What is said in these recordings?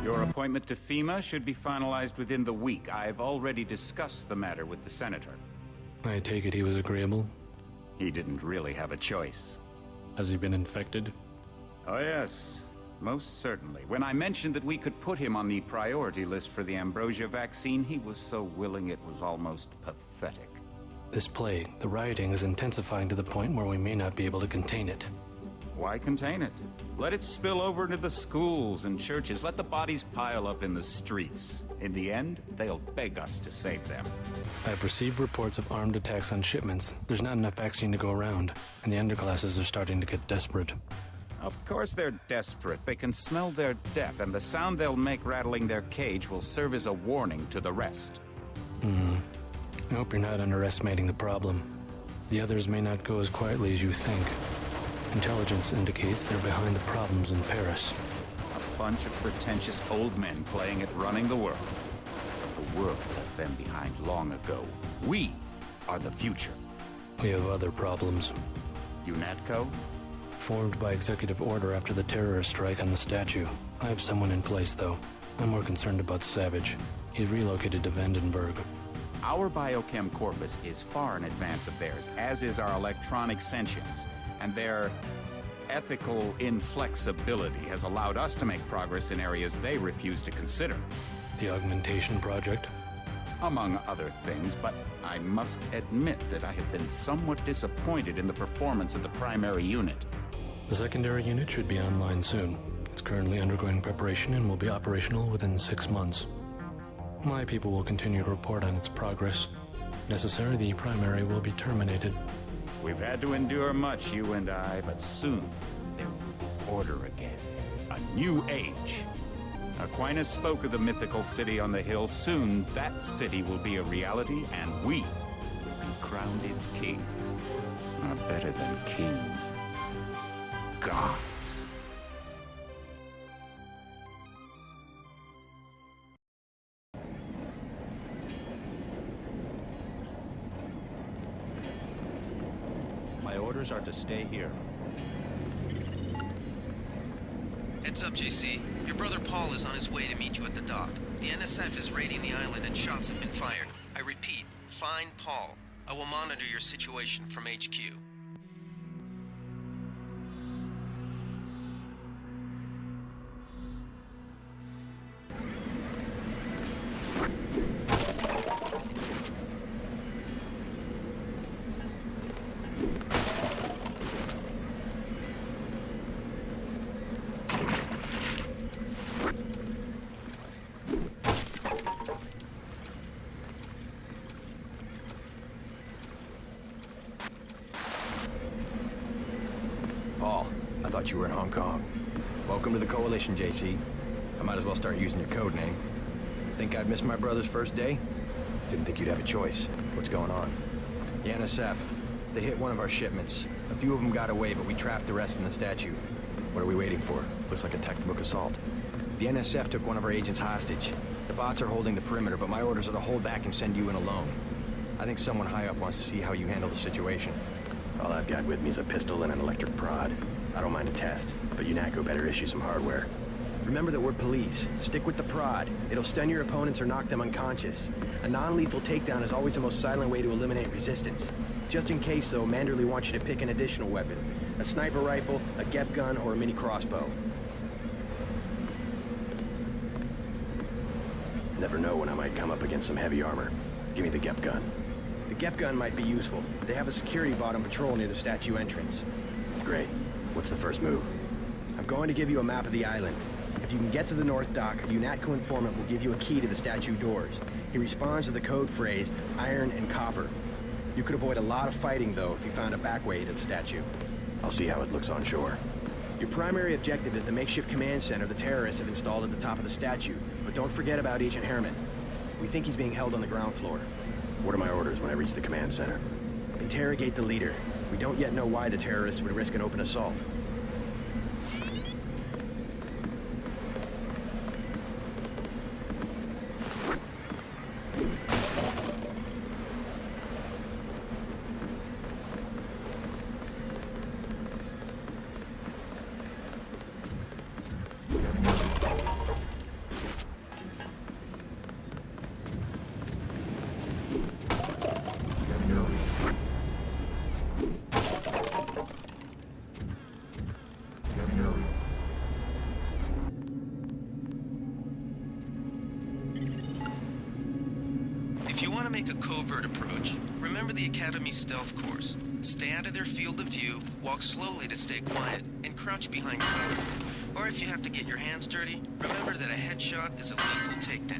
Your appointment to FEMA should be finalized within the week. I've already discussed the matter with the Senator. I take it he was agreeable? He didn't really have a choice. Has he been infected? Oh yes, most certainly. When I mentioned that we could put him on the priority list for the ambrosia vaccine, he was so willing it was almost pathetic. This plague, the rioting, is intensifying to the point where we may not be able to contain it. Why contain it? Let it spill over into the schools and churches. Let the bodies pile up in the streets. In the end, they'll beg us to save them. I've received reports of armed attacks on shipments. There's not enough vaccine to go around, and the underclasses are starting to get desperate. Of course they're desperate. They can smell their death, and the sound they'll make rattling their cage will serve as a warning to the rest. I hope you're not underestimating the problem. The others may not go as quietly as you think. Intelligence indicates they're behind the problems in Paris. A bunch of pretentious old men playing at running the world. But the world left them behind long ago. We are the future. We have other problems. UNATCO? Formed by executive order after the terrorist strike on the statue. I have someone in place, though. I'm more concerned about Savage. He's relocated to Vandenberg. Our biochem corpus is far in advance of theirs, as is our electronic sentience. And their ethical inflexibility has allowed us to make progress in areas they refuse to consider. The augmentation project? Among other things, but I must admit that I have been somewhat disappointed in the performance of the primary unit. The secondary unit should be online soon. It's currently undergoing preparation and will be operational within 6 months. My people will continue to report on its progress. If necessary, the primary will be terminated. We've had to endure much, you and I, but soon there will be order again. A new age. Aquinas spoke of the mythical city on the hill. Soon that city will be a reality, and we will be crowned its kings. Not better than kings. Gods. My orders are to stay here. Heads up, JC. Your brother Paul is on his way to meet you at the dock. The NSF is raiding the island and shots have been fired. I repeat, find Paul. I will monitor your situation from HQ. Paul, I thought you were in Hong Kong. Welcome to the Coalition, JC. I might as well start using your code name. Think I'd miss my brother's first day? Didn't think you'd have a choice. What's going on? The NSF. They hit one of our shipments. A few of them got away, but we trapped the rest in the statue. What are we waiting for? Looks like a textbook assault. The NSF took one of our agents hostage. The bots are holding the perimeter, but my orders are to hold back and send you in alone. I think someone high up wants to see how you handle the situation. All I've got with me is a pistol and an electric prod. I don't mind a test, but UNATCO better issue some hardware. Remember that we're police. Stick with the prod. It'll stun your opponents or knock them unconscious. A non-lethal takedown is always the most silent way to eliminate resistance. Just in case, though, Manderley wants you to pick an additional weapon. A sniper rifle, a GEP gun, or a mini crossbow. Never know when I might come up against some heavy armor. Give me the GEP gun. The GEP gun might be useful. They have a security bot on patrol near the statue entrance. Great. What's the first move? I'm going to give you a map of the island. If you can get to the North Dock, a UNATCO informant will give you a key to the statue doors. He responds to the code phrase, iron and copper. You could avoid a lot of fighting, though, if you found a back way to the statue. I'll see how it looks on shore. Your primary objective is the makeshift command center the terrorists have installed at the top of the statue. But don't forget about Agent Herman. We think he's being held on the ground floor. What are my orders when I reach the command center? Interrogate the leader. We don't yet know why the terrorists would risk an open assault. you want to make a covert approach, remember the Academy's stealth course. Stay out of their field of view, walk slowly to stay quiet, and crouch behind cover. Or if you have to get your hands dirty, remember that a headshot is a lethal takedown.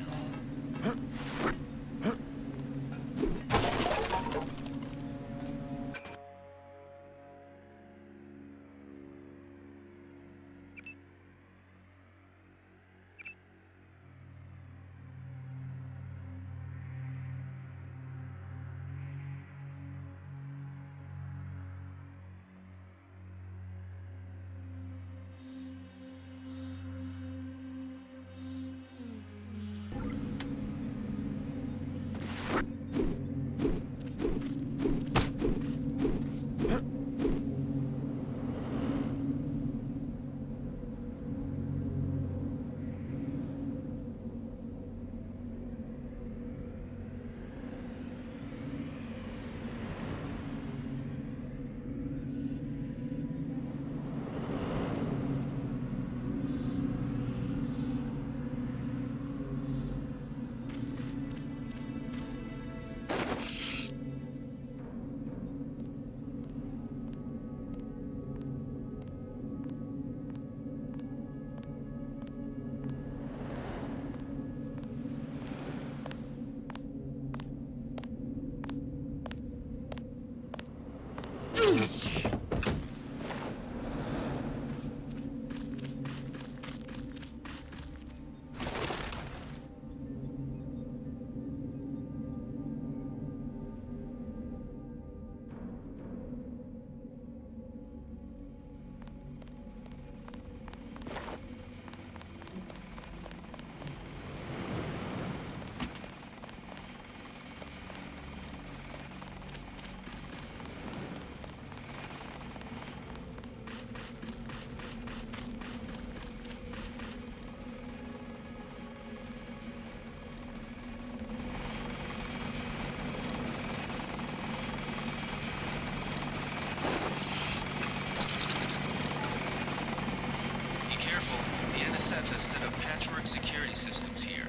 NSF has set up patchwork security systems here.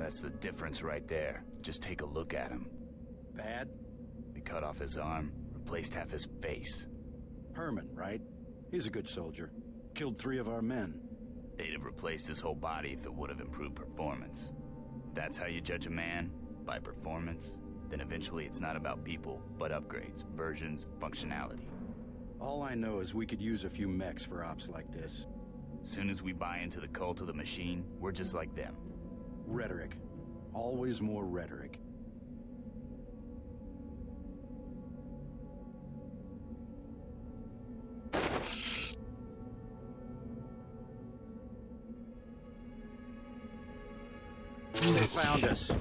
That's the difference right there. Just take a look at him. Bad? We cut off his arm, replaced half his face. Herman, right? He's a good soldier. Killed 3 of our men. They'd have replaced his whole body if it would have improved performance. If that's how you judge a man, by performance, then eventually it's not about people, but upgrades, versions, functionality. All I know is we could use a few mechs for ops like this. Soon as we buy into the cult of the machine, we're just like them. Rhetoric. Always more rhetoric. They found us.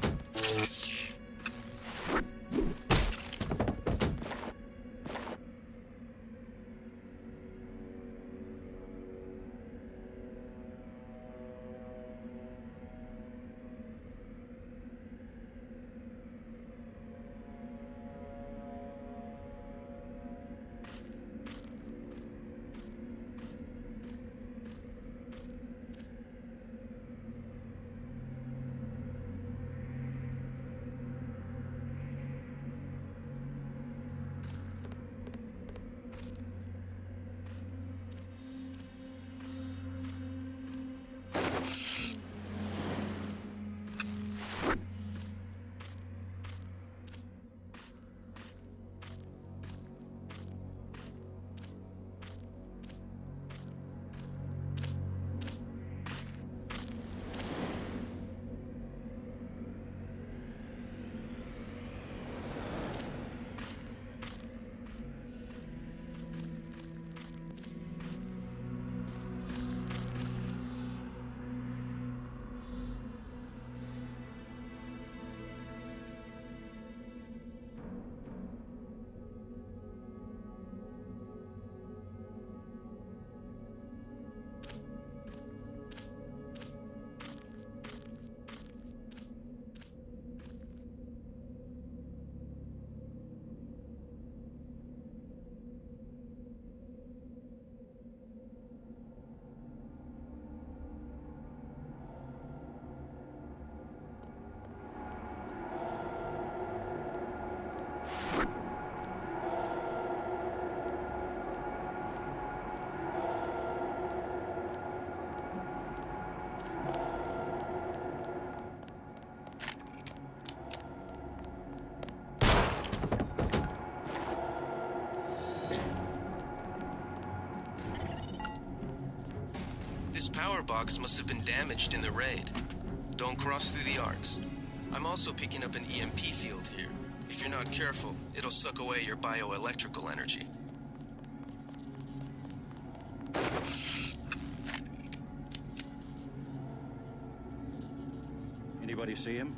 box must have been damaged in the raid. Don't cross through the arcs. I'm also picking up an EMP field here. If you're not careful, it'll suck away your bioelectrical energy. Anybody see him?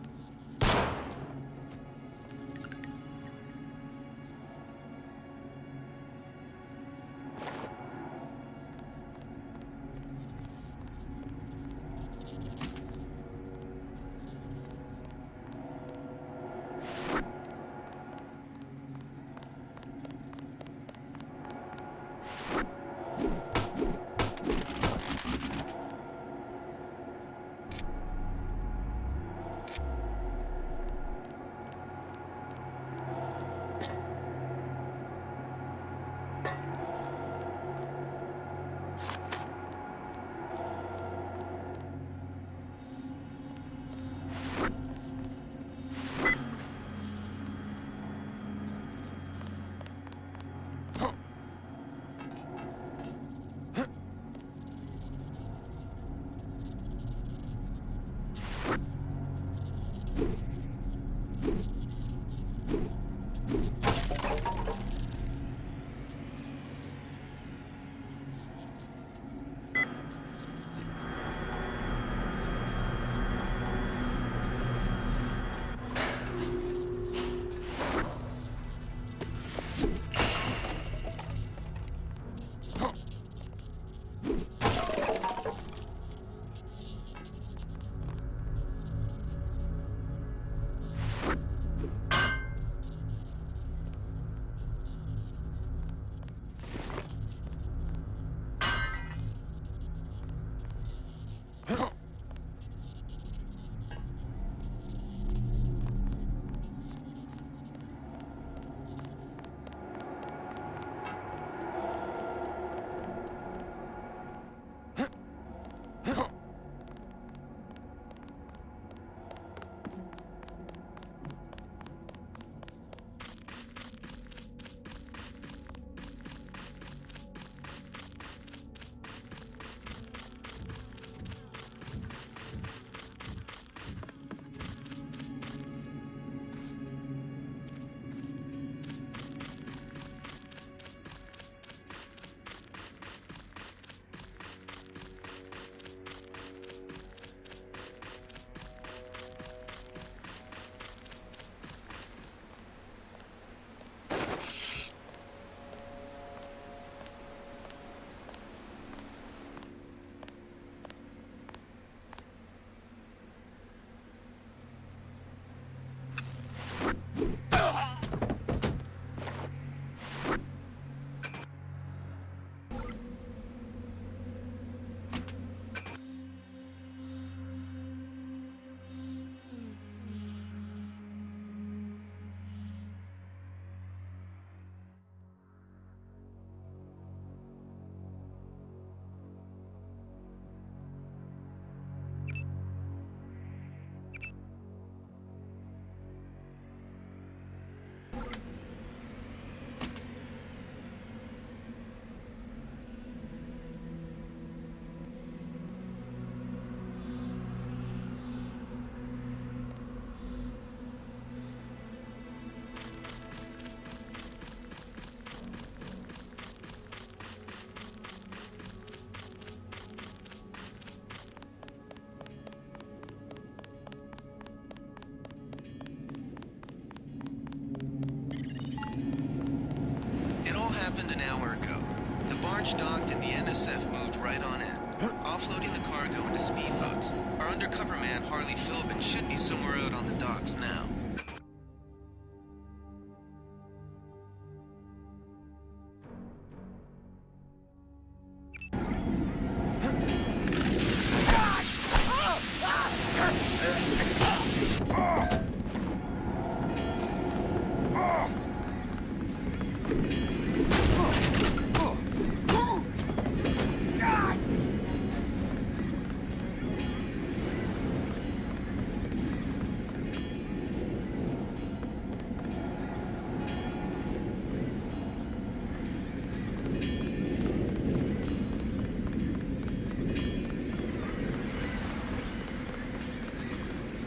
happened an hour ago. The barge docked and the NSF moved right on in, offloading the cargo into speedboats. Our undercover man, Harley Philbin, should be somewhere out on the docks now.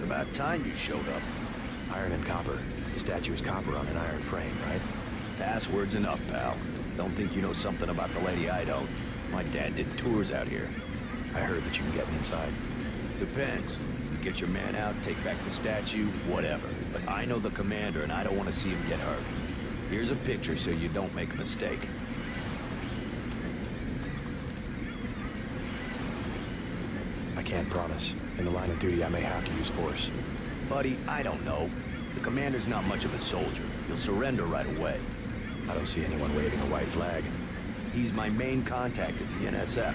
About time you showed up. Iron and copper. The statue is copper on an iron frame, right? Password's enough, pal. Don't think you know something about the lady I don't. My dad did tours out here. I heard that you can get me inside. Depends. You get your man out, take back the statue, whatever. But I know the commander and I don't want to see him get hurt. Here's a picture so you don't make a mistake. I can't promise. In the line of duty, I may have to use force. Buddy, I don't know. The commander's not much of a soldier. He'll surrender right away. I don't see anyone waving a white flag. He's my main contact at the NSF.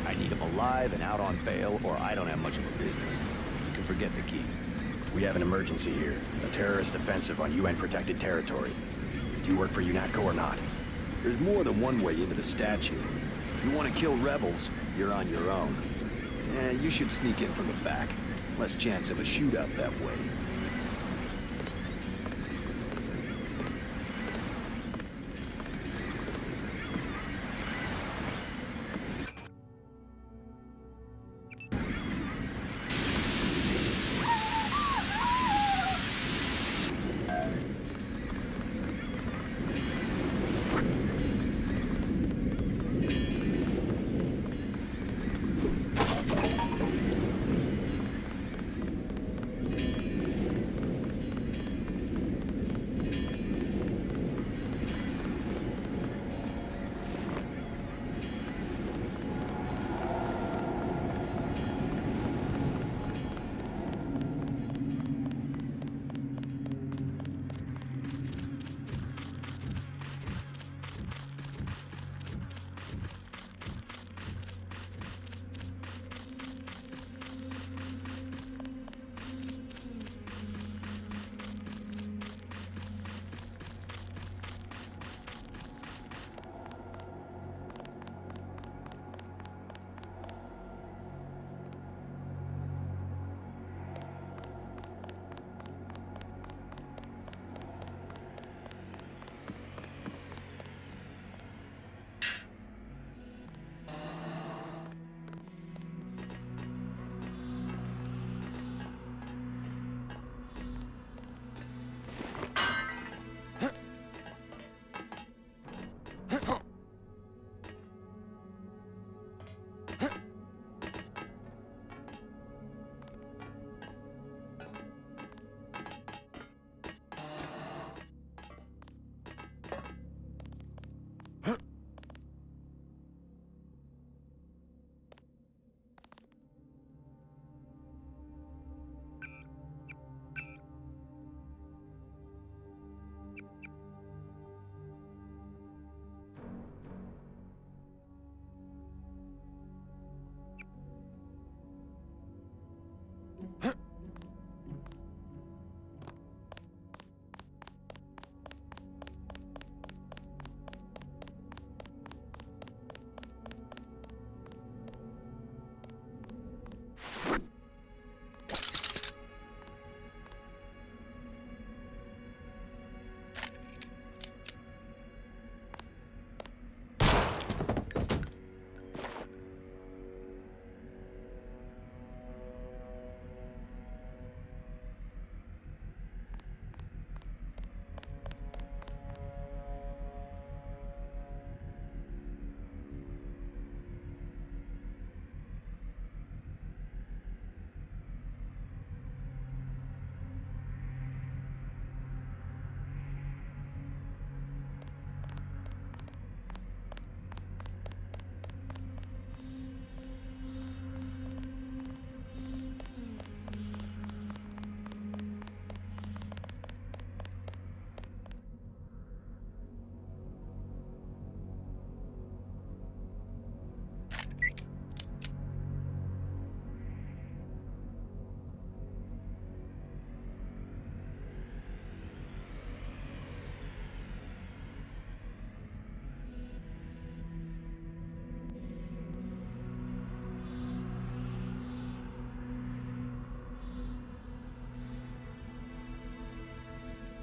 I need him alive and out on bail, or I don't have much of a business. You can forget the key. We have an emergency here. A terrorist offensive on UN-protected territory. Do you work for UNATCO or not? There's more than one way into the statue. You want to kill rebels, you're on your own. You should sneak in from the back. Less chance of a shootout that way.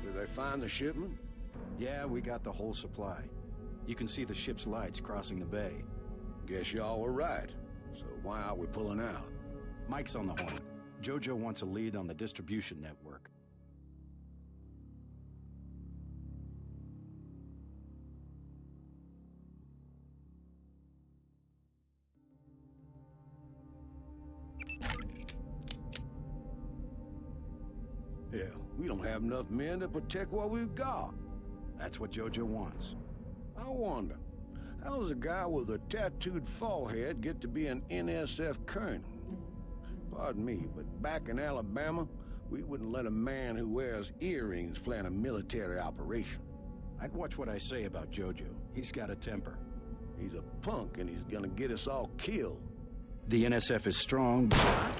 Did they find the shipment? Yeah, we got the whole supply. You can see the ship's lights crossing the bay. Guess y'all were right. So why are we pulling out? Mike's on the horn. Jojo wants a lead on the distribution network. Yeah, we don't have enough men to protect what we've got. That's what Jojo wants. I wonder, how does a guy with a tattooed forehead get to be an NSF colonel? Pardon me, but back in Alabama, we wouldn't let a man who wears earrings plan a military operation. I'd watch what I say about Jojo. He's got a temper. He's a punk and he's gonna get us all killed. The NSF is strong, but...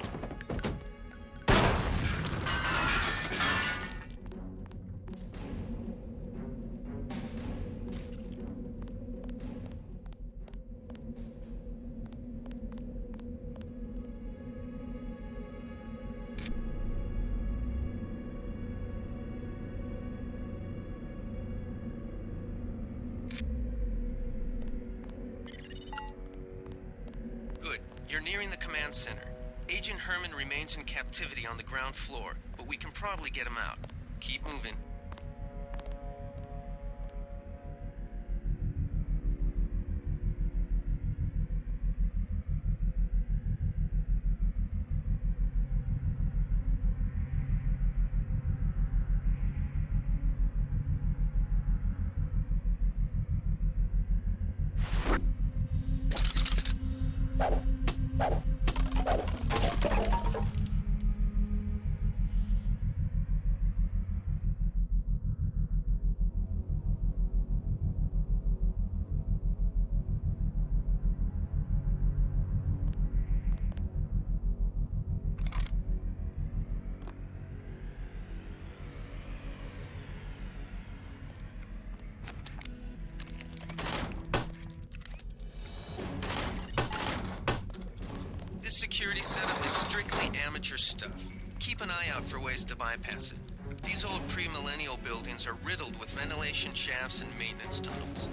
Good. You're nearing the command center. Agent Herman remains in captivity on the ground floor, but we can probably get him out. Keep moving. This security setup is strictly amateur stuff. Keep an eye out for ways to bypass it. These old pre-millennial buildings are riddled with ventilation shafts and maintenance tunnels.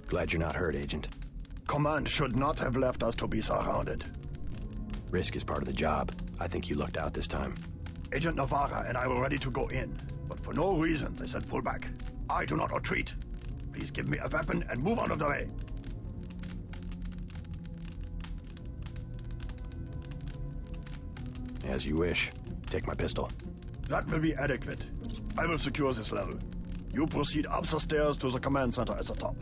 Glad you're not hurt, Agent. Command should not have left us to be surrounded. Risk is part of the job. I think you lucked out this time. Agent Navarra and I were ready to go in, but for no reason they said pull back. I do not retreat. Please give me a weapon and move out of the way. As you wish. Take my pistol. That will be adequate. I will secure this level. You proceed up the stairs to the command center at the top.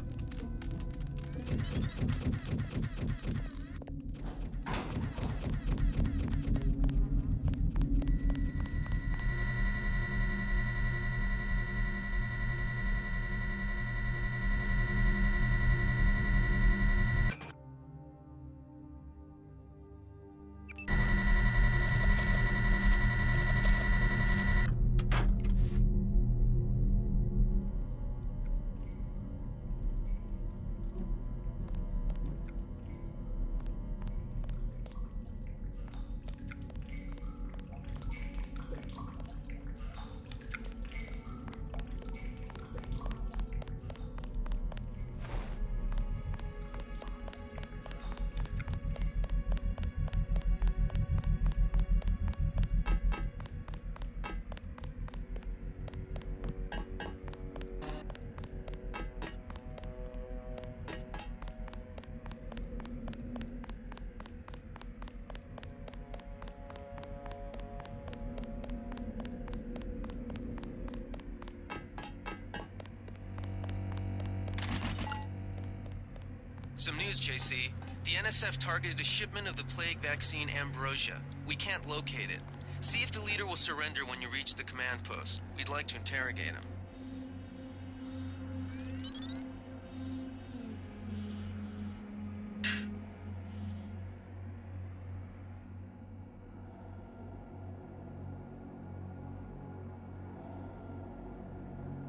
Some news, JC. The NSF targeted a shipment of the plague vaccine Ambrosia. We can't locate it. See if the leader will surrender when you reach the command post. We'd like to interrogate him.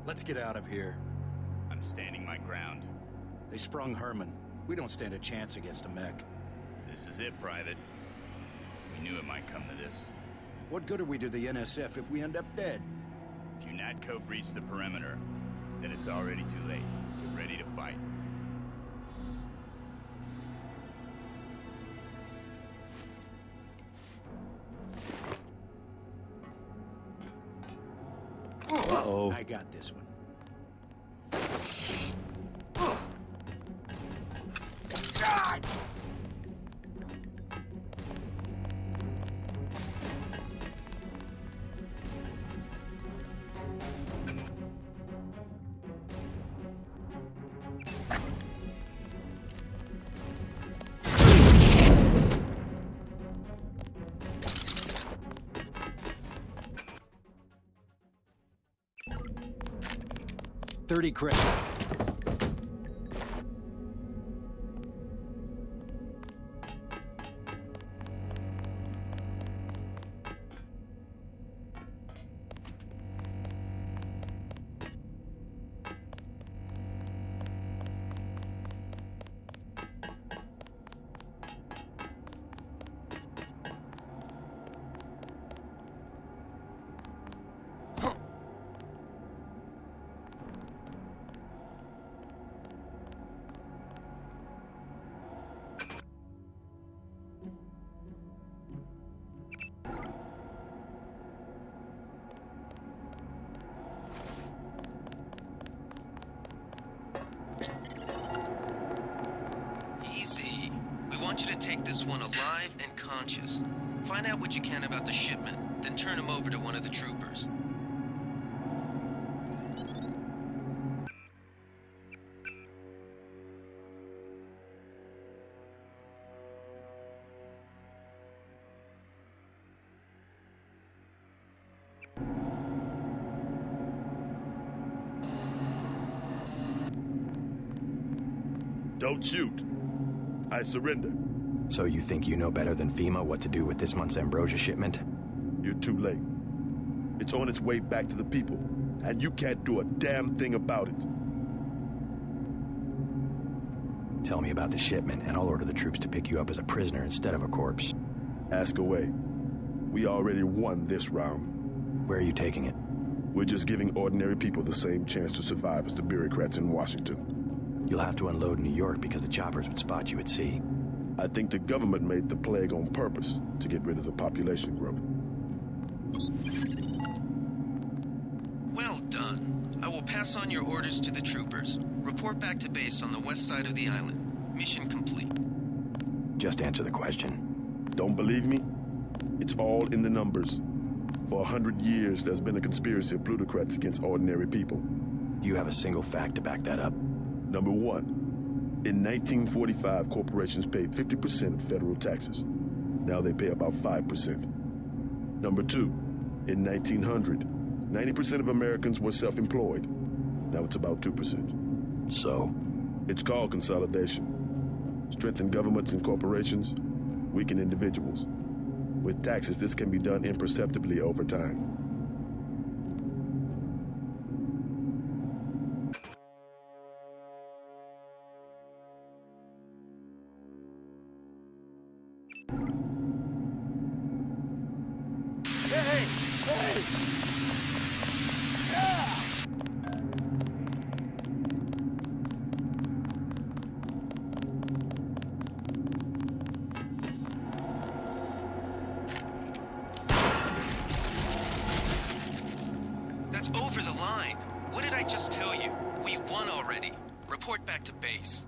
Let's get out of here. I'm standing my ground. They sprung Herman. We don't stand a chance against a mech. This is it, Private. We knew it might come to this. What good are we to the NSF if we end up dead? If you Natco breach the perimeter, then it's already too late. Get ready to fight. Uh-oh. I got this one. God! $30 credits. Easy. We want you to take this one alive and conscious. Find out what you can about the shipment, then turn him over to one of the troopers. Don't shoot. I surrender. So you think you know better than FEMA what to do with this month's Ambrosia shipment? You're too late. It's on its way back to the people, and you can't do a damn thing about it. Tell me about the shipment, and I'll order the troops to pick you up as a prisoner instead of a corpse. Ask away. We already won this round. Where are you taking it? We're just giving ordinary people the same chance to survive as the bureaucrats in Washington. You'll have to unload in New York because the choppers would spot you at sea. I think the government made the plague on purpose to get rid of the population growth. Well done. I will pass on your orders to the troopers. Report back to base on the west side of the island. Mission complete. Just answer the question. Don't believe me? It's all in the numbers. For 100 years, there's been a conspiracy of plutocrats against ordinary people. Do you have a single fact to back that up? Number one, in 1945, corporations paid 50% of federal taxes. Now they pay about 5%. Number two, in 1900, 90% of Americans were self-employed. Now it's about 2%. So? It's called consolidation. Strengthen governments and corporations, weaken individuals. With taxes, this can be done imperceptibly over time. That's over the line. What did I just tell you? We won already. Report back to base.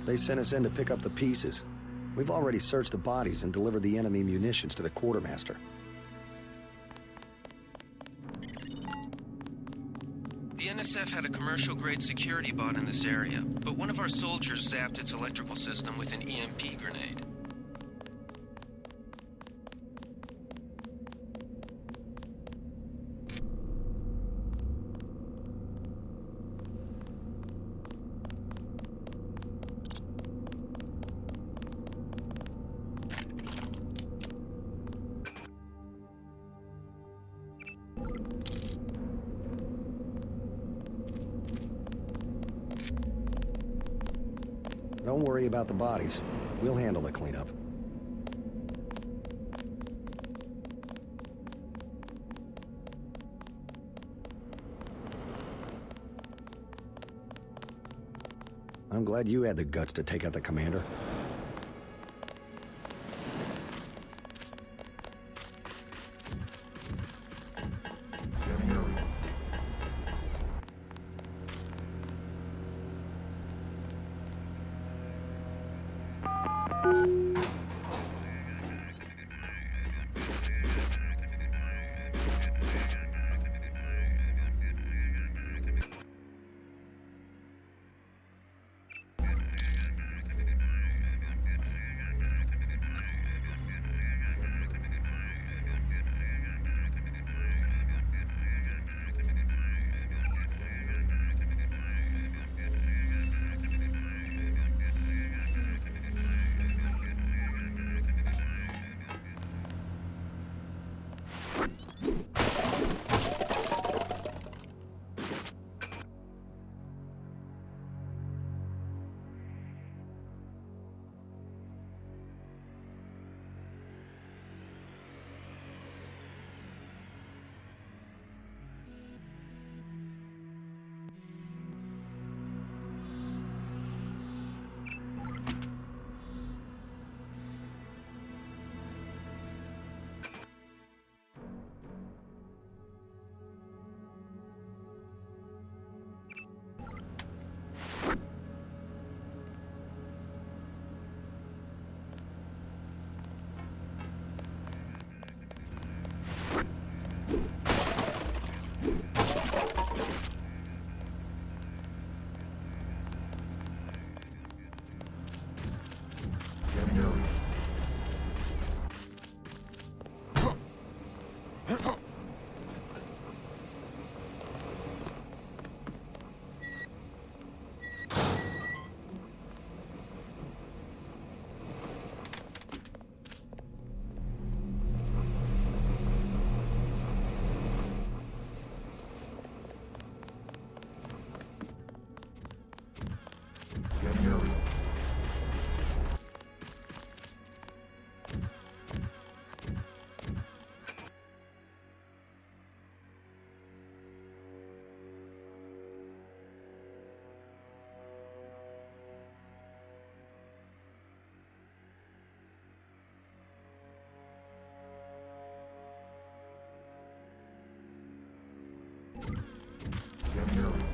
They sent us in to pick up the pieces. We've already searched the bodies and delivered the enemy munitions to the quartermaster. The NSF had a commercial-grade security bot in this area, but one of our soldiers zapped its electrical system with an EMP grenade. Don't worry about the bodies. We'll handle the cleanup. I'm glad you had the guts to take out the commander.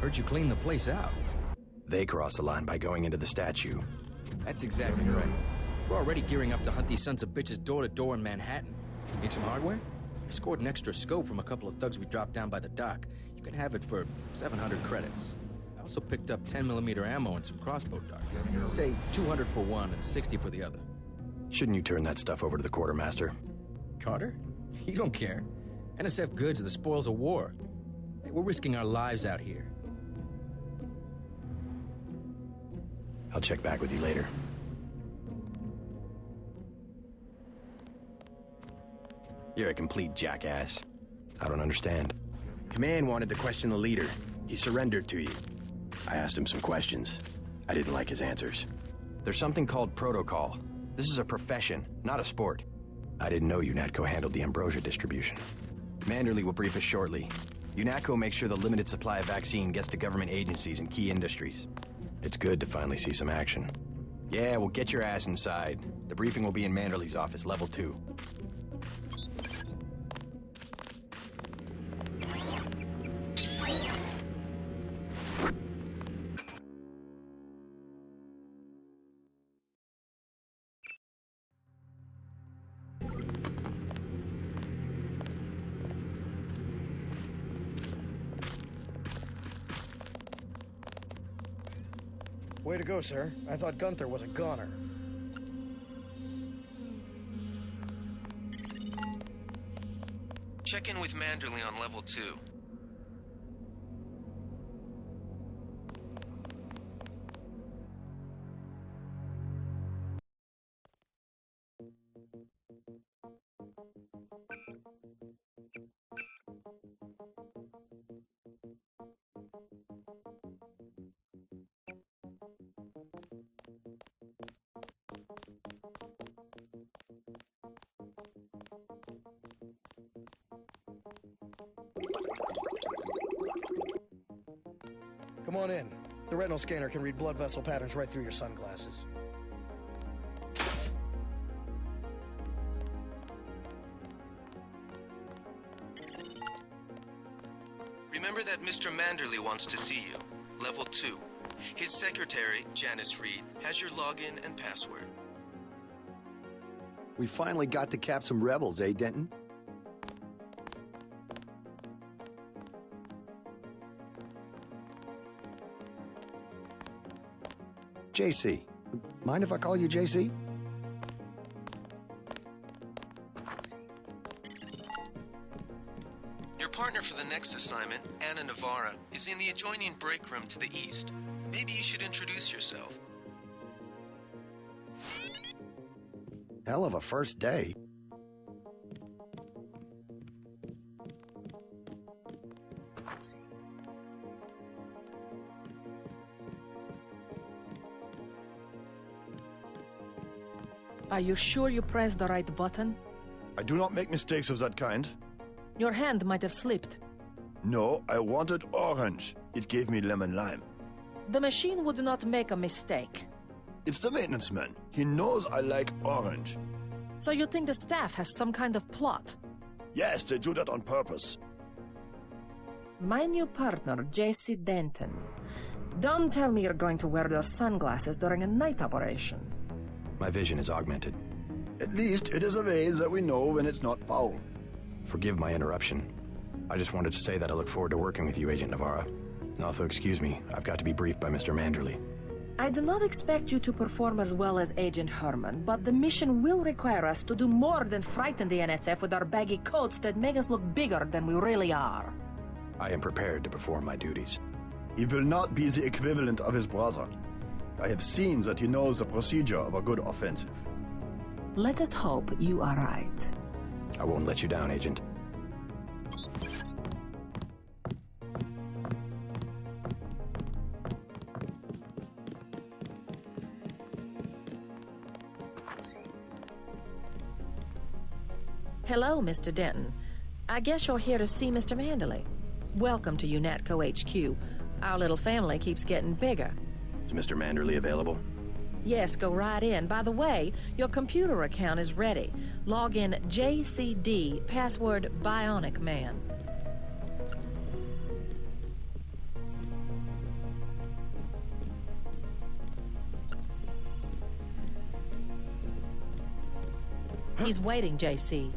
Heard you cleaned the place out. They crossed the line by going into the statue. That's exactly right. We're already gearing up to hunt these sons of bitches door to door in Manhattan. Need some hardware? I scored an extra scope from a couple of thugs we dropped down by the dock. You can have it for 700 credits. I also picked up 10mm ammo and some crossbow darts. Say 200 for one and 60 for the other. Shouldn't you turn that stuff over to the quartermaster? Carter? You don't care. NSF goods are the spoils of war. Hey, we're risking our lives out here. I'll check back with you later. You're a complete jackass. I don't understand. Command wanted to question the leader. He surrendered to you. I asked him some questions. I didn't like his answers. There's something called protocol. This is a profession, not a sport. I didn't know UNATCO handled the ambrosia distribution. Manderley will brief us shortly. UNATCO makes sure the limited supply of vaccine gets to government agencies and key industries. It's good to finally see some action. Yeah, well, get your ass inside. The briefing will be in Manderley's office, level 2. Way to go, sir. I thought Gunther was a goner. Check in with Manderley on level 2. Come on in. The retinal scanner can read blood vessel patterns right through your sunglasses. Remember that Mr. Manderley wants to see you. Level 2. His secretary, Janice Reed, has your login and password. We finally got to cap some rebels, eh, Denton? JC. Mind if I call you JC? Your partner for the next assignment, Anna Navarra, is in the adjoining break room to the east. Maybe you should introduce yourself. Hell of a first day. Are you sure you pressed the right button? I do not make mistakes of that kind. Your hand might have slipped. No, I wanted orange. It gave me lemon lime. The machine would not make a mistake. It's the maintenance man. He knows I like orange. So you think the staff has some kind of plot? Yes, they do that on purpose. My new partner, JC Denton. Don't tell me you're going to wear those sunglasses during a night operation. My vision is augmented. At least it is a way that we know when it's not Paul. Forgive my interruption. I just wanted to say that I look forward to working with you, Agent Navarra. Also, excuse me, I've got to be briefed by Mr. Manderley. I do not expect you to perform as well as Agent Herman, but the mission will require us to do more than frighten the NSF with our baggy coats that make us look bigger than we really are. I am prepared to perform my duties. He will not be the equivalent of his brother. I have seen that he knows the procedure of a good offensive. Let us hope you are right. I won't let you down, Agent. Hello, Mr. Denton. I guess you're here to see Mr. Manderley. Welcome to UNATCO HQ. Our little family keeps getting bigger. Is Mr. Manderley available? Yes, go right in. By the way, your computer account is ready. Log in JCD, password Bionic Man. He's waiting, JC.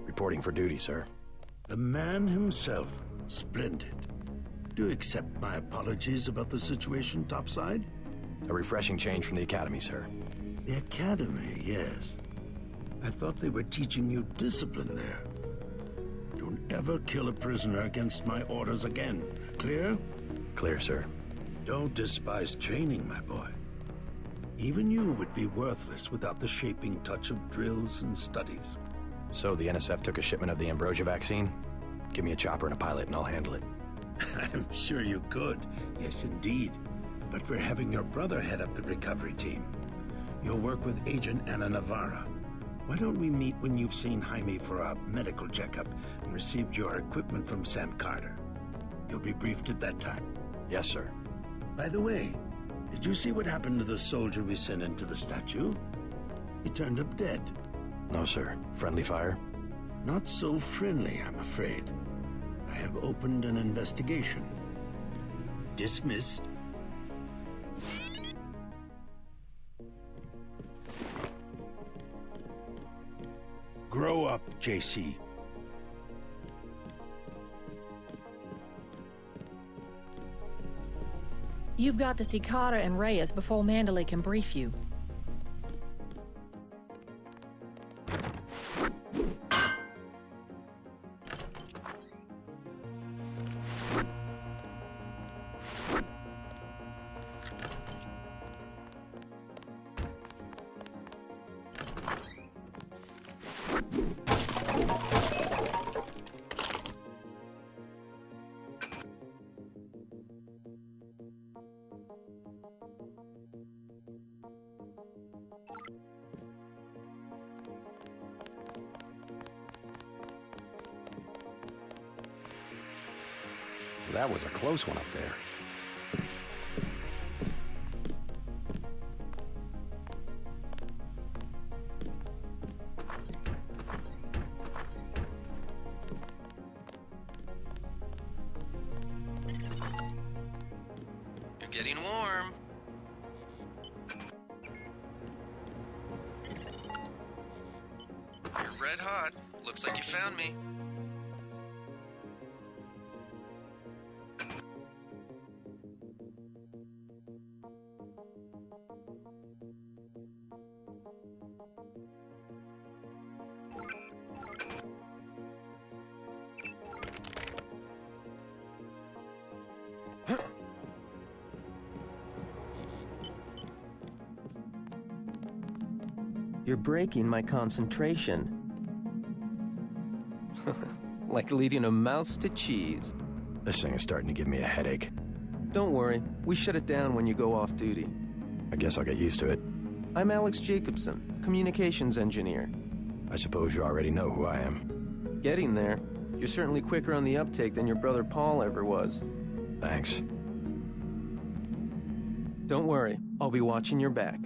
Reporting for duty, sir. The man himself. Splendid. Do you accept my apologies about the situation topside? A refreshing change from the Academy, sir. The Academy, yes. I thought they were teaching you discipline there. Don't ever kill a prisoner against my orders again. Clear? Clear, sir. Don't despise training, my boy. Even you would be worthless without the shaping touch of drills and studies. So the NSF took a shipment of the Ambrosia vaccine? Give me a chopper and a pilot and I'll handle it. I'm sure you could. Yes, indeed. But we're having your brother head up the recovery team. You'll work with Agent Ana Navarra. Why don't we meet when you've seen Jaime for a medical checkup and received your equipment from Sam Carter? You'll be briefed at that time. Yes, sir. By the way, did you see what happened to the soldier we sent into the statue? He turned up dead. No, sir. Friendly fire? Not so friendly, I'm afraid. I have opened an investigation. Dismissed. Grow up, JC. You've got to see Carter and Reyes before Mandalay can brief you. That was a close one up there. You're getting warm. You're red hot. Looks like you found me. You're breaking my concentration. Like leading a mouse to cheese. This thing is starting to give me a headache. Don't worry, we shut it down when you go off duty. I guess I'll get used to it. I'm Alex Jacobson, communications engineer. I suppose you already know who I am. Getting there. You're certainly quicker on the uptake than your brother Paul ever was. Thanks. Don't worry, I'll be watching your back.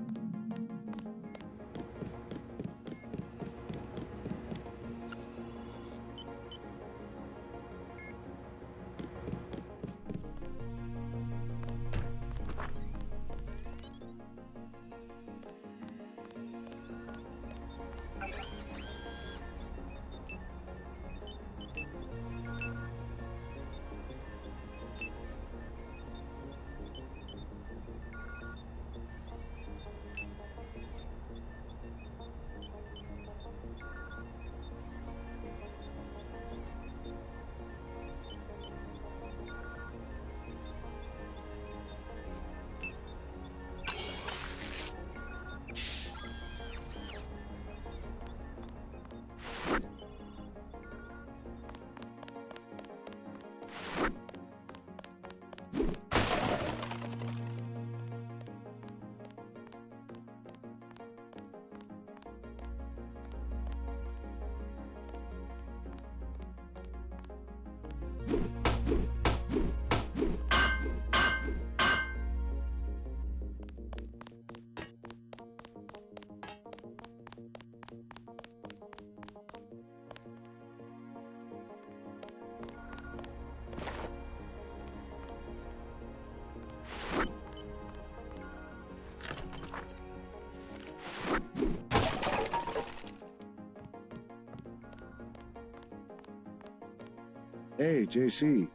Hey, JC.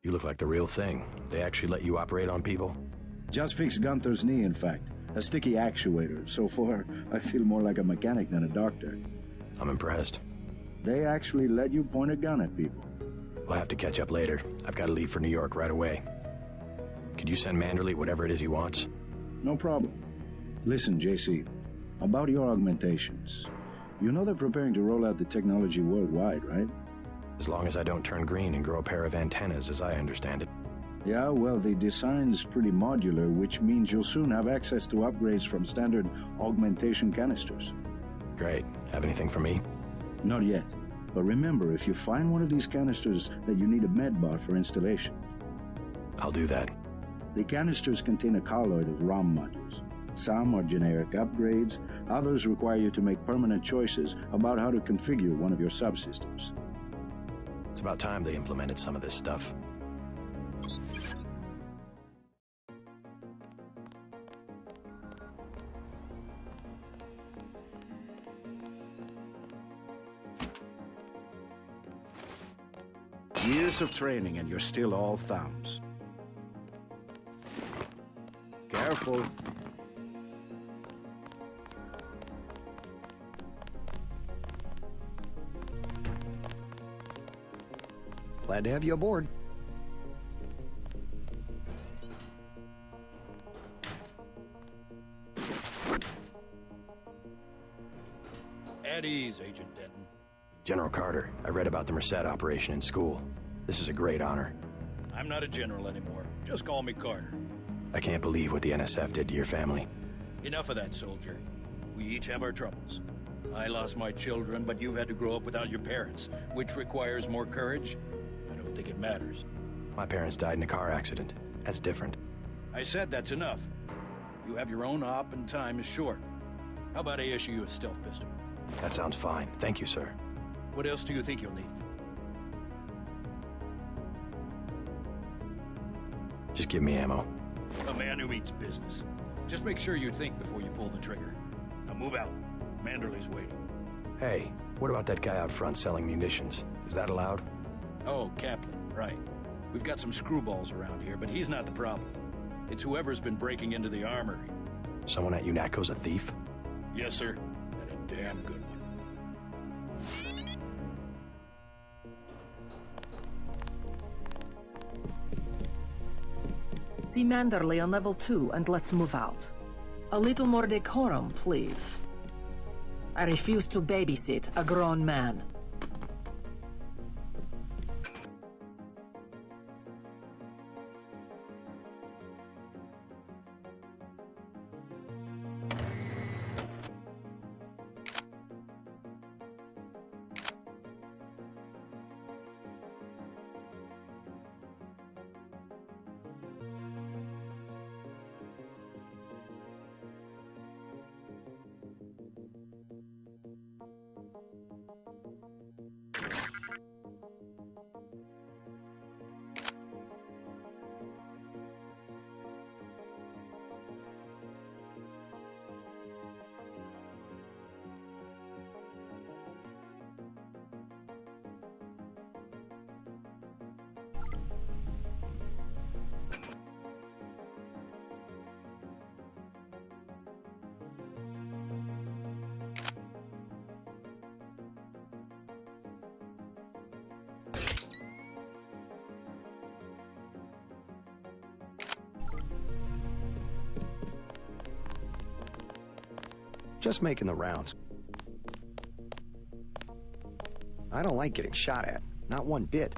You look like the real thing. They actually let you operate on people? Just fixed Gunther's knee, in fact. A sticky actuator. So far, I feel more like a mechanic than a doctor. I'm impressed. They actually let you point a gun at people. We'll have to catch up later. I've got to leave for New York right away. Could you send Manderley whatever it is he wants? No problem. Listen, JC, about your augmentations. You know they're preparing to roll out the technology worldwide, right? As long as I don't turn green and grow a pair of antennas, as I understand it. Yeah, well, the design's pretty modular, which means you'll soon have access to upgrades from standard augmentation canisters. Great. Have anything for me? Not yet. But remember, if you find one of these canisters, that you need a medbot for installation. I'll do that. The canisters contain a colloid of ROM modules. Some are generic upgrades, others require you to make permanent choices about how to configure one of your subsystems. It's about time they implemented some of this stuff. Years of training and you're still all thumbs. Careful. Glad to have you aboard. At ease, Agent Denton. General Carter, I read about the Merced operation in school. This is a great honor. I'm not a general anymore. Just call me Carter. I can't believe what the NSF did to your family. Enough of that, soldier. We each have our troubles. I lost my children, but you've had to grow up without your parents, which requires more courage. I don't think it matters. My parents died in a car accident. That's different. I said that's enough. You have your own op and time is short. How about I issue you a stealth pistol? That sounds fine. Thank you, sir. What else do you think you'll need? Just give me ammo. A man who means business. Just make sure you think before you pull the trigger. Now move out. Manderley's waiting. Hey, what about that guy out front selling munitions? Is that allowed? Oh, Kaplan, right. We've got some screwballs around here, but he's not the problem. It's whoever's been breaking into the armory. Someone at UNATCO's a thief? Yes, sir. And a damn good one. See Manderley on level 2 and let's move out. A little more decorum, please. I refuse to babysit a grown man. Just making the rounds. I don't like getting shot at. Not one bit.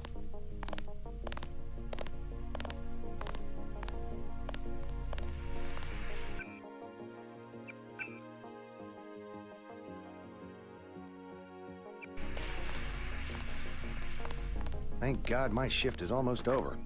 Thank God my shift is almost over.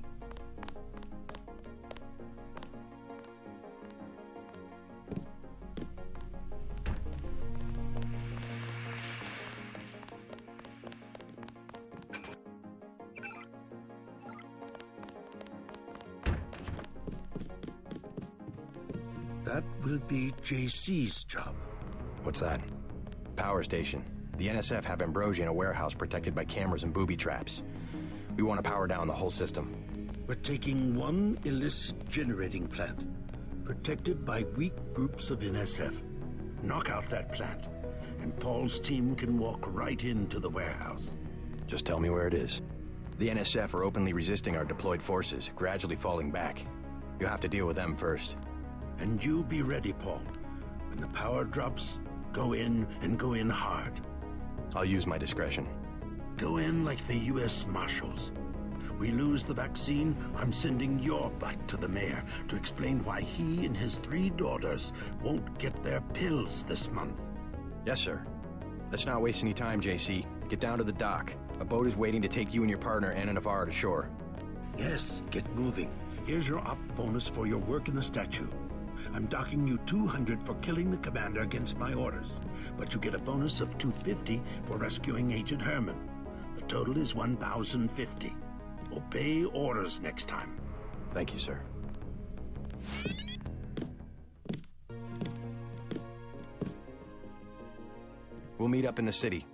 That will be JC's job. What's that? Power station. The NSF have Ambrosia in a warehouse protected by cameras and booby traps. We want to power down the whole system. We're taking one illicit generating plant, protected by weak groups of NSF. Knock out that plant, and Paul's team can walk right into the warehouse. Just tell me where it is. The NSF are openly resisting our deployed forces, gradually falling back. You'll have to deal with them first. And you be ready, Paul. When the power drops, go in and go in hard. I'll use my discretion. Go in like the U.S. Marshals. We lose the vaccine, I'm sending your butt to the mayor to explain why he and his 3 daughters won't get their pills this month. Yes, sir. Let's not waste any time, JC. Get down to the dock. A boat is waiting to take you and your partner, Anna Navarro, to shore. Yes, get moving. Here's your op bonus for your work in the statue. I'm docking you 200 for killing the commander against my orders, but you get a bonus of 250 for rescuing Agent Herman. The total is 1,050. Obey orders next time. Thank you, sir. We'll meet up in the city.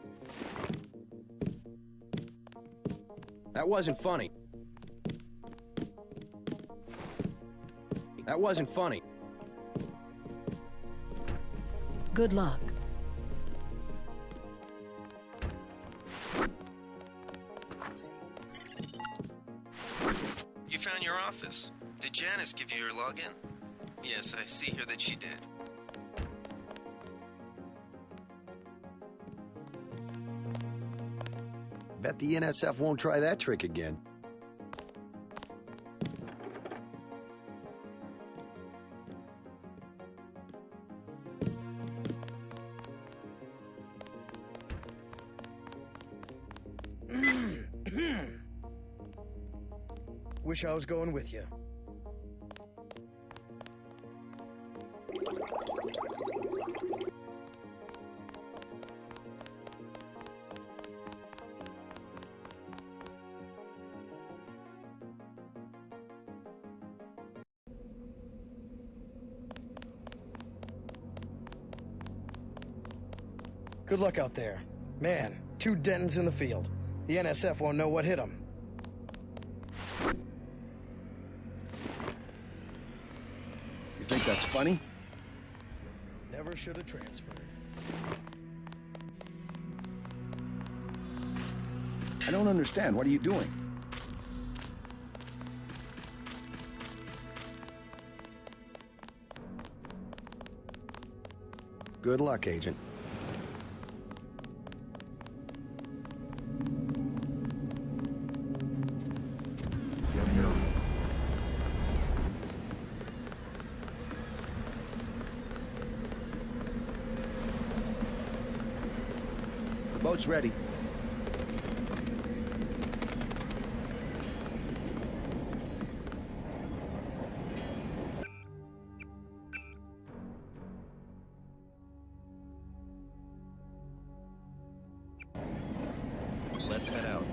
That wasn't funny. That wasn't funny. Good luck. You found your office. Did Janice give you your login? Yes, I see here that she did. Bet the NSF won't try that trick again. Wish I was going with you. Good luck out there. Man, 2 Dentons in the field. The NSF won't know what hit them. You think that's funny? Never should have transferred. I don't understand. What are you doing? Good luck, Agent. Boat's ready. Let's head out.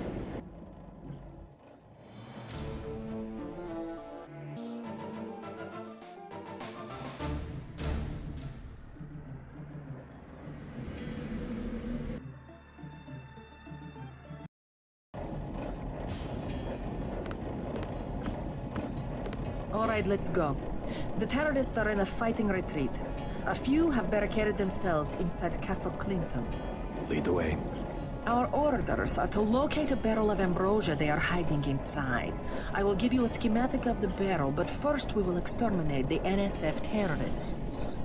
All right, let's go. The terrorists are in a fighting retreat. A few have barricaded themselves inside Castle Clinton. Lead the way. Our orders are to locate a barrel of ambrosia they are hiding inside. I will give you a schematic of the barrel, but first we will exterminate the NSF terrorists.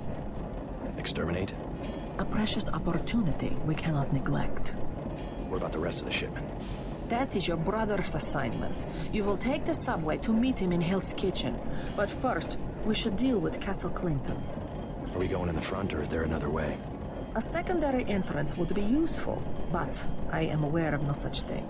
Exterminate? A precious opportunity we cannot neglect. What about the rest of the shipment? That is your brother's assignment. You will take the subway to meet him in Hill's Kitchen. But first, we should deal with Castle Clinton. Are we going in the front, or is there another way? A secondary entrance would be useful, but I am aware of no such thing.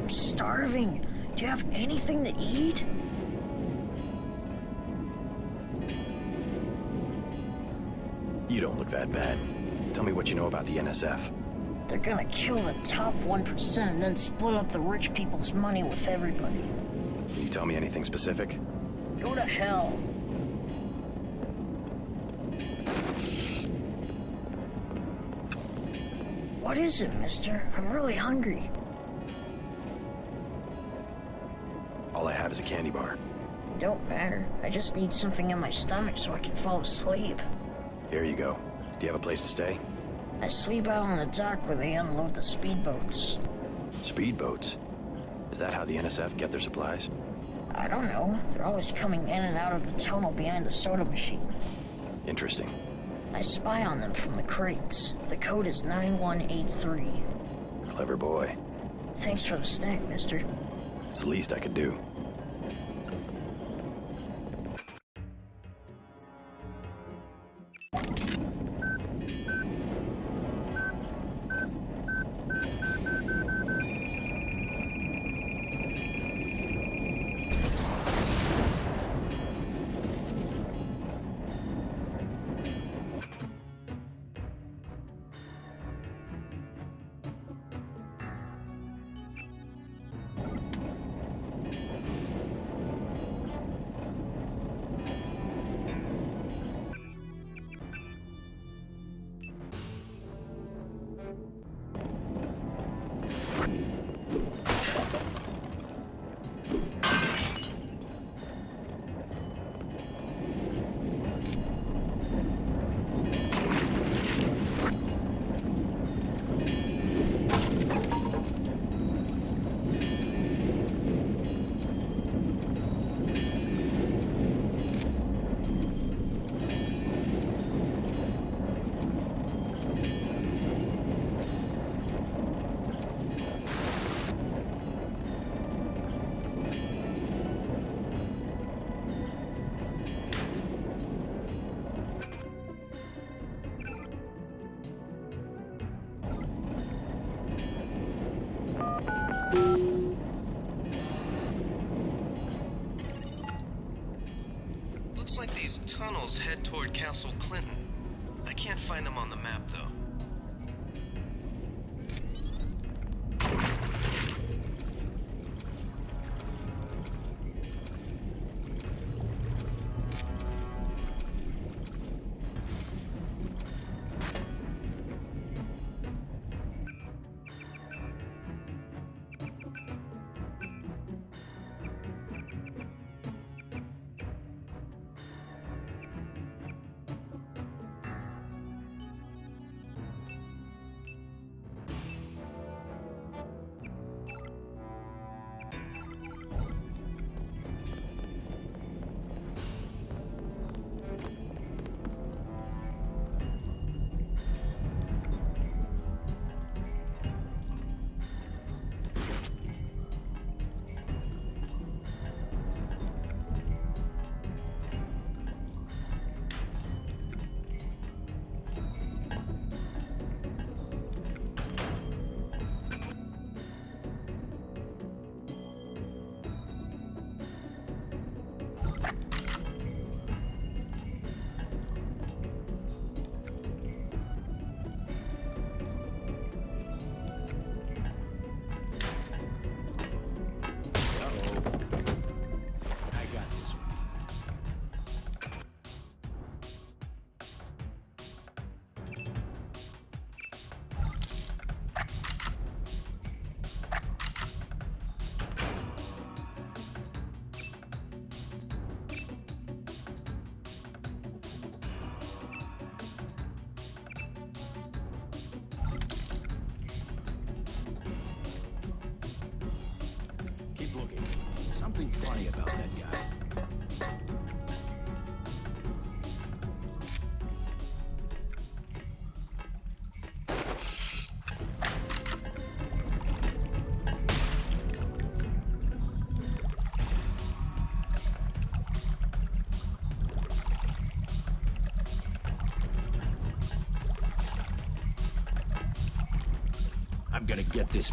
I'm starving. Do you have anything to eat? You don't look that bad. Tell me what you know about the NSF. They're gonna kill the top 1% and then split up the rich people's money with everybody. Can you tell me anything specific? Go to hell. What is it, mister? I'm really hungry. All I have is a candy bar. Don't matter. I just need something in my stomach so I can fall asleep. Here you go. Do you have a place to stay? I sleep out on the dock where they unload the speedboats. Speedboats? Is that how the NSF get their supplies? I don't know. They're always coming in and out of the tunnel behind the soda machine. Interesting. I spy on them from the crates. The code is 9183. Clever boy. Thanks for the snack, mister. It's the least I could do. Looks like these tunnels head toward Castle Clinton. I can't find them on the map, though. Keep looking. Something funny about that guy. I'm gonna get this.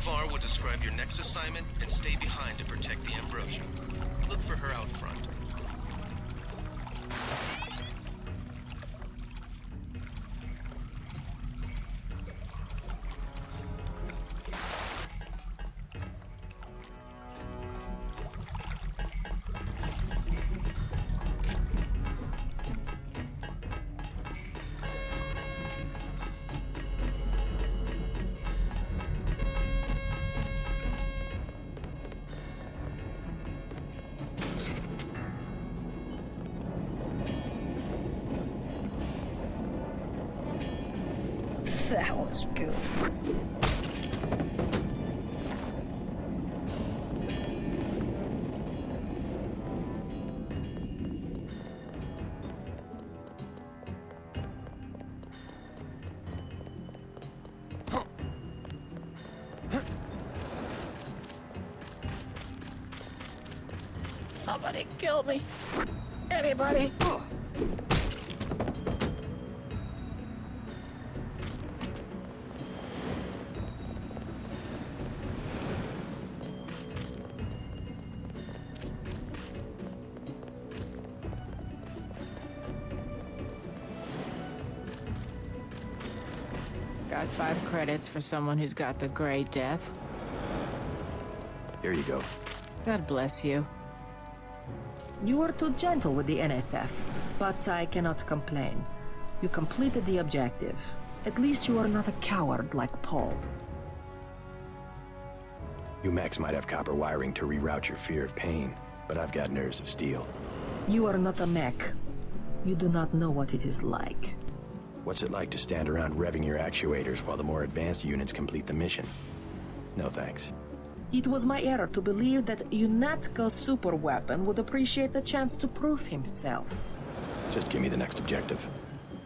Navarre will describe your next assignment and stay behind to protect the Ambrosia. Look for her out front. That was good. Somebody kill me. Anybody? Got 5 credits for someone who's got the Gray Death. Here you go. God bless you. You were too gentle with the NSF, but I cannot complain. You completed the objective. At least you are not a coward like Paul. You mechs might have copper wiring to reroute your fear of pain, but I've got nerves of steel. You are not a mech. You do not know what it is like. What's it like to stand around revving your actuators while the more advanced units complete the mission? No thanks. It was my error to believe that UNATCO's super weapon would appreciate the chance to prove himself. Just give me the next objective.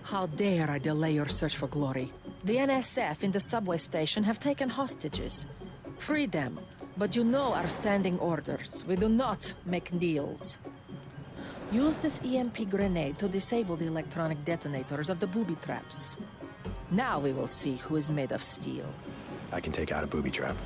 How dare I delay your search for glory? The NSF in the subway station have taken hostages. Free them, but you know our standing orders. We do not make deals. Use this EMP grenade to disable the electronic detonators of the booby traps. Now we will see who is made of steel. I can take out a booby trap.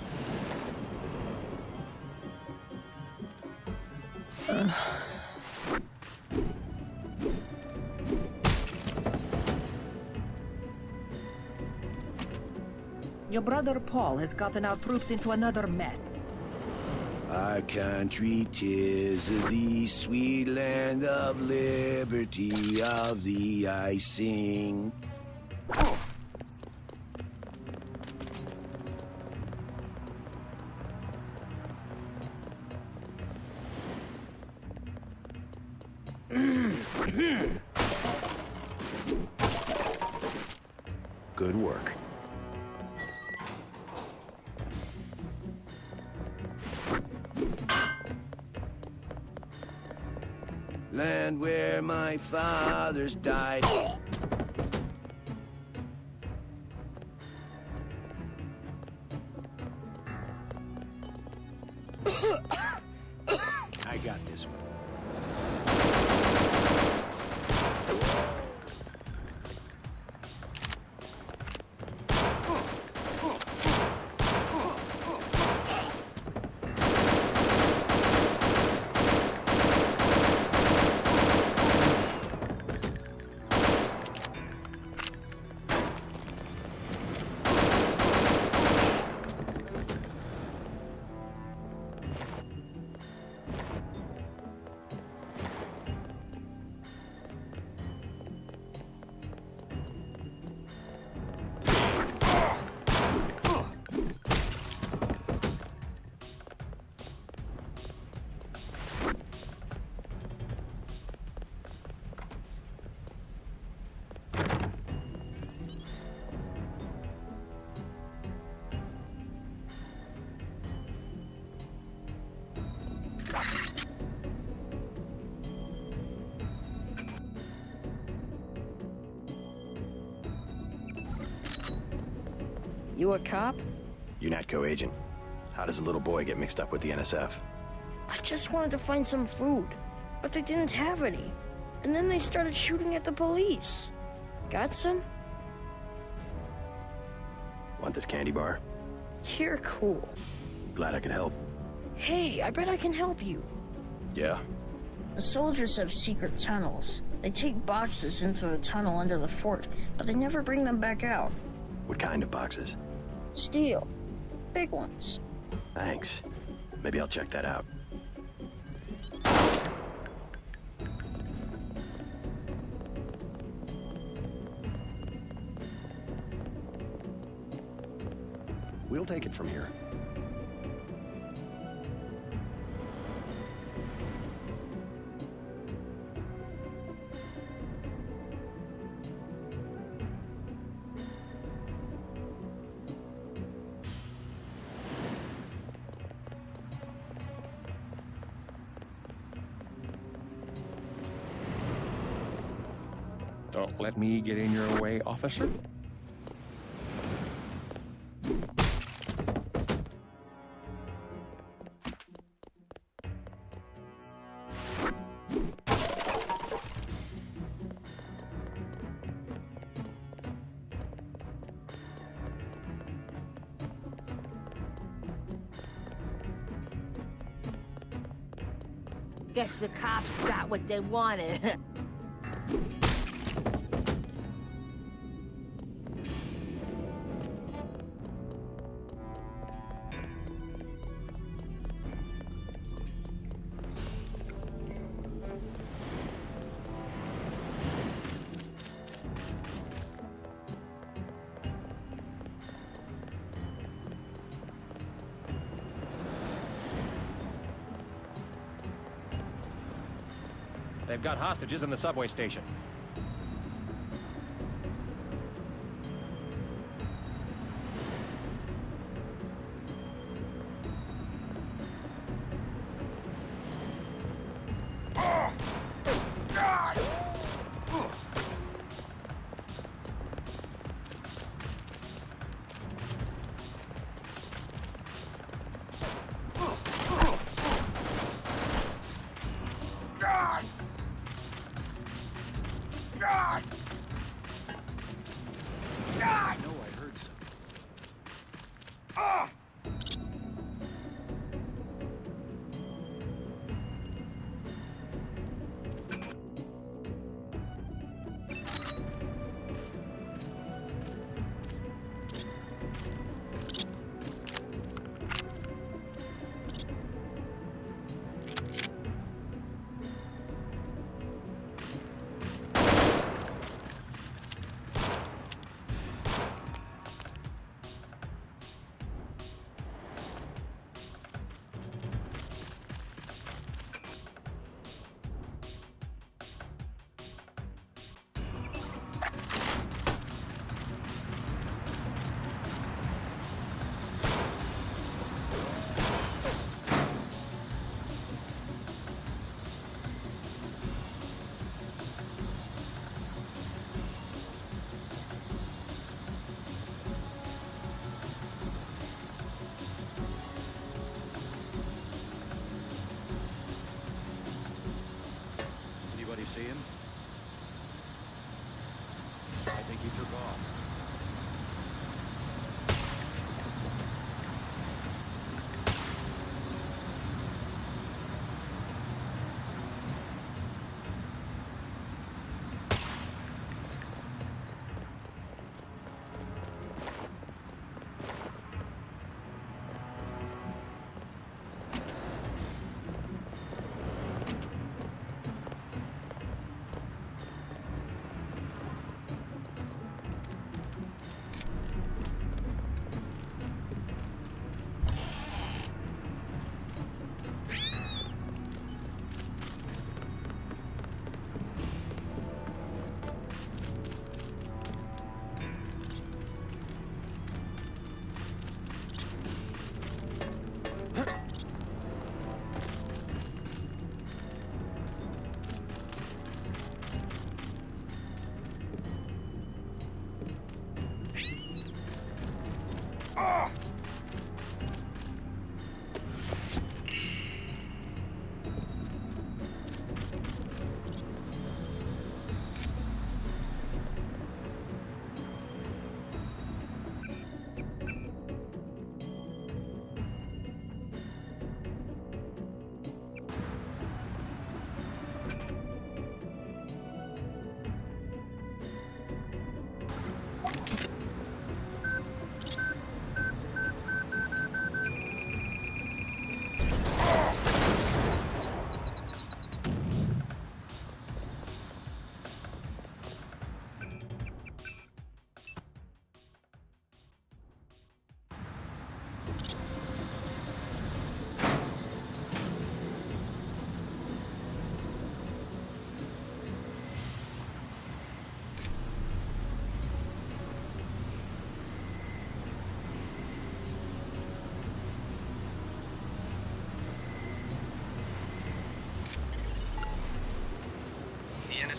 Your brother Paul has gotten our troops into another mess. Our country 'tis the sweet land of liberty, of thee I sing. Good work. Land where my fathers died. I got this one. You a cop? UNATCO agent. How does a little boy get mixed up with the NSF? I just wanted to find some food, but they didn't have any. And then they started shooting at the police. Got some? Want this candy bar? You're cool. Glad I could help. Hey, I bet I can help you. Yeah. The soldiers have secret tunnels. They take boxes into the tunnel under the fort, but they never bring them back out. What kind of boxes? Steel. Big ones. Thanks. Maybe I'll check that out. We'll take it from here. Don't let me get in your way, officer. Guess the cops got what they wanted. They've got hostages in the subway station. See him? I think he took off.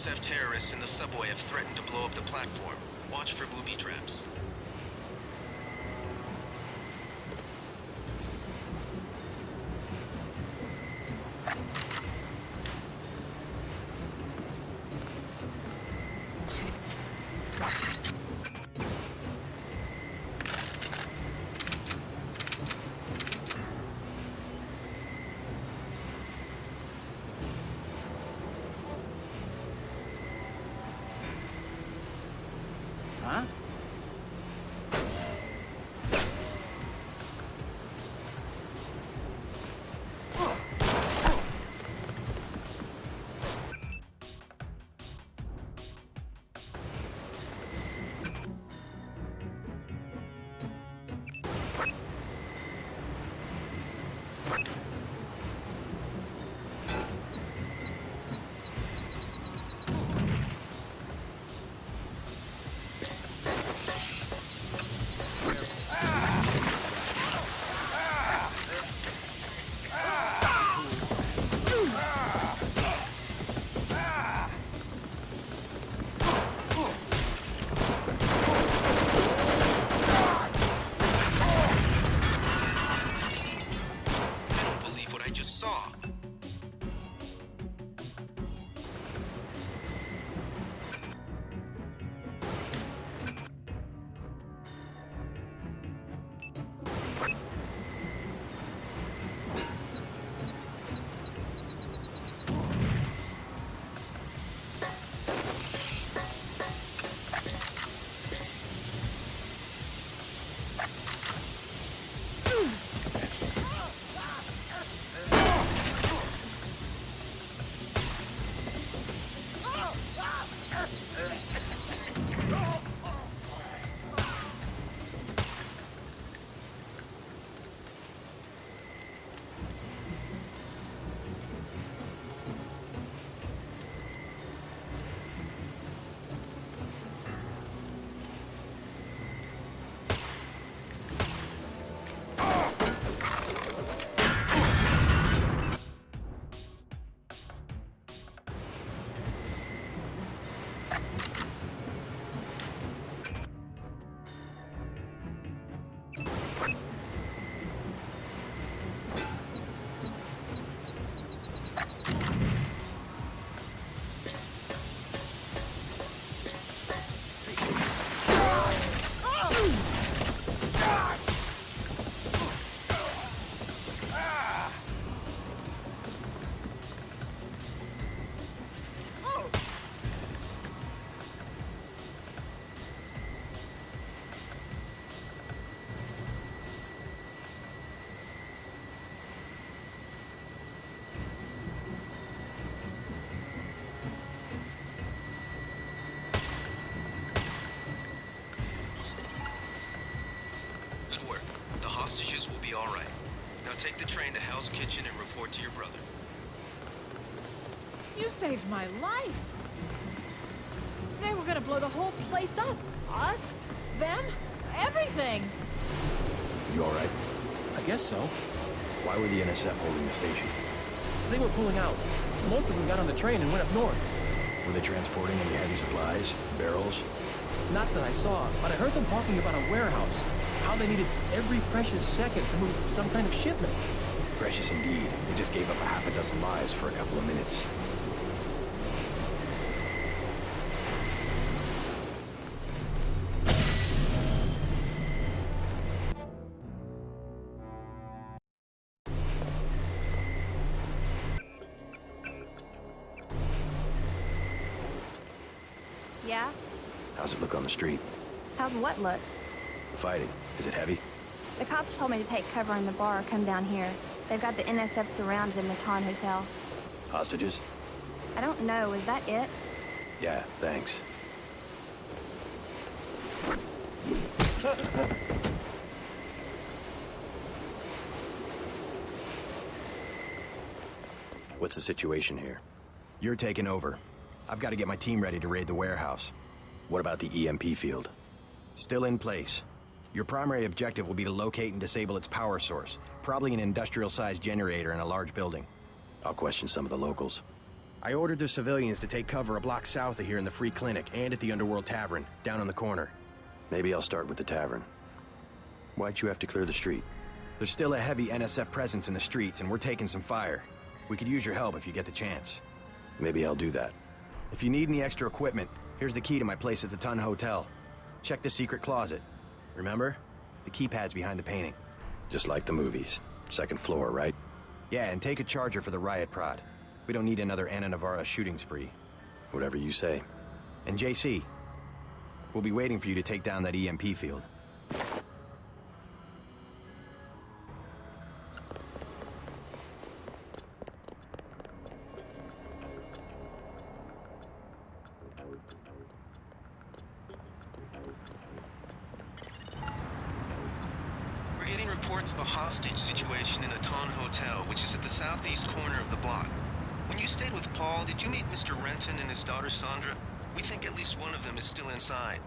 NSF terrorists in the subway have threatened to blow up the platform. Watch for booby traps. Huh? Hostages will be all right. Now take the train to Hell's Kitchen and report to your brother. You saved my life. They were gonna blow the whole place up. Us, them, everything. You all right? I guess so. Why were the NSF holding the station? They were pulling out. Most of them got on the train and went up north. Were they transporting any heavy supplies? Barrels? Not that I saw, but I heard them talking about a warehouse. How they needed every precious second to move some kind of shipment. Precious indeed. They just gave up a half a dozen lives for a couple of minutes. Yeah? How's it look on the street? How's what look? The fighting. Is it heavy? The cops told me to take cover in the bar or come down here. They've got the NSF surrounded in the Ton Hotel. Hostages? I don't know. Is that it? Yeah, thanks. What's the situation here? You're taking over. I've got to get my team ready to raid the warehouse. What about the EMP field? Still in place. Your primary objective will be to locate and disable its power source, probably an industrial-sized generator in a large building. I'll question some of the locals. I ordered the civilians to take cover a block south of here in the Free Clinic and at the Underworld Tavern, down on the corner. Maybe I'll start with the tavern. Why'd you have to clear the street? There's still a heavy NSF presence in the streets, and we're taking some fire. We could use your help if you get the chance. Maybe I'll do that. If you need any extra equipment, here's the key to my place at the Ton Hotel. Check the secret closet. Remember? The keypad's behind the painting. Just like the movies. Second floor, right? Yeah, and take a charger for the riot prod. We don't need another Ana Navarra shooting spree. Whatever you say. And JC, we'll be waiting for you to take down that EMP field. We're getting reports of a hostage situation in the Ton Hotel, which is at the southeast corner of the block. When you stayed with Paul, did you meet Mr. Renton and his daughter Sandra? We think at least one of them is still inside.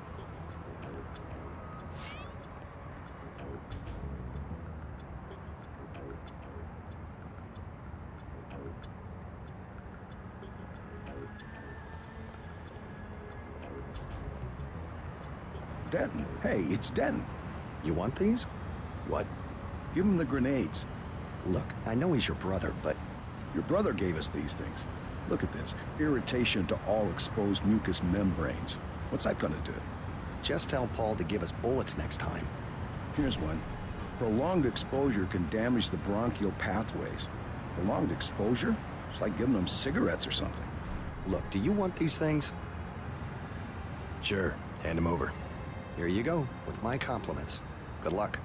Denton. Hey, it's Denton. You want these? What? Give him the grenades. Look, I know he's your brother, but... Your brother gave us these things. Look at this. Irritation to all exposed mucous membranes. What's that gonna do? Just tell Paul to give us bullets next time. Here's one. Prolonged exposure can damage the bronchial pathways. Prolonged exposure? It's like giving them cigarettes or something. Look, do you want these things? Sure. Hand them over. Here you go, with my compliments. Good luck.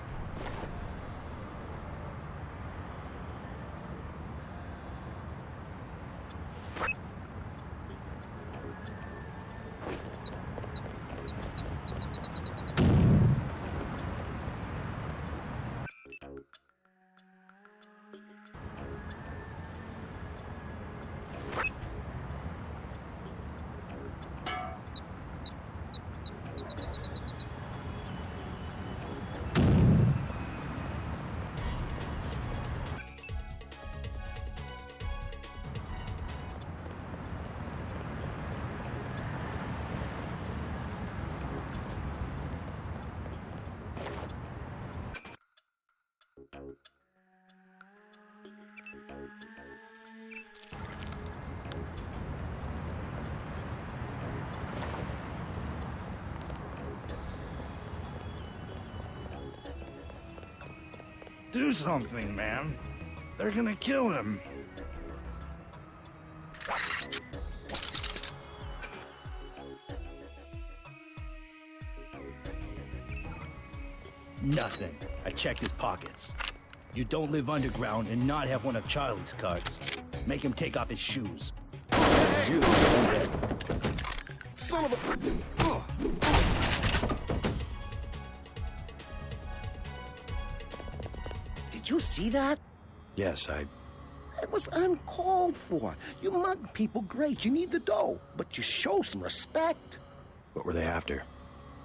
Do something, man. They're gonna kill him. Nothing. I checked his pockets. You don't live underground and not have one of Charlie's cards. Make him take off his shoes. You son of a... Did you see that? Yes, It was uncalled for. You mug people great. You need the dough. But you show some respect. What were they after?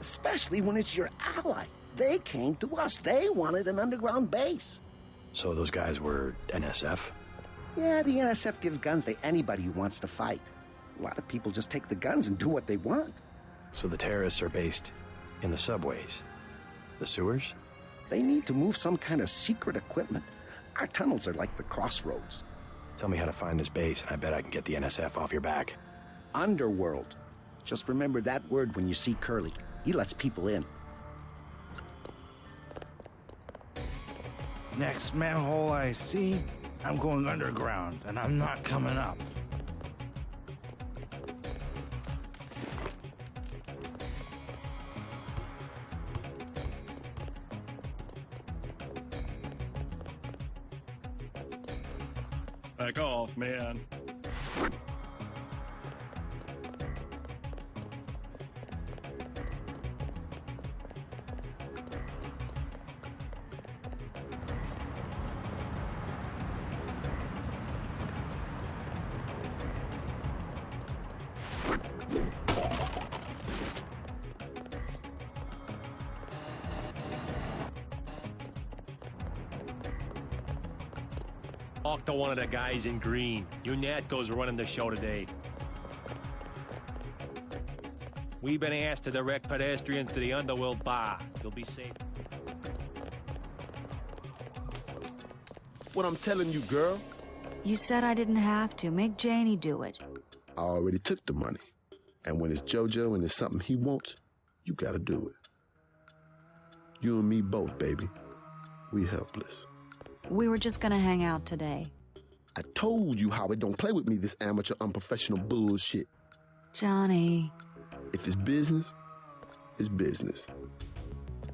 Especially when it's your ally. They came to us. They wanted an underground base. So those guys were NSF? Yeah, the NSF gives guns to anybody who wants to fight. A lot of people just take the guns and do what they want. So the terrorists are based in the subways? The sewers? They need to move some kind of secret equipment. Our tunnels are like the crossroads. Tell me how to find this base, and I bet I can get the NSF off your back. Underworld. Just remember that word when you see Curly. He lets people in. Next manhole I see, I'm going underground, and I'm not coming up. Back off, man. Talk to one of the guys in green. UNATCO's running the show today. We've been asked to direct pedestrians to the Underworld Bar. You'll be safe. What I'm telling you, girl? You said I didn't have to. Make Janie do it. I already took the money. And when it's JoJo and it's something he wants, you gotta do it. You and me both, baby. We helpless. We were just gonna hang out today. I told you, Howard, don't play with me this amateur, unprofessional bullshit. Johnny. If it's business, it's business.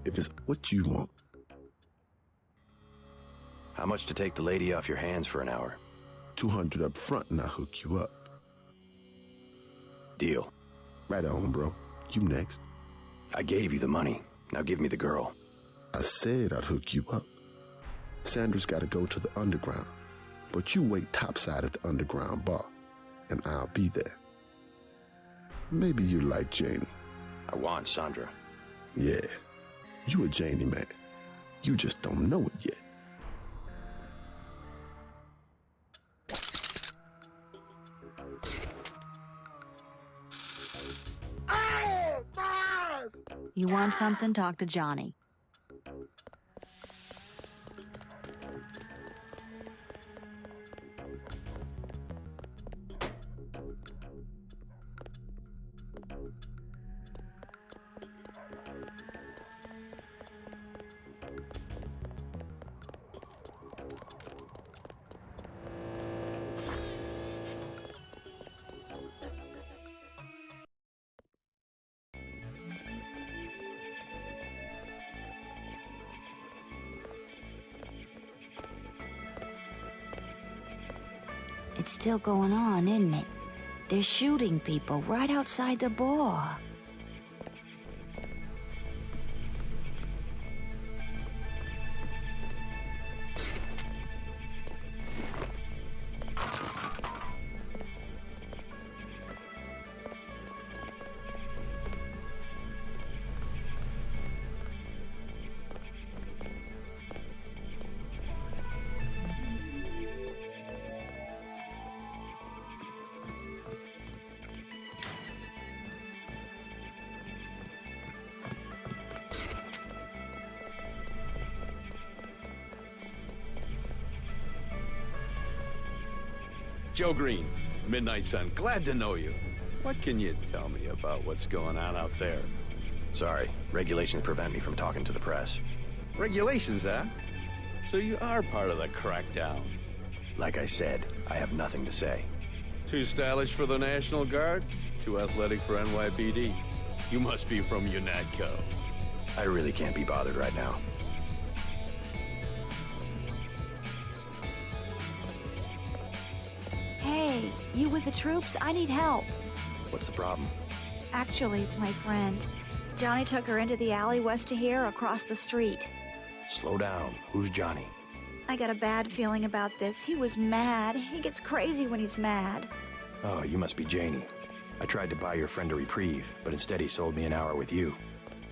If it's what you want. How much to take the lady off your hands for an hour? $200 up front and I'll hook you up. Deal. Right on, bro. You next. I gave you the money. Now give me the girl. I said I'd hook you up. Sandra's got to go to the underground. But you wait topside at the underground bar, and I'll be there. Maybe you like Janie. I want Sandra. Yeah, you a Janie man. You just don't know it yet. You want something? Talk to Johnny. It's still going on, isn't it? They're shooting people right outside the bar. Joe Green, Midnight Sun, glad to know you. What can you tell me about what's going on out there? Sorry, regulations prevent me from talking to the press. Regulations, huh? So you are part of the crackdown. Like I said, I have nothing to say. Too stylish for the National Guard? Too athletic for NYPD? You must be from UNATCO. I really can't be bothered right now. Hey, you with the troops? I need help. What's the problem? Actually, it's my friend. Johnny took her into the alley west of here, across the street. Slow down. Who's Johnny? I got a bad feeling about this. He was mad. He gets crazy when he's mad. Oh, you must be Janie. I tried to buy your friend a reprieve, but instead he sold me an hour with you.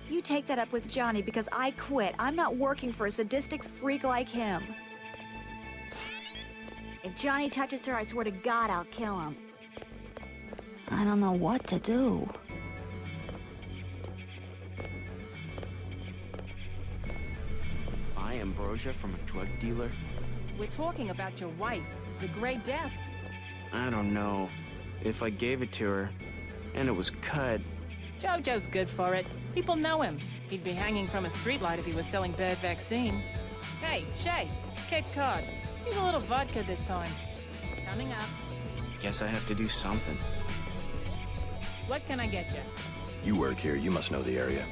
You take that up with Johnny because I quit. I'm not working for a sadistic freak like him. If Johnny touches her, I swear to God I'll kill him. I don't know what to do. Buy ambrosia from a drug dealer? We're talking about your wife, the Grey Death. I don't know. If I gave it to her, and it was cut... JoJo's good for it. People know him. He'd be hanging from a streetlight if he was selling bad vaccine. Hey, Shay, Cape Cod. Need a little vodka this time. Coming up. Guess I have to do something. What can I get you? You work here, you must know the area.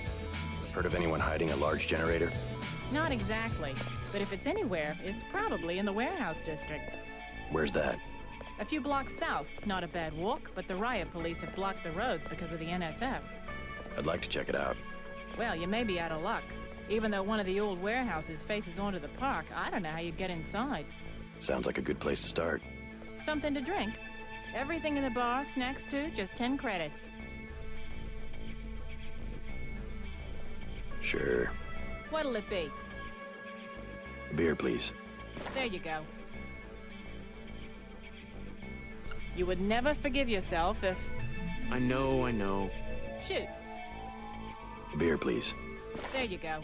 Heard of anyone hiding a large generator? Not exactly. But if it's anywhere, it's probably in the warehouse district. Where's that? A few blocks south. Not a bad walk, but the riot police have blocked the roads because of the NSF. I'd like to check it out. Well, you may be out of luck. Even though one of the old warehouses faces onto the park, I don't know how you'd get inside. Sounds like a good place to start. Something to drink. Everything in the bar, snacks too, just 10 credits. Sure. What'll it be? Beer, please. There you go. You would never forgive yourself if... I know. Shoot. Beer, please. There you go.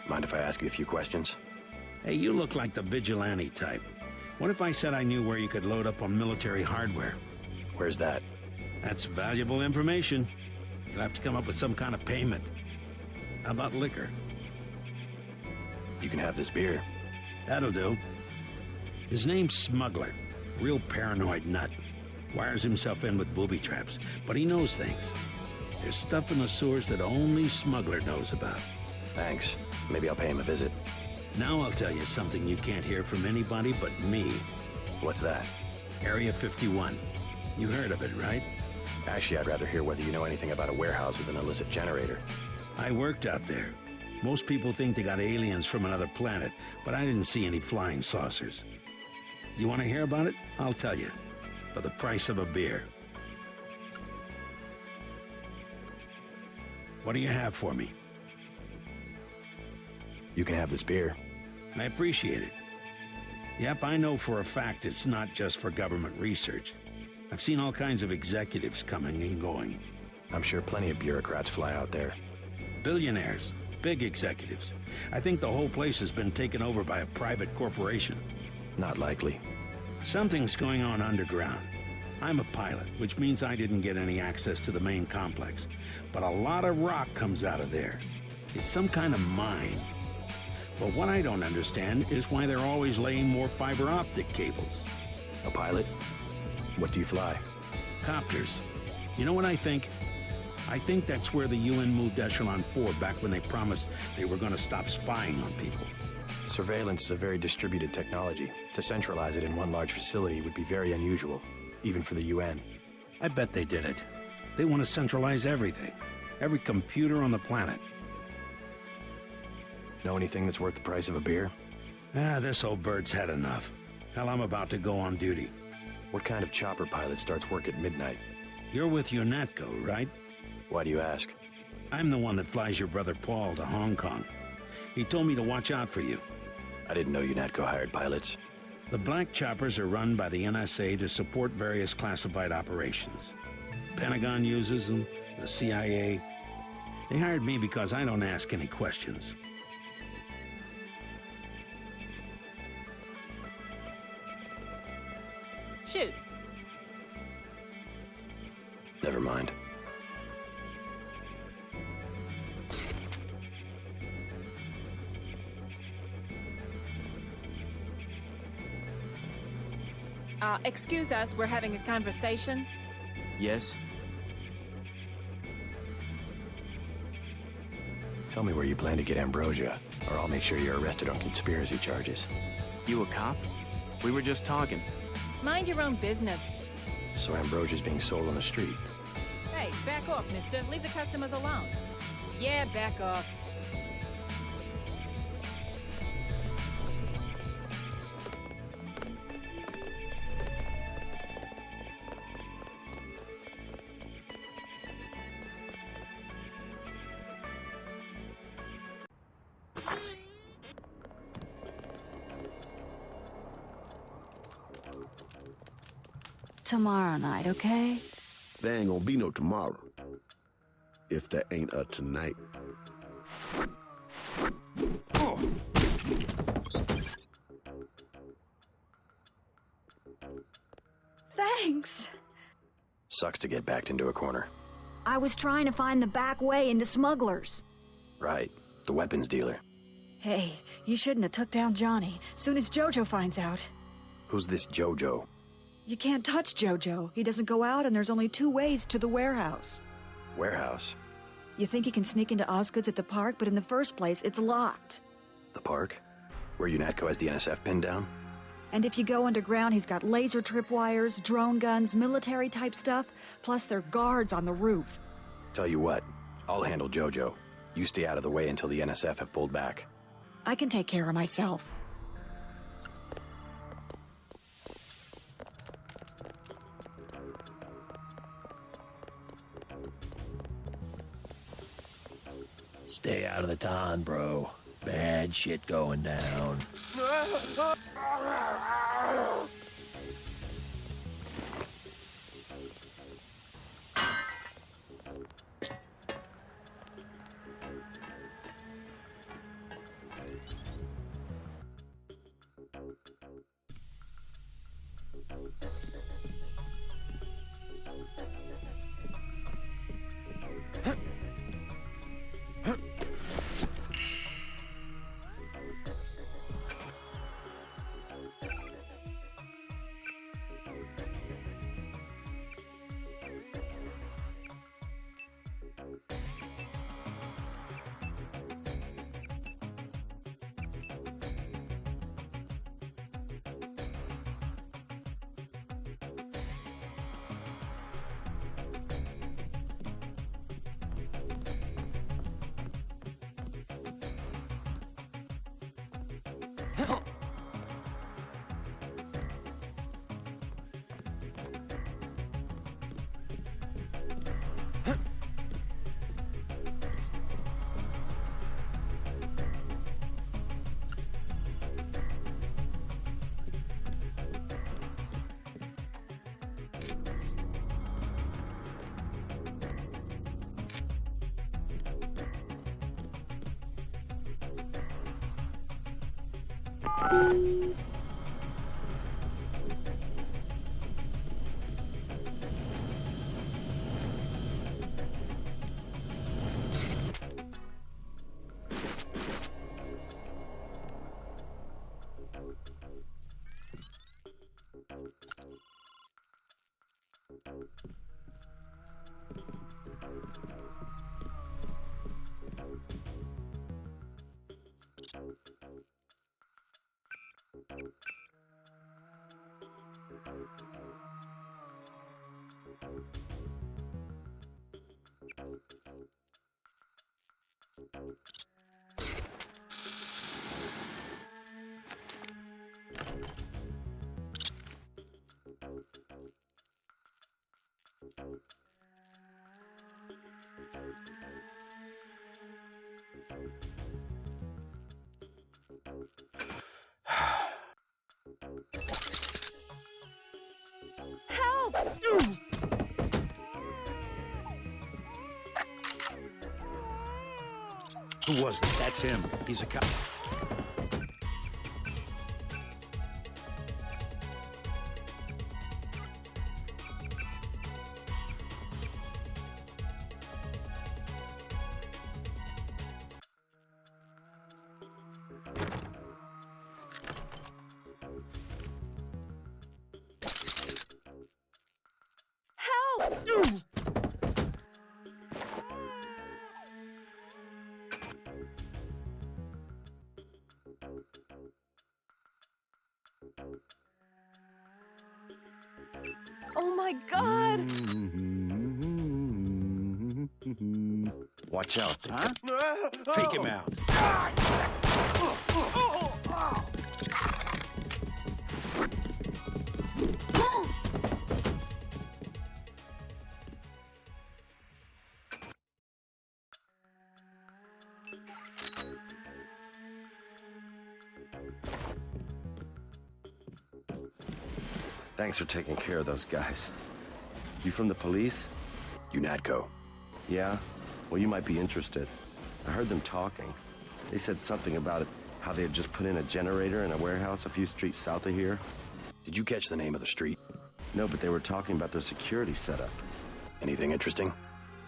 Mind if I ask you a few questions? Hey, you look like the vigilante type. What if I said I knew where you could load up on military hardware? Where's that? That's valuable information. You'll have to come up with some kind of payment. How about liquor? You can have this beer. That'll do. His name's Smuggler. Real paranoid nut. Wires himself in with booby traps, but he knows things. There's stuff in the sewers that only Smuggler knows about. Thanks. Maybe I'll pay him a visit. Now I'll tell you something you can't hear from anybody but me. What's that? Area 51. You heard of it, right? Actually, I'd rather hear whether you know anything about a warehouse with an illicit generator. I worked out there. Most people think they got aliens from another planet, but I didn't see any flying saucers. You want to hear about it? I'll tell you. For the price of a beer. What do you have for me? You can have this beer. I appreciate it. Yep, I know for a fact it's not just for government research. I've seen all kinds of executives coming and going. I'm sure plenty of bureaucrats fly out there. Billionaires, big executives. I think the whole place has been taken over by a private corporation. Not likely. Something's going on underground. I'm a pilot, which means I didn't get any access to the main complex. But a lot of rock comes out of there. It's some kind of mine. But what I don't understand is why they're always laying more fiber optic cables. A pilot? What do you fly? Copters. You know what I think? I think that's where the UN moved Echelon 4 back when they promised they were going to stop spying on people. Surveillance is a very distributed technology. To centralize it in one large facility would be very unusual, even for the UN. I bet they did it. They want to centralize everything. Every computer on the planet. Know anything that's worth the price of a beer? This old bird's had enough. Hell, I'm about to go on duty. What kind of chopper pilot starts work at midnight? You're with UNATCO, right? Why do you ask? I'm the one that flies your brother Paul to Hong Kong. He told me to watch out for you. I didn't know UNATCO hired pilots. The black choppers are run by the NSA to support various classified operations. Pentagon uses them, the CIA. They hired me because I don't ask any questions. Shoot. Never mind. Excuse us, we're having a conversation. Yes? Tell me where you plan to get Ambrosia, or I'll make sure you're arrested on conspiracy charges. You a cop? We were just talking. Mind your own business. So Ambrosia's being sold on the street. Hey, back off, mister. Leave the customers alone. Yeah, back off. Tomorrow night, okay? There ain't gonna be no tomorrow. If there ain't a tonight. Thanks. Sucks to get backed into a corner. I was trying to find the back way into smugglers. Right. The weapons dealer. Hey, you shouldn't have took down Johnny. Soon as Jojo finds out. Who's this Jojo? You can't touch Jojo. He doesn't go out, and there's only 2 ways to the warehouse. Warehouse? You think you can sneak into Osgood's at the park, but in the first place, it's locked. The park? Where UNATCO has the NSF pinned down? And if you go underground, he's got laser tripwires, drone guns, military-type stuff, plus there are guards on the roof. Tell you what, I'll handle Jojo. You stay out of the way until the NSF have pulled back. I can take care of myself. Stay out of the ton, bro. Bad shit going down. Help! Who was that? That's him. He's a cop. Oh my God! Watch out. Huh? Take him out. Thanks for taking care of those guys. You from the police? UNATCO. Yeah? Well, you might be interested. I heard them talking. They said something about how they had just put in a generator in a warehouse a few streets south of here. Did you catch the name of the street? No, but they were talking about their security setup. Anything interesting?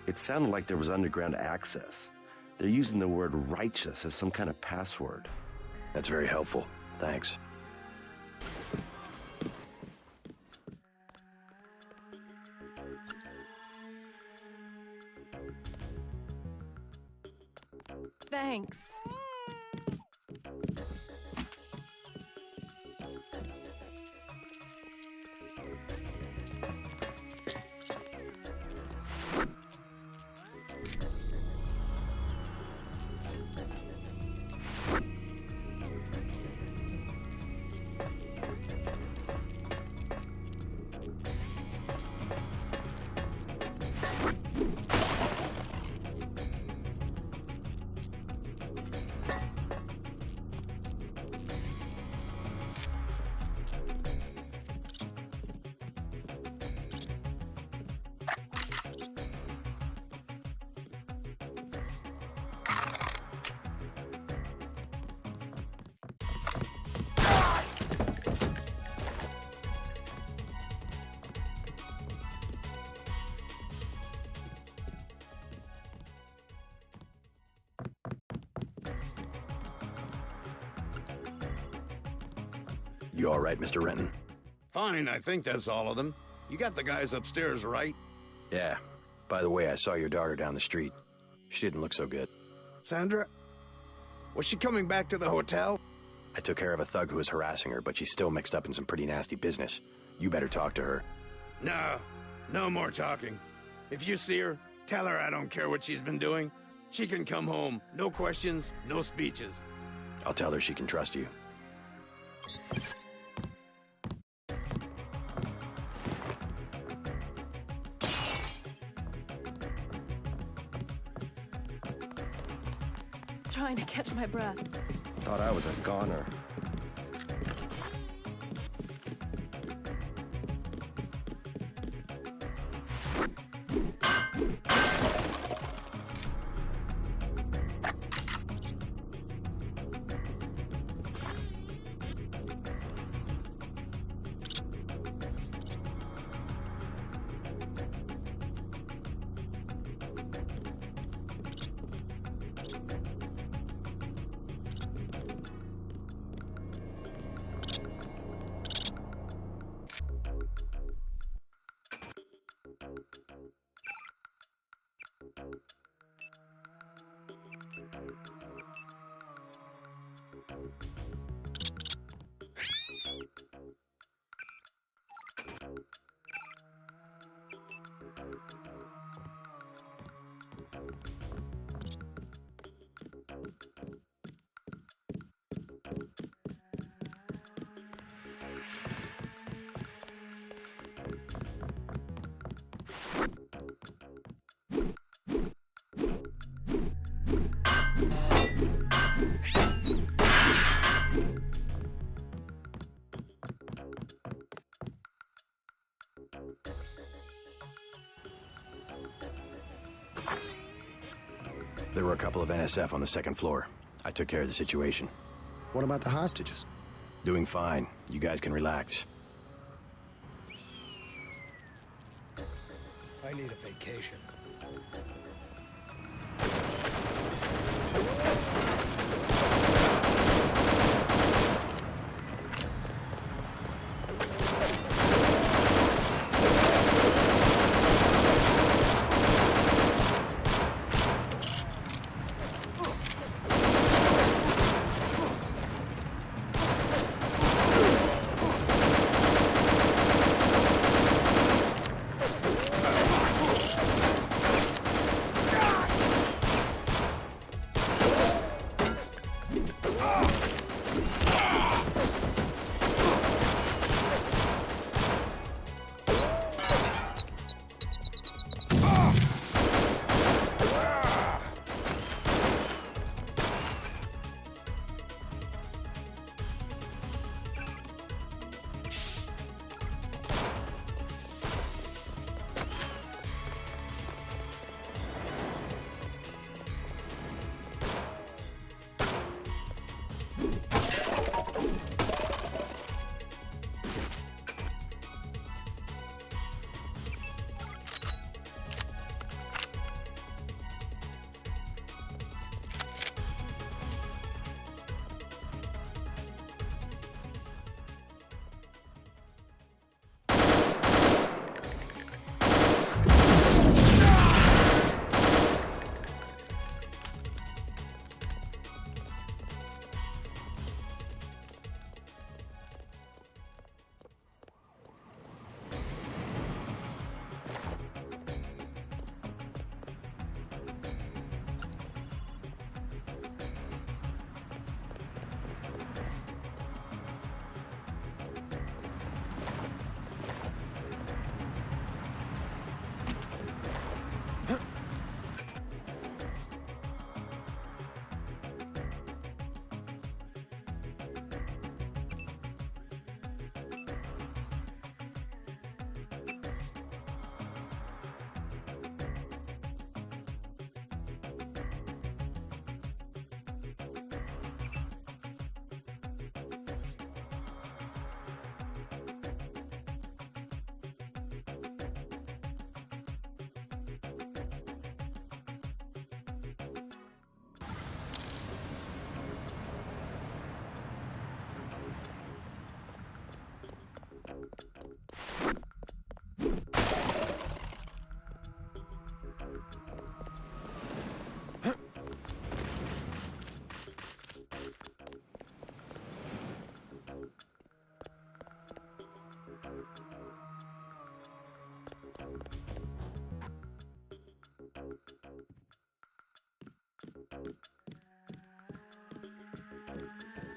It sounded like there was underground access. They're using the word righteous as some kind of password. That's very helpful. Thanks. Thanks. You all right, Mr. Renton? Fine, I think that's all of them. You got the guys upstairs, right? Yeah. By the way, I saw your daughter down the street. She didn't look so good. Sandra? Was she coming back to the hotel? I took care of a thug who was harassing her, but she's still mixed up in some pretty nasty business. You better talk to her. No. No more talking. If you see her, tell her I don't care what she's been doing. She can come home. No questions, no speeches. I'll tell her she can trust you. Trying to catch my breath. Thought I was a goner. There were a couple of NSF on the second floor. I took care of the situation. What about the hostages? Doing fine. You guys can relax. I need a vacation.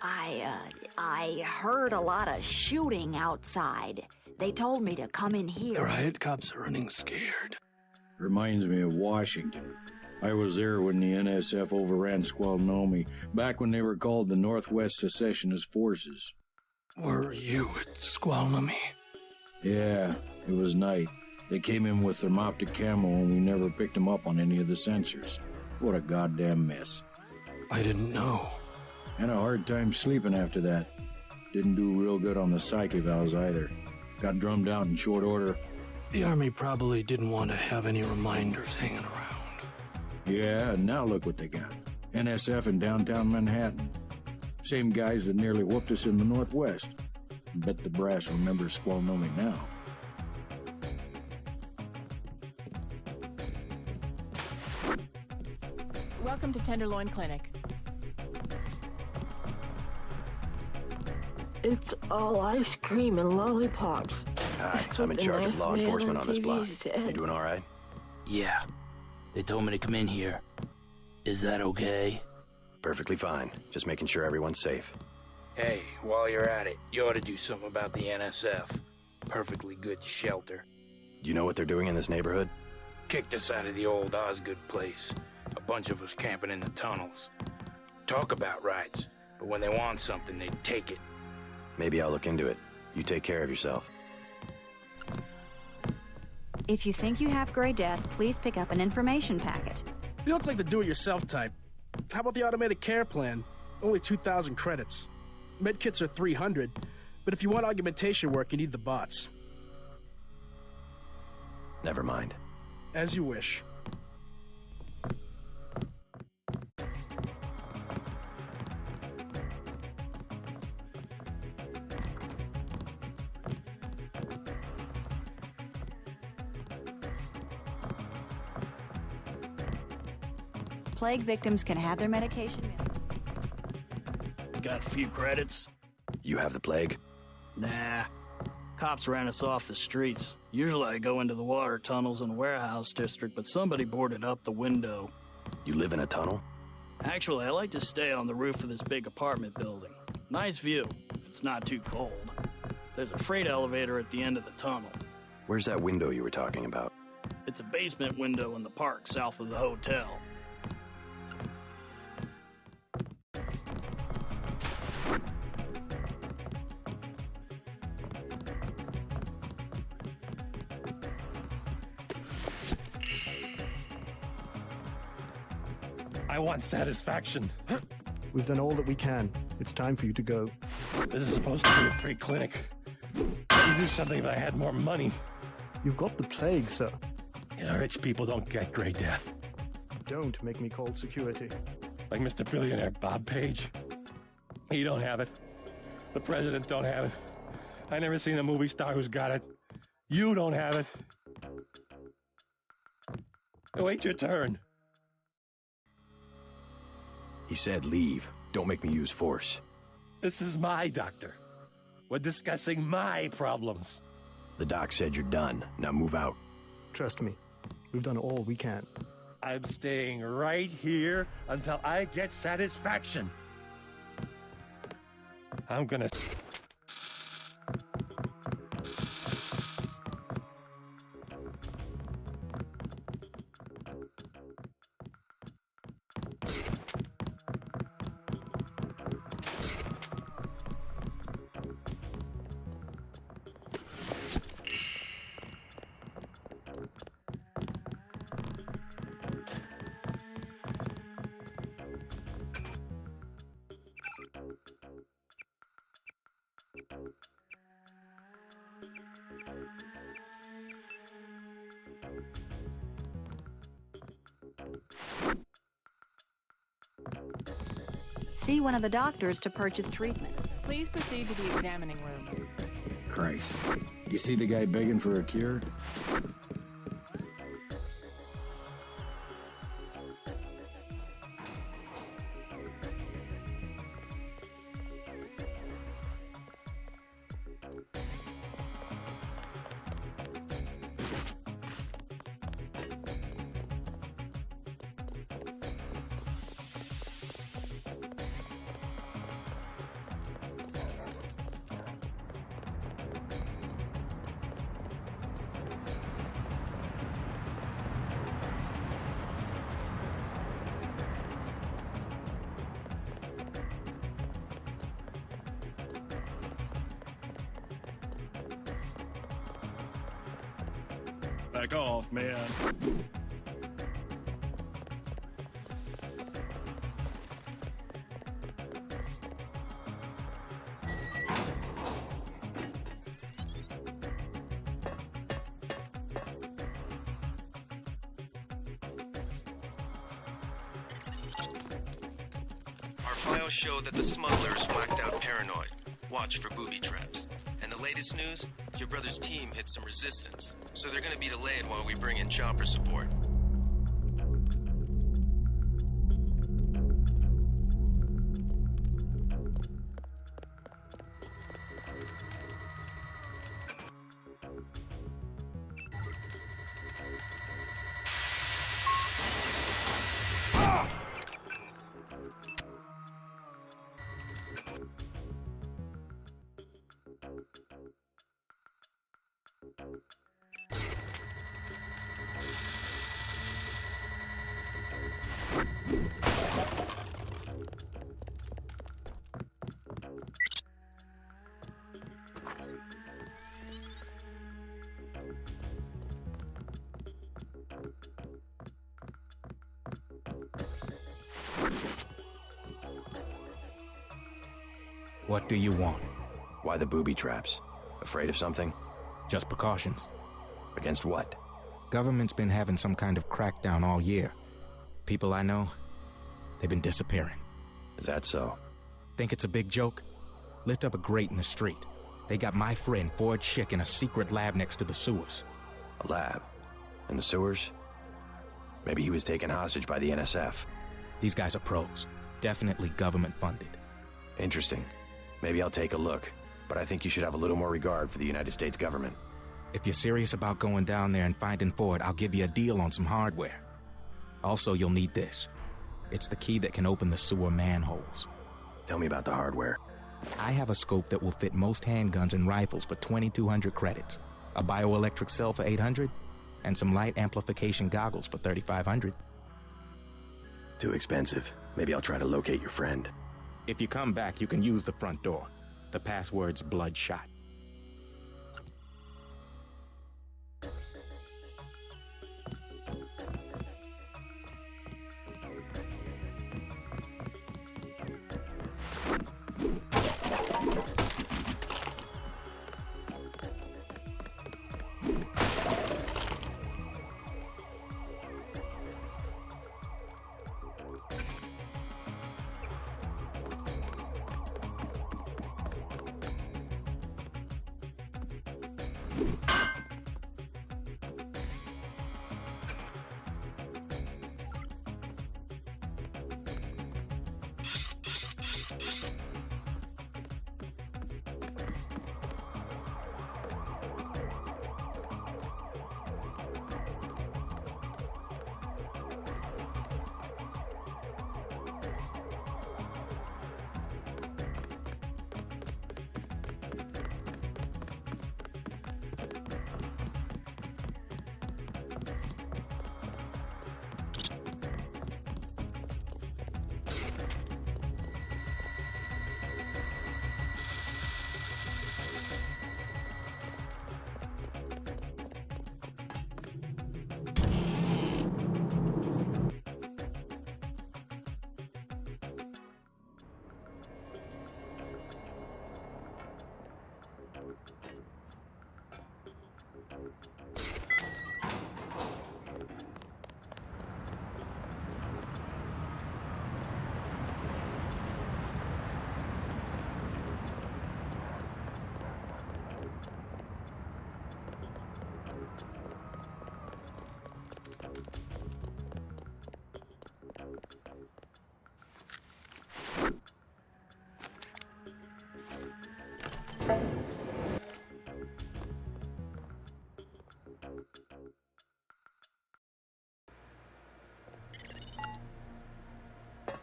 I heard a lot of shooting outside. They told me to come in here. The riot cops are running scared. Reminds me of Washington. I was there when the NSF overran Squalnomi, back when they were called the Northwest Secessionist Forces. Were you at Squalnomi? Yeah, it was night. They came in with thermoptic camo and we never picked them up on any of the sensors. What a goddamn mess. I didn't know. Had a hard time sleeping after that. Didn't do real good on the psyche valves either. Got drummed out in short order. The Army probably didn't want to have any reminders hanging around. Yeah, and now look what they got. NSF in downtown Manhattan. Same guys that nearly whooped us in the Northwest. Bet the brass remembers Squalnomi now. Welcome to Tenderloin Clinic. It's all ice cream and lollipops. Hi, I'm in charge of law enforcement on this block. You doing all right? Yeah. They told me to come in here. Is that okay? Perfectly fine. Just making sure everyone's safe. Hey, while you're at it, you ought to do something about the NSF. Perfectly good shelter. You know what they're doing in this neighborhood? Kicked us out of the old Osgood place. A bunch of us camping in the tunnels. Talk about rights, but when they want something, they take it. Maybe I'll look into it. You take care of yourself. If you think you have Gray Death, please pick up an information packet. You look like the do-it-yourself type. How about the automated care plan? Only 2,000 credits. Medkits are 300, but if you want augmentation work, you need the bots. Never mind. As you wish. Plague victims can have their medication. Got a few credits? You have the plague? Nah. Cops ran us off the streets. Usually I go into the water tunnels in the warehouse district, but somebody boarded up the window. You live in a tunnel? Actually, I like to stay on the roof of this big apartment building. Nice view, if it's not too cold. There's a freight elevator at the end of the tunnel. Where's that window you were talking about? It's a basement window in the park south of the hotel. I want satisfaction. We've done all that we can. It's time for you to go. This is supposed to be a free clinic. I'd do something if I had more money. You've got the plague, sir. You know, rich people don't get Gray Death. Don't make me call security. Like Mr. Billionaire Bob Page. He don't have it. The president don't have it. I never seen a movie star who's got it. You don't have it. Wait your turn. He said leave. Don't make me use force. This is my doctor. We're discussing my problems. The doc said you're done. Now move out. Trust me. We've done all we can. I'm staying right here until I get satisfaction. I'm gonna... See one of the doctors to purchase treatment. Please proceed to the examining room. Christ. You see the guy begging for a cure? Back off, man. Our files show that the smugglers whacked out Paranoid. Watch for booby traps. And the latest news? Your brother's team hit some resistance, so they're gonna be delayed while we bring in chopper support. What do you want? Why the booby traps? Afraid of something? Just precautions. Against what? Government's been having some kind of crackdown all year. People I know, they've been disappearing. Is that so? Think it's a big joke? Lift up a grate in the street. They got my friend Ford Schick in a secret lab next to the sewers. A lab? In the sewers? Maybe he was taken hostage by the NSF. These guys are pros. Definitely government funded. Interesting. Maybe I'll take a look, but I think you should have a little more regard for the United States government. If you're serious about going down there and finding Ford, I'll give you a deal on some hardware. Also, you'll need this. It's the key that can open the sewer manholes. Tell me about the hardware. I have a scope that will fit most handguns and rifles for 2,200 credits, a bioelectric cell for 800, and some light amplification goggles for 3,500. Too expensive. Maybe I'll try to locate your friend. If you come back, you can use the front door. The password's Bloodshot.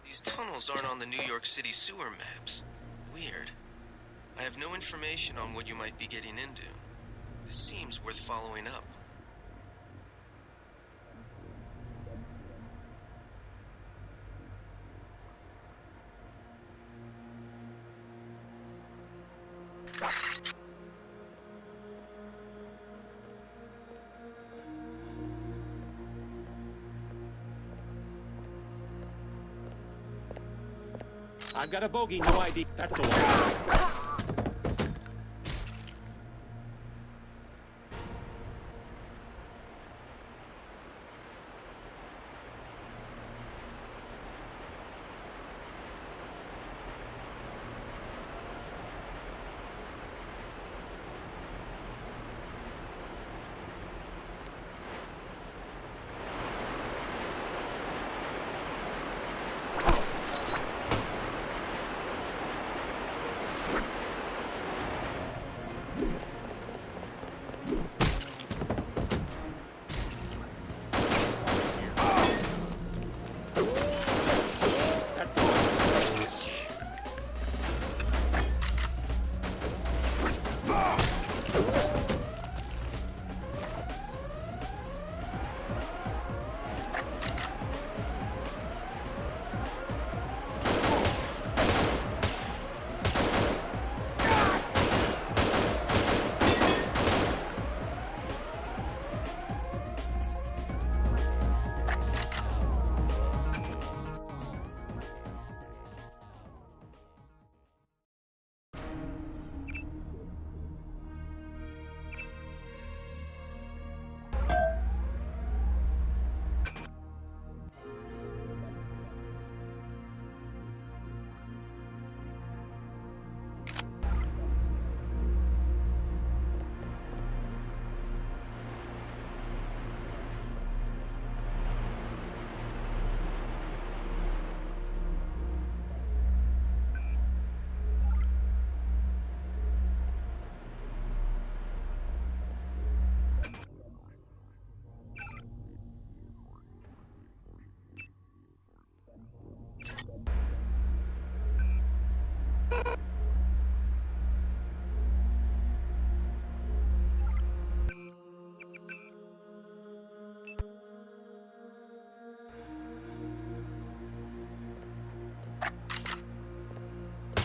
These tunnels aren't on the New York City sewer maps. Weird. I have no information on what you might be getting into. This seems worth following up. I've got a bogey, no ID. That's the one.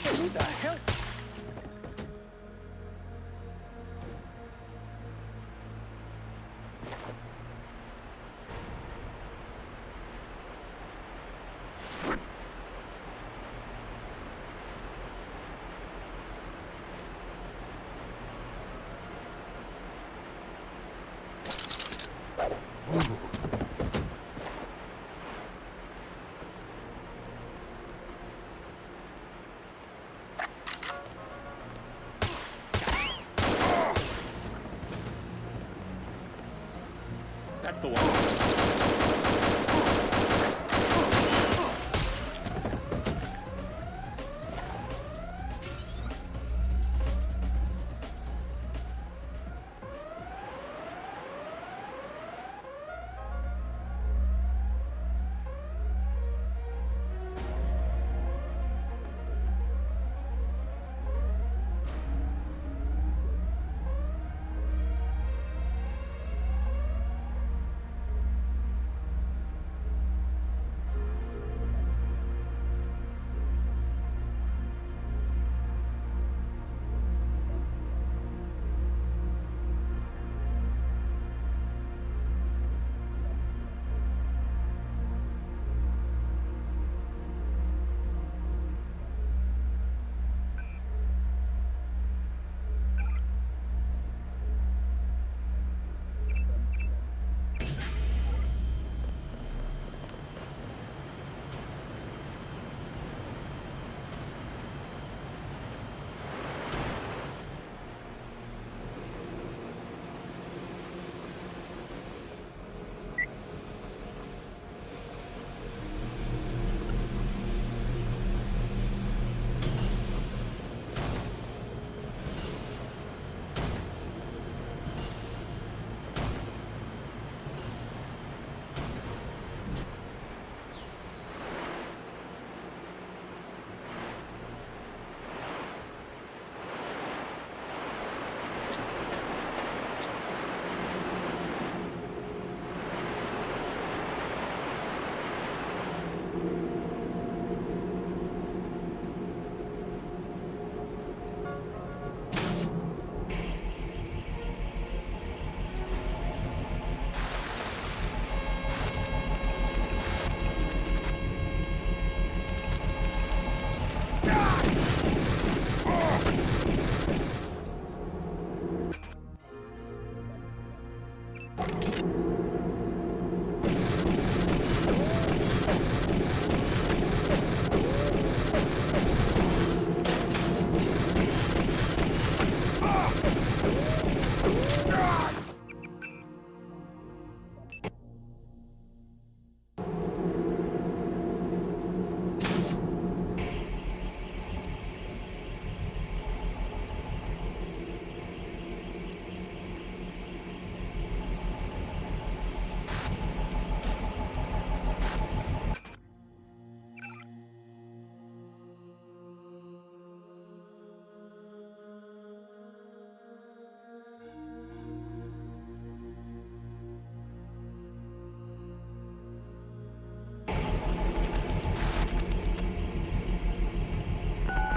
What the hell? That's the one.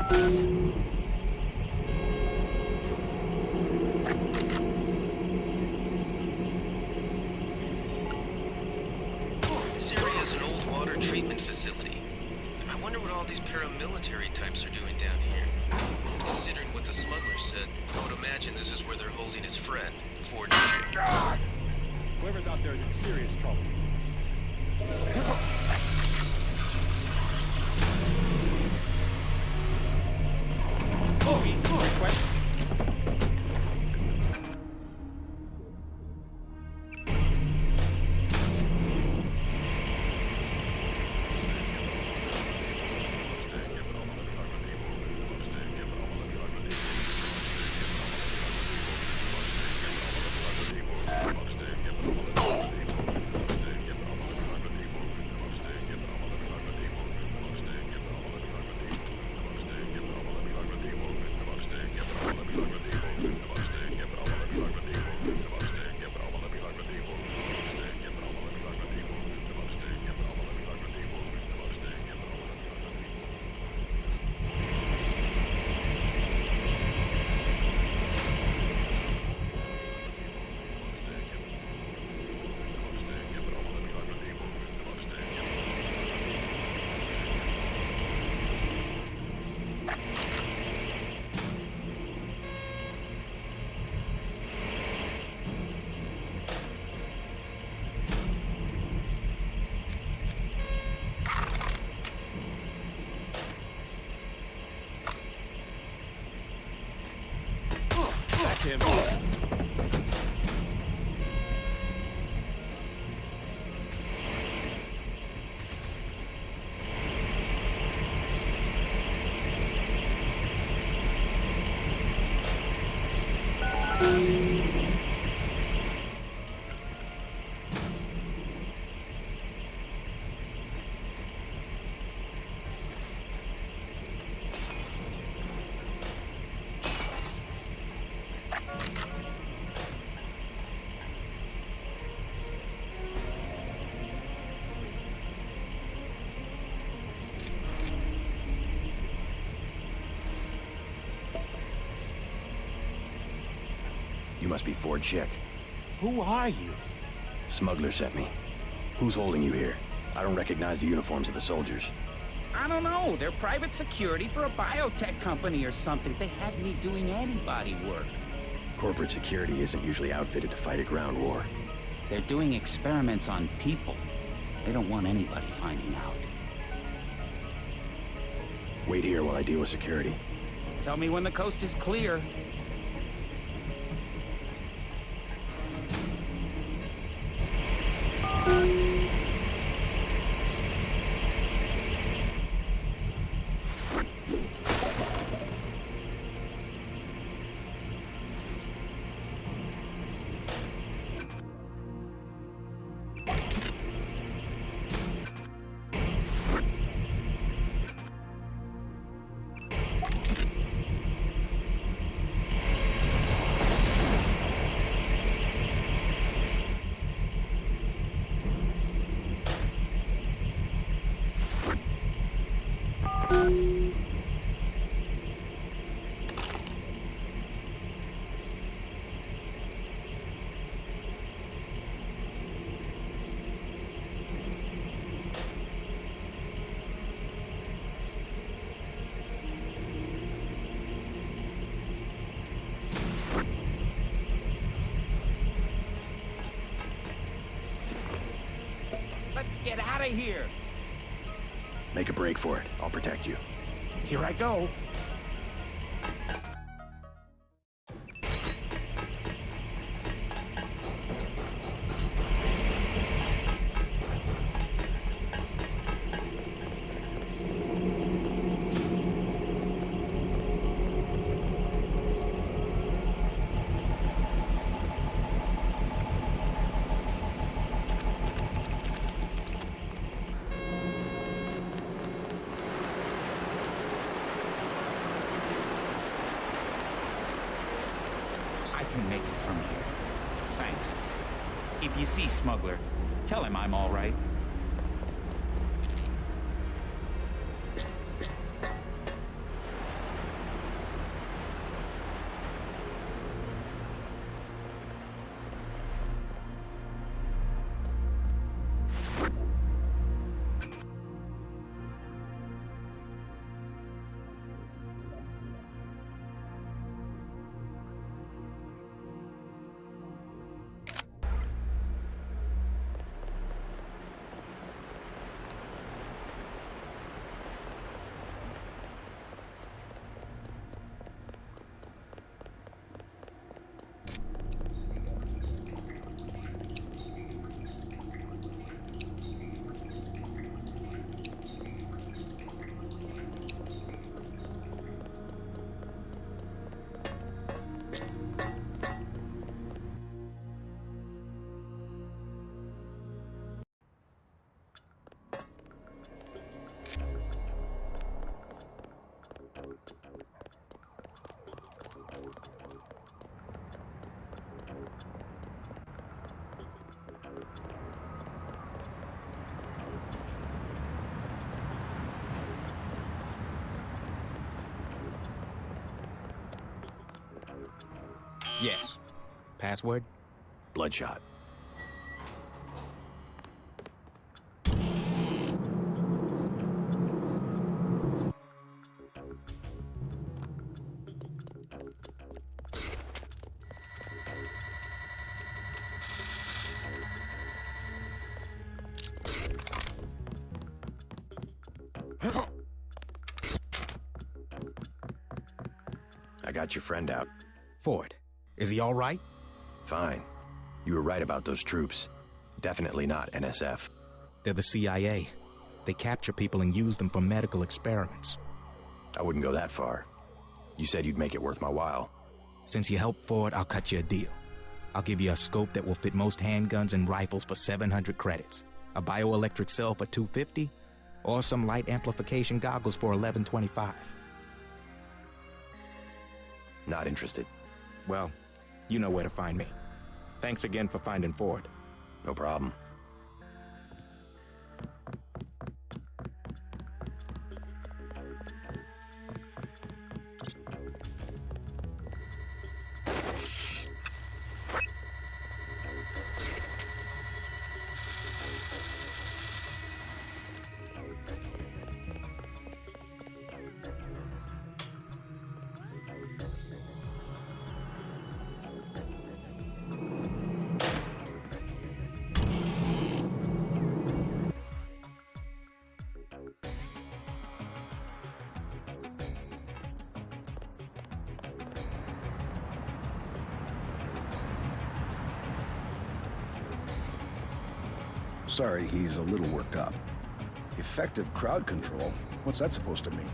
This area is an old water treatment facility. I wonder what all these paramilitary types are doing down here. And considering what the smuggler said, I would imagine this is where they're holding his friend, Ford Schick. God! Whoever's out there is in serious trouble. Request. Him. You must be Ford Schick. Who are you? Smuggler sent me. Who's holding you here? I don't recognize the uniforms of the soldiers. I don't know. They're private security for a biotech company or something. They had me doing antibody work. Corporate security isn't usually outfitted to fight a ground war. They're doing experiments on people. They don't want anybody finding out. Wait here while I deal with security. Tell me when the coast is clear. Let's get out of here. Make a break for it. I'll protect you. Here I go. Make it from here. Thanks. If you see Smuggler, tell him I'm all right. Yes. Password? Bloodshot. I got your friend out. Ford, is he all right? Fine. You were right about those troops. Definitely not NSF. They're the CIA. They capture people and use them for medical experiments. I wouldn't go that far. You said you'd make it worth my while. Since you helped Ford, I'll cut you a deal. I'll give you a scope that will fit most handguns and rifles for 700 credits, a bioelectric cell for 250, or some light amplification goggles for 1125. Not interested. Well, you know where to find me. Thanks again for finding Ford. No problem. Sorry, he's a little worked up. Effective crowd control? What's that supposed to mean?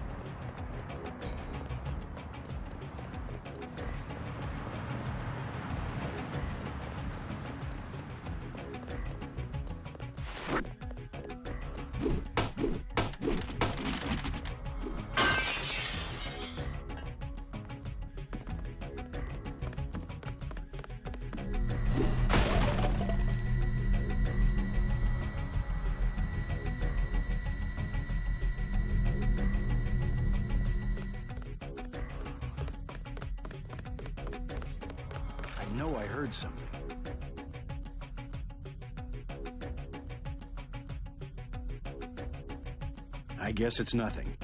I know I heard something. I guess it's nothing.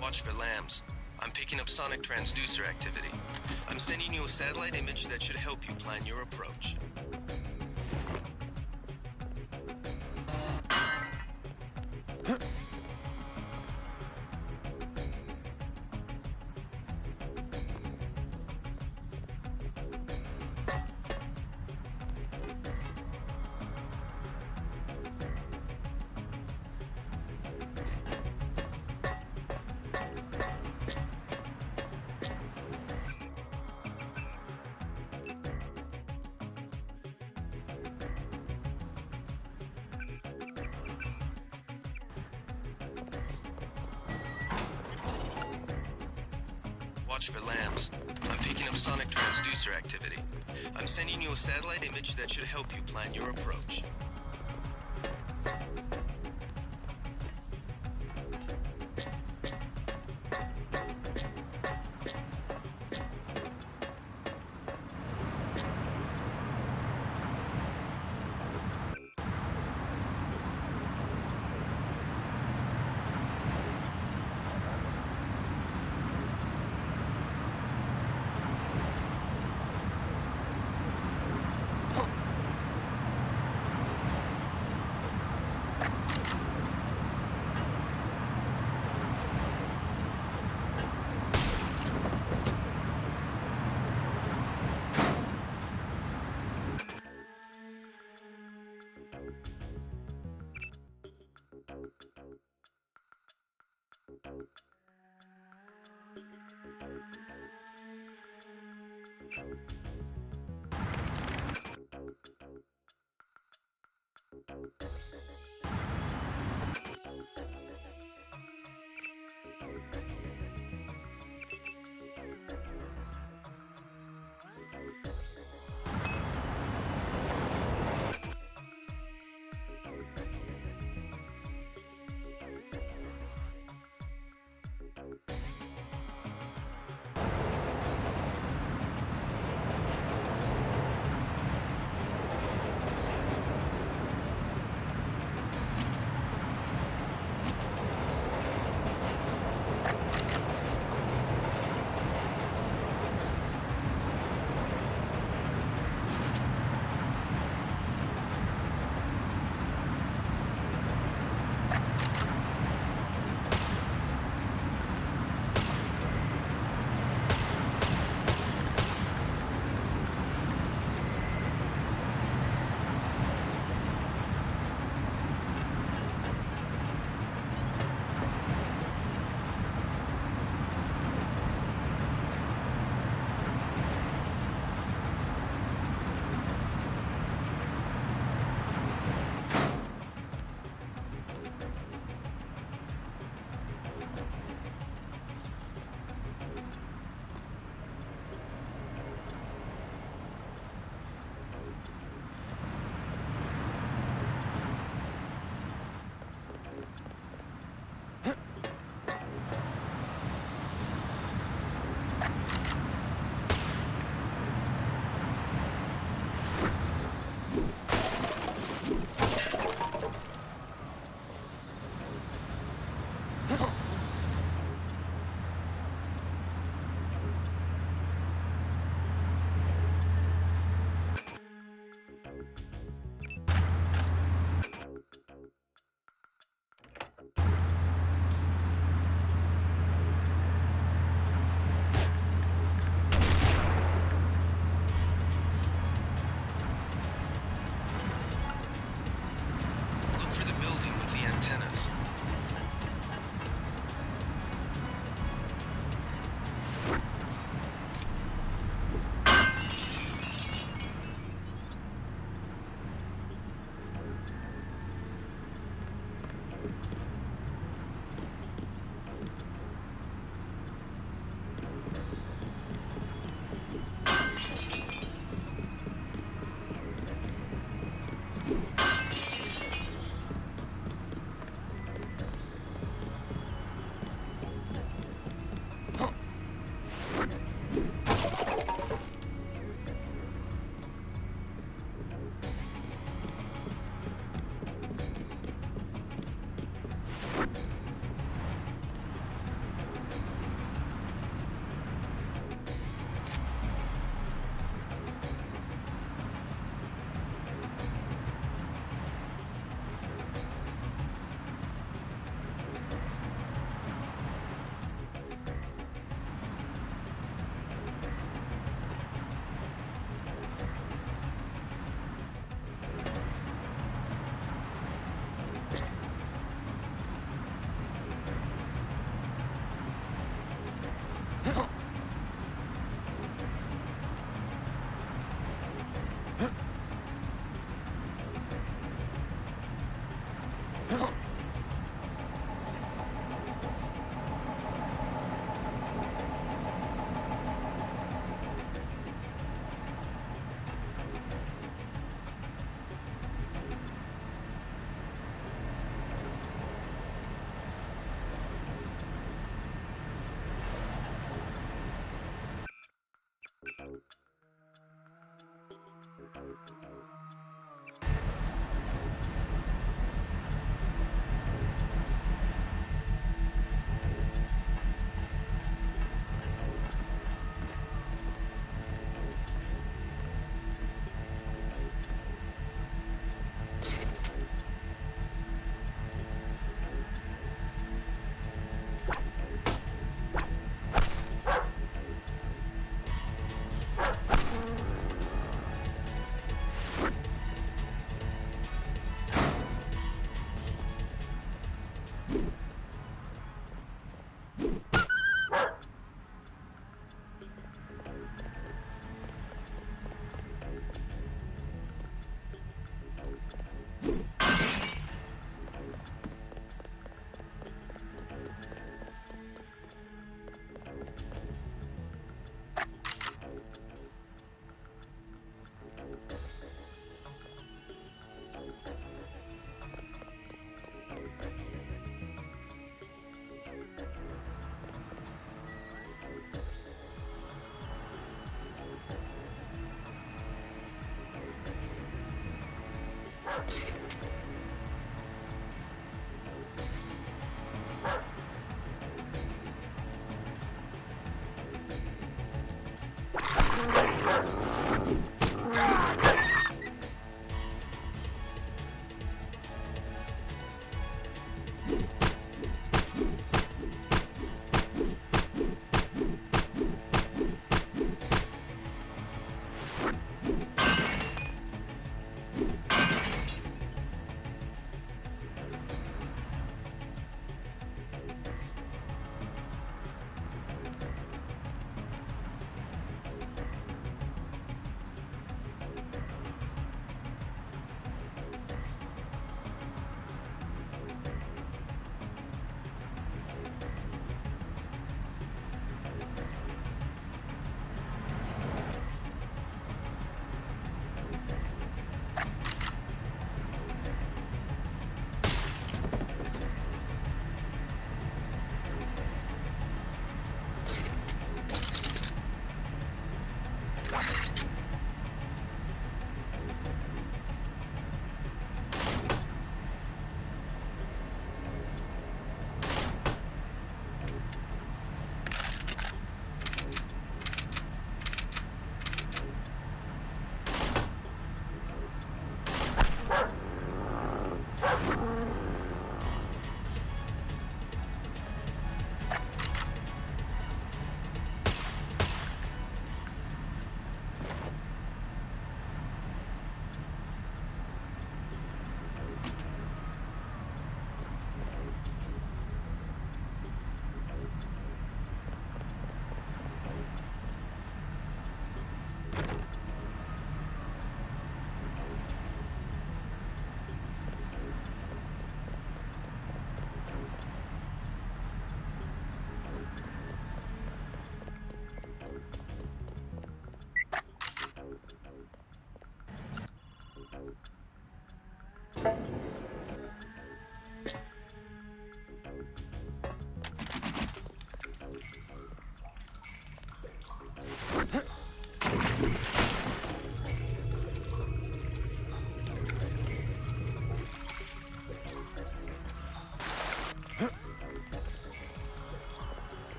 Watch for lambs. I'm picking up sonic transducer activity. I'm sending you a satellite image that should help you plan your approach. Watch for lambs. I'm picking up sonic transducer activity. I'm sending you a satellite image that should help you plan your approach.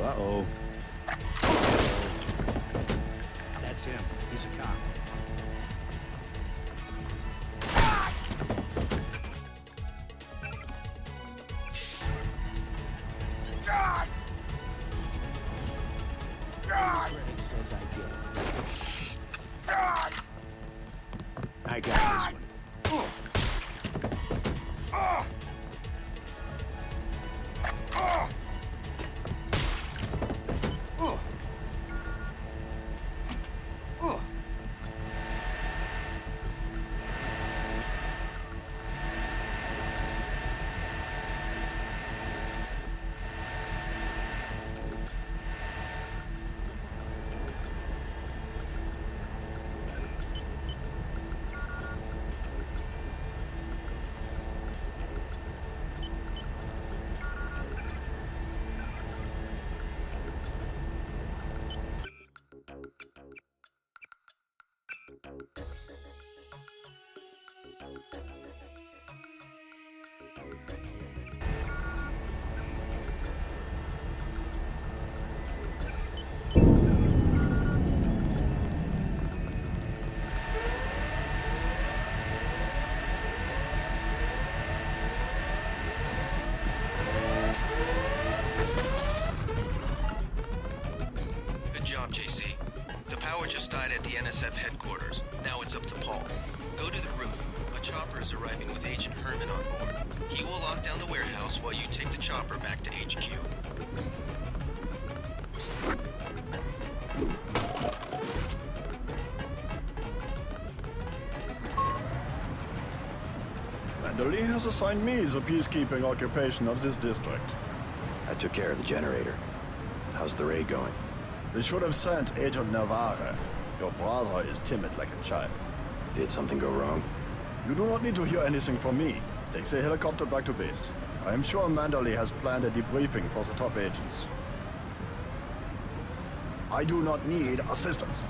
Uh-oh. That's him. He's a cop. Credit says I get it. I got this one. Good job, JC. The power just died at the NSF headquarters. Now it's up to Paul. Go to the roof. A chopper is arriving with Agent Herman on board. He will lock down the warehouse while you take the chopper back to HQ. Lee has assigned me the peacekeeping occupation of this district. I took care of the generator. How's the raid going? They should have sent Agent Navarre. Your brother is timid like a child. Did something go wrong? You do not need to hear anything from me. Take the helicopter back to base. I am sure Manderley has planned a debriefing for the top agents. I do not need assistance.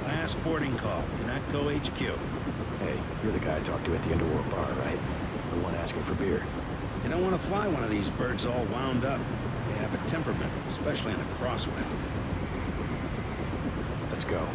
Last boarding call. Do not go HQ. Hey, you're the guy I talked to at the Underworld bar, right? The one asking for beer. You don't want to fly one of these birds all wound up. They have a temperament, especially in a crosswind. Let's go.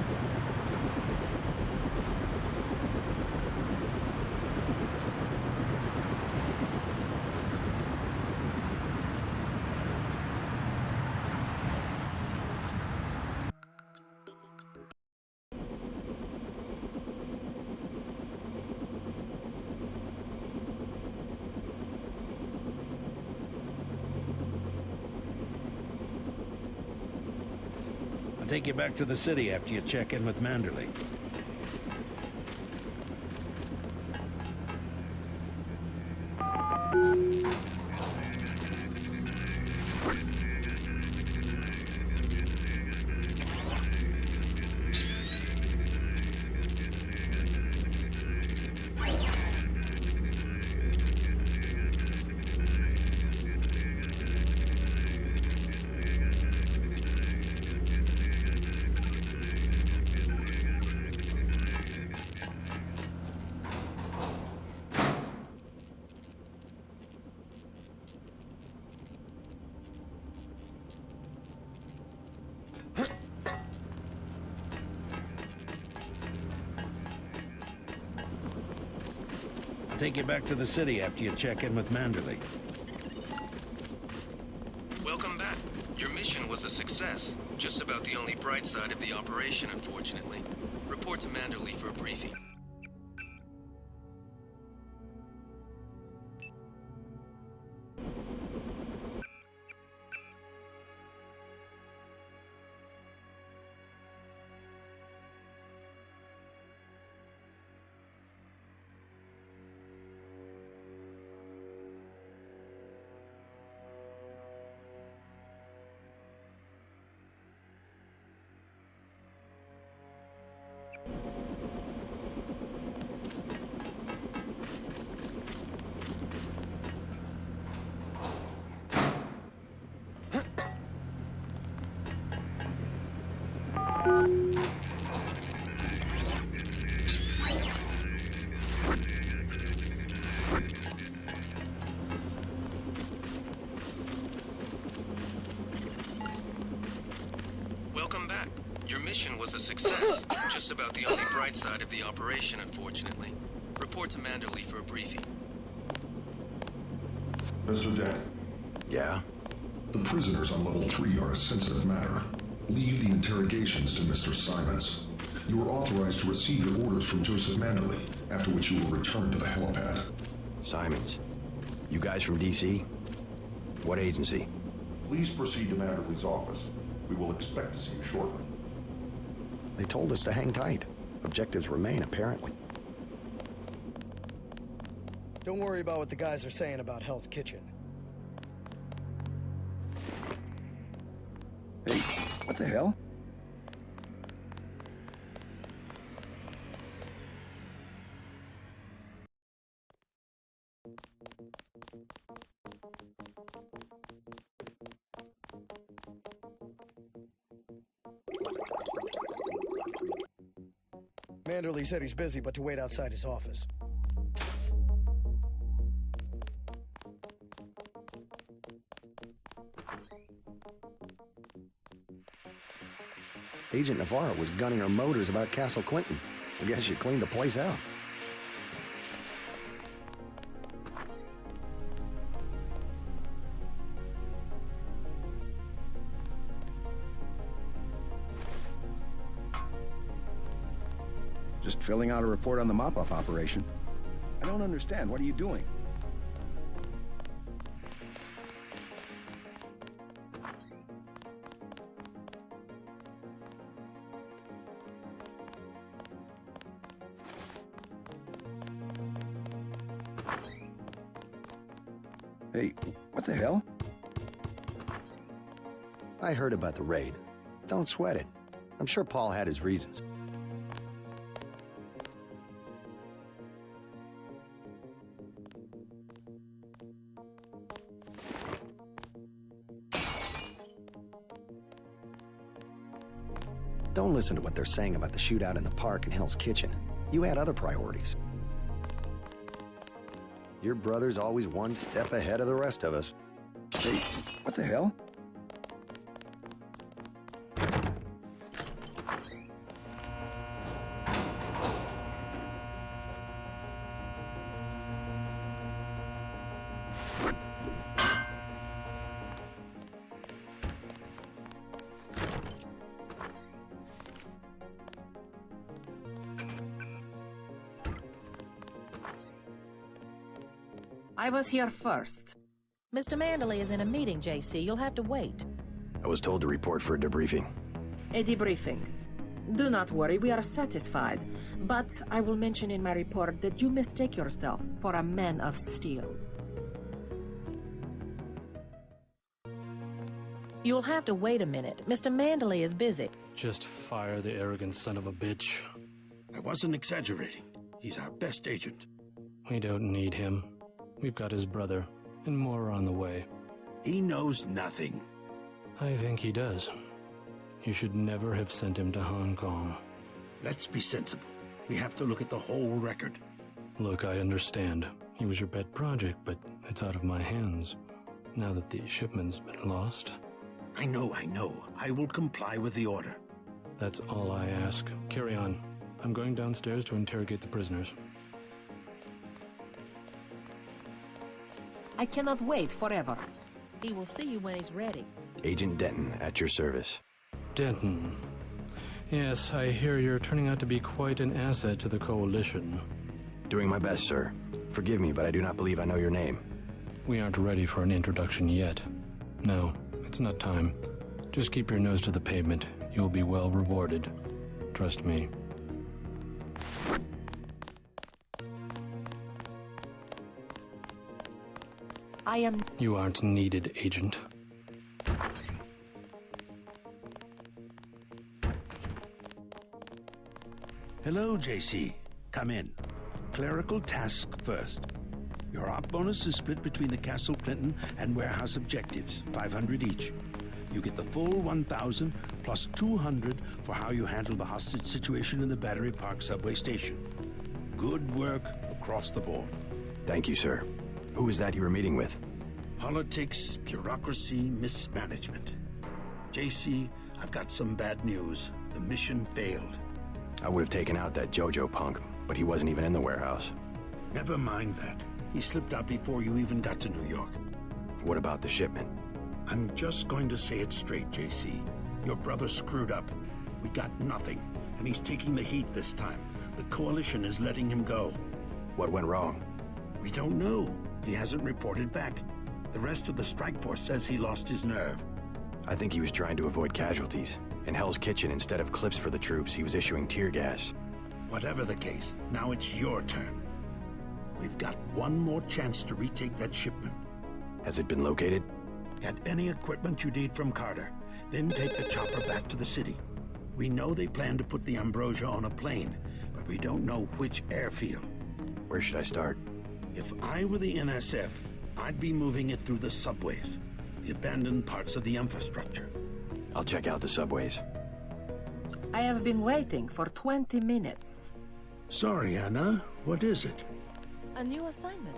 I'll take you back to the city after you check in with Manderley. I'll take you back to the city after you check in with Manderley. Welcome back. Your mission was a success. Just about the only bright side of the operation, unfortunately. Report to Manderley for a briefing. Welcome back. Your mission was a success. Just about the only bright side of the operation, unfortunately. Report to Manderley for a briefing. Mr. Dent. Yeah? The prisoners on level 3 are a sensitive matter. Leave the interrogations to Mr. Simons. You are authorized to receive your orders from Joseph Manderley, after which you will return to the helipad. Simons. You guys from DC? What agency? Please proceed to Manderley's office. We will expect to see you shortly. They told us to hang tight. Objectives remain, apparently. Don't worry about what the guys are saying about Hell's Kitchen. Hey, what the hell? Manderley said he's busy, but to wait outside his office. Agent Navarro was gunning her motors about Castle Clinton. I guess you cleaned the place out. Just filling out a report on the mop-up operation. I don't understand. What are you doing? Hey, what the hell? I heard about the raid. Don't sweat it. I'm sure Paul had his reasons. Don't listen to what they're saying about the shootout in the park and Hell's Kitchen. You had other priorities. Your brother's always one step ahead of the rest of us. Hey, what the hell? I was here first. Mr. Manderley is in a meeting, JC. You'll have to wait. I was told to report for a debriefing. A debriefing. Do not worry, we are satisfied. But I will mention in my report that you mistake yourself for a man of steel. You'll have to wait a minute. Mr. Manderley is busy. Just fire the arrogant son of a bitch. I wasn't exaggerating. He's our best agent. We don't need him. We've got his brother, and more are on the way. He knows nothing. I think he does. You should never have sent him to Hong Kong. Let's be sensible. We have to look at the whole record. Look, I understand. He was your pet project, but it's out of my hands. Now that the shipment's been lost. I know. I will comply with the order. That's all I ask. Carry on. I'm going downstairs to interrogate the prisoners. I cannot wait forever. He will see you when he's ready. Agent Denton, at your service. Denton. Yes, I hear you're turning out to be quite an asset to the Coalition. Doing my best, sir. Forgive me, but I do not believe I know your name. We aren't ready for an introduction yet. No, it's not time. Just keep your nose to the pavement. You'll be well rewarded. Trust me. You aren't needed, Agent. Hello, JC. Come in. Clerical task first. Your op bonus is split between the Castle Clinton and warehouse objectives, 500 each. You get the full 1,000 plus 200 for how you handle the hostage situation in the Battery Park subway station. Good work across the board. Thank you, sir. Who is that you were meeting with? Politics, bureaucracy, mismanagement. JC, I've got some bad news. The mission failed. I would have taken out that JoJo punk, but he wasn't even in the warehouse. Never mind that. He slipped out before you even got to New York. What about the shipment? I'm just going to say it straight, JC. Your brother screwed up. We got nothing, and he's taking the heat this time. The Coalition is letting him go. What went wrong? We don't know. He hasn't reported back. The rest of the strike force says he lost his nerve. I think he was trying to avoid casualties. In Hell's Kitchen, instead of clips for the troops, he was issuing tear gas. Whatever the case, now it's your turn. We've got one more chance to retake that shipment. Has it been located? Get any equipment you need from Carter, then take the chopper back to the city. We know they plan to put the Ambrosia on a plane, but we don't know which airfield. Where should I start? If I were the NSF, I'd be moving it through the subways, the abandoned parts of the infrastructure. I'll check out the subways. I have been waiting for 20 minutes. Sorry, Anna. What is it? A new assignment.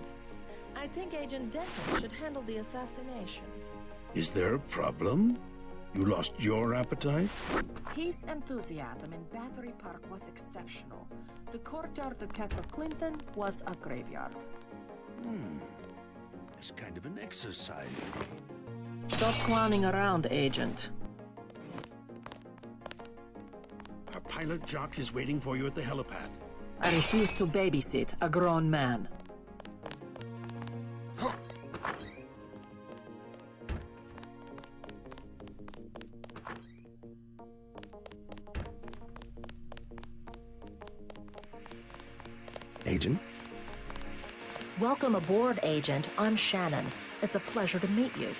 I think Agent Denton should handle the assassination. Is there a problem? You lost your appetite? His enthusiasm in Battery Park was exceptional. The courtyard of Castle Clinton was a graveyard. It's kind of an exercise. Stop clowning around, Agent. Our pilot Jock is waiting for you at the helipad. I refuse to babysit a grown man. Agent? Welcome aboard, Agent. I'm Shannon. It's a pleasure to meet you.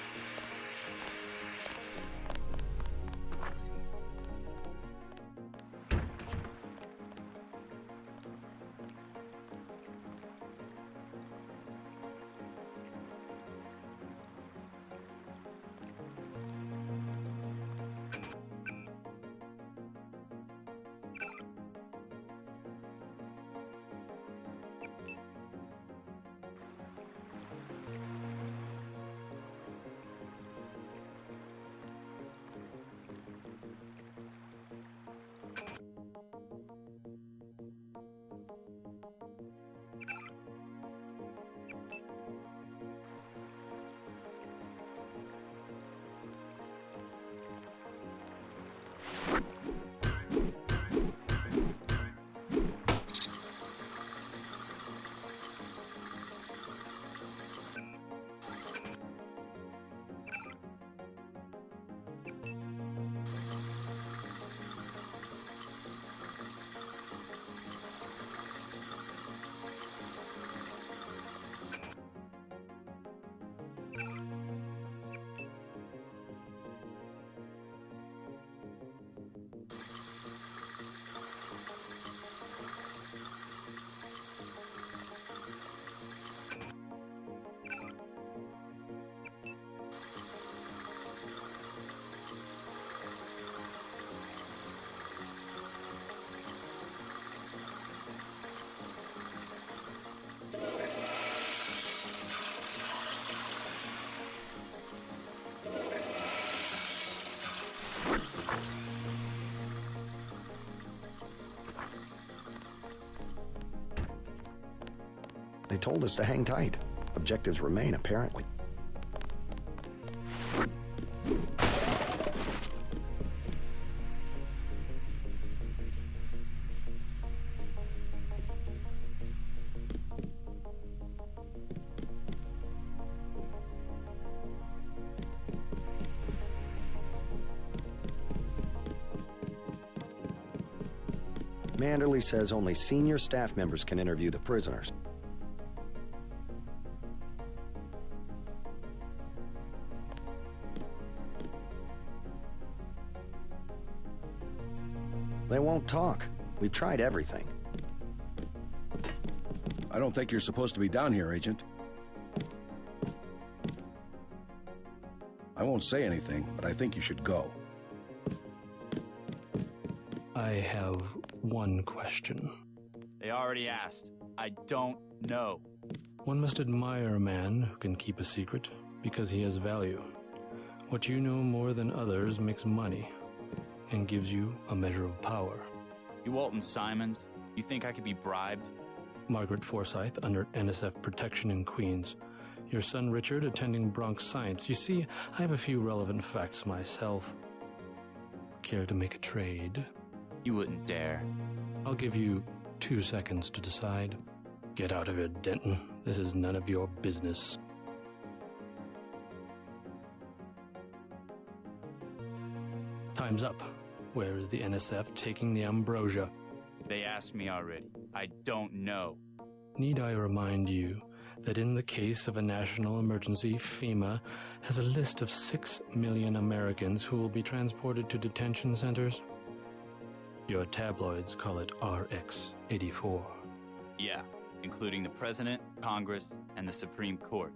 They told us to hang tight. Objectives remain, apparently. Manderley says only senior staff members can interview the prisoners. They won't talk. We've tried everything. I don't think you're supposed to be down here, Agent. I won't say anything, but I think you should go. I have one question. They already asked. I don't know. One must admire a man who can keep a secret because he has value. What you know more than others makes money and gives you a measure of power. You Walton Simons, you think I could be bribed? Margaret Forsyth under NSF protection in Queens. Your son Richard attending Bronx Science. You see, I have a few relevant facts myself. Care to make a trade? You wouldn't dare. I'll give you 2 seconds to decide. Get out of here, Denton. This is none of your business. Time's up. Where is the NSF taking the ambrosia? They asked me already. I don't know. Need I remind you that in the case of a national emergency, FEMA has a list of 6 million Americans who will be transported to detention centers? Your tabloids call it RX-84. Yeah, including the President, Congress, and the Supreme Court.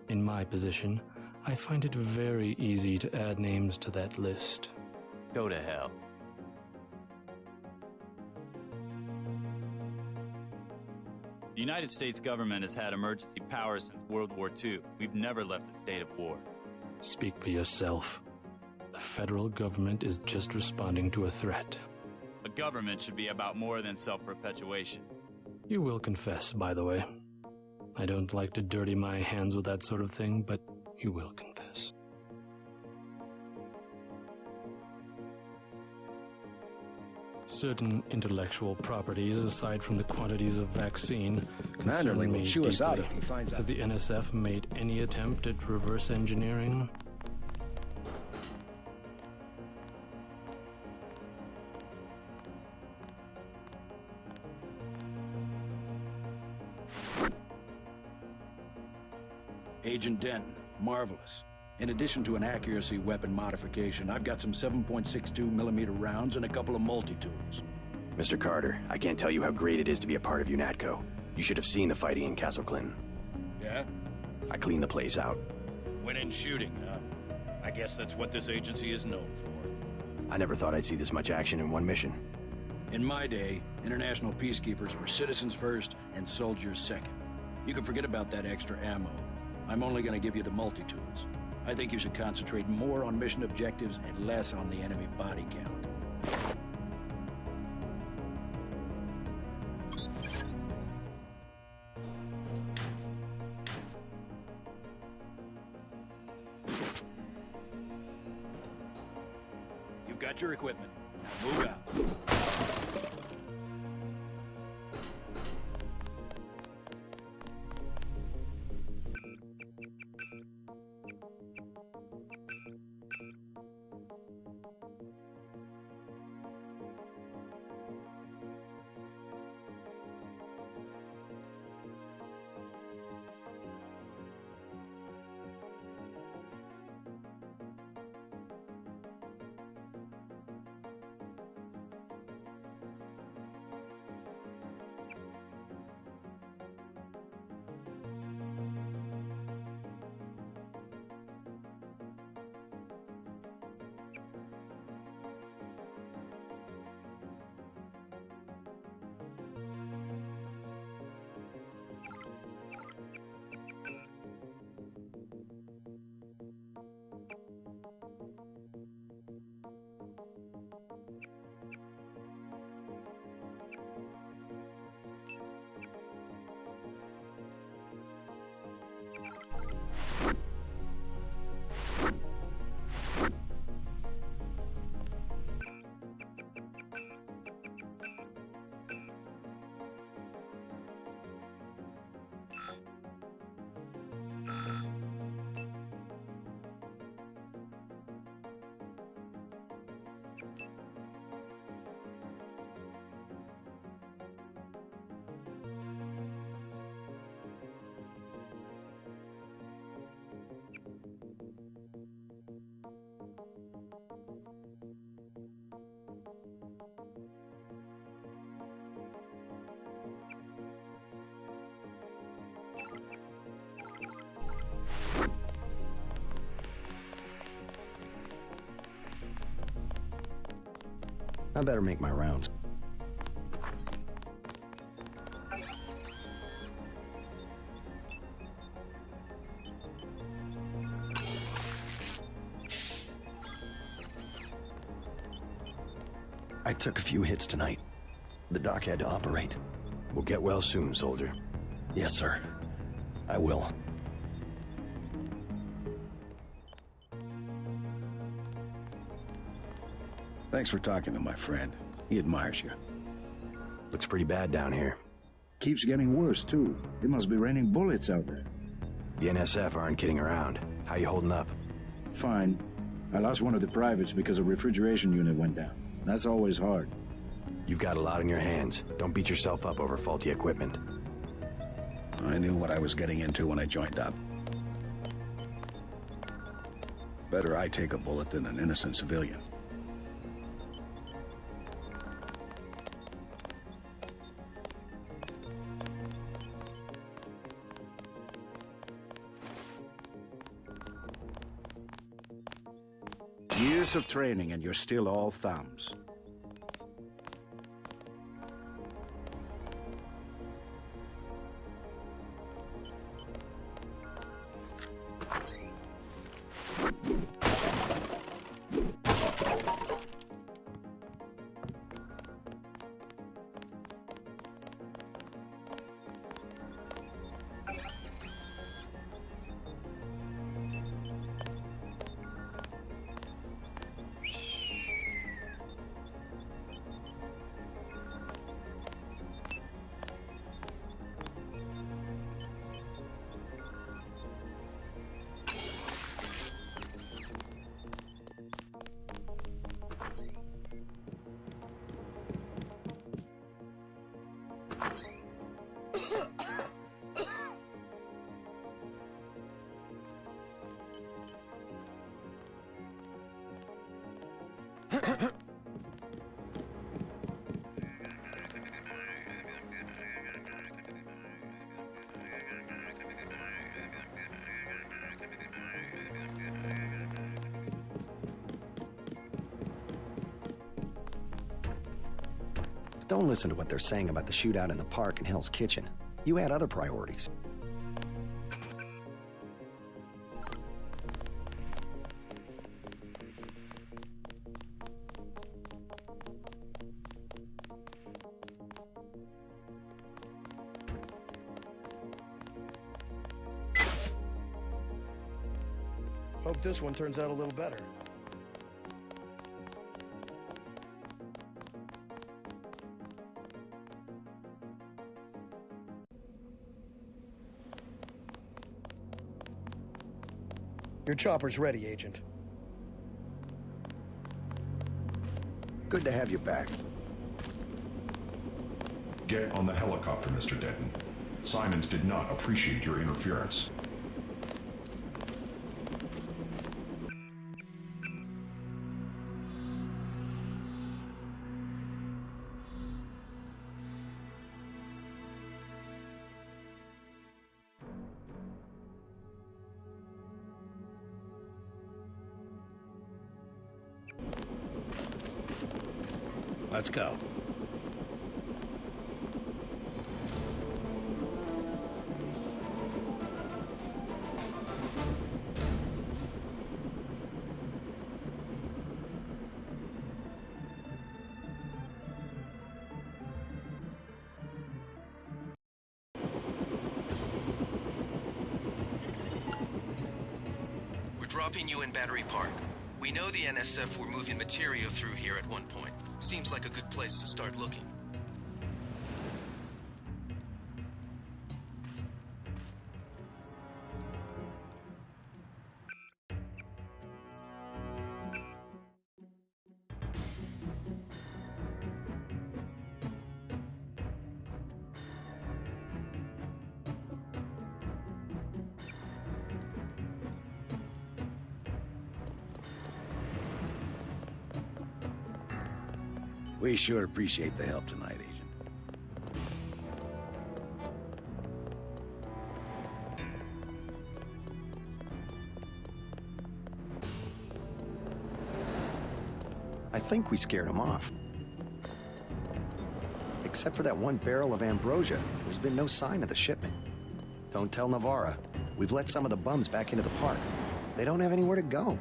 In my position, I find it very easy to add names to that list. Go to hell. The United States government has had emergency powers since World War II. We've never left a state of war. Speak for yourself. The federal government is just responding to a threat. A government should be about more than self-perpetuation. You will confess, by the way. I don't like to dirty my hands with that sort of thing, but you will confess. Certain intellectual properties, aside from the quantities of vaccine, Manderley will chew us out if he finds out. Has the NSF made any attempt at reverse engineering? Agent Denton, marvelous. In addition to an accuracy weapon modification, I've got some 7.62mm rounds and a couple of multi-tools. Mr. Carter, I can't tell you how great it is to be a part of UNATCO. You should have seen the fighting in Castle Clinton. Yeah? I cleaned the place out. Went in shooting, huh? I guess that's what this agency is known for. I never thought I'd see this much action in one mission. In my day, international peacekeepers were citizens first and soldiers second. You can forget about that extra ammo. I'm only going to give you the multi-tools. I think you should concentrate more on mission objectives and less on the enemy body count. You've got your equipment. Now move out. I better make my rounds. I took a few hits tonight. The doc had to operate. We'll get well soon, soldier. Yes, sir. I will. Thanks for talking to my friend. He admires you. Looks pretty bad down here. Keeps getting worse, too. It must be raining bullets out there. The NSF aren't kidding around. How you holding up? Fine. I lost one of the privates because a refrigeration unit went down. That's always hard. You've got a lot on your hands. Don't beat yourself up over faulty equipment. I knew what I was getting into when I joined up. Better I take a bullet than an innocent civilian. Years of training and you're still all thumbs. Don't listen to what they're saying about the shootout in the park and Hell's Kitchen. You had other priorities. Hope this one turns out a little better. Your chopper's ready, Agent. Good to have you back. Get on the helicopter, Mr. Denton. Simons did not appreciate your interference. Let's go. We're dropping you in Battery Park. We know the NSF were moving material through here at one point. Seems like a good place to start looking. We sure appreciate the help tonight, Agent. I think we scared him off. Except for that one barrel of ambrosia, there's been no sign of the shipment. Don't tell Navarra. We've let some of the bums back into the park. They don't have anywhere to go.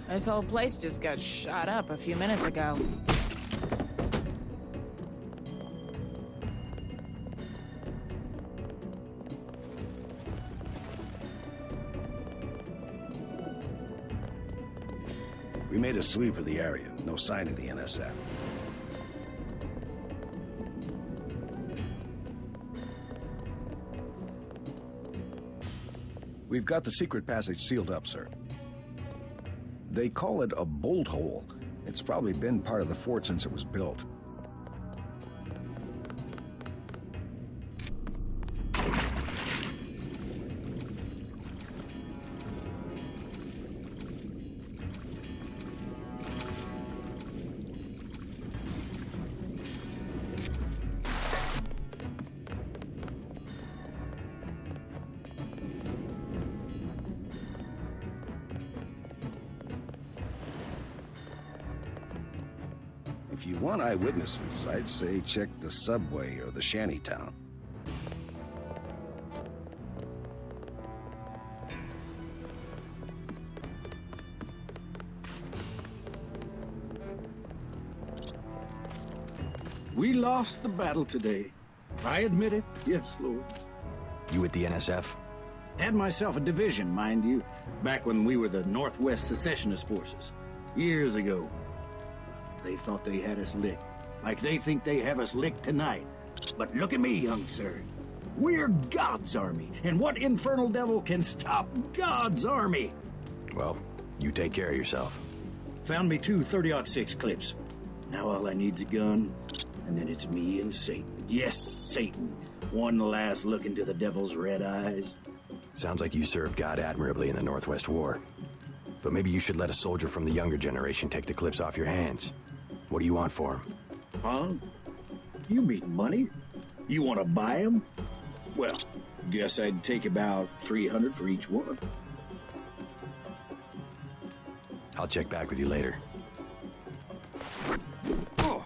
This whole place just got shot up a few minutes ago. We made a sweep of the area. No sign of the NSF. We've got the secret passage sealed up, sir. They call it a bolt hole. It's probably been part of the fort since it was built. If you want eyewitnesses, I'd say check the subway or the shantytown. We lost the battle today. I admit it. Yes, Lord. You with the NSF? Had myself a division, mind you, back when we were the Northwest Secessionist Forces. Years ago. They thought they had us licked. Like they think they have us licked tonight. But look at me, young sir. We're God's army. And what infernal devil can stop God's army? Well, you take care of yourself. Found me 2 30-06 clips. Now all I need's a gun, and then it's me and Satan. Yes, Satan. One last look into the devil's red eyes. Sounds like you served God admirably in the Northwest War. But maybe you should let a soldier from the younger generation take the clips off your hands. What do you want for him? Huh? You mean money? You want to buy him? Well, guess I'd take about 300 for each one. I'll check back with you later. Oh.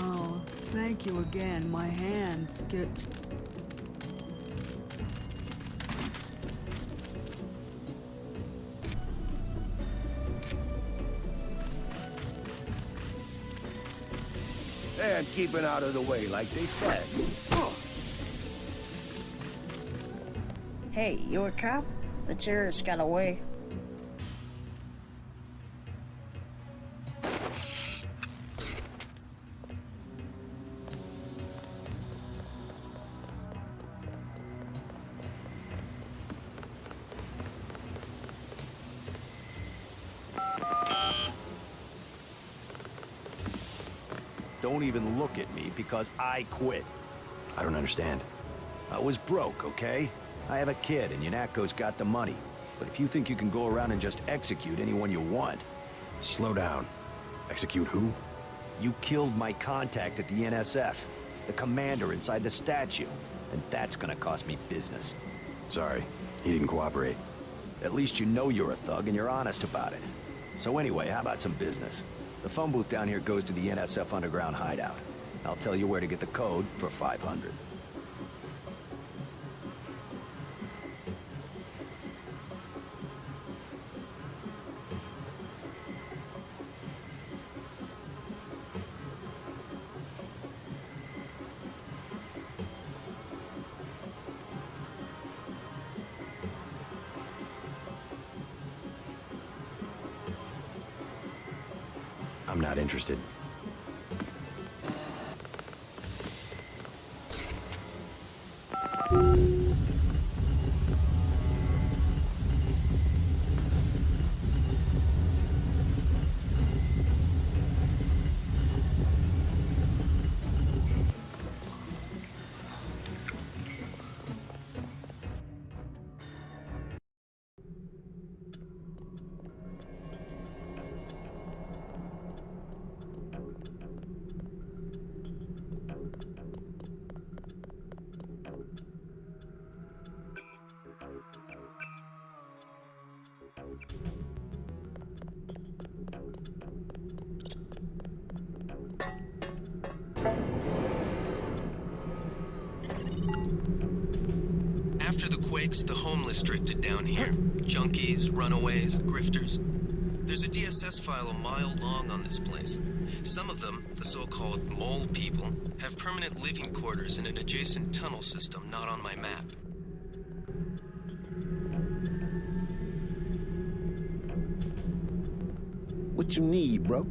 Oh, thank you again. My hands get... And keeping out of the way, like they said. Hey, you a cop? The terrorist got away. Don't even look at me because I quit. I don't understand. I was broke, okay? I have a kid and UNATCO's got the money. But if you think you can go around and just execute anyone you want... Slow down. Execute who? You killed my contact at the NSF. The commander inside the statue. And that's gonna cost me business. Sorry, he didn't cooperate. At least you know you're a thug and you're honest about it. So anyway, how about some business? The phone booth down here goes to the NSF underground hideout. I'll tell you where to get the code for 500. I'm not interested. After the quakes, the homeless drifted down here. Junkies, runaways, grifters. There's a DSS file a mile long on this place. Some of them, the so-called mole people, have permanent living quarters in an adjacent tunnel system not on my map. What you need, bro?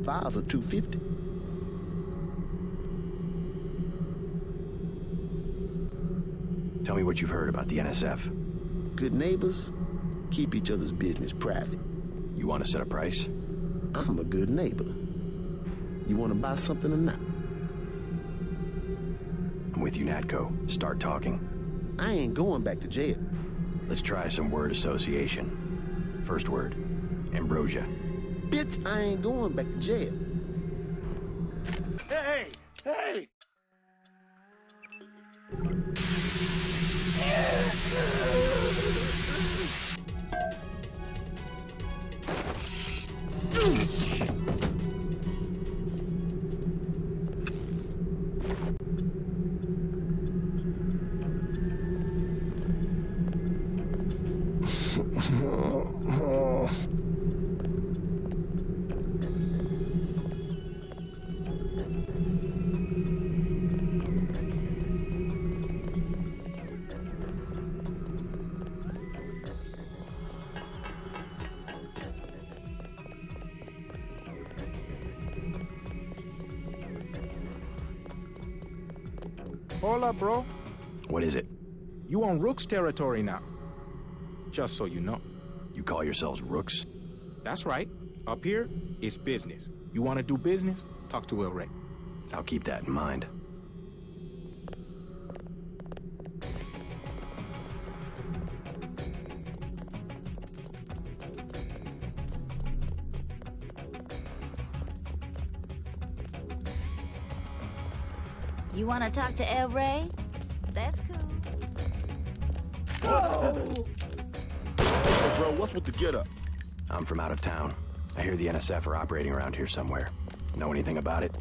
Files are $250. Tell me what you've heard about the NSF. Good neighbors keep each other's business private. You want to set a price? I'm a good neighbor. You want to buy something or not? I'm with you, Natco. Start talking. I ain't going back to jail. Let's try some word association. First word, ambrosia. Bitch, I ain't going back to jail. Hey! Hey! Hold up, bro. What is it? You on Rook's territory now. Just so you know. You call yourselves Rooks? That's right. Up here, it's business. You want to do business? Talk to El Rey. I'll keep that in mind. You want to talk to El Rey? That's cool. Whoa! Hey, bro, what's with the get-up? I'm from out of town. I hear the NSF are operating around here somewhere. Know anything about it?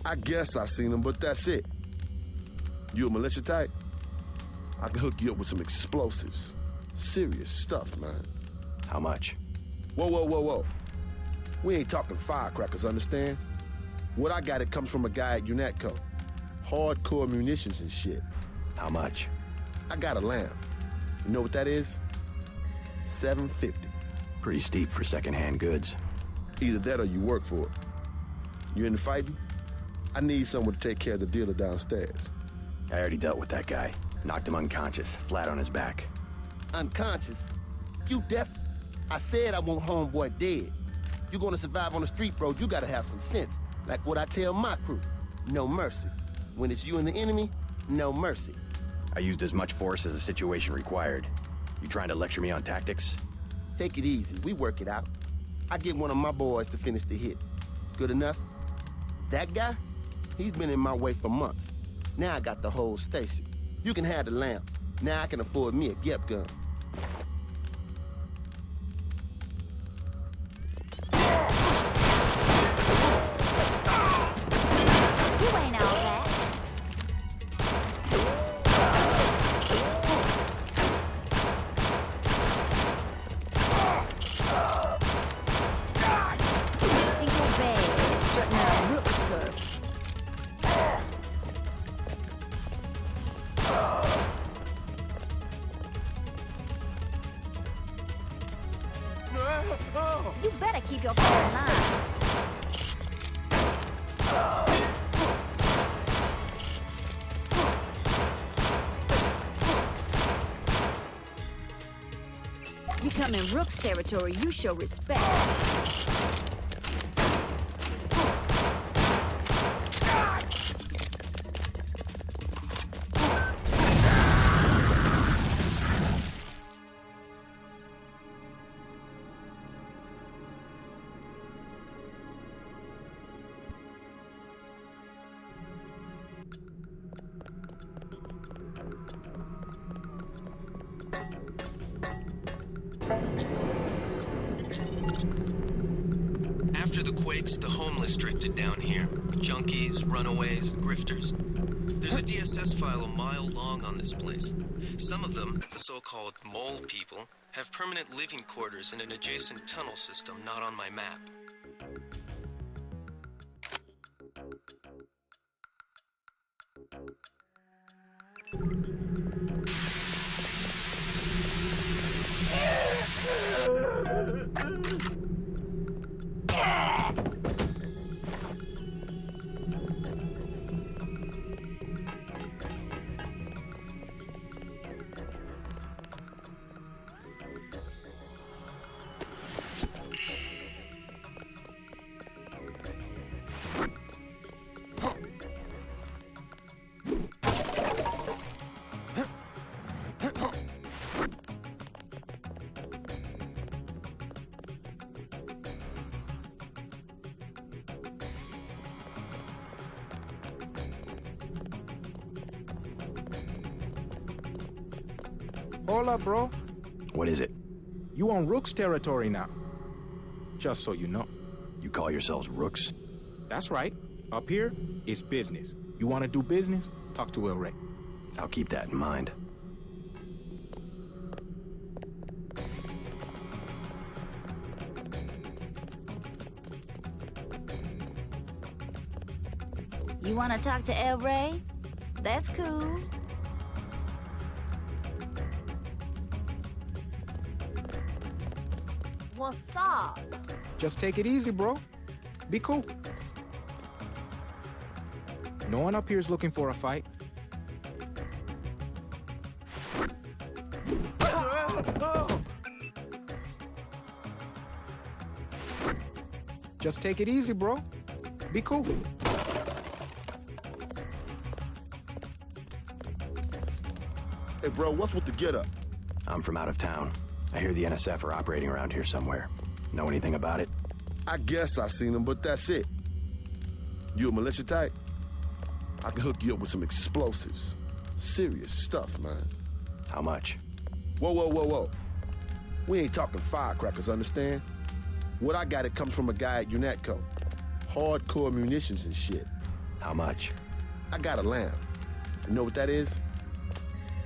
I guess I've seen them, but that's it. You a militia type? I can hook you up with some explosives. Serious stuff, man. How much? Whoa, whoa, whoa, whoa. We ain't talking firecrackers, understand? What I got, it comes from a guy at UNATCO. Hardcore munitions and shit. How much? I got a lamb. You know what that is? $750. Pretty steep for secondhand goods. Either that or you work for it. You into fighting? I need someone to take care of the dealer downstairs. I already dealt with that guy. Knocked him unconscious, flat on his back. Unconscious? You deaf? I said I want homeboy dead. You gonna survive on the street, bro, you gotta have some sense. Like what I tell my crew. No mercy. When it's you and the enemy, no mercy. I used as much force as the situation required. You trying to lecture me on tactics? Take it easy, we work it out. I get one of my boys to finish the hit. Good enough? That guy? He's been in my way for months. Now I got the whole station. You can have the lamp. Now I can afford me a Gep gun. You ain't all that. Think you're bad, strutting around Rook's turf. You better keep your phone in line. You come in Rook's territory, you show respect. After the quakes, the homeless drifted down here. Junkies, runaways, grifters. There's a DSS file a mile long on this place. Some of them, the so-called mole people, have permanent living quarters in an adjacent tunnel system not on my map. Hold up, bro. What is it? You on Rook's territory now. Just so you know. You call yourselves Rooks? That's right. Up here, it's business. You want to do business? Talk to El Rey. I'll keep that in mind. You want to talk to El Rey? That's cool. What's up? Just take it easy, bro. Be cool. No one up here is looking for a fight. Just take it easy, bro. Be cool. Hey, bro, what's with the get-up? I'm from out of town. I hear the NSF are operating around here somewhere. Know anything about it? I guess I've seen them, but that's it. You a militia type? I can hook you up with some explosives. Serious stuff, man. How much? Whoa, whoa, whoa, whoa. We ain't talking firecrackers, understand? What I got, it comes from a guy at UNATCO. Hardcore munitions and shit. How much? I got a lamb. You know what that is?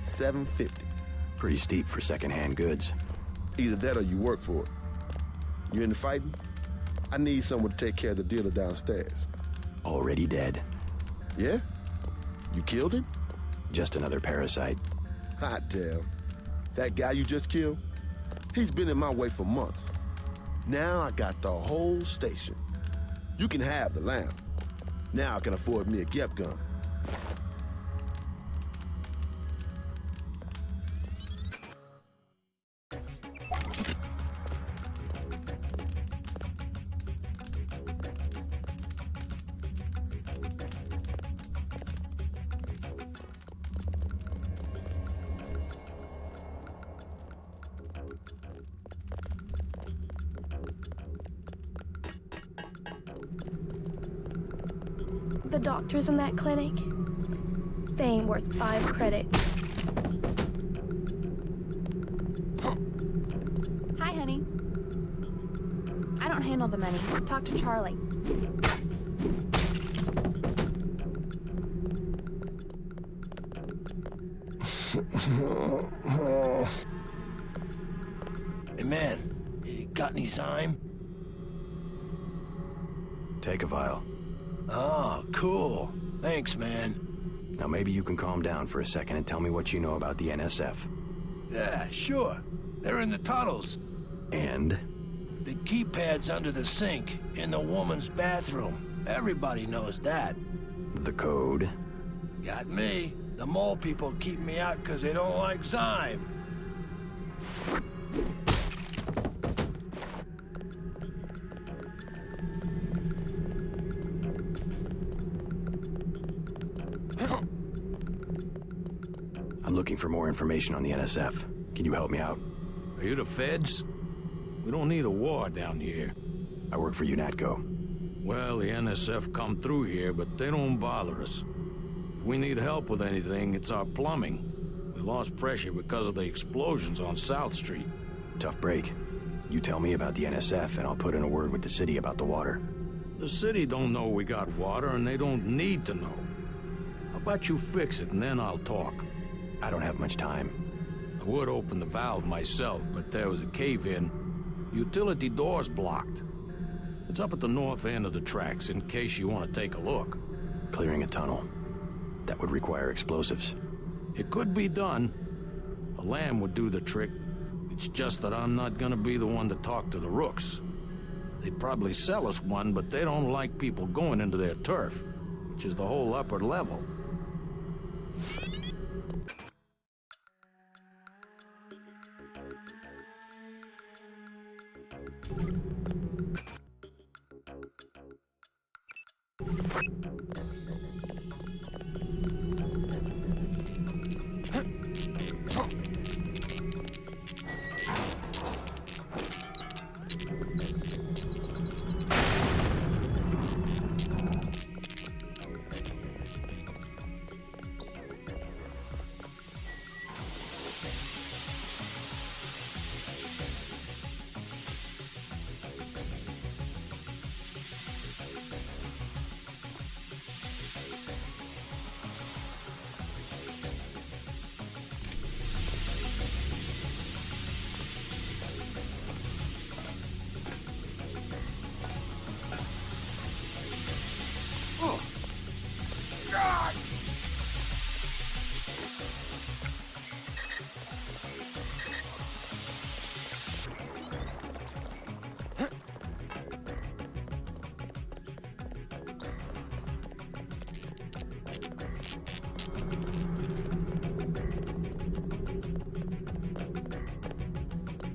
$750. Pretty steep for secondhand goods. Either that or you work for it. You into fighting? I need someone to take care of the dealer downstairs. Already dead. Yeah? You killed him? Just another parasite. Hot damn. That guy you just killed? He's been in my way for months. Now I got the whole station. You can have the lamb. Now I can afford me a Gep gun. The doctors in that clinic, they ain't worth 5 credits. Hi, honey. I don't handle the money. Talk to Charlie. Hey, man, you got any Zyme? Take a vial. Oh, cool. Thanks, man. Now maybe you can calm down for a second and tell me what you know about the NSF. Yeah, sure. They're in the tunnels. And? The keypad's under the sink, in the woman's bathroom. Everybody knows that. The code? Got me. The mole people keep me out because they don't like Zyme. I'm looking for more information on the NSF. Can you help me out? Are you the feds? We don't need a war down here. I work for UNATCO. Well, the NSF come through here, but they don't bother us. If we need help with anything, it's our plumbing. We lost pressure because of the explosions on South Street. Tough break. You tell me about the NSF, and I'll put in a word with the city about the water. The city don't know we got water, and they don't need to know. How about you fix it, and then I'll talk. I don't have much time. I would open the valve myself, but there was a cave-in. Utility door's blocked. It's up at the north end of the tracks, in case you want to take a look. Clearing a tunnel. That would require explosives. It could be done. A lamb would do the trick. It's just that I'm not gonna be the one to talk to the rooks. They'd probably sell us one, but they don't like people going into their turf, which is the whole upper level.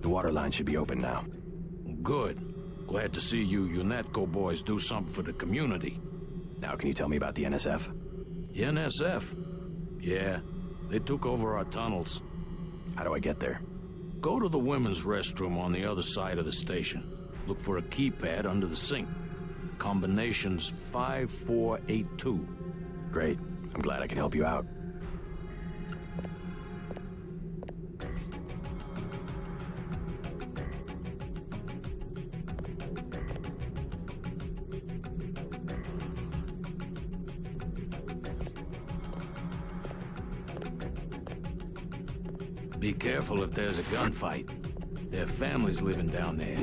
The water line should be open now. Good. Glad to see you UNETCO boys do something for the community. Now can you tell me about the NSF? NSF? Yeah, they took over our tunnels. How do I get there? Go to the women's restroom on the other side of the station. Look for a keypad under the sink. Combination's 5482. Great. I'm glad I can help you out. Be careful if there's a gunfight. Their families living down there.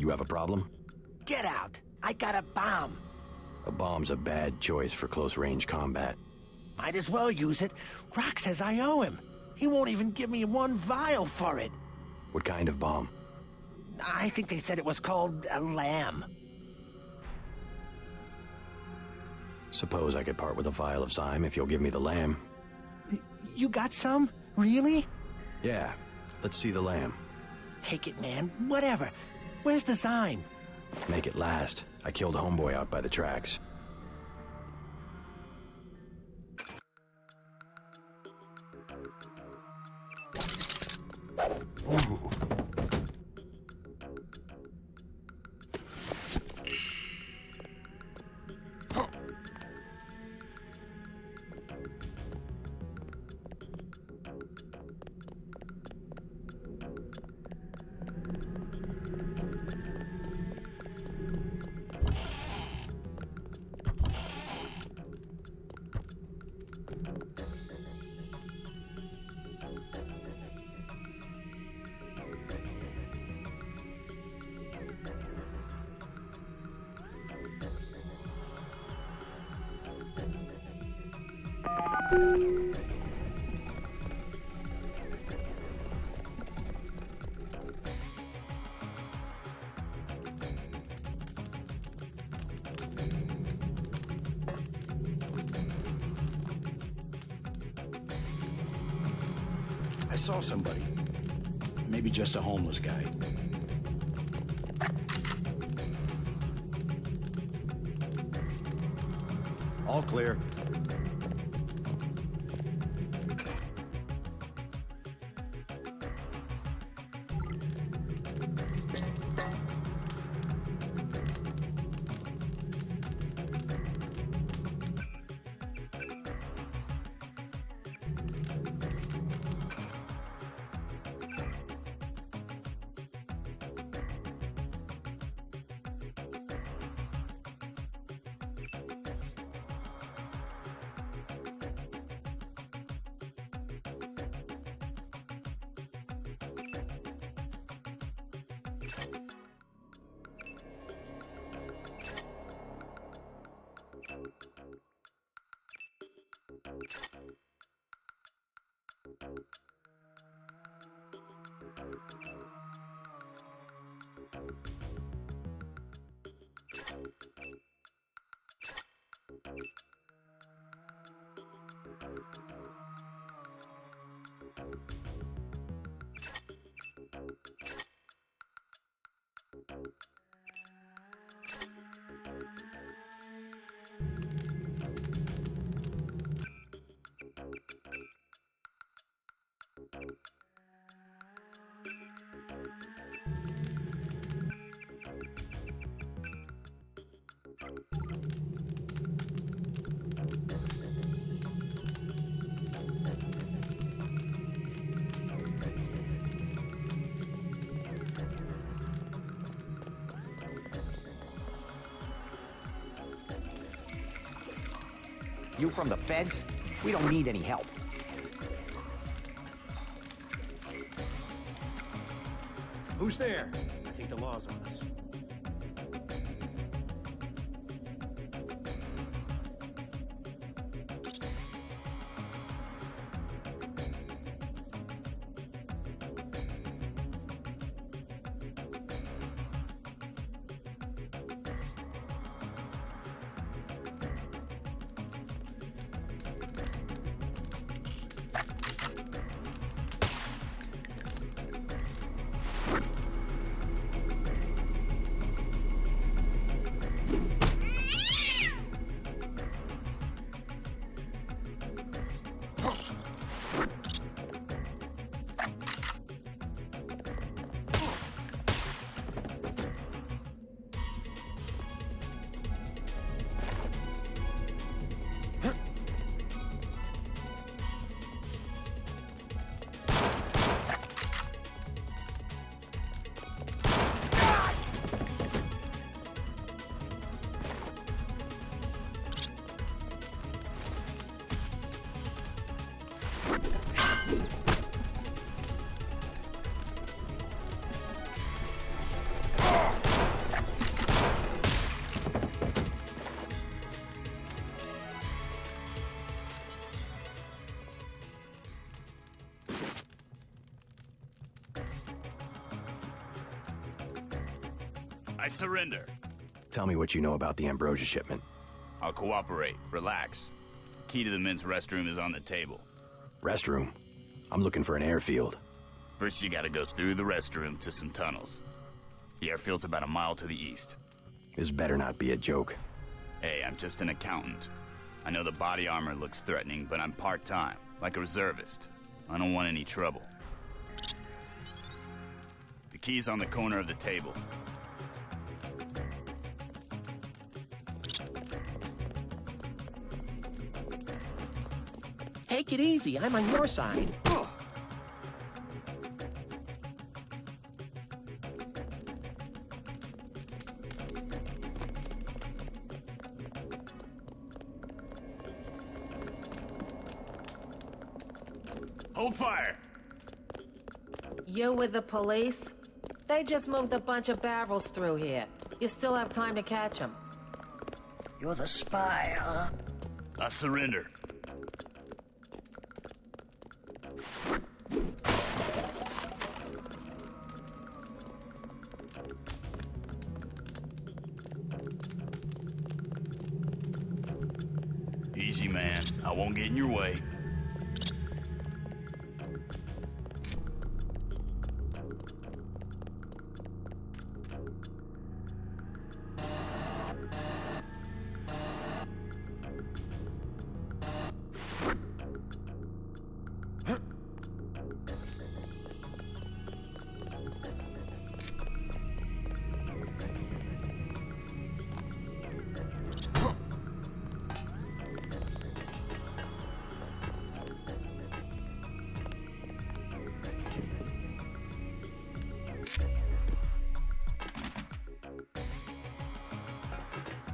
You have a problem? Get out! I got a bomb! A bomb's a bad choice for close-range combat. Might as well use it. Rock says I owe him. He won't even give me one vial for it. What kind of bomb? I think they said it was called a lamb. Suppose I could part with a vial of Zyme if you'll give me the lamb. You got some? Really? Yeah. Let's see the lamb. Take it, man. Whatever. Where's the Zyme? Make it last. I killed homeboy out by the tracks. Ooh. I saw somebody. Maybe just a homeless guy. All clear. You from the feds? We don't need any help. Who's there? I think the law's on us. I surrender. Tell me what you know about the Ambrosia shipment. I'll cooperate. Relax. Key to the men's restroom is on the table. Restroom? I'm looking for an airfield. First, you gotta go through the restroom to some tunnels. The airfield's about a mile to the east. This better not be a joke. Hey, I'm just an accountant. I know the body armor looks threatening, but I'm part-time, like a reservist. I don't want any trouble. The key's on the corner of the table. Take it easy, I'm on your side. Hold fire! You with the police? They just moved a bunch of barrels through here. You still have time to catch them. You're the spy, huh? I surrender. Easy, man. I won't get in your way.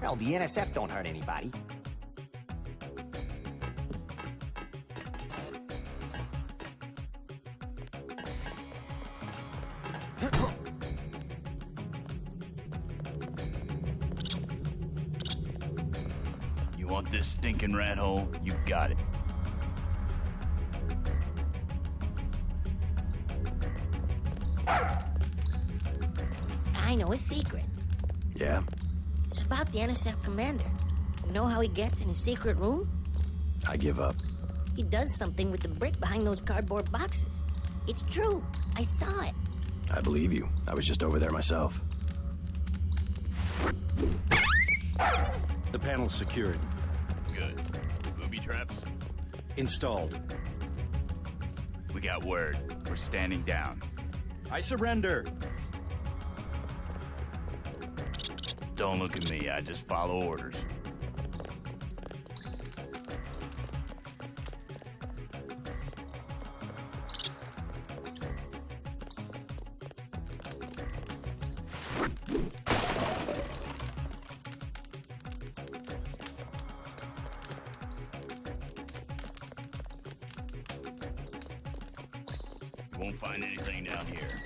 Hell, the NSF don't hurt anybody. You want this stinking rat hole? You got it. I know a secret. Yeah? It's about the NSF commander. You know how he gets in his secret room? I give up. He does something with the brick behind those cardboard boxes. It's true. I saw it. I believe you. I was just over there myself. The panel's secured. Good. Booby traps? Installed. We got word. We're standing down. I surrender. Don't look at me. I just follow orders. You won't find anything down here.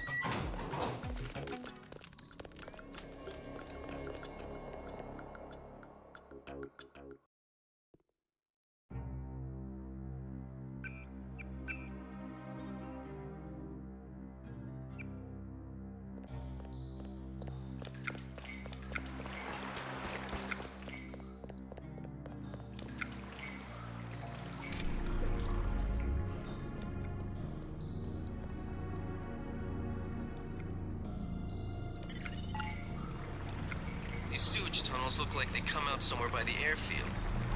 These sewage tunnels look like they come out somewhere by the airfield.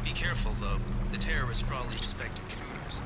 Be careful, though. The terrorists probably expect intruders.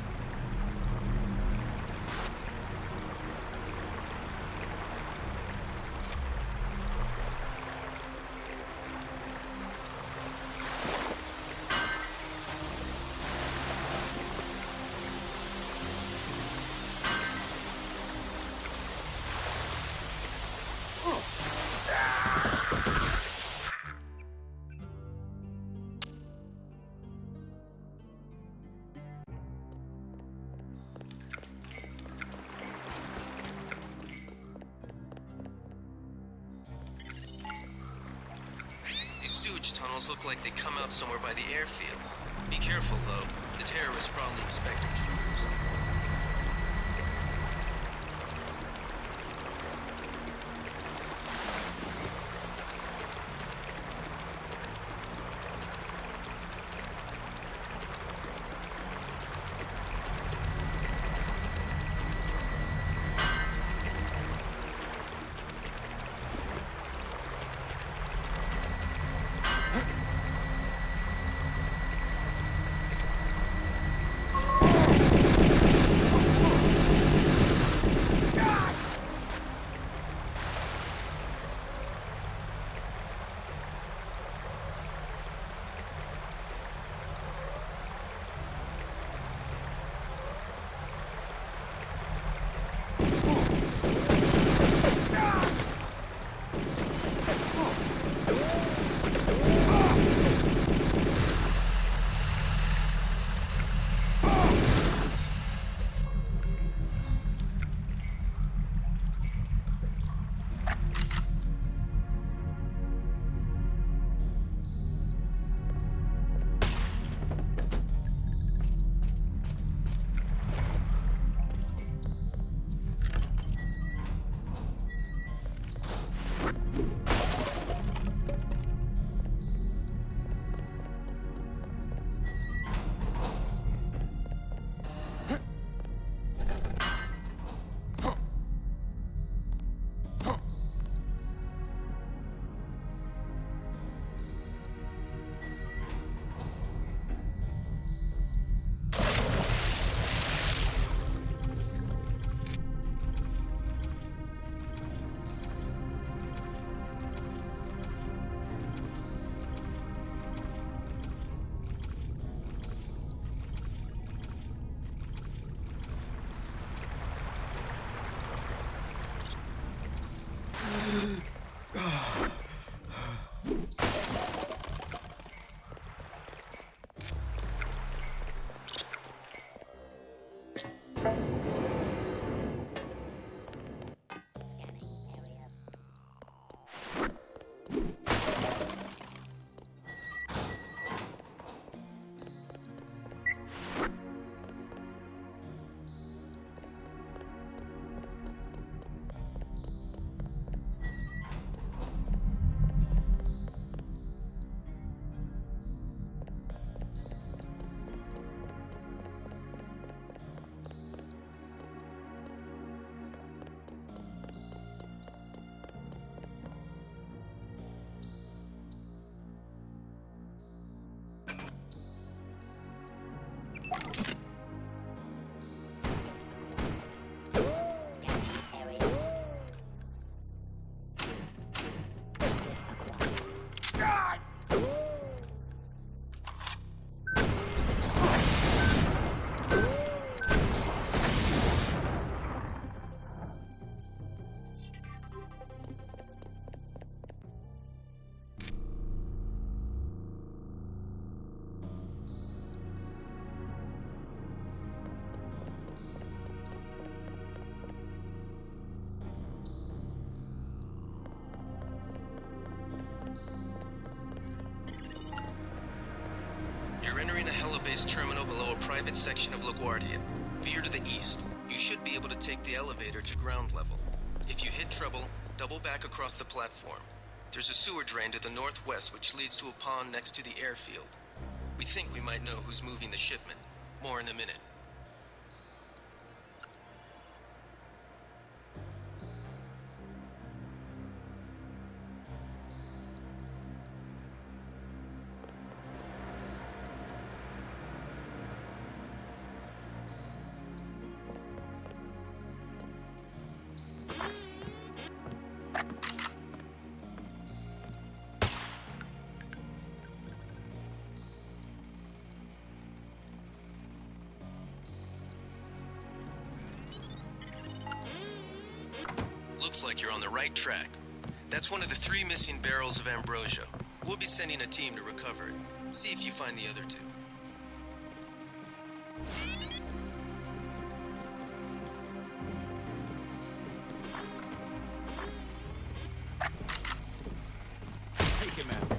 Tunnels look like they come out somewhere by the airfield. Be careful, though. The terrorists probably expect intruders. missionized terminal below a private section of LaGuardia. Veer to the east. You should be able to take the elevator to ground level. If you hit trouble, double back across the platform. There's a sewer drain to the northwest which leads to a pond next to the airfield. We think we might know who's moving the shipment. More in a minute. Looks like you're on the right track. That's one of the 3 missing barrels of ambrosia. We'll be sending a team to recover it. See if you find the other 2. Take him out.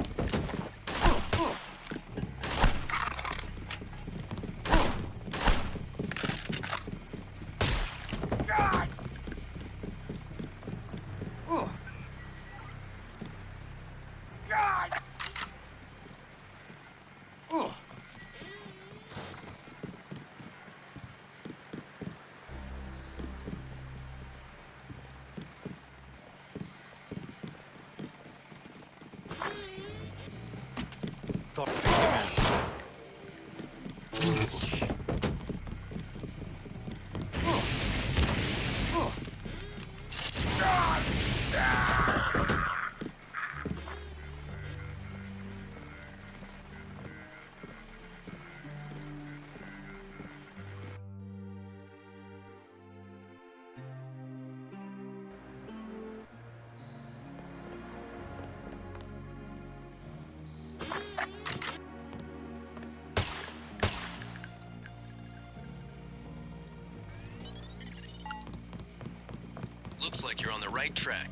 Looks like you're on the right track.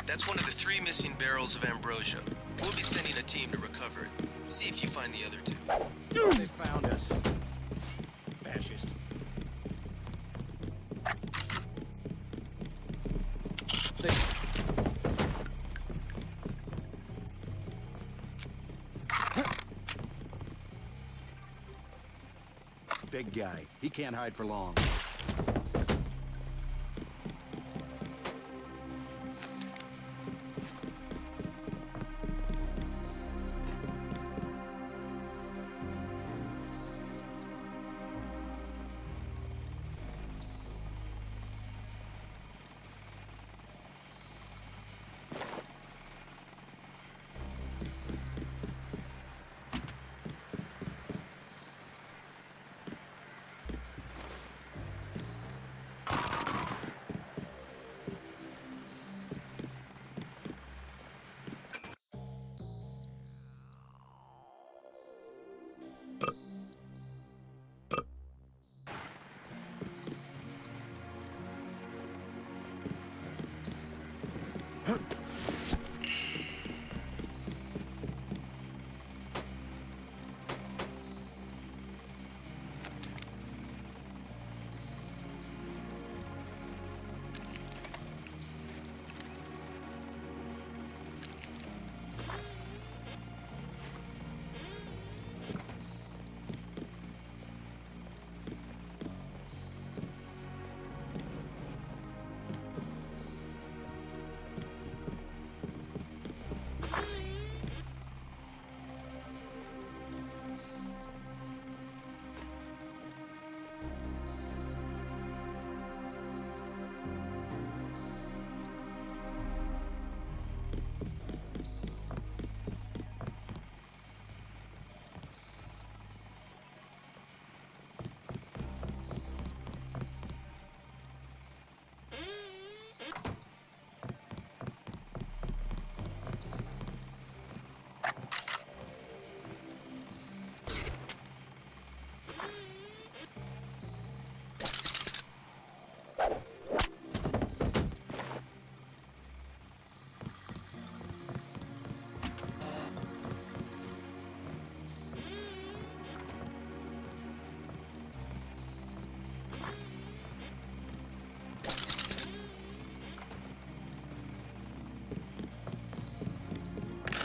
That's one of the 3 missing barrels of ambrosia. We'll be sending a team to recover it. See if you find the other 2. They found us. Fascist. Big guy. He can't hide for long.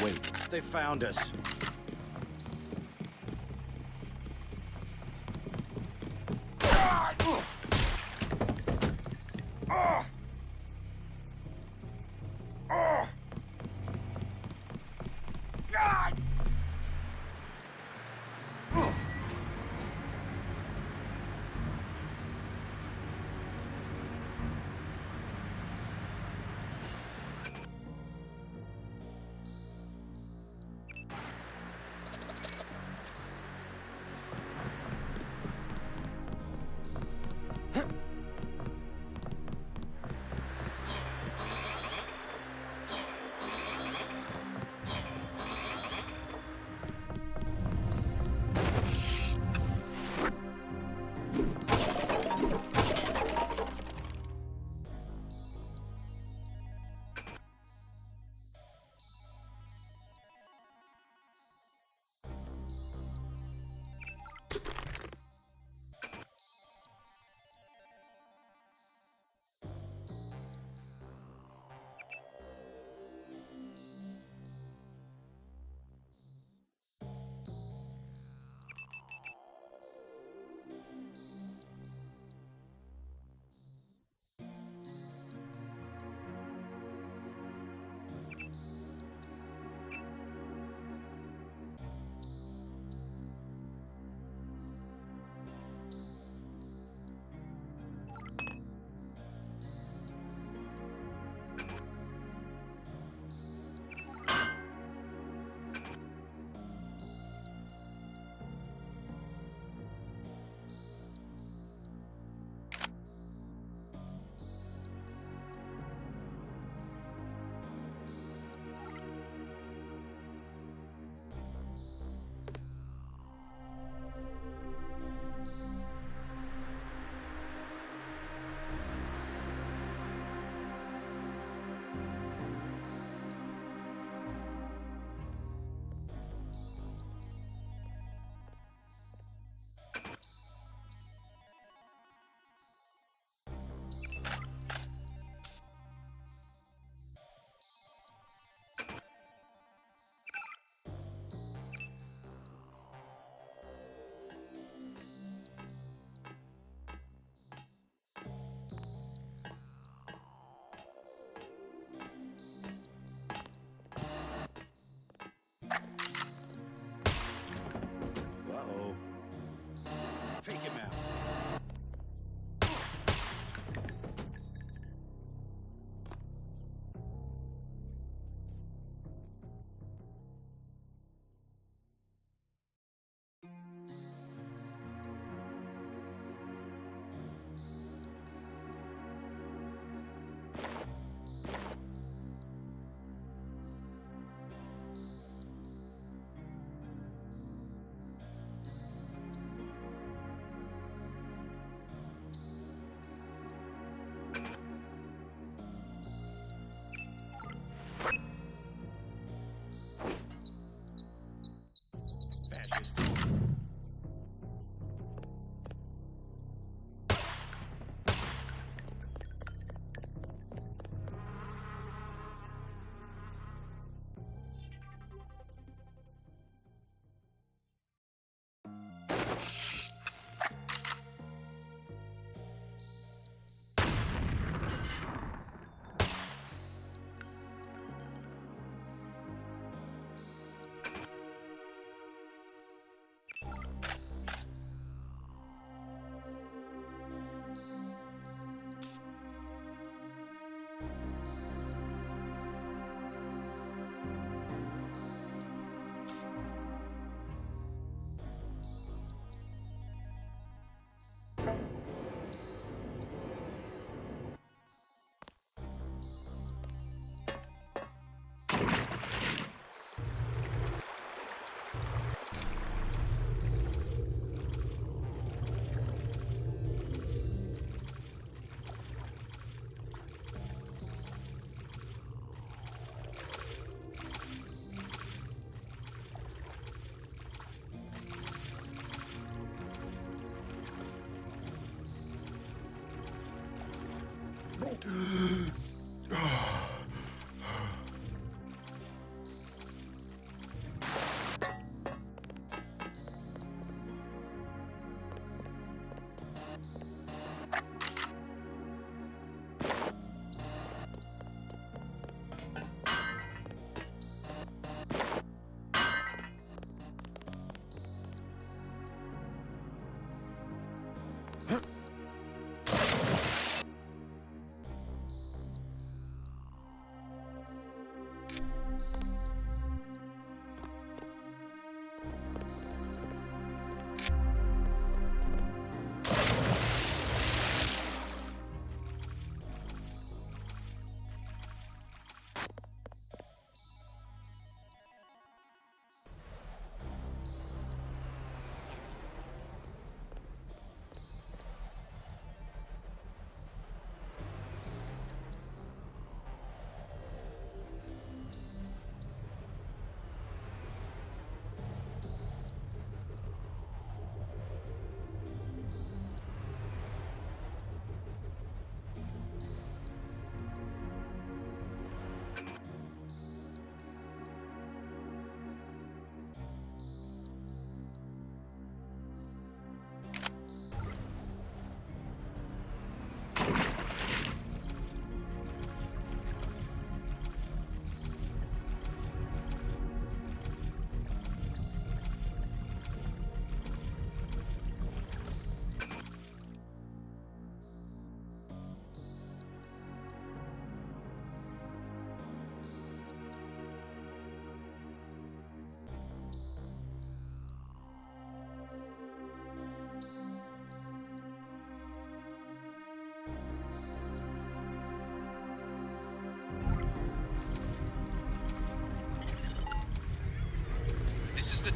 Wait, they found us.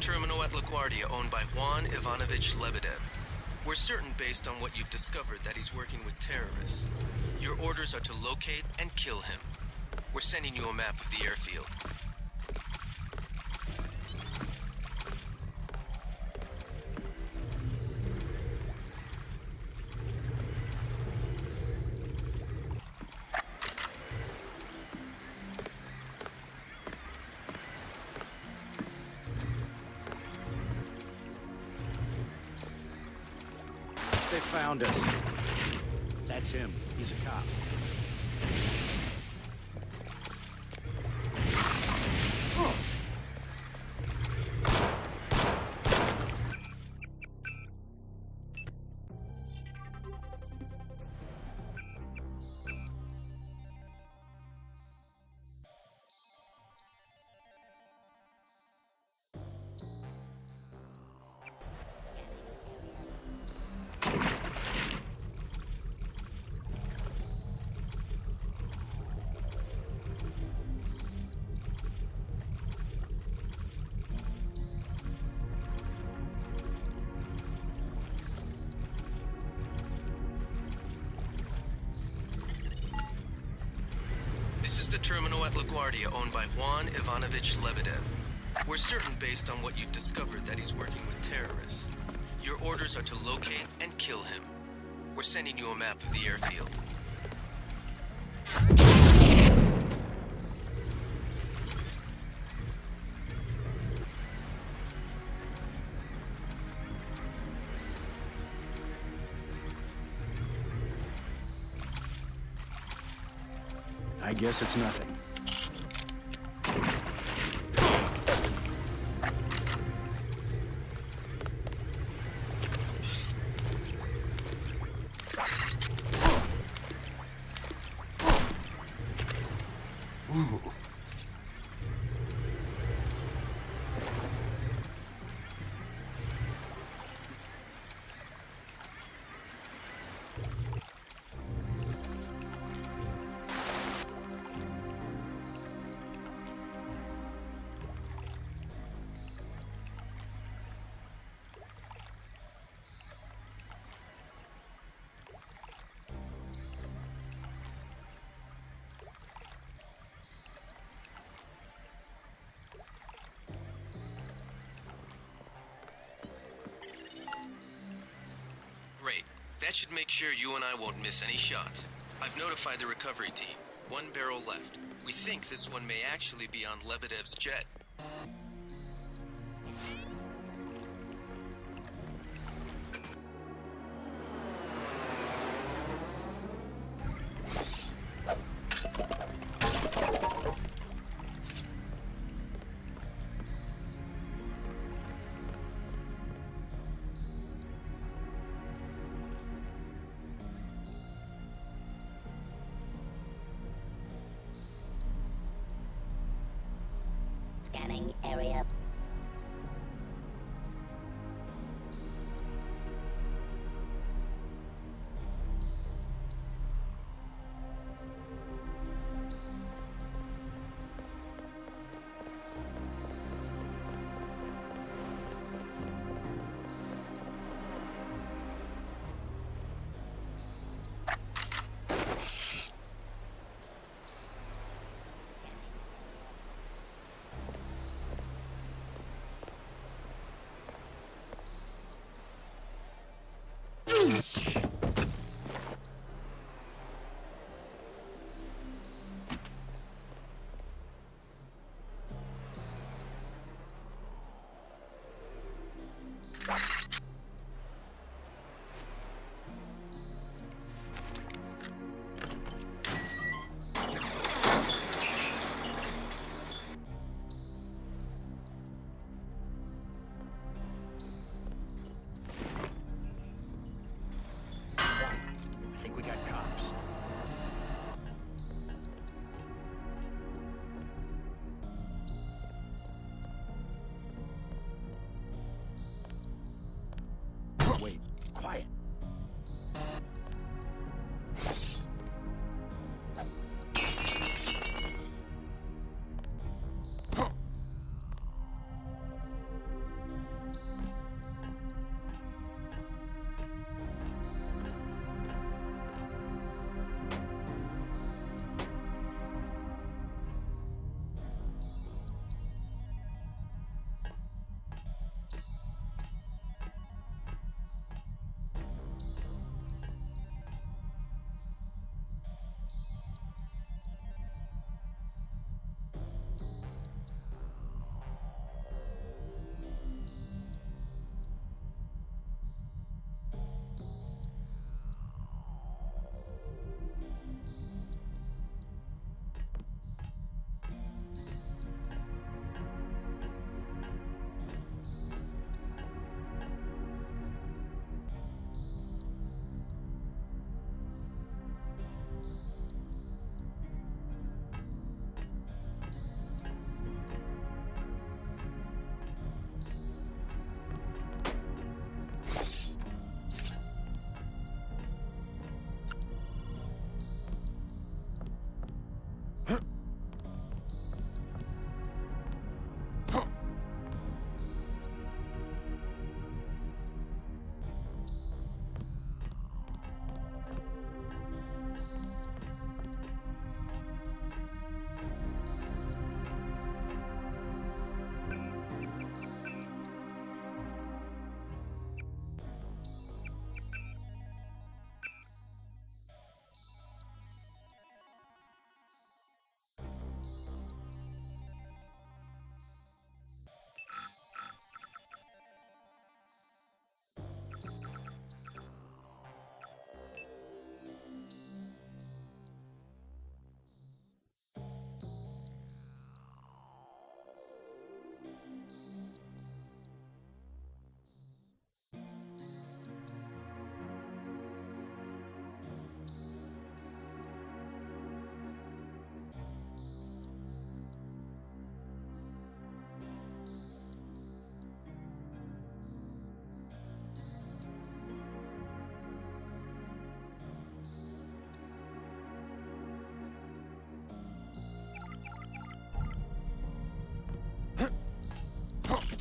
terminal at LaGuardia owned by Juan Ivanovich Lebedev. We're certain based on what you've discovered that he's working with terrorists. Your orders are to locate and kill him. We're sending you a map of the airfield. They found us. That's him. He's a cop. This is the terminal at LaGuardia owned by Juan Ivanovich Lebedev. We're certain based on what you've discovered that he's working with terrorists. Your orders are to locate and kill him. We're sending you a map of the airfield. I guess it's nothing. Ooh. Great. That should make sure you and I won't miss any shots. I've notified the recovery team. 1 barrel left. We think this one may actually be on Lebedev's jet. Scanning area. I think we got cops. Wait, quiet.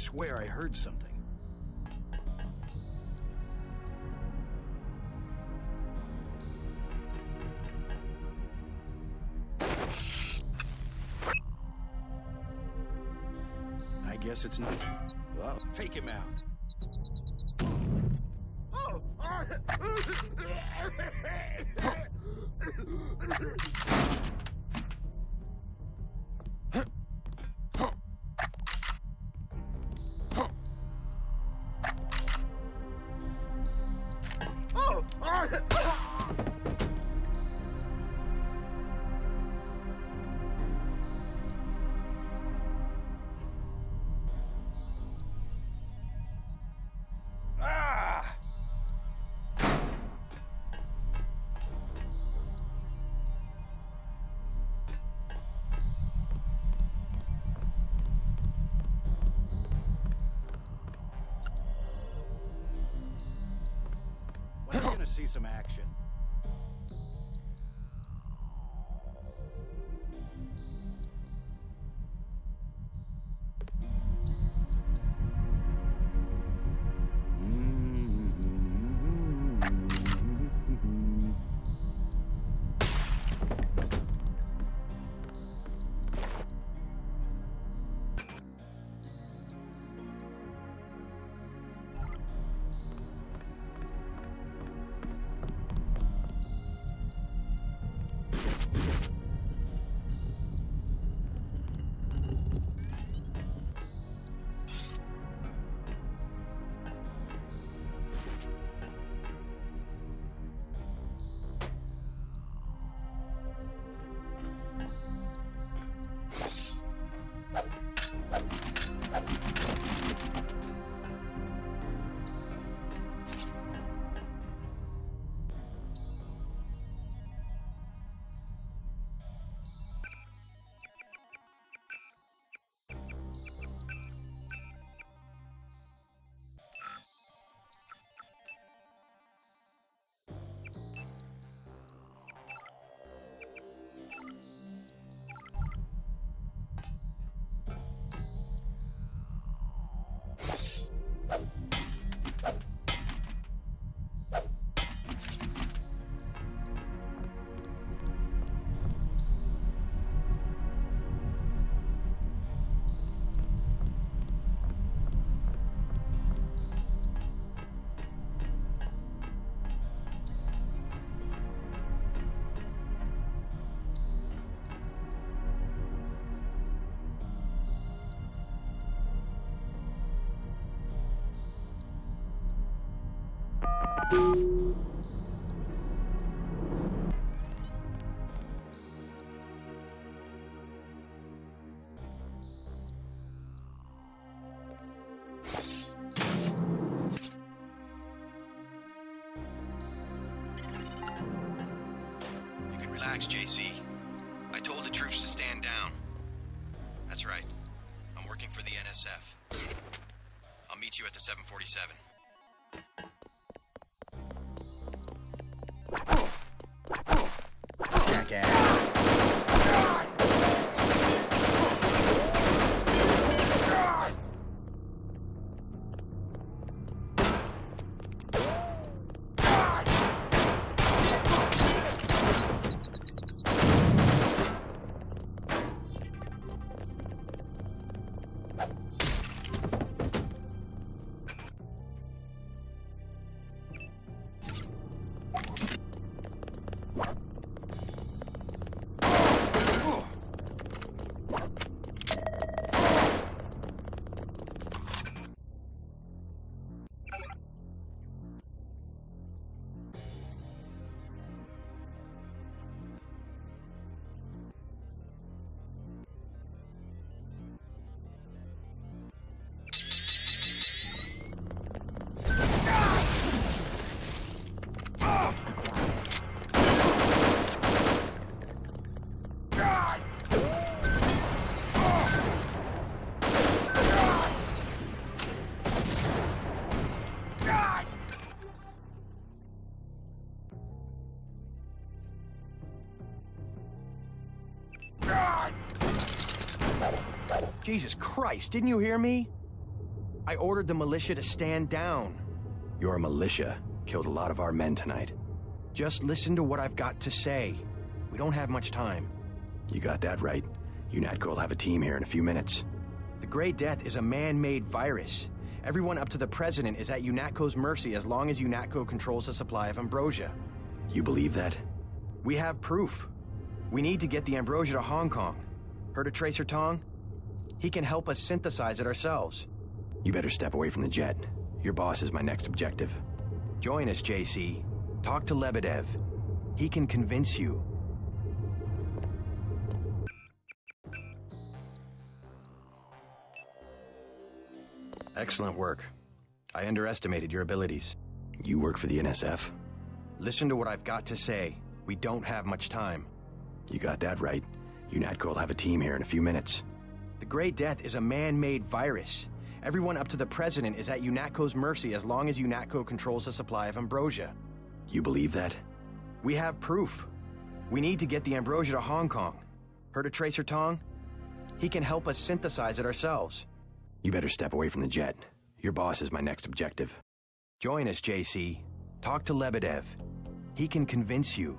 swear I heard something. I guess it's not. Well, take him out. We're gonna see some action. You can relax, JC. I told the troops to stand down. That's right. I'm working for the NSF. I'll meet you at the 747. Jackass. Jesus Christ, didn't you hear me? I ordered the militia to stand down. Your militia killed a lot of our men tonight. Just listen to what I've got to say. We don't have much time. You got that right. UNATCO will have a team here in a few minutes. The Grey Death is a man-made virus. Everyone up to the President is at UNATCO's mercy as long as UNATCO controls the supply of ambrosia. You believe that? We have proof. We need to get the ambrosia to Hong Kong. Heard of Tracer Tong? He can help us synthesize it ourselves. You better step away from the jet. Your boss is my next objective. Join us, JC. Talk to Lebedev. He can convince you. Excellent work. I underestimated your abilities. You work for the NSF? Listen to what I've got to say. We don't have much time. You got that right. UNATCO will have a team here in a few minutes. The Grey Death is a man-made virus. Everyone up to the President is at UNATCO's mercy as long as UNATCO controls the supply of ambrosia. You believe that? We have proof. We need to get the ambrosia to Hong Kong. Heard of Tracer Tong? He can help us synthesize it ourselves. You better step away from the jet. Your boss is my next objective. Join us, JC. Talk to Lebedev. He can convince you.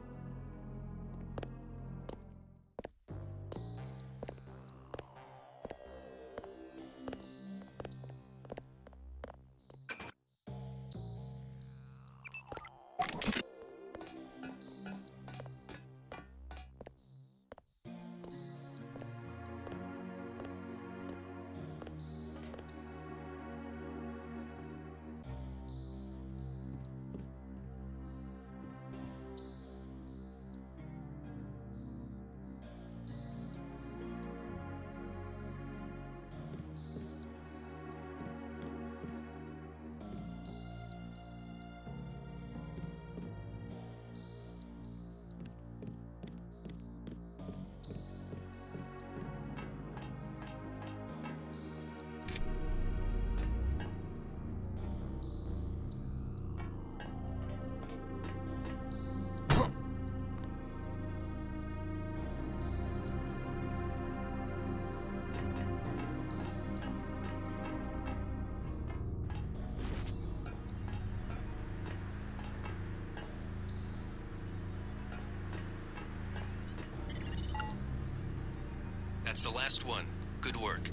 That's the last one. Good work.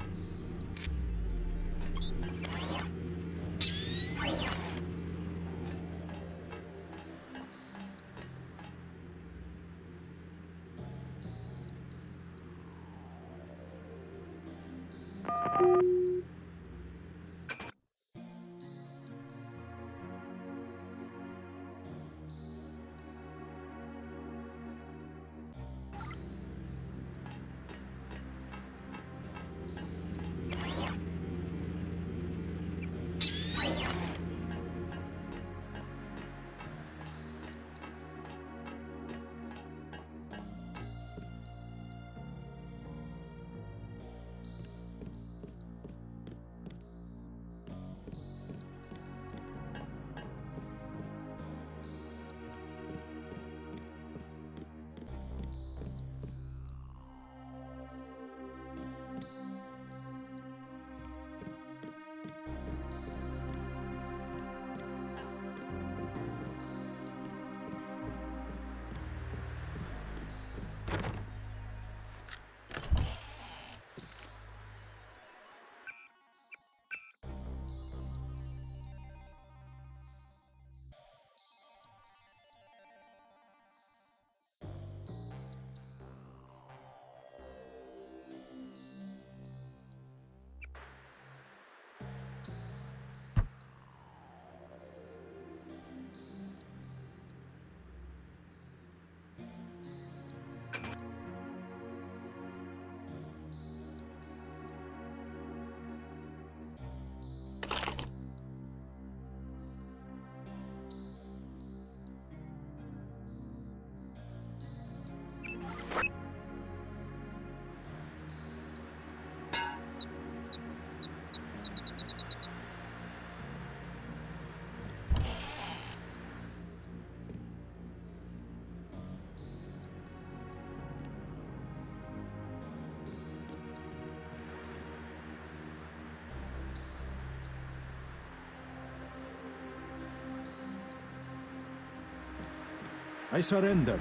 I surrender.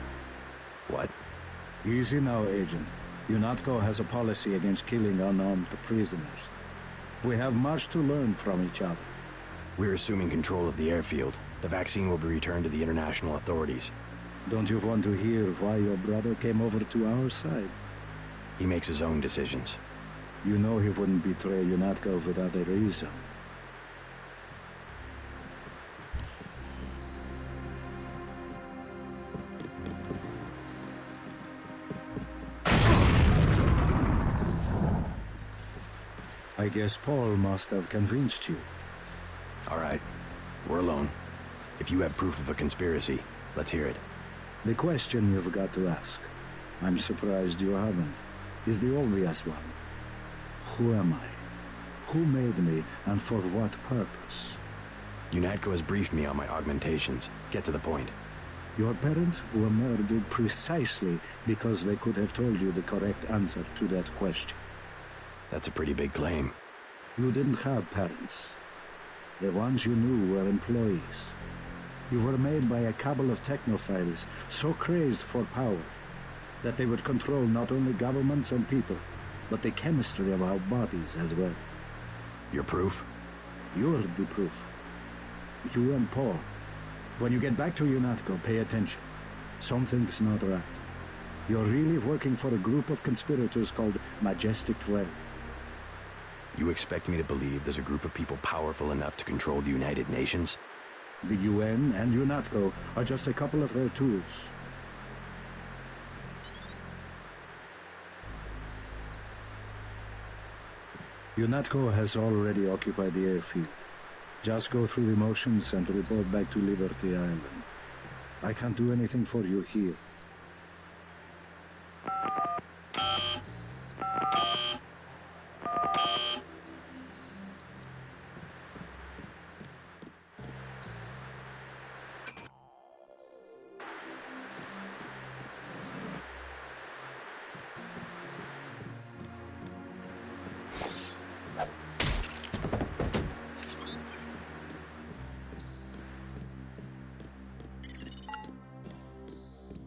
What? Easy now, Agent. UNATCO has a policy against killing unarmed prisoners. We have much to learn from each other. We're assuming control of the airfield. The vaccine will be returned to the international authorities. Don't you want to hear why your brother came over to our side? He makes his own decisions. You know he wouldn't betray UNATCO without a reason. I guess Paul must have convinced you. All right. We're alone. If you have proof of a conspiracy, let's hear it. The question you've got to ask, I'm surprised you haven't, is the obvious one. Who am I? Who made me, and for what purpose? UNATCO has briefed me on my augmentations. Get to the point. Your parents were murdered precisely because they could have told you the correct answer to that question. That's a pretty big claim. You didn't have parents. The ones you knew were employees. You were made by a cabal of technophiles so crazed for power that they would control not only governments and people, but the chemistry of our bodies as well. Your proof? You're the proof. You and Paul. When you get back to UNATCO, pay attention. Something's not right. You're really working for a group of conspirators called Majestic 12. You expect me to believe there's a group of people powerful enough to control the United Nations? The UN and UNATCO are just a couple of their tools. UNATCO has already occupied the airfield. Just go through the motions and report back to Liberty Island. I can't do anything for you here.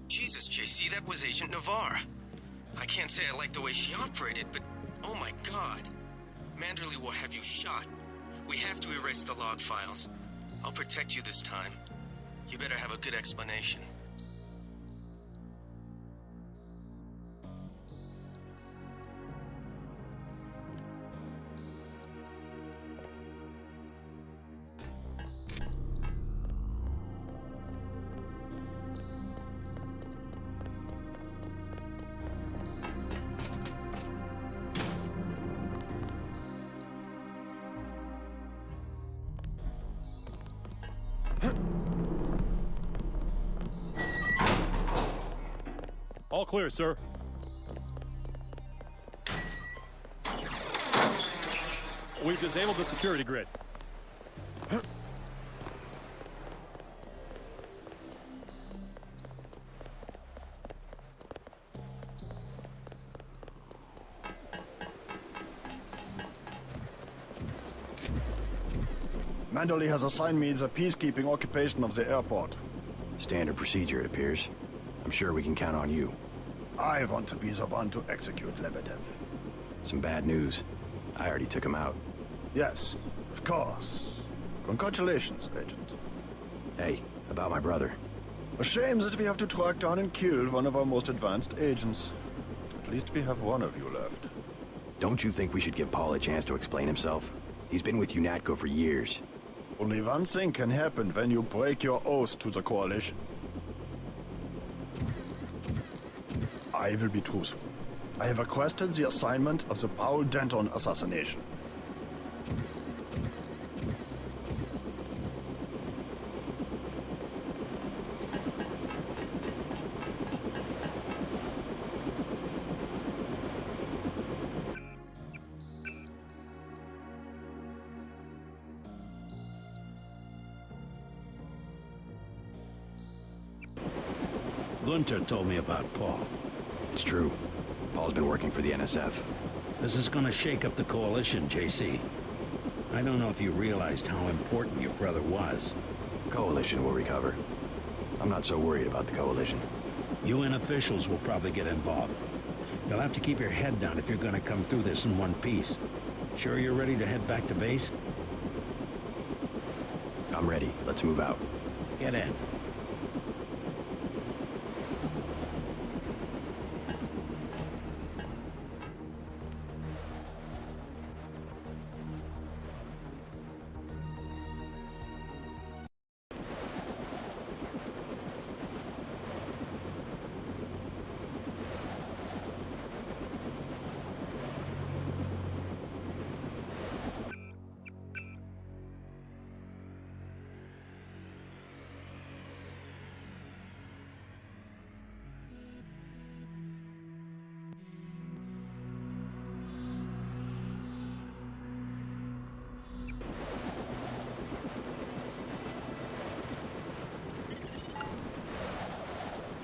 Jesus, JC, that was Agent Navarre. I can't say I like the way she operated, but oh my god. Manderley will have you shot. We have to erase the log files. I'll protect you this time. You better have a good explanation. All clear, sir. We've disabled the security grid. Manderley has assigned me the peacekeeping occupation of the airport. Standard procedure, it appears. I'm sure we can count on you. I want to be the one to execute Lebedev. Some bad news. I already took him out. Yes, of course. Congratulations, Agent. Hey, about my brother. A shame that we have to track down and kill one of our most advanced agents. At least we have one of you left. Don't you think we should give Paul a chance to explain himself? He's been with UNATCO for years. Only one thing can happen when you break your oath to the Coalition. I will be truthful. I have requested the assignment of the Paul Denton assassination. Gunter told me about Paul. It's true. Paul's been working for the NSF. This is gonna shake up the Coalition, JC. I don't know if you realized how important your brother was. Coalition will recover. I'm not so worried about the Coalition. UN officials will probably get involved. You'll have to keep your head down if you're gonna come through this in one piece. Sure you're ready to head back to base? I'm ready. Let's move out. Get in.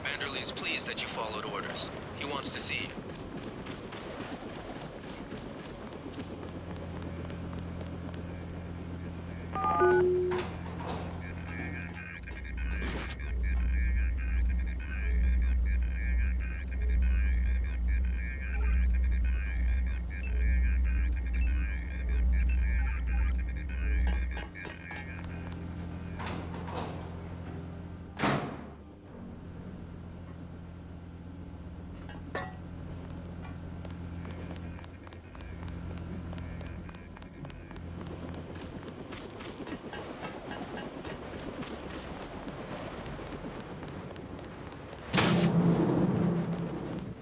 Manderley's pleased that you followed orders. He wants to see you.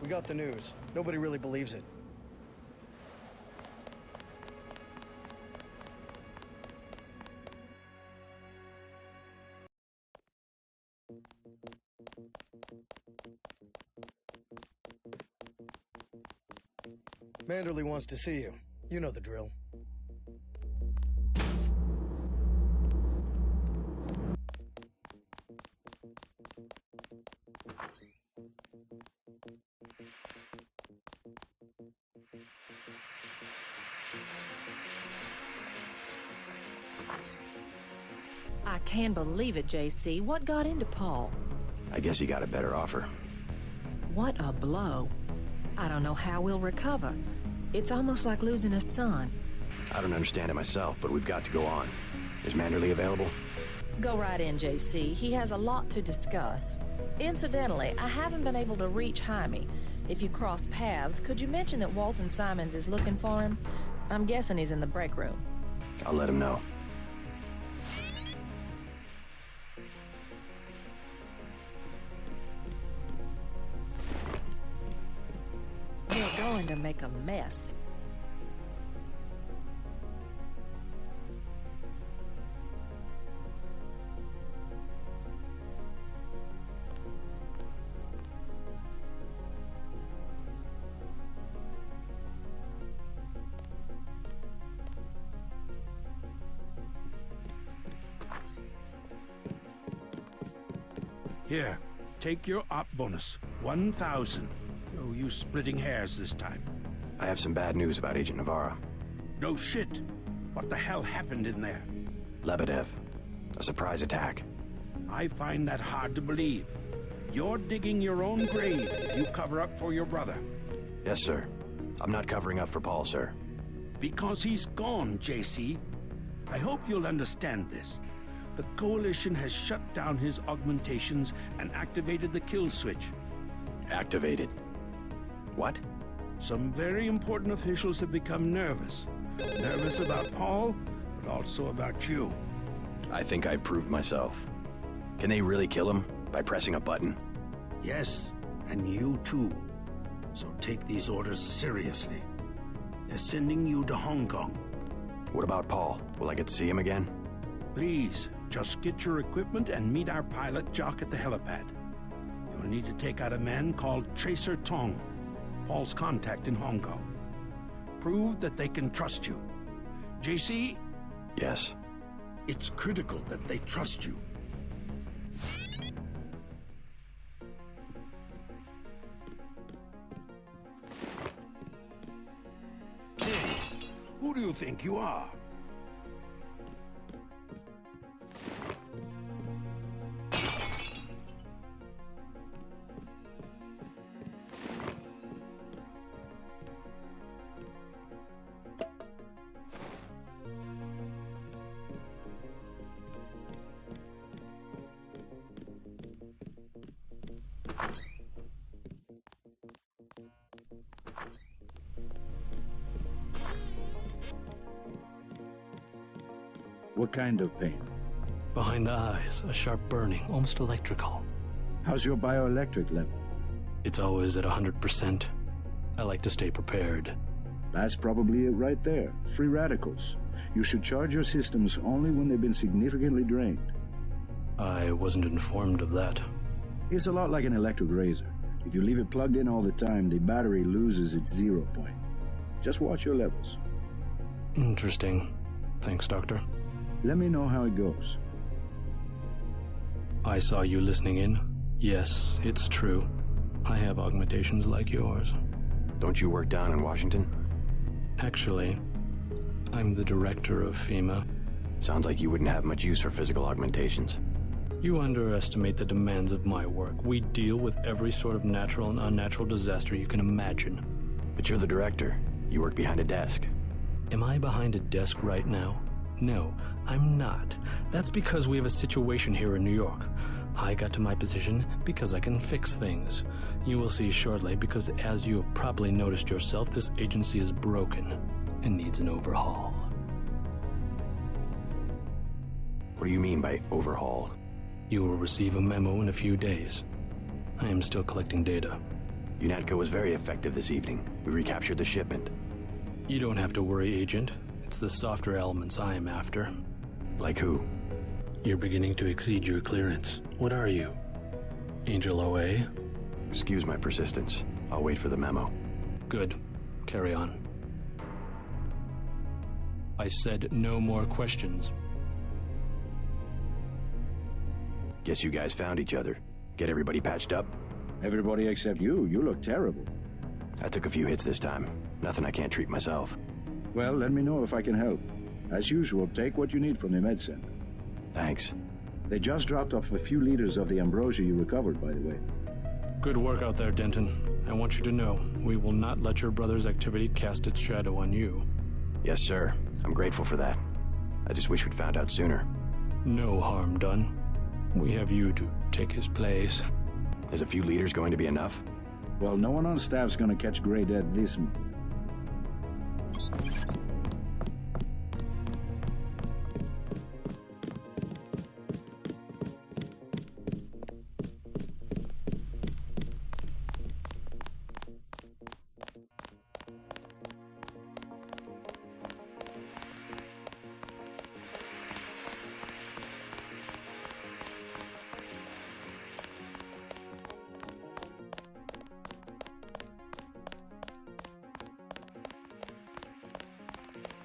We got the news. Nobody really believes it. Manderley wants to see you. You know the drill. I can't believe it, JC. What got into Paul? I guess he got a better offer. What a blow. I don't know how we'll recover. It's almost like losing a son. I don't understand it myself, but we've got to go on. Is Manderley available? Go right in, JC. He has a lot to discuss. Incidentally, I haven't been able to reach Jaime. If you cross paths, could you mention that Walton Simons is looking for him? I'm guessing he's in the break room. I'll let him know. We're going to make a mess. Here, take your op bonus. 1,000. No use splitting hairs this time. I have some bad news about Agent Navarro. No shit. What the hell happened in there? Lebedev. A surprise attack. I find that hard to believe. You're digging your own grave if you cover up for your brother. Yes, sir. I'm not covering up for Paul, sir. Because he's gone, JC. I hope you'll understand this. The Coalition has shut down his augmentations and activated the kill switch. Activated? What? Some very important officials have become nervous. Nervous about Paul, but also about you. I think I've proved myself. Can they really kill him by pressing a button? Yes, and you too. So take these orders seriously. They're sending you to Hong Kong. What about Paul? Will I get to see him again? Please, just get your equipment and meet our pilot, Jock, at the helipad. You'll need to take out a man called Tracer Tong, Paul's contact in Hong Kong. Prove that they can trust you. JC? Yes. It's critical that they trust you. Hey, who do you think you are? What kind of pain? Behind the eyes, a sharp burning, almost electrical. How's your bioelectric level? It's always at 100%. I like to stay prepared. That's probably it right there. Free radicals. You should charge your systems only when they've been significantly drained. I wasn't informed of that. It's a lot like an electric razor. If you leave it plugged in all the time, the battery loses its 0 point. Just watch your levels. Interesting. Thanks, Doctor. Let me know how it goes. I saw you listening in. Yes, it's true. I have augmentations like yours. Don't you work down in Washington? Actually, I'm the director of FEMA. Sounds like you wouldn't have much use for physical augmentations. You underestimate the demands of my work. We deal with every sort of natural and unnatural disaster you can imagine. But you're the director. You work behind a desk. Am I behind a desk right now? No, I'm not. That's because we have a situation here in New York. I got to my position because I can fix things. You will see shortly, because as you have probably noticed yourself, this agency is broken and needs an overhaul. What do you mean by overhaul? You will receive a memo in a few days. I am still collecting data. UNATCO was very effective this evening. We recaptured the shipment. You don't have to worry, Agent. It's the softer elements I am after. Like who? You're beginning to exceed your clearance. What are you? Angel OA? Excuse my persistence. I'll wait for the memo. Good. Carry on. I said no more questions. Guess you guys found each other. Get everybody patched up? Everybody except you. You look terrible. I took a few hits this time. Nothing I can't treat myself. Well, let me know if I can help. As usual, take what you need from the med center. Thanks. They just dropped off a few liters of the ambrosia you recovered, by the way. Good work out there, Denton. I want you to know, we will not let your brother's activity cast its shadow on you. Yes, sir. I'm grateful for that. I just wish we'd found out sooner. No harm done. We have you to take his place. Is a few liters going to be enough? Well, no one on staff's gonna catch Gray Dead this month.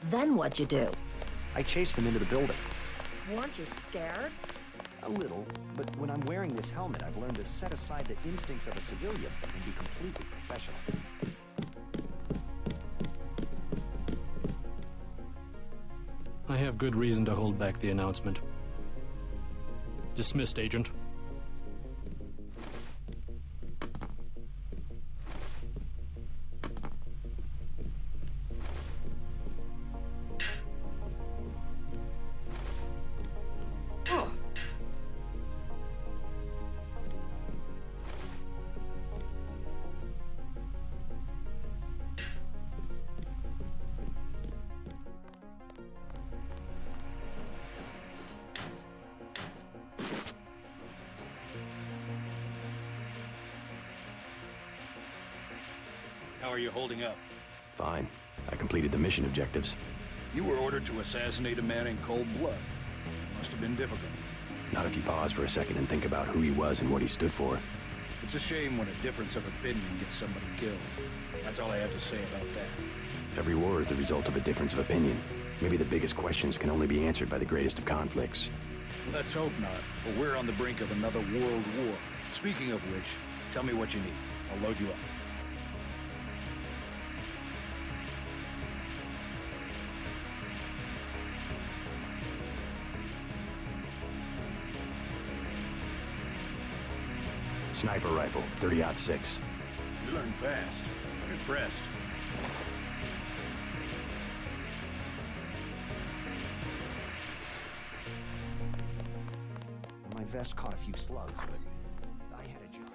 Then what'd you do? I chased them into the building. Weren't you scared? A little, but when I'm wearing this helmet, I've learned to set aside the instincts of a civilian and be completely professional. I have good reason to hold back the announcement. Dismissed, Agent. How are you holding up? Fine. I completed the mission objectives. You were ordered to assassinate a man in cold blood. Must have been difficult. Not if you pause for a second and think about who he was and what he stood for. It's a shame when a difference of opinion gets somebody killed. That's all I have to say about that. Every war is the result of a difference of opinion. Maybe the biggest questions can only be answered by the greatest of conflicts. Let's hope not, but we're on the brink of another world war. Speaking of which, tell me what you need. I'll load you up. Sniper rifle, 30-06. You learn fast. I'm impressed. My vest caught a few slugs, but I had a job.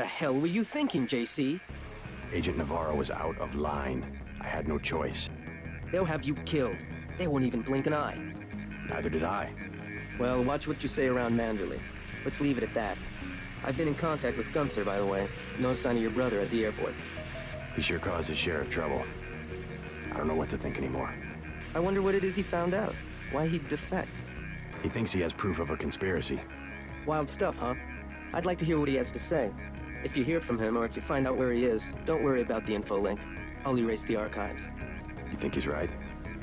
the hell were you thinking, JC? Agent Navarro was out of line. I had no choice. They'll have you killed. They won't even blink an eye. Neither did I. Well, watch what you say around Manderley. Let's leave it at that. I've been in contact with Gunther, by the way. No sign of your brother at the airport. He sure caused his share of trouble. I don't know what to think anymore. I wonder what it is he found out. Why he'd defect. He thinks he has proof of a conspiracy. Wild stuff, huh? I'd like to hear what he has to say. If you hear from him, or if you find out where he is, don't worry about the info link. I'll erase the archives. You think he's right?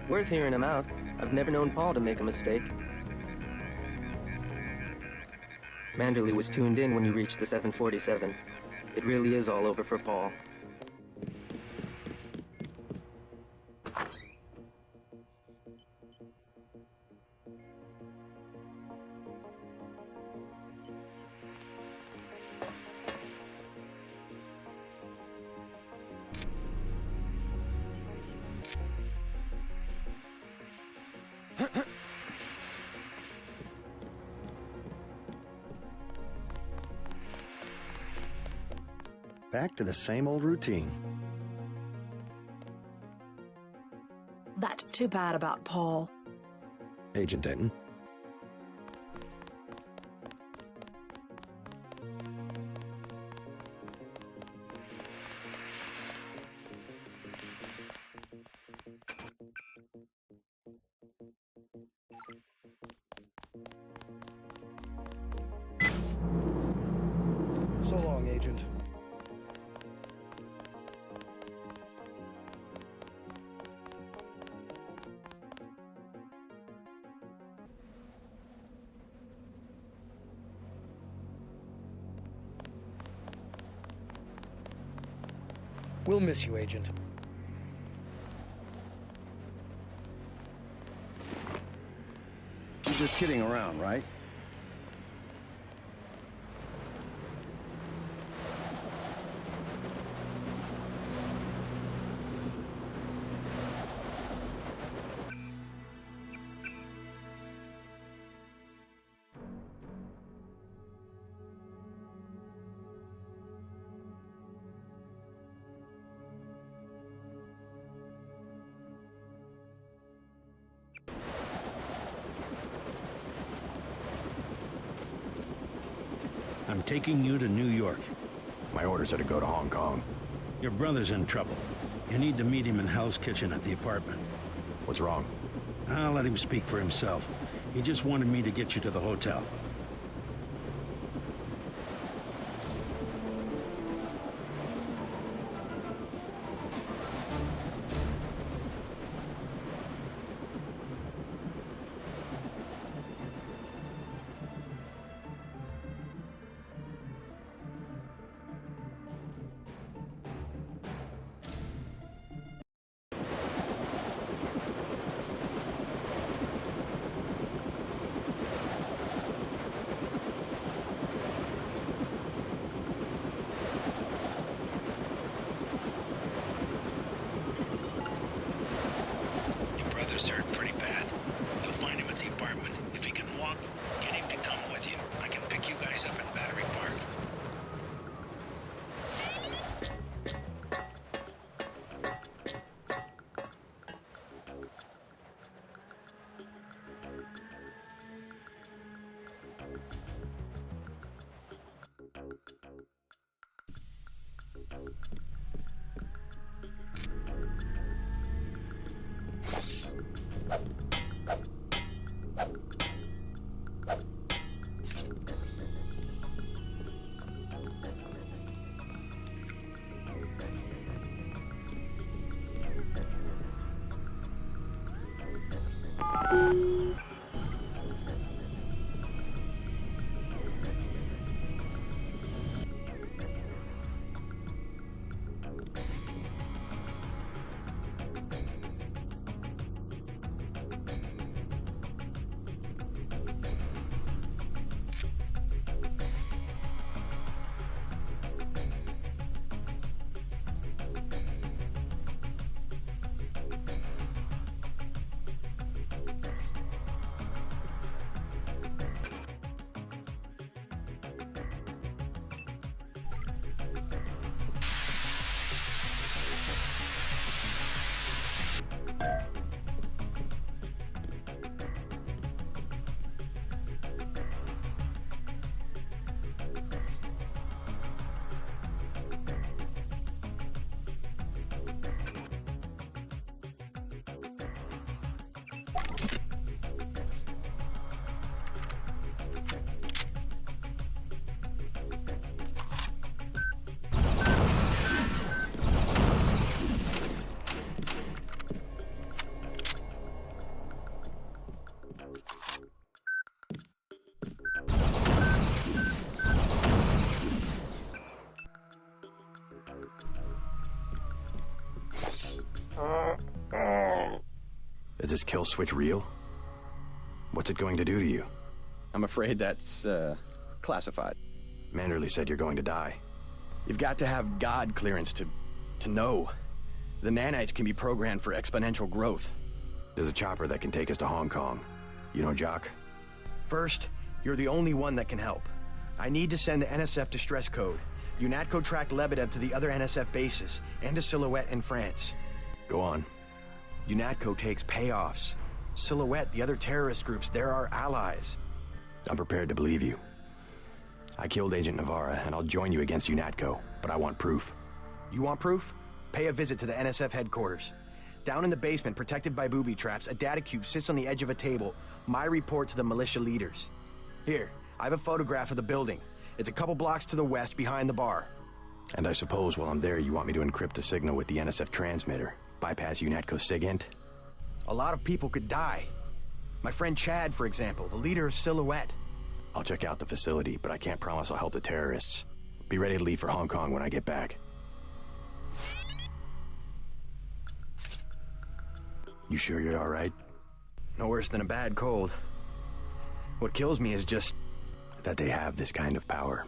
Worth hearing him out. I've never known Paul to make a mistake. Manderley was tuned in when you reached the 747. It really is all over for Paul. Back to the same old routine. That's too bad about Paul. Agent Denton. So long, Agent. We'll miss you, Agent. You're just kidding around, right? I'm taking you to New York. My orders are to go to Hong Kong. Your brother's in trouble. You need to meet him in Hell's Kitchen at the apartment. What's wrong? I'll let him speak for himself. He just wanted me to get you to the hotel. Is this kill switch real? What's it going to do to you? I'm afraid that's, classified. Manderley said you're going to die. You've got to have God clearance to know. The nanites can be programmed for exponential growth. There's a chopper that can take us to Hong Kong. You know Jock? First, you're the only one that can help. I need to send the NSF distress code. UNATCO tracked Lebedev to the other NSF bases, and to Silhouette in France. Go on. UNATCO takes payoffs. Silhouette, the other terrorist groups, they're our allies. I'm prepared to believe you. I killed Agent Navarra, and I'll join you against UNATCO, but I want proof. You want proof? Pay a visit to the NSF headquarters. Down in the basement, protected by booby traps, a data cube sits on the edge of a table. My report to the militia leaders. Here, I have a photograph of the building. It's a couple blocks to the west, behind the bar. And I suppose while I'm there, you want me to encrypt a signal with the NSF transmitter. Bypass UNATCO SIGINT? A lot of people could die. My friend Chad, for example, the leader of Silhouette. I'll check out the facility, but I can't promise I'll help the terrorists. Be ready to leave for Hong Kong when I get back. You sure you're all right? No worse than a bad cold. What kills me is just that they have this kind of power.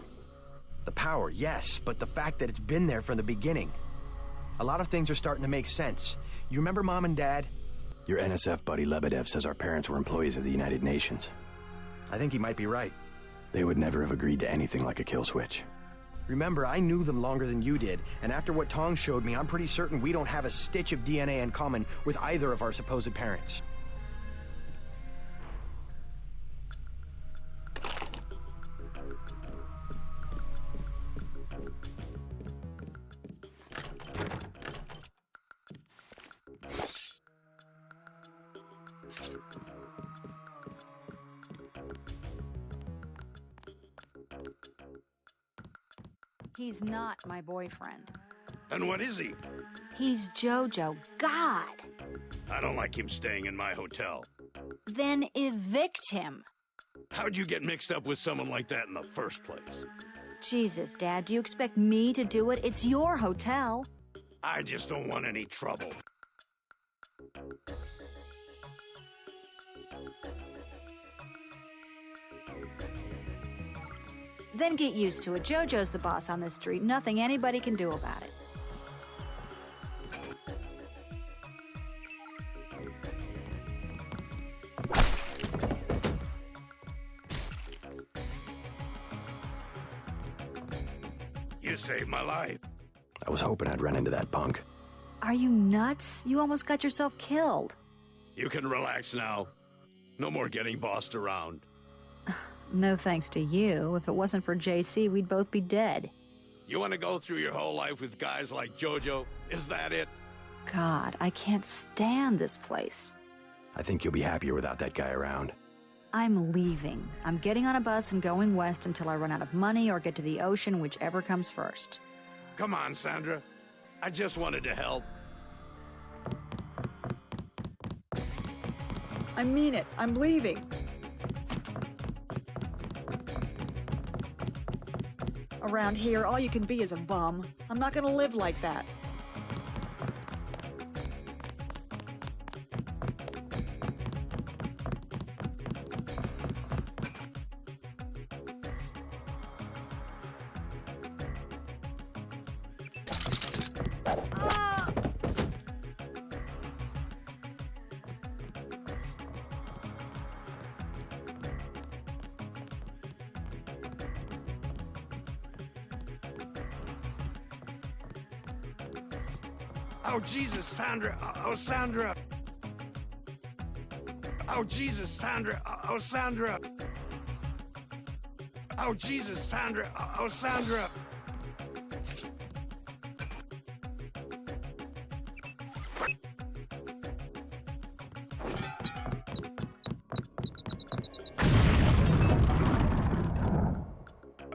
The power, yes, but the fact that it's been there from the beginning. A lot of things are starting to make sense. You remember Mom and Dad? Your NSF buddy Lebedev says our parents were employees of the United Nations. I think he might be right. They would never have agreed to anything like a kill switch. Remember, I knew them longer than you did, and after what Tong showed me, I'm pretty certain we don't have a stitch of DNA in common with either of our supposed parents. He's not my boyfriend. And what is he? He's Jojo. God! I don't like him staying in my hotel. Then evict him. How'd you get mixed up with someone like that in the first place? Jesus, Dad, do you expect me to do it? It's your hotel. I just don't want any trouble. Then get used to it. Jojo's the boss on this street. Nothing anybody can do about it. You saved my life. I was hoping I'd run into that punk. Are you nuts? You almost got yourself killed. You can relax now. No more getting bossed around. No thanks to you. If it wasn't for JC, we'd both be dead. You want to go through your whole life with guys like Jojo? Is that it? God, I can't stand this place. I think you'll be happier without that guy around. I'm leaving. I'm getting on a bus and going west until I run out of money or get to the ocean, whichever comes first. Come on, Sandra. I just wanted to help. I mean it. I'm leaving. Around here, all you can be is a bum. I'm not gonna live like that. Oh, Jesus, Sandra. Oh, Sandra. Oh, Jesus, Sandra. Oh, Sandra. Oh, Jesus, Sandra. Oh, Sandra.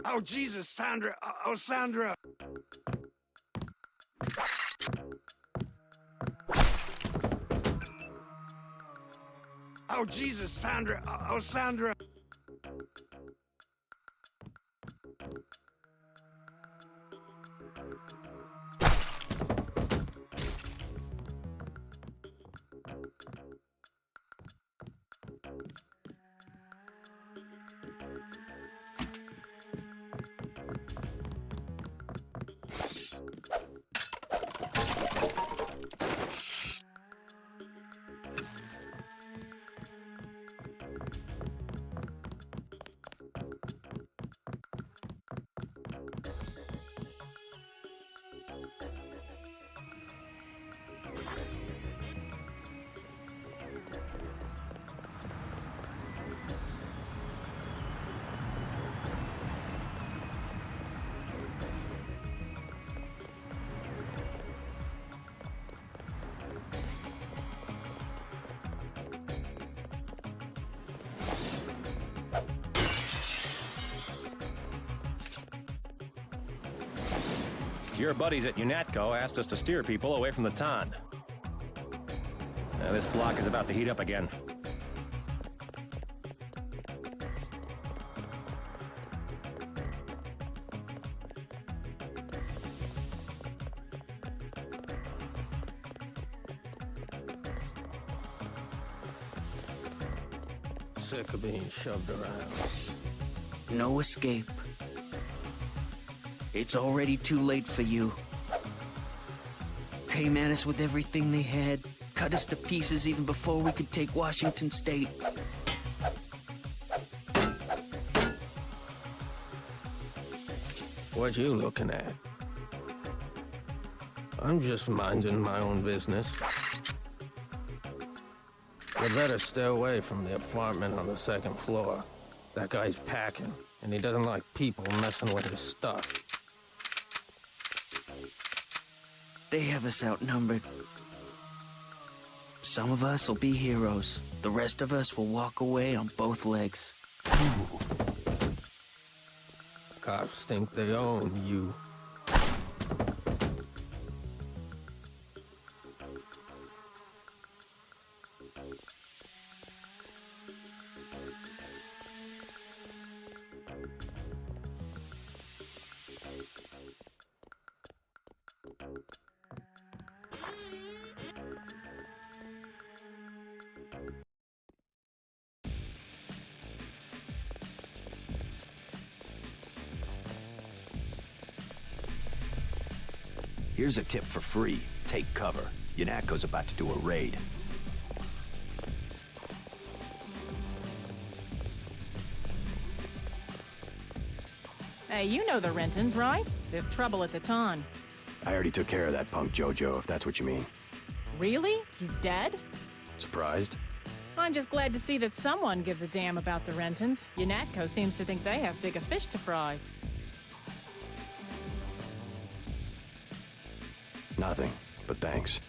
Oh, Jesus, Sandra. Oh, Sandra. Oh, Jesus, Sandra. Oh, Sandra. Your buddies at UNATCO asked us to steer people away from the Ton. This block is about to heat up again. Sick of being shoved around. No escape. It's already too late for you. Came at us with everything they had, cut us to pieces even before we could take Washington State. What you looking at? I'm just minding my own business. You better stay away from the apartment on the second floor. That guy's packing, and he doesn't like people messing with his stuff. They have us outnumbered. Some of us will be heroes. The rest of us will walk away on both legs. Cops think they own you. Here's a tip for free. Take cover. UNATCO's about to do a raid. Hey, you know the Rentons, right? There's trouble at the Ton. I already took care of that punk Jojo, if that's what you mean. Really? He's dead? Surprised? I'm just glad to see that someone gives a damn about the Rentons. UNATCO seems to think they have bigger fish to fry. Nothing, but thanks.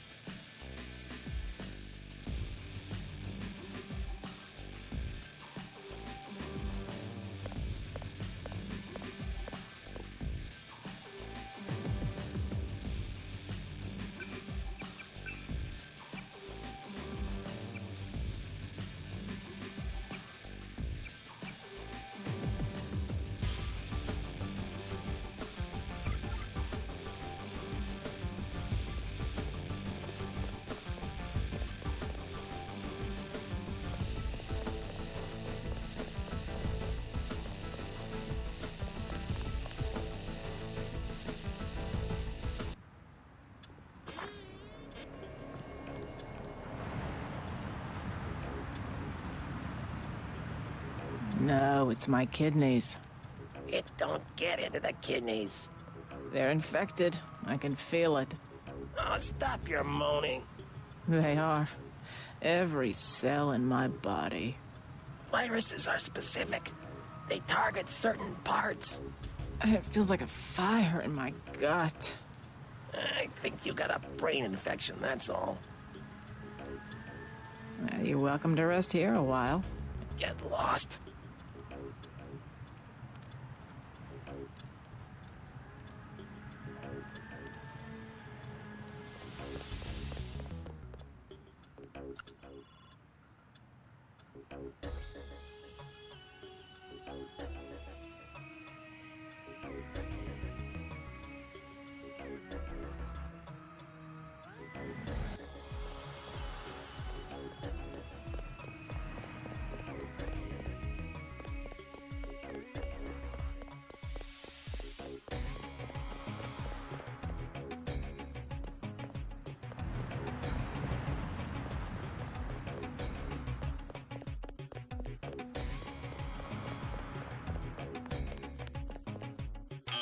No, it's my kidneys. It don't get into the kidneys. They're infected. I can feel it. Oh, stop your moaning. They are. Every cell in my body. Viruses are specific. They target certain parts. It feels like a fire in my gut. I think you got a brain infection, that's all. You're welcome to rest here a while. Get lost.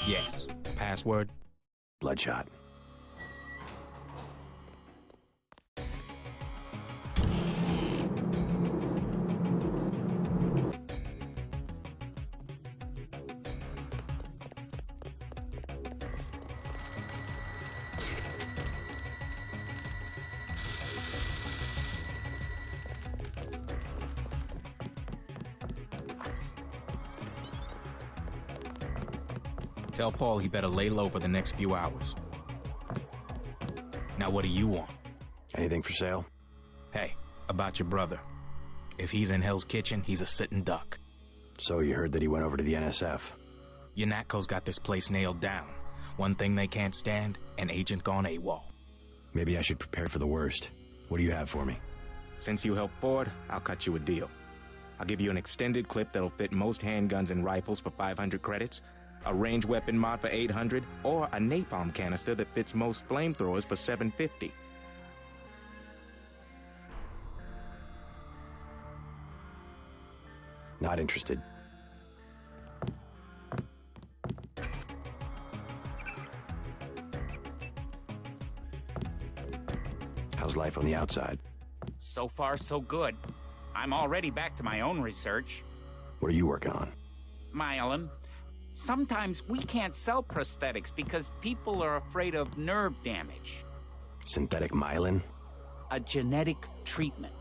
Yes. Password? Bloodshot. Tell Paul he better lay low for the next few hours. Now what do you want? Anything for sale? Hey, about your brother. If he's in Hell's Kitchen, he's a sitting duck. So you heard that he went over to the NSF? UNATCO's got this place nailed down. One thing they can't stand, an agent gone AWOL. Maybe I should prepare for the worst. What do you have for me? Since you helped Ford, I'll cut you a deal. I'll give you an extended clip that'll fit most handguns and rifles for 500 credits, a range weapon mod for 800, or a napalm canister that fits most flamethrowers for 750. Not interested. How's life on the outside? So far, so good. I'm already back to my own research. What are you working on? Myelin. Sometimes we can't sell prosthetics because people are afraid of nerve damage. Synthetic myelin? A genetic treatment.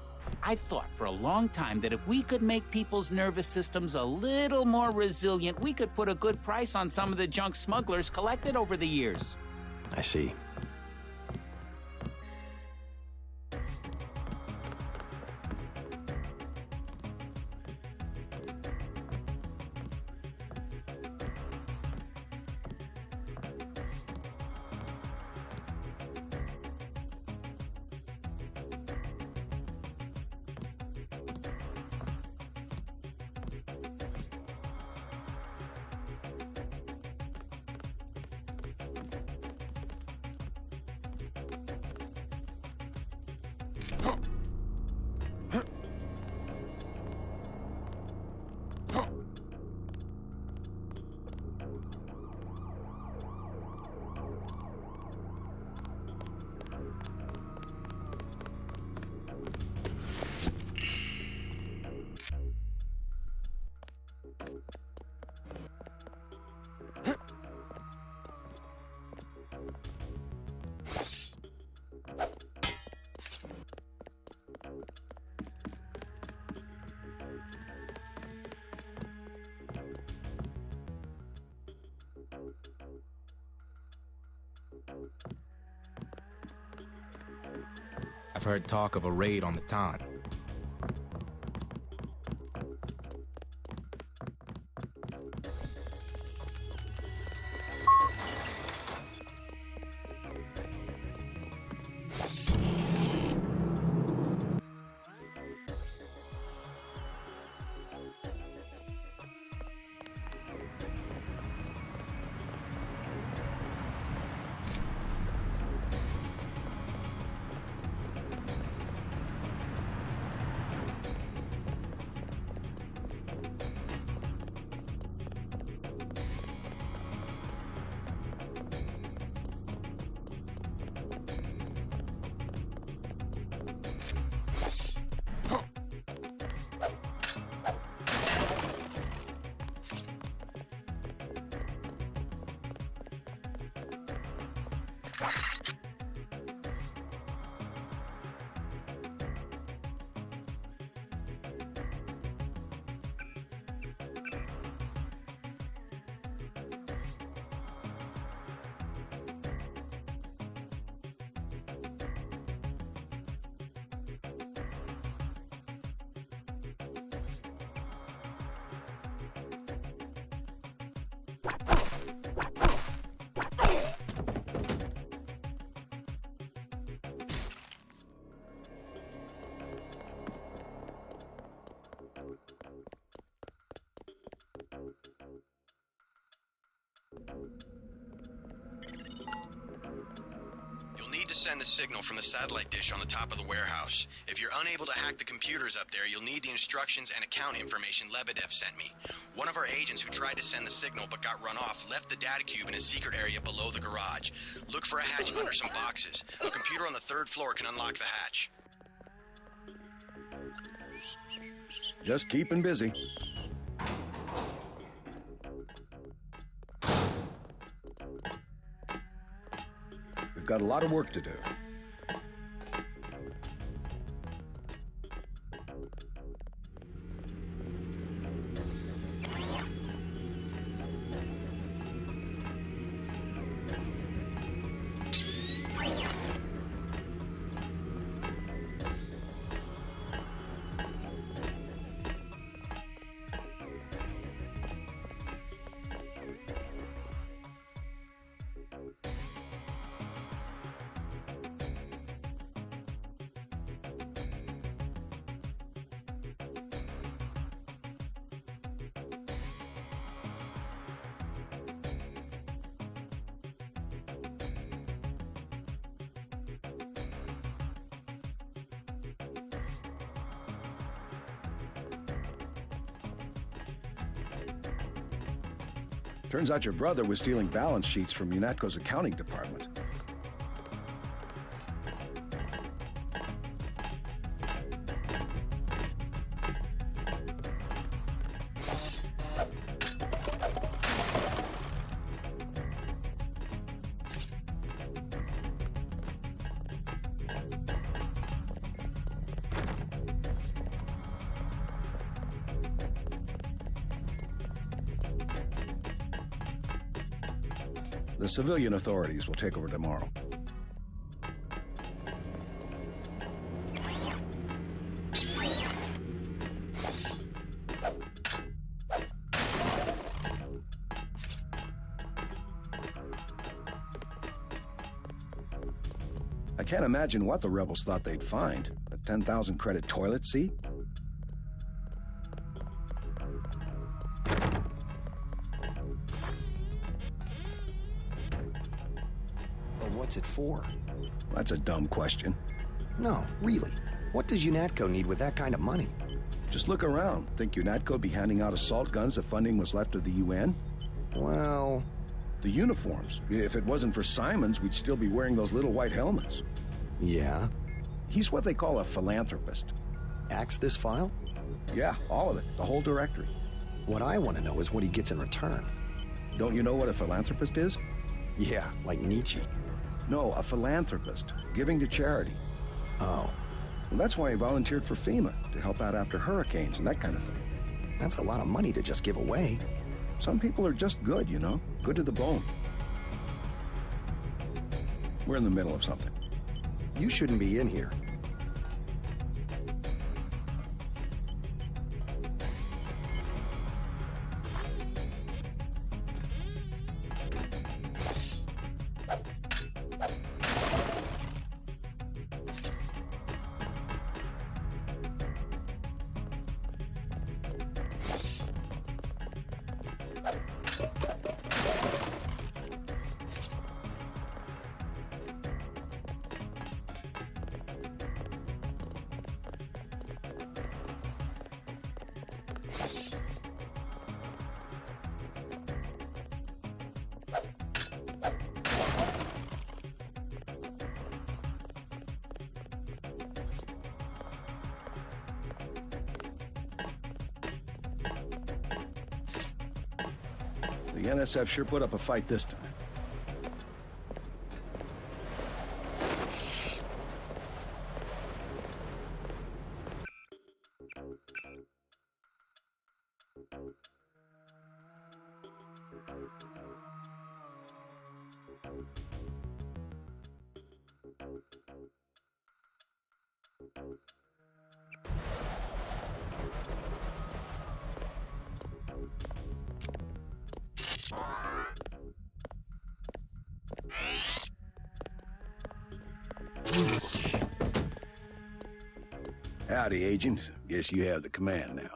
I've thought for a long time that if we could make people's nervous systems a little more resilient, we could put a good price on some of the junk smugglers collected over the years. I see. I've heard talk of a raid on the Ton. Send the signal from the satellite dish on the top of the warehouse. If you're unable to hack the computers up there, you'll need the instructions and account information Lebedev sent me. One of our agents who tried to send the signal but got run off left the data cube in a secret area below the garage. Look for a hatch under some boxes. A computer on the 3rd floor can unlock the hatch. Just keeping busy. We've got a lot of work to do. Turns out your brother was stealing balance sheets from UNATCO's accounting department. The civilian authorities will take over tomorrow. I can't imagine what the rebels thought they'd find. A 10,000 credit toilet seat? What's it for? That's a dumb question. No, really. What does UNATCO need with that kind of money? Just look around. Think UNATCO be handing out assault guns if funding was left of the UN? Well... The uniforms. If it wasn't for Simons, we'd still be wearing those little white helmets. Yeah? He's what they call a philanthropist. Axe this file? Yeah, all of it. The whole directory. What I want to know is what he gets in return. Don't you know what a philanthropist is? Yeah, like Nietzsche. No, a philanthropist, giving to charity. Oh. Well, that's why he volunteered for FEMA, to help out after hurricanes and that kind of thing. That's a lot of money to just give away. Some people are just good, you know? Good to the bone. We're in the middle of something. You shouldn't be in here. The NSF sure put up a fight this time. Howdy, Agent. Guess you have the command now.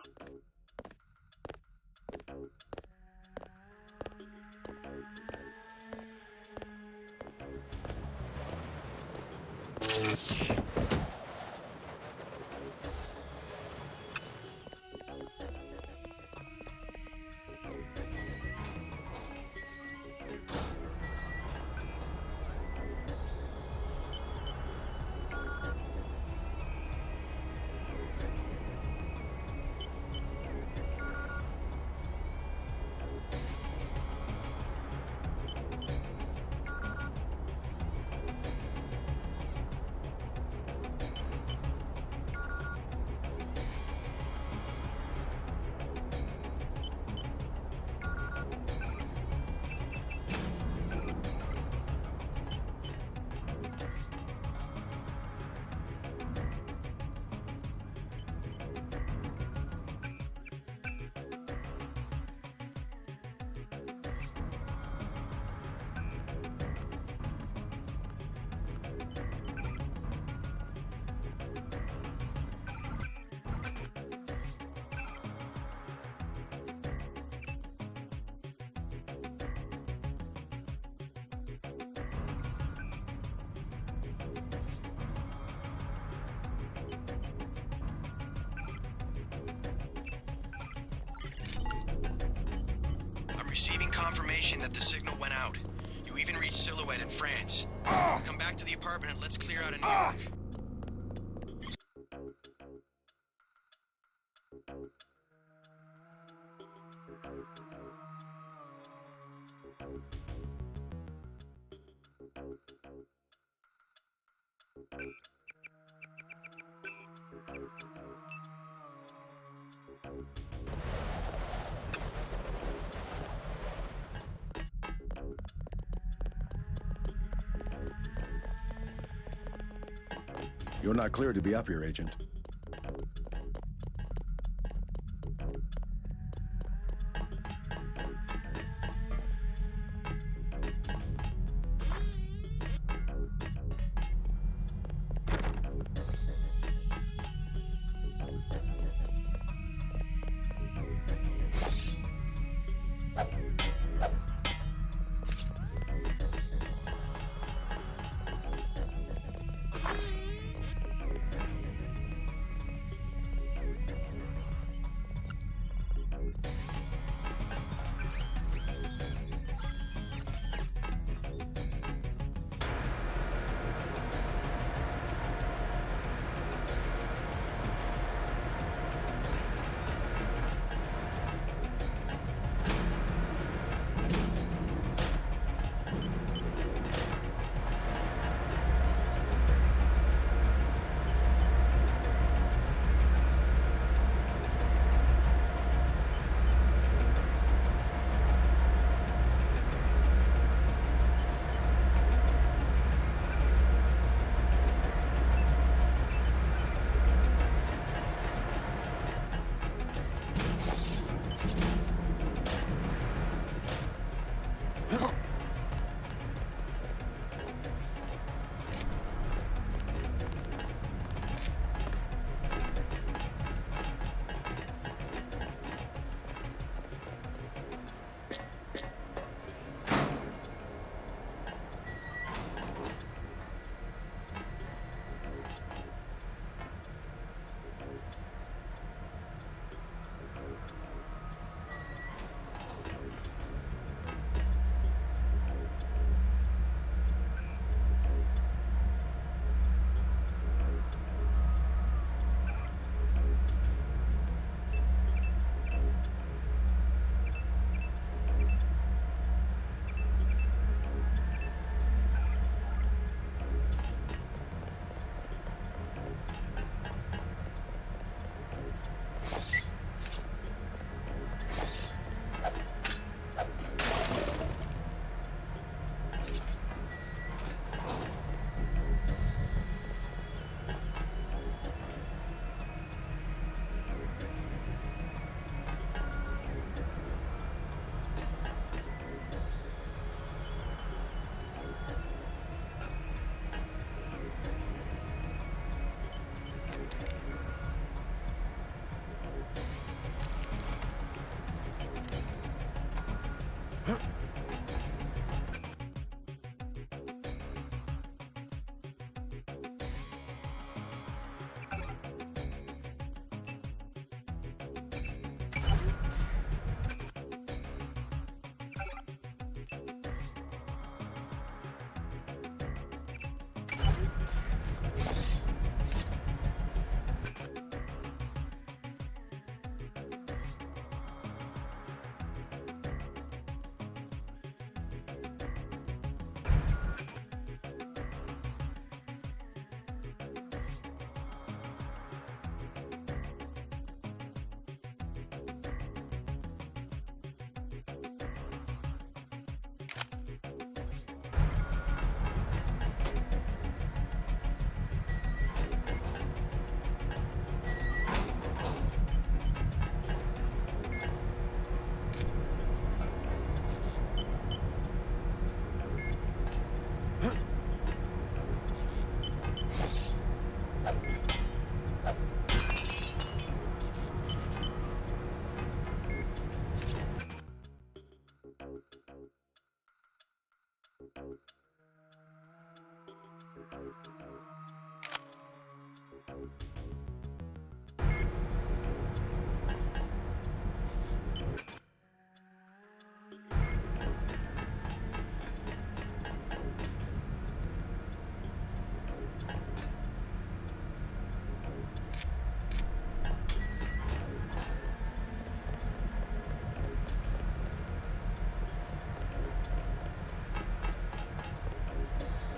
receiving confirmation that the signal went out. You even reached Silhouette in France. Come back to the apartment and let's clear out of New York. You're not cleared to be up here, Agent.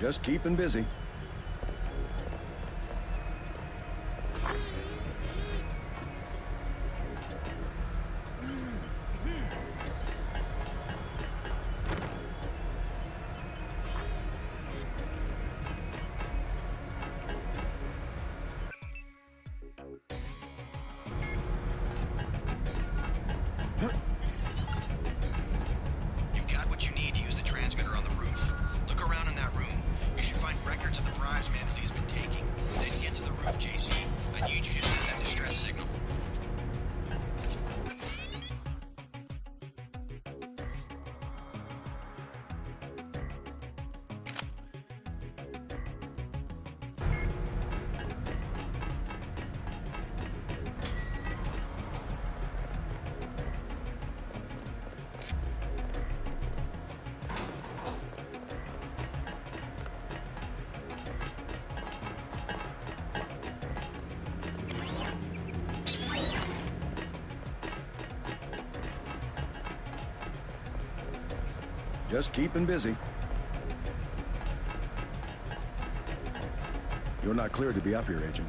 Just keeping busy. You've got what you need to use the transmitter on the roof. Look around in that room. You should find records of the bribes Mandalay has been taking. Then get to the roof, JC. I need you to send that distress signal. Just keeping busy. You're not cleared to be up here, Agent.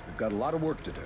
We've got a lot of work to do.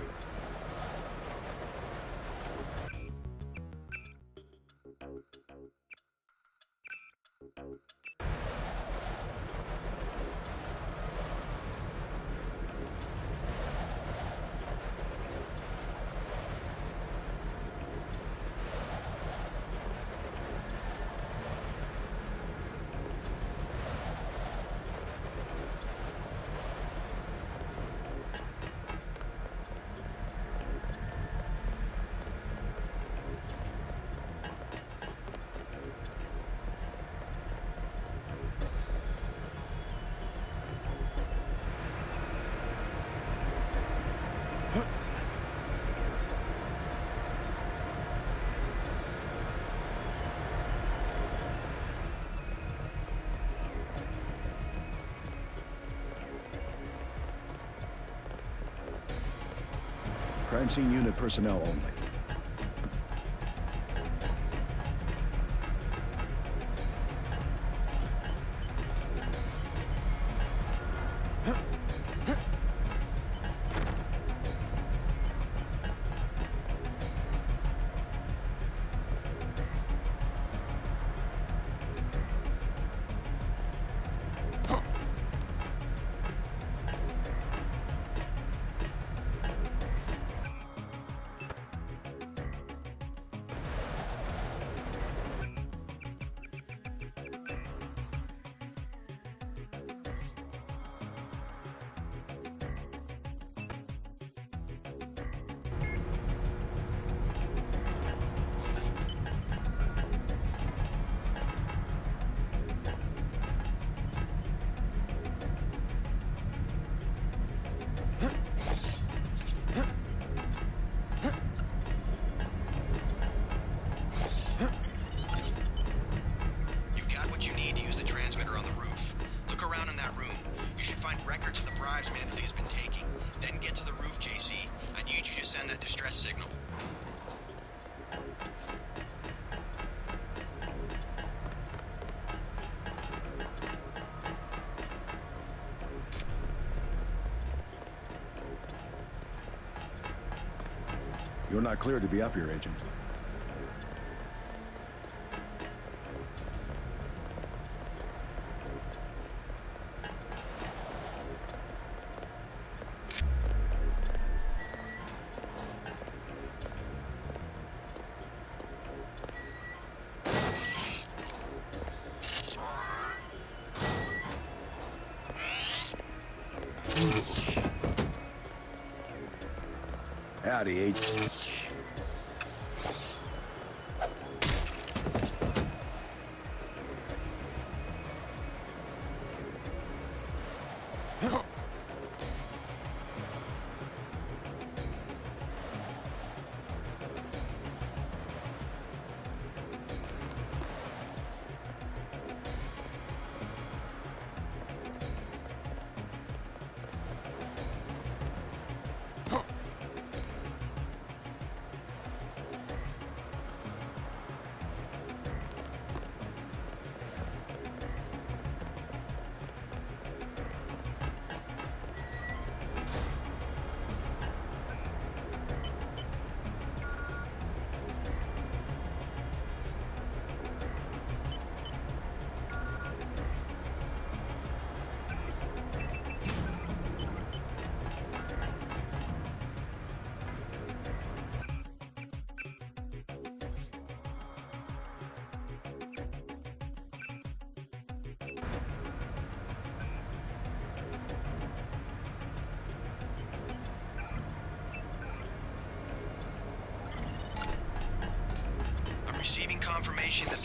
Crime scene unit personnel only. You're not cleared to be up here, Agent. Howdy, Agent.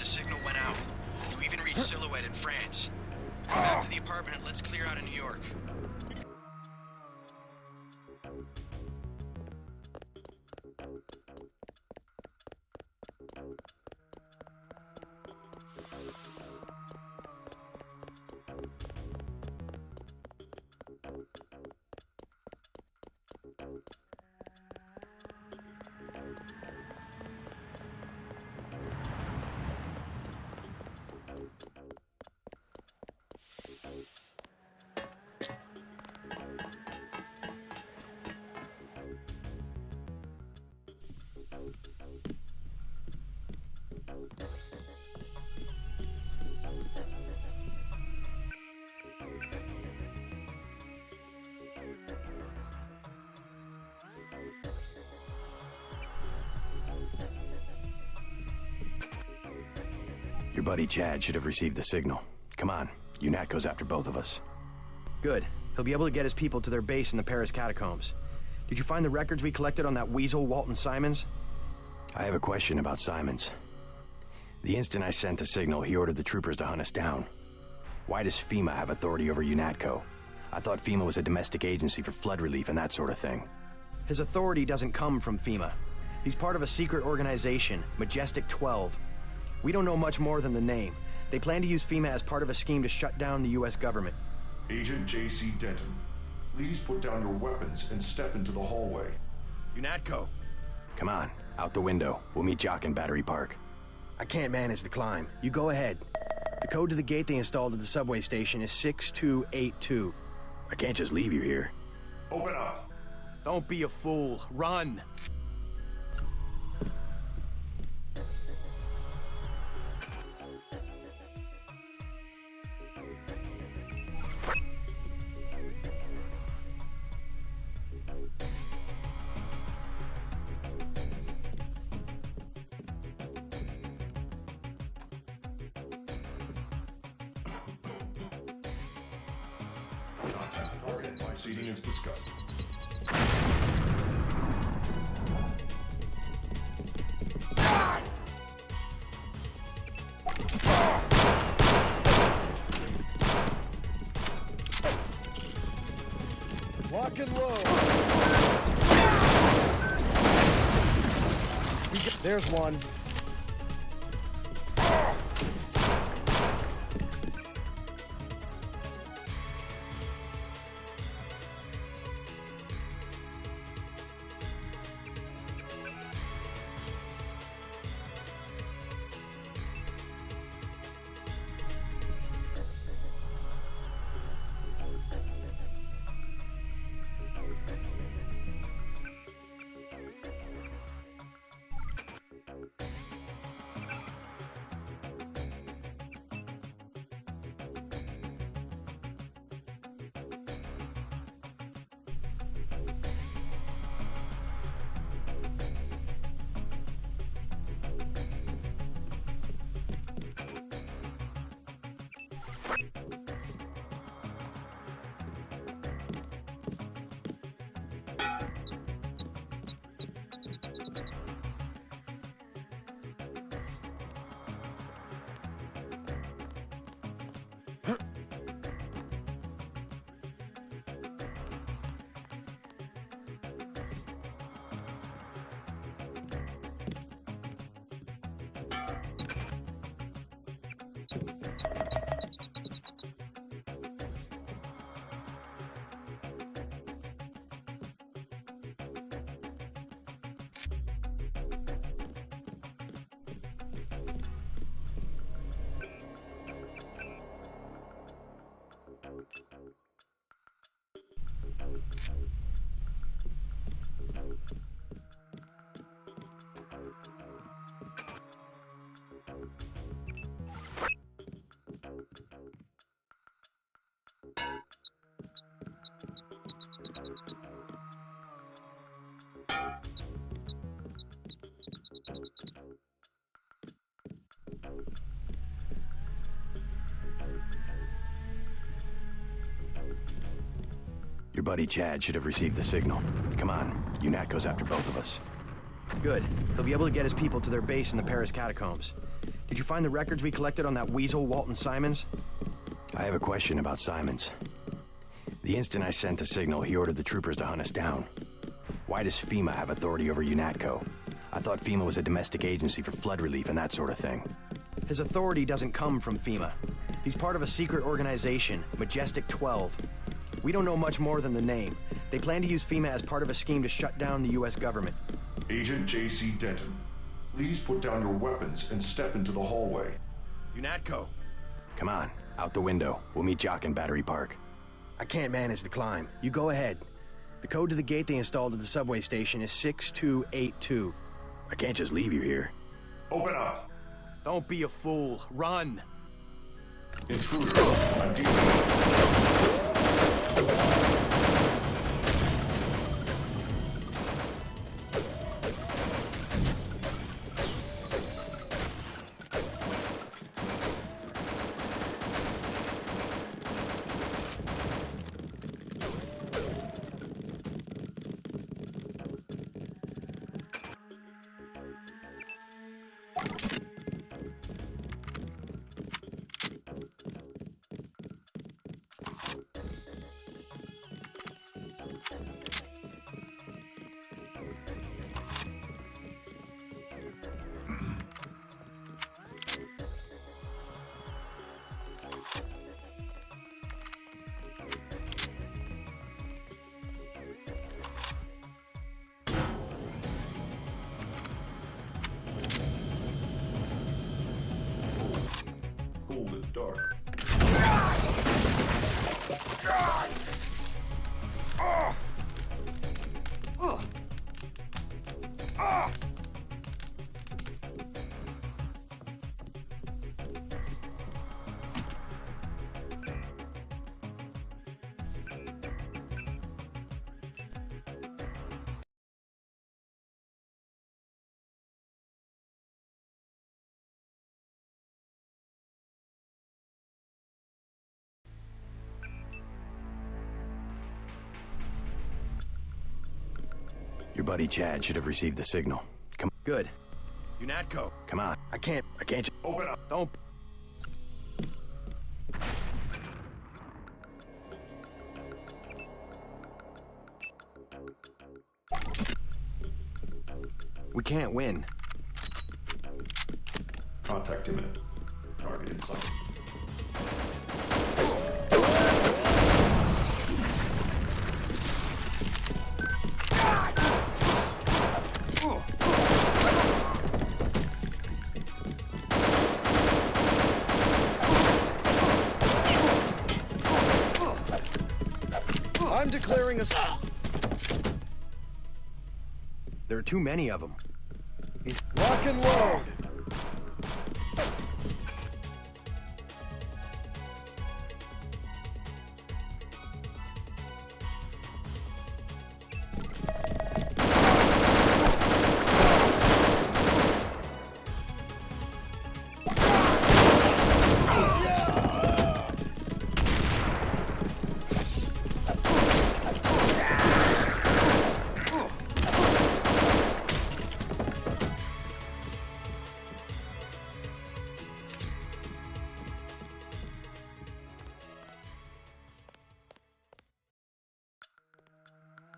the signal went out. You even reached Silhouette in France. Come back to the apartment and let's clear out of New York. Your buddy Chad should have received the signal. Come on, UNAT goes after both of us. Good. He'll be able to get his people to their base in the Paris catacombs. Did you find the records we collected on that weasel, Walton Simons? I have a question about Simons. The instant I sent the signal, he ordered the troopers to hunt us down. Why does FEMA have authority over UNATCO? I thought FEMA was a domestic agency for flood relief and that sort of thing. His authority doesn't come from FEMA. He's part of a secret organization, Majestic 12. We don't know much more than the name. They plan to use FEMA as part of a scheme to shut down the U.S. government. Agent J.C. Denton, please put down your weapons and step into the hallway. UNATCO! Come on, out the window. We'll meet Jock in Battery Park. I can't manage the climb. You go ahead. The code to the gate they installed at the subway station is 6282. I can't just leave you here. Open up! Don't be a fool. Run! Seating is discussed. Lock and roll. There's one. Your buddy Chad should have received the signal. Come on, UNAT goes after both of us. Good. He'll be able to get his people to their base in the Paris catacombs. Did you find the records we collected on that weasel, Walton Simons? I have a question about Simons. The instant I sent the signal, he ordered the troopers to hunt us down. Why does FEMA have authority over UNATCO? I thought FEMA was a domestic agency for flood relief and that sort of thing. His authority doesn't come from FEMA. He's part of a secret organization, Majestic 12. We don't know much more than the name. They plan to use FEMA as part of a scheme to shut down the U.S. government. Agent J.C. Denton, please put down your weapons and step into the hallway. UNATCO! Come on, out the window. We'll meet Jock in Battery Park. I can't manage the climb. You go ahead. The code to the gate they installed at the subway station is 6282. I can't just leave you here. Open up! Don't be a fool. Run! Intruder, I'm dealing. Cold and dark. Your buddy Chad should have received the signal. Come. Good. UNATCO. Come on. I can't just... Open up. Don't... We can't win. Contact imminent. Target in sight. I'm declaring a... There are too many of them. He's lock and load.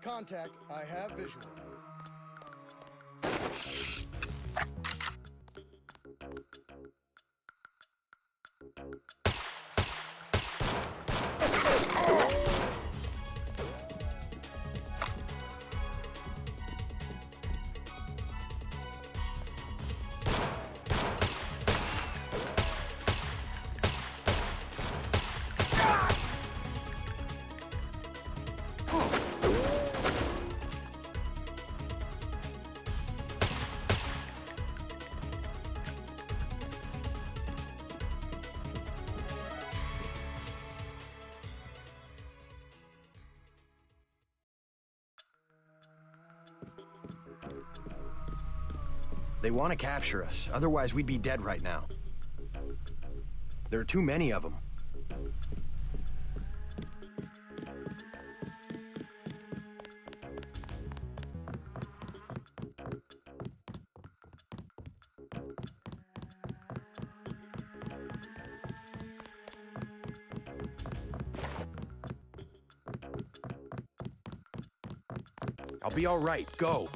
Contact, I have visual. They want to capture us, otherwise we'd be dead right now. There are too many of them. be all right. Go.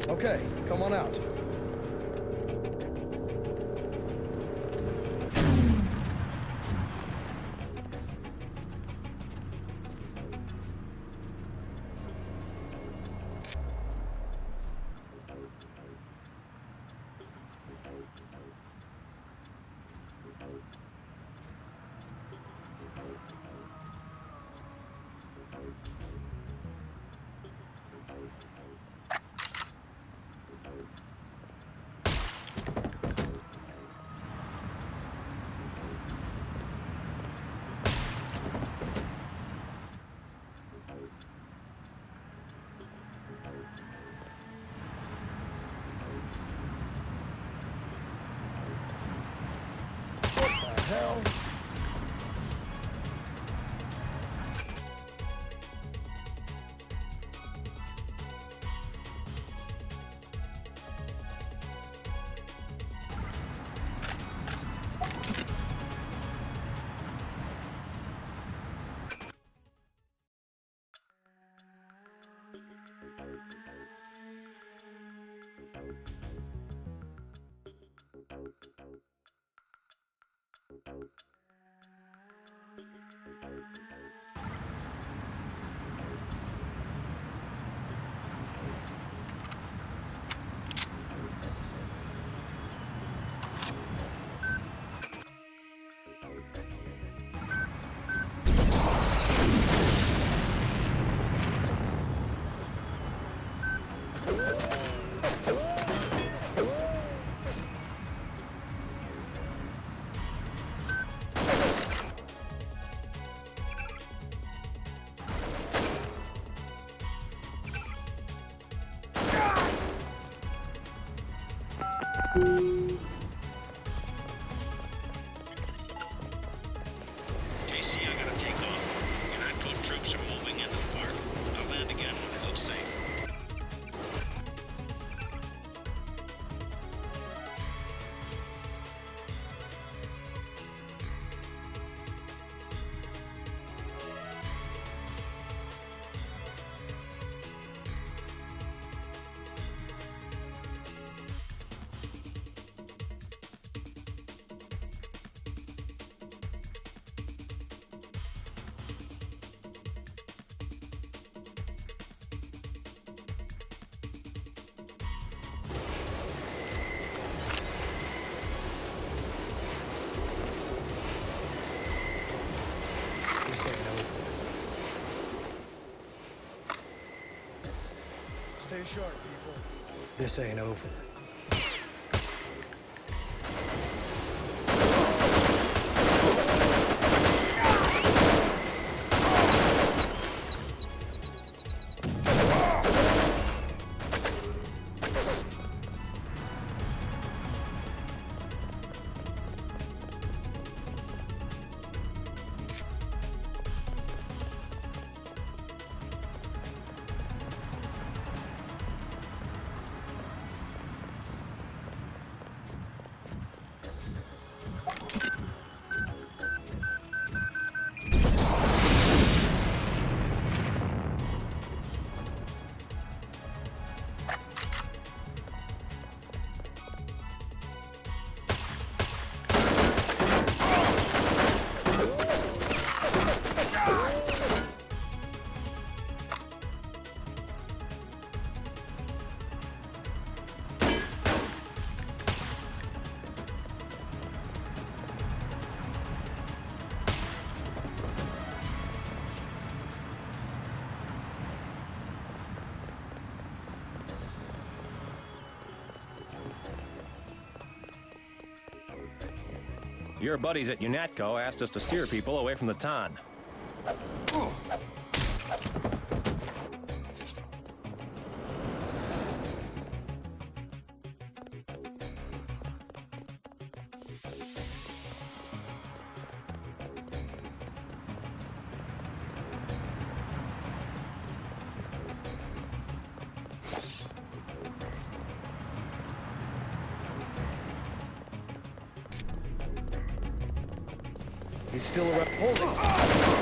Okay, come on out. Hell. JC, I gotta take off. United Code troops are moving into the park. I'll land again when it looks safe. Stay sharp, people. This ain't over. Your buddies at UNATCO asked us to steer people away from the Ton. He's still around. Hold it!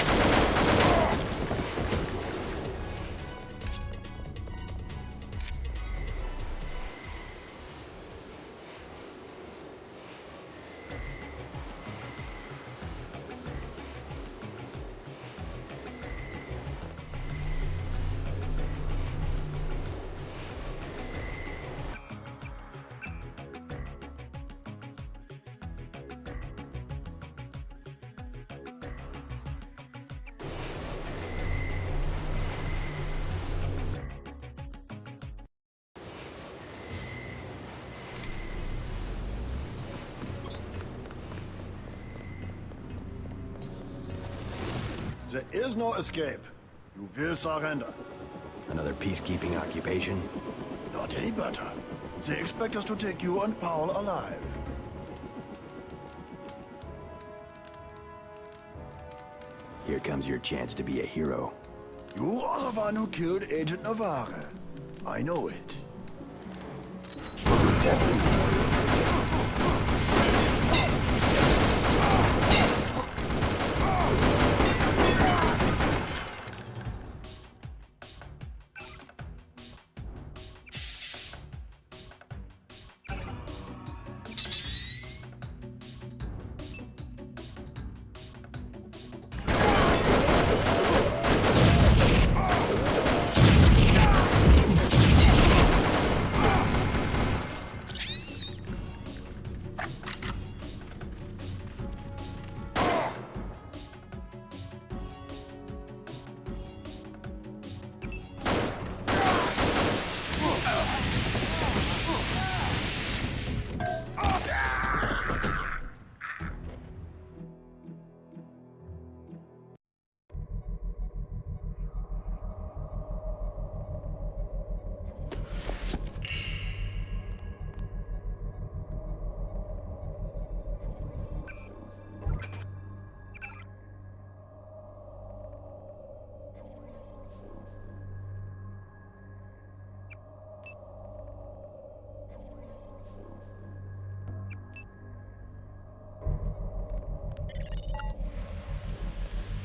There is no escape. You will surrender. Another peacekeeping occupation? Not any better. They expect us to take you and Paul alive. Here comes your chance to be a hero. You are the one who killed Agent Navarre. I know it.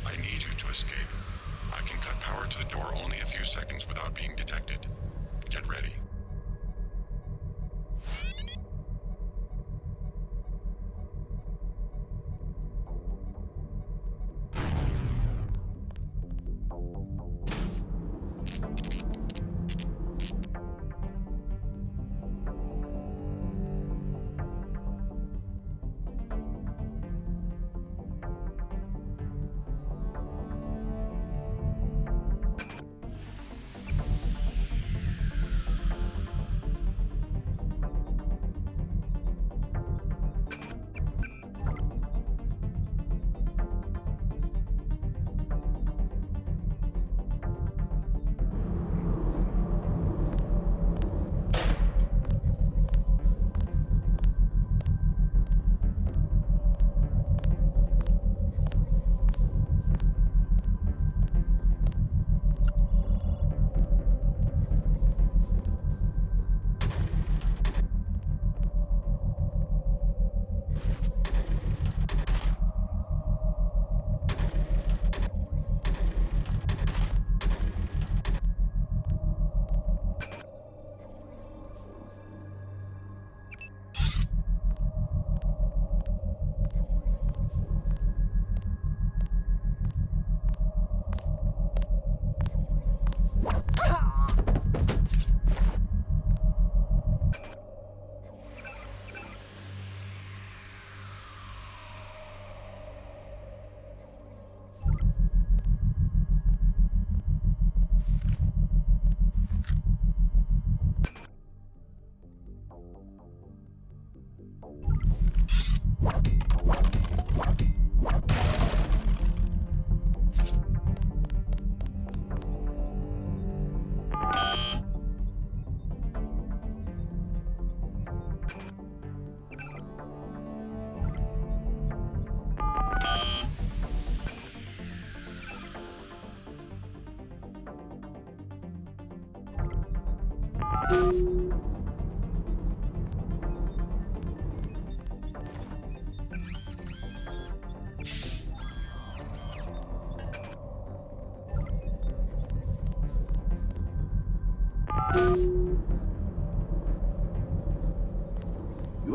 I need you to escape. I can cut power to the door only a few seconds without being detected. Get ready.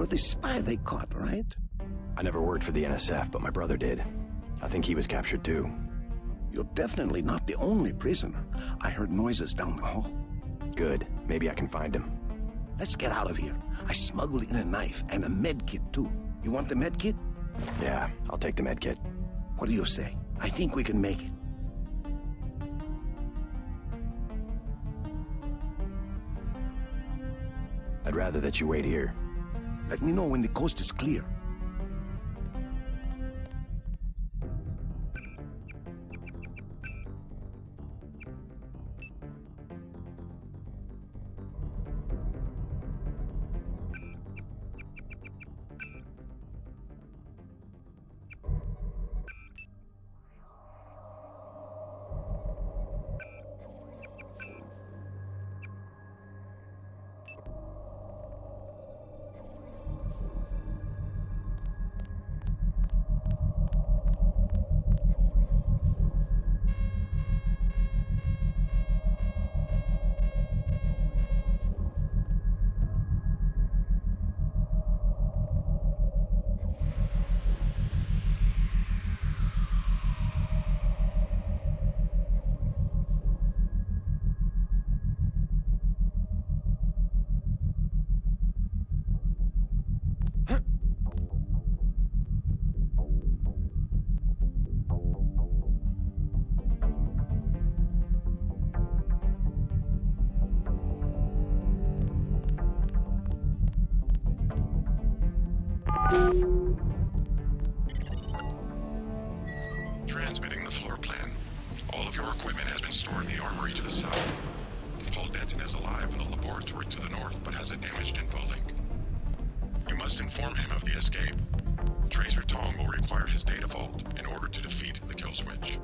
the spy they caught, right? I never worked for the NSF, but my brother did. I think he was captured too. You're definitely not the only prisoner. I heard noises down the hall. Good. Maybe I can find him. Let's get out of here. I smuggled in a knife and a med kit too. You want the med kit? Yeah, I'll take the med kit. What do you say? I think we can make it. I'd rather that you wait here. Let me know when the coast is clear. Transmitting the floor plan. All of your equipment has been stored in the armory to the south. Paul Denton is alive in the laboratory to the north, but has a damaged infolink. You must inform him of the escape. Tracer Tong will require his data vault in order to defeat the kill switch.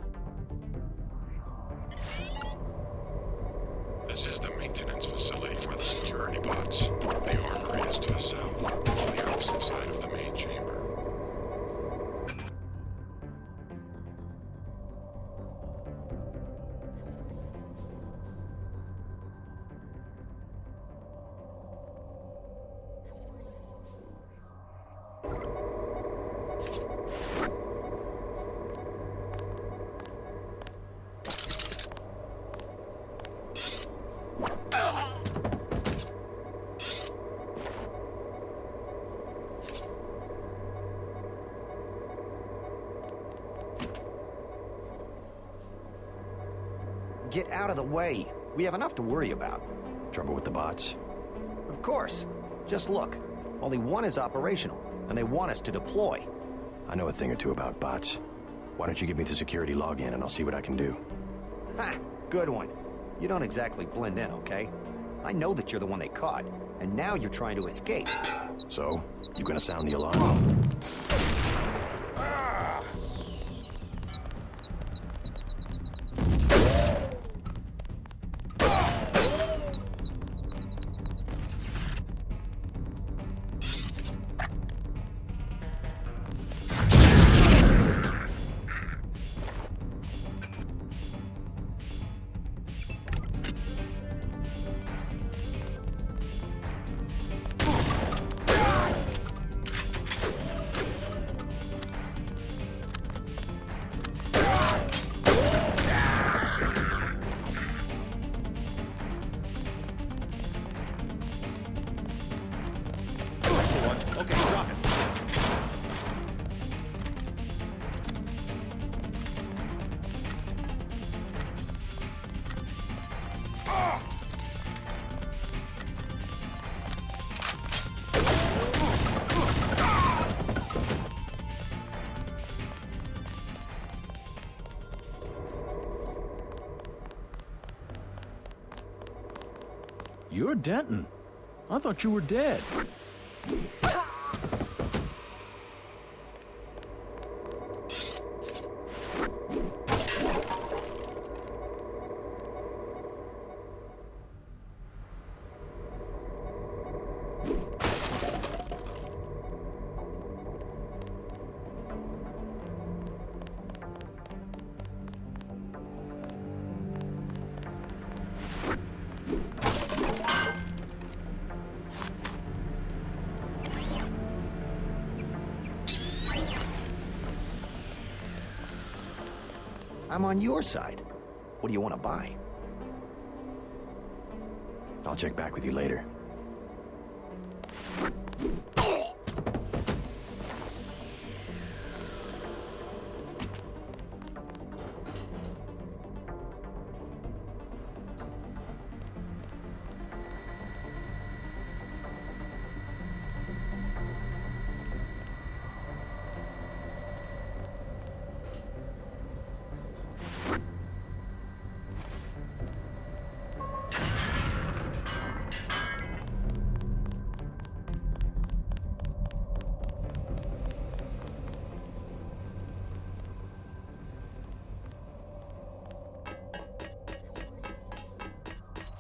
This is the maintenance facility for the security bots. The armory is to the south, on the opposite side of the main chamber. Get out of the way. We have enough to worry about. Trouble with the bots? Of course. Just look. Only one is operational, and they want us to deploy. I know a thing or two about bots. Why don't you give me the security login and I'll see what I can do. Ha! Good one. You don't exactly blend in, okay? I know that you're the one they caught, and now you're trying to escape. So, you gonna sound the alarm? Okay, drop it. You're Denton. I thought you were dead. I'm on your side. What do you want to buy? I'll check back with you later.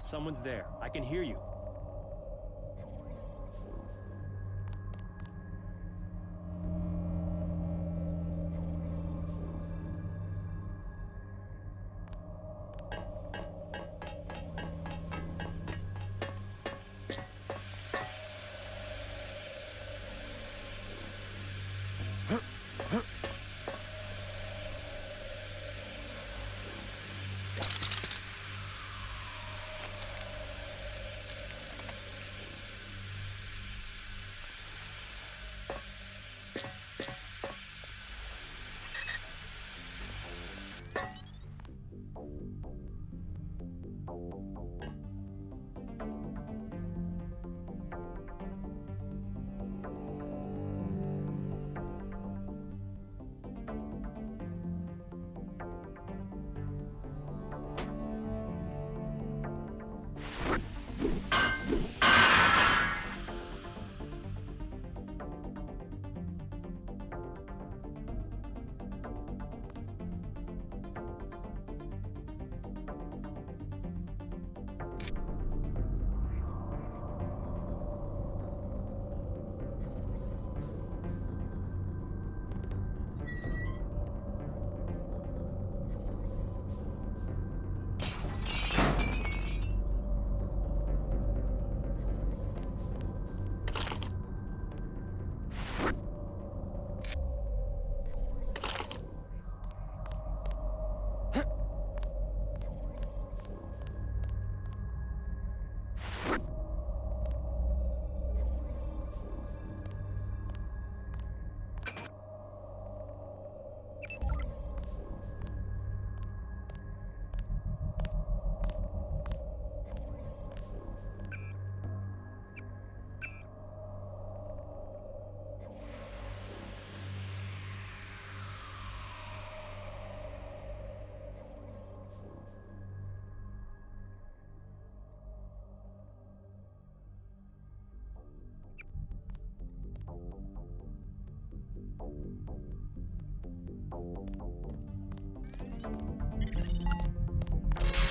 Someone's there. I can hear you.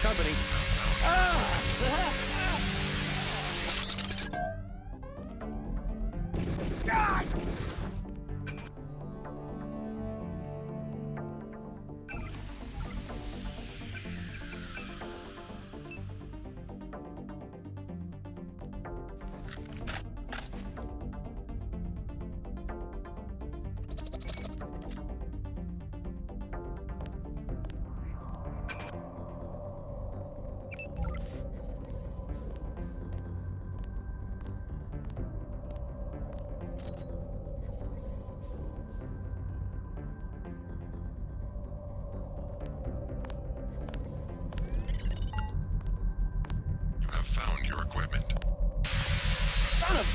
Company. God! Found your equipment. Son of...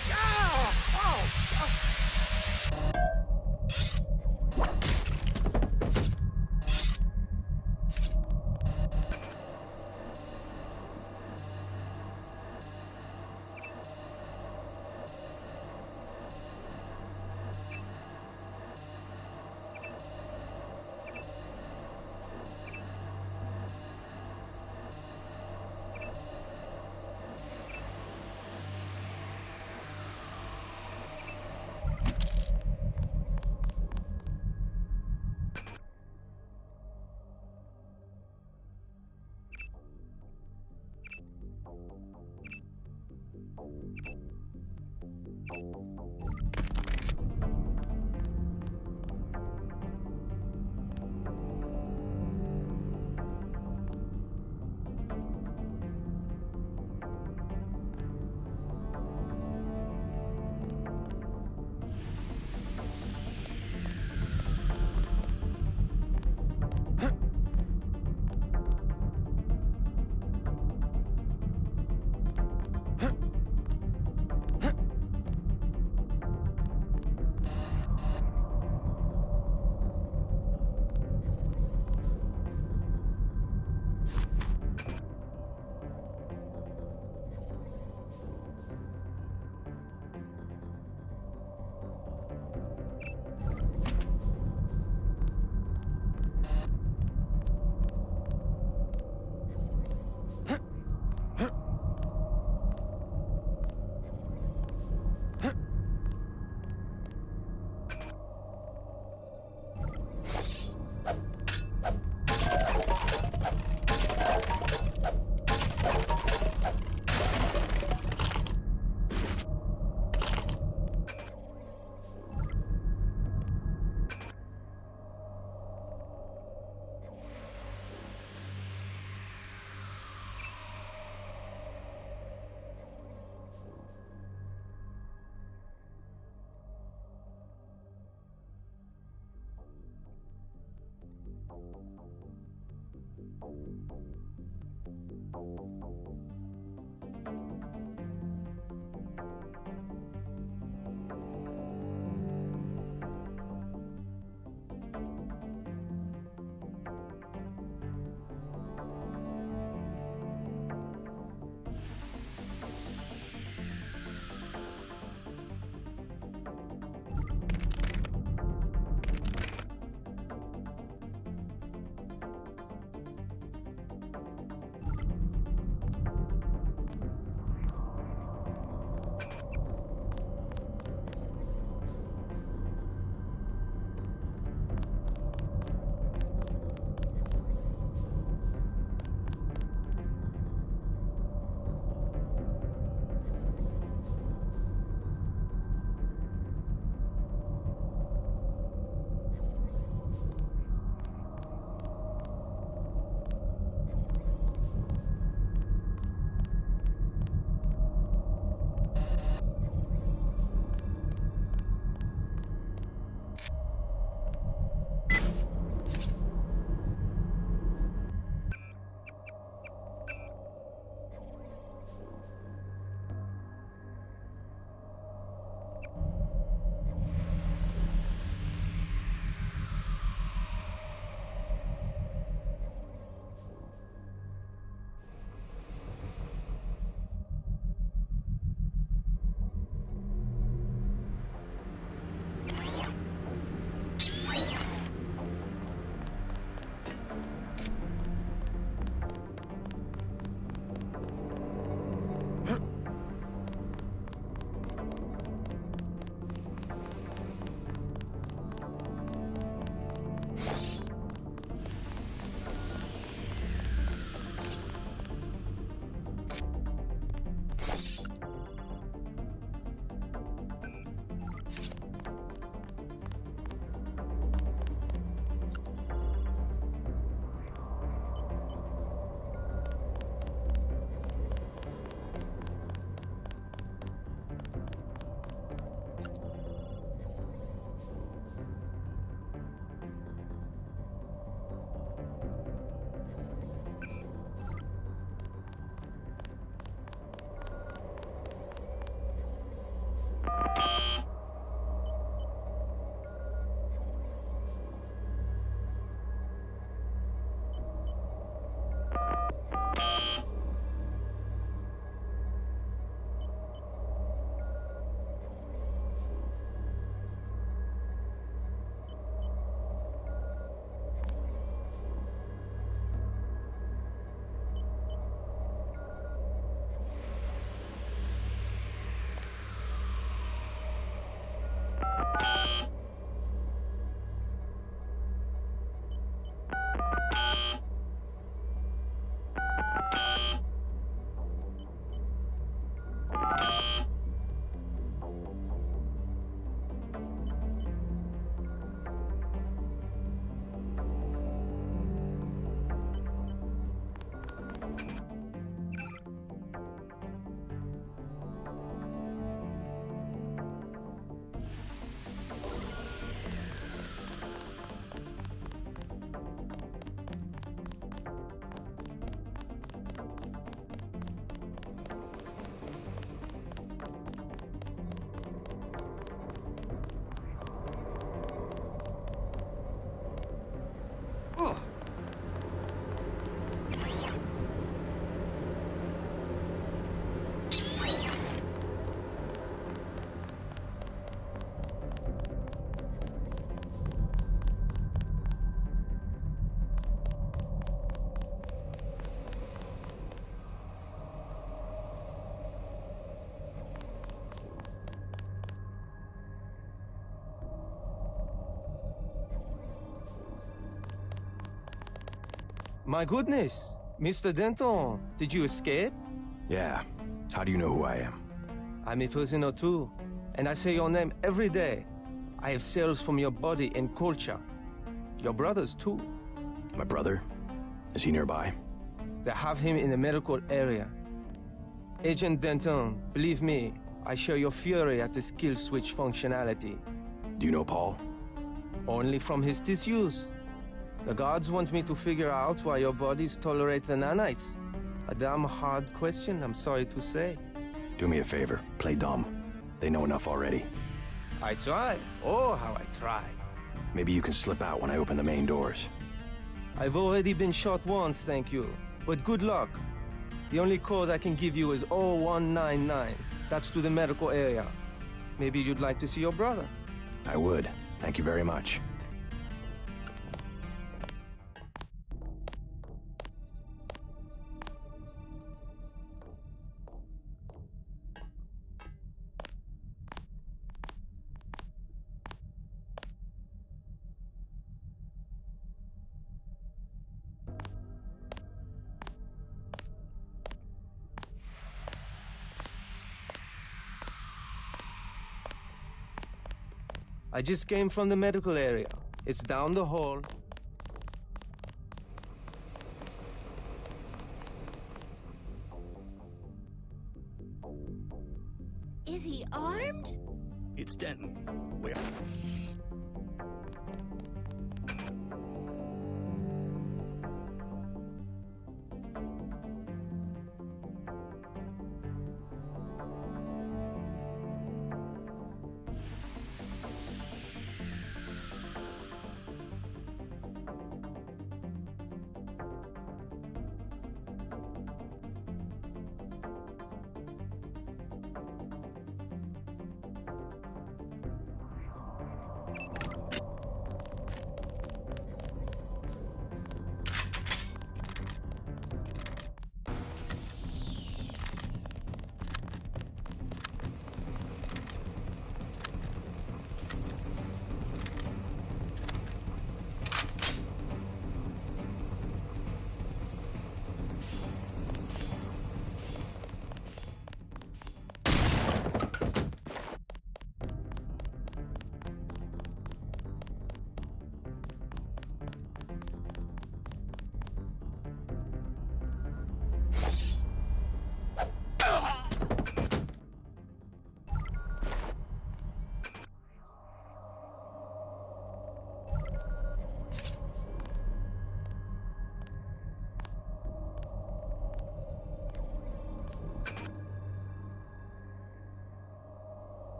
My goodness, Mr. Denton, did you escape? Yeah. How do you know who I am? I'm a prisoner too, and I say your name every day. I have cells from your body and culture. Your brothers too. My brother? Is he nearby? They have him in the medical area. Agent Denton, believe me, I share your fury at the kill switch functionality. Do you know Paul? Only from his disuse. The gods want me to figure out why your bodies tolerate the nanites. A damn hard question, I'm sorry to say. Do me a favor, play dumb. They know enough already. I try. Oh, how I try. Maybe you can slip out when I open the main doors. I've already been shot once, thank you. But good luck. The only code I can give you is 0199. That's to the medical area. Maybe you'd like to see your brother. I would. Thank you very much. I just came from the medical area. It's down the hall. Is he armed? It's Denton. Where?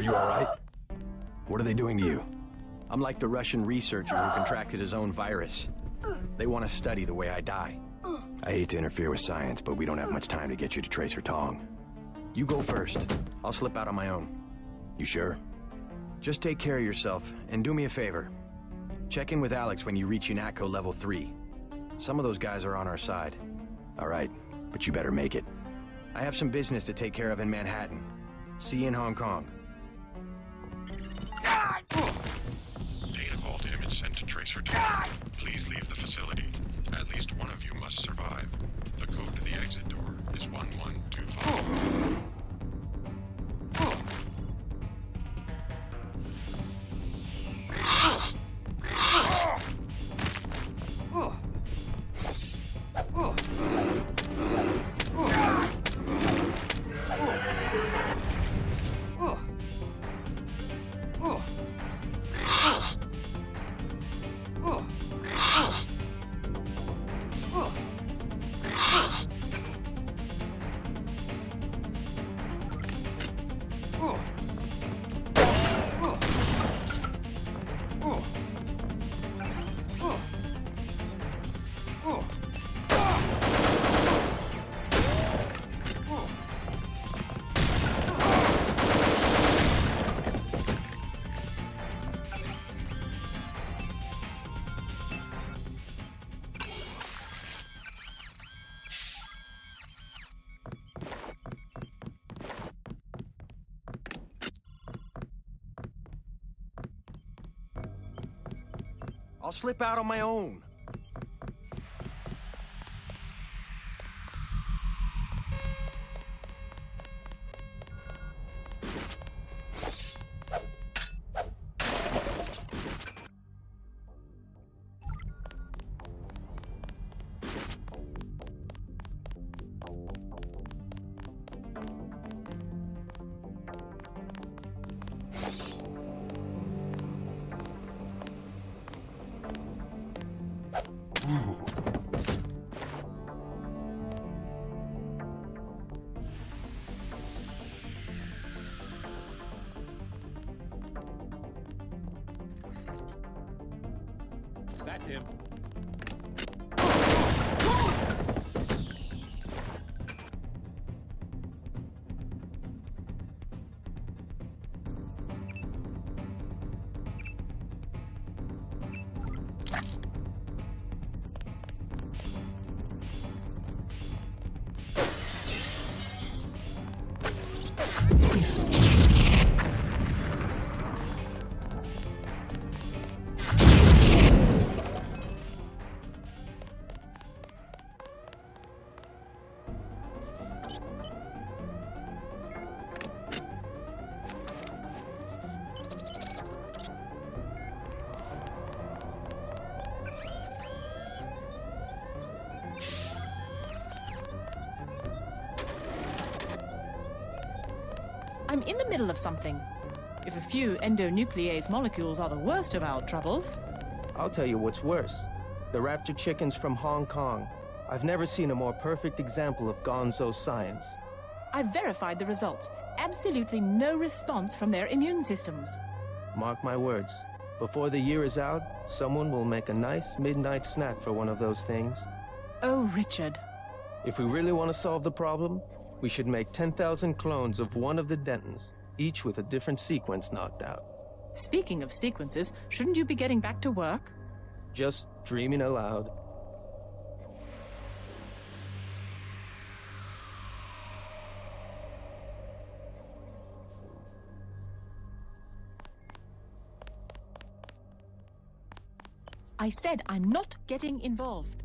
Are you all right? What are they doing to you? I'm like the Russian researcher who contracted his own virus. They want to study the way I die. I hate to interfere with science, but we don't have much time to get you to Tracer Tong. You go first. I'll slip out on my own. You sure? Just take care of yourself, and do me a favor. Check in with Alex when you reach UNATCO level 3. Some of those guys are on our side. All right, but you better make it. I have some business to take care of in Manhattan. See you in Hong Kong. Data vault image sent to Tracer Tong. Please leave the facility. At least one of you must survive. The code to the exit door is 1125. I'll slip out on my own. That's him. I'm in the middle of something. If a few endonuclease molecules are the worst of our troubles... I'll tell you what's worse. The raptor chickens from Hong Kong. I've never seen a more perfect example of gonzo science. I've verified the results. Absolutely no response from their immune systems. Mark my words. Before the year is out, someone will make a nice midnight snack for one of those things. Oh, Richard. If we really want to solve the problem, we should make 10,000 clones of one of the Dentons, each with a different sequence knocked out. Speaking of sequences, shouldn't you be getting back to work? Just dreaming aloud. I said I'm not getting involved.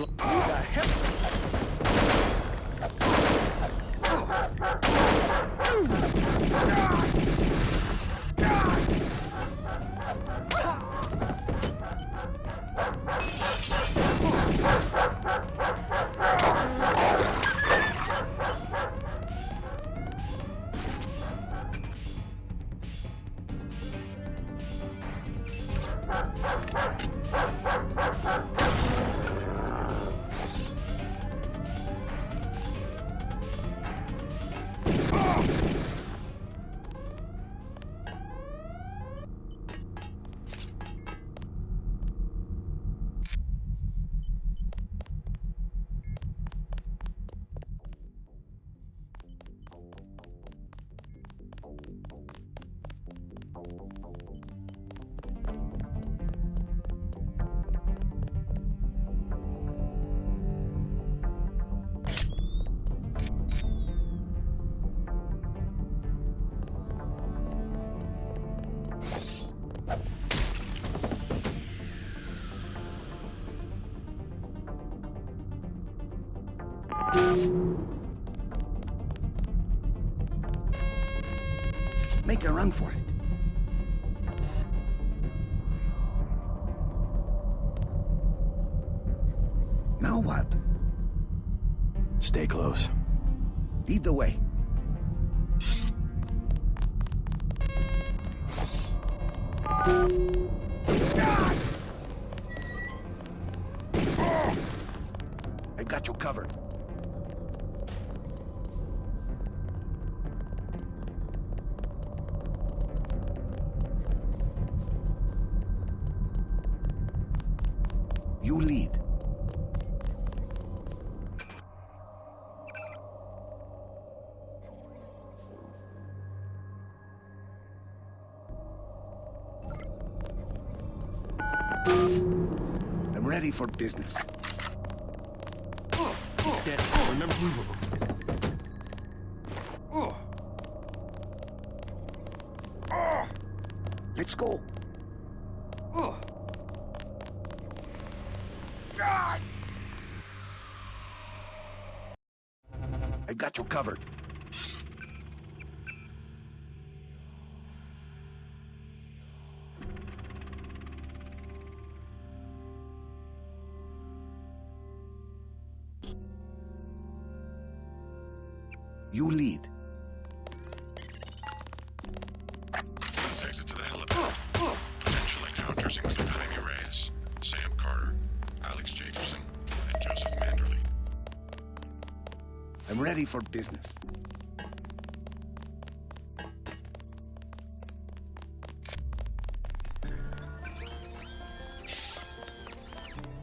Who the hell? Make a run for it. Now what? Stay close. Lead the way. I got you covered. You lead. I'm ready for business. It's dead. Remember Let's go. I got you covered. You lead. This exit to the helipad. Potential encounters include Jaime Reyes, Sam Carter, Alex Jacobson, and Joseph Manderley. I'm ready for business.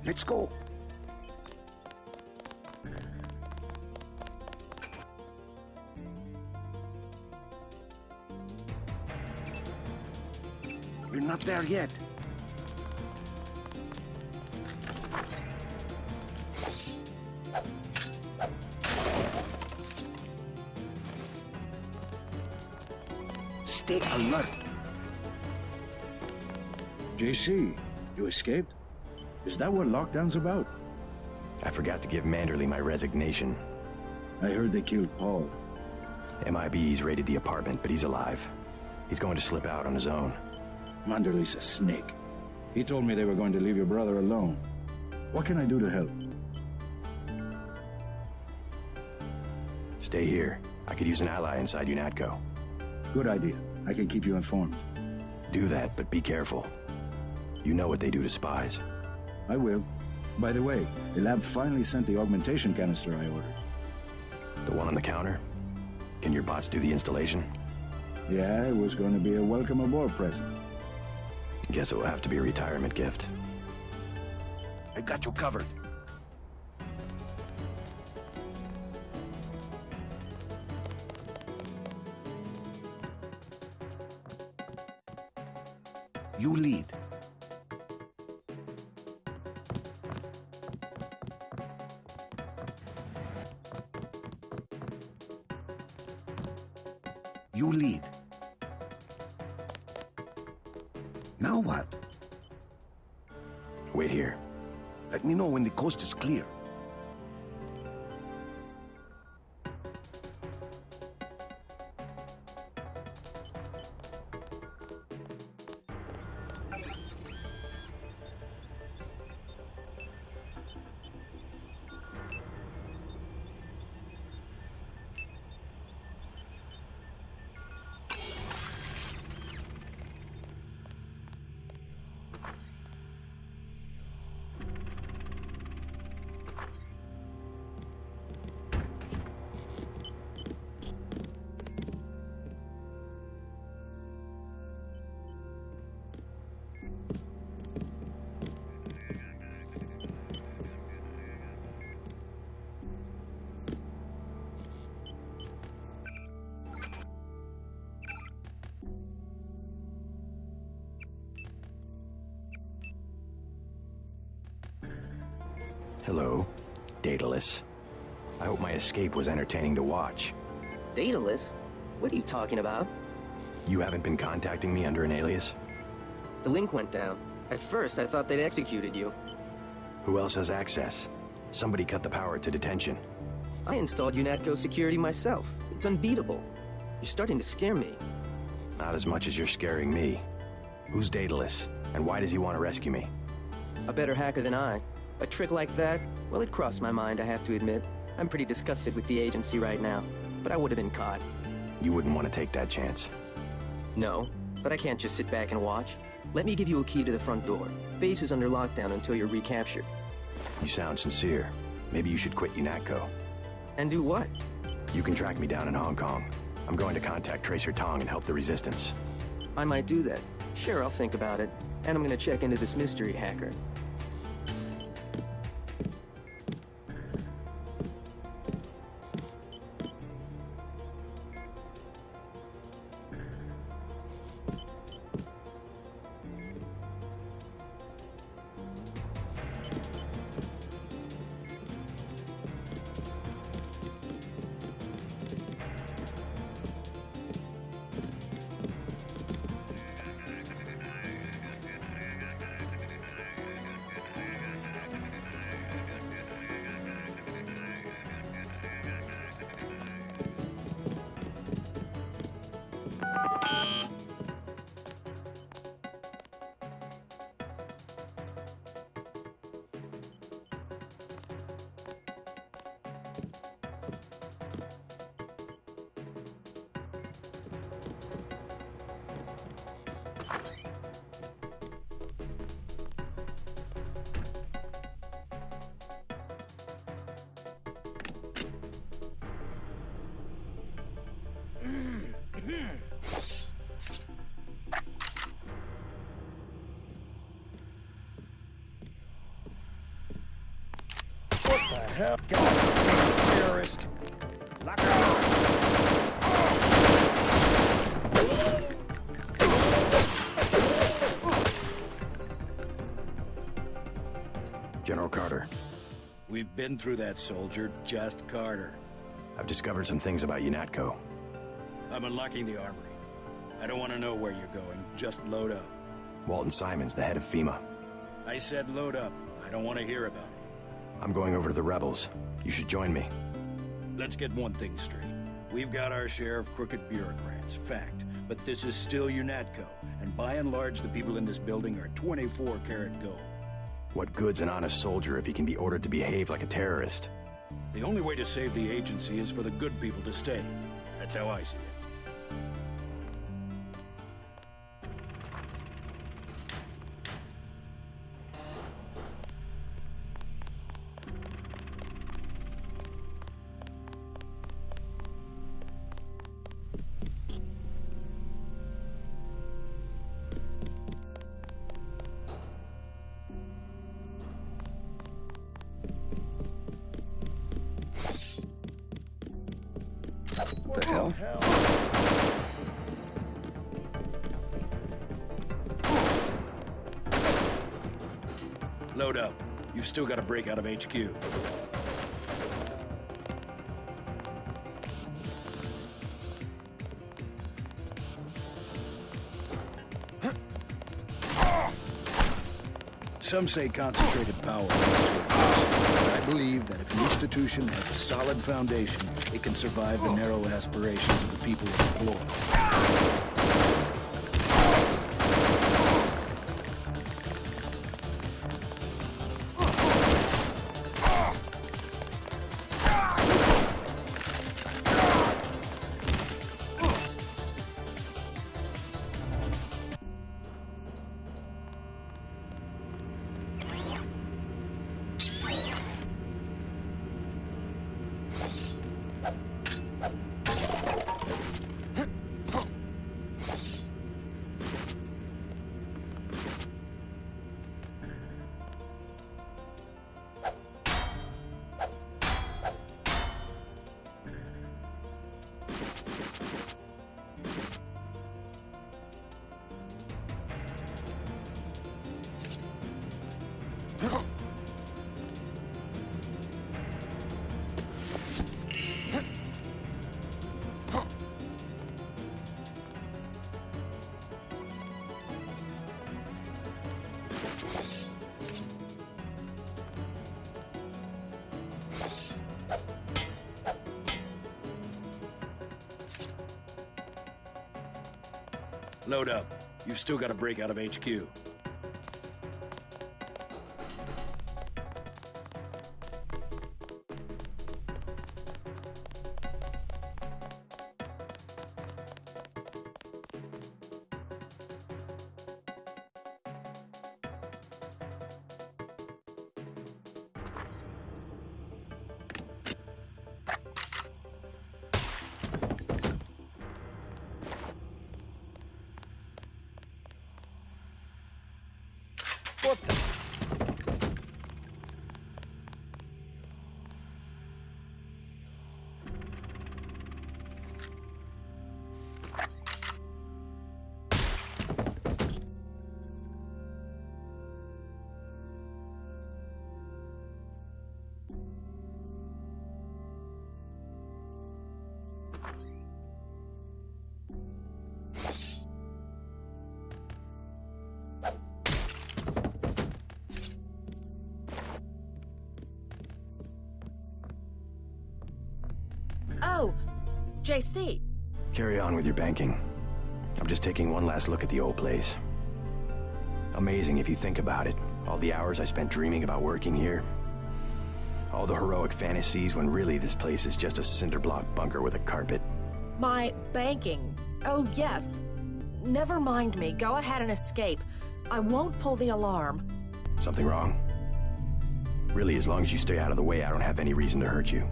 Let's go. We're not there yet. Stay alert. JC, you escaped? Is that what lockdown's about? I forgot to give Manderley my resignation. I heard they killed Paul. MIB's raided the apartment, but he's alive. He's going to slip out on his own. Manderley's a snake. He told me they were going to leave your brother alone. What can I do to help? Stay here. I could use an ally inside UNATCO. Good idea. I can keep you informed. Do that, but be careful. You know what they do to spies. I will. By the way, the lab finally sent the augmentation canister I ordered. The one on the counter? Can your bots do the installation? Yeah, it was going to be a welcome aboard present. Guess it will have to be a retirement gift. I got you covered. You lead. You lead. Now what? Wait here. Let me know when the coast is clear. Hello, Daedalus. I hope my escape was entertaining to watch. Daedalus? What are you talking about? You haven't been contacting me under an alias? The link went down. At first, I thought they'd executed you. Who else has access? Somebody cut the power to detention. I installed UNATCO security myself. It's unbeatable. You're starting to scare me. Not as much as you're scaring me. Who's Daedalus, and why does he want to rescue me? A better hacker than I. A trick like that, well, it crossed my mind, I have to admit. I'm pretty disgusted with the agency right now, but I would have been caught. You wouldn't want to take that chance. No, but I can't just sit back and watch. Let me give you a key to the front door. Base is under lockdown until you're recaptured. You sound sincere. Maybe you should quit UNATCO. And do what? You can track me down in Hong Kong. I'm going to contact Tracer Tong and help the Resistance. I might do that. Sure, I'll think about it. And I'm gonna check into this mystery hacker. What the hell? God, terrorist! General Carter. We've been through that, soldier. Just Carter. I've discovered some things about UNATCO. I'm unlocking the armory. I don't want to know where you're going. Just load up. Walton Simons, the head of FEMA. I said load up. I don't want to hear about it. I'm going over to the rebels. You should join me. Let's get one thing straight. We've got our share of crooked bureaucrats, fact. But this is still UNATCO, and by and large the people in this building are 24-karat gold. What good's an honest soldier if he can be ordered to behave like a terrorist? The only way to save the agency is for the good people to stay. That's how I see it. What the hell? Load up. You've still got to break out of HQ. Some say concentrated power leads to abuse. But I believe that if an institution has a solid foundation, it can survive the narrow aspirations of the people it employs. Load up. You've still got to break out of HQ. What the? Oh, JC. Carry on with your banking. I'm just taking one last look at the old place. Amazing if you think about it. All the hours I spent dreaming about working here. All the heroic fantasies when really this place is just a cinder block bunker with a carpet. My banking. Oh, yes. Never mind me. Go ahead and escape. I won't pull the alarm. Something wrong? Really, as long as you stay out of the way, I don't have any reason to hurt you.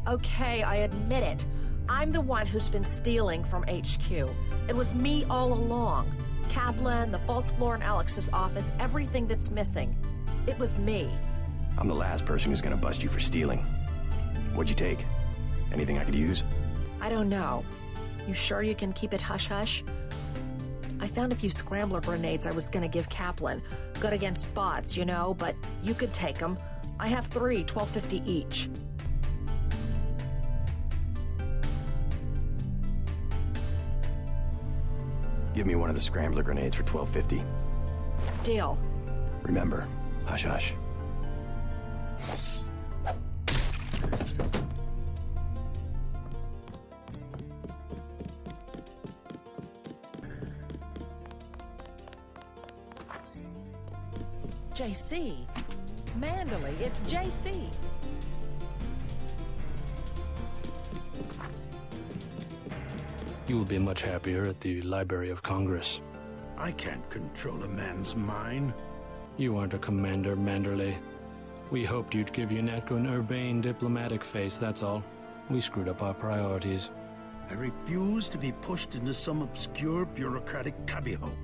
Okay, I admit it. I'm the one who's been stealing from HQ. It was me all along. Kaplan, the false floor in Alex's office, everything that's missing. It was me. I'm the last person who's gonna bust you for stealing. What'd you take? Anything I could use? I don't know. You sure you can keep it hush-hush? I found a few scrambler grenades I was gonna give Kaplan. Good against bots, you know, but you could take them. I have 3, $12.50 each. Give me one of the scrambler grenades for $12.50. Deal. Remember, hush hush. JC. Manderley, it's JC. You will be much happier at the Library of Congress. I can't control a man's mind. You aren't a commander, Manderley. We hoped you'd give UNATCO an urbane diplomatic face, that's all. We screwed up our priorities. I refuse to be pushed into some obscure bureaucratic cubbyhole.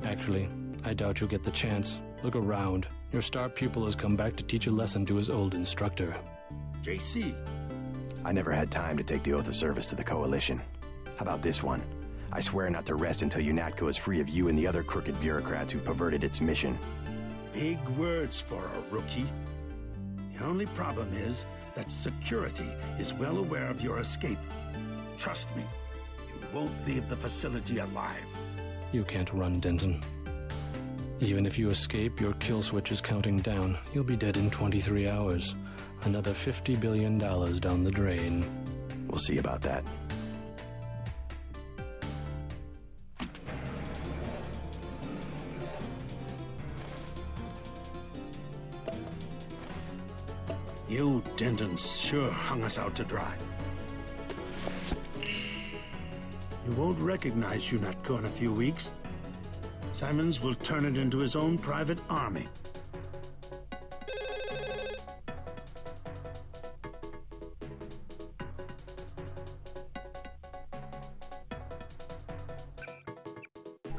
Actually, I doubt you'll get the chance. Look around. Your star pupil has come back to teach a lesson to his old instructor. JC. I never had time to take the oath of service to the Coalition. How about this one? I swear not to rest until UNATCO is free of you and the other crooked bureaucrats who've perverted its mission. Big words for a rookie. The only problem is that security is well aware of your escape. Trust me, you won't leave the facility alive. You can't run, Denton. Even if you escape, your kill switch is counting down. You'll be dead in 23 hours. Another $50 billion down the drain. We'll see about that. You Dentons sure hung us out to dry. You won't recognize UNATCO in a few weeks. Simons will turn it into his own private army.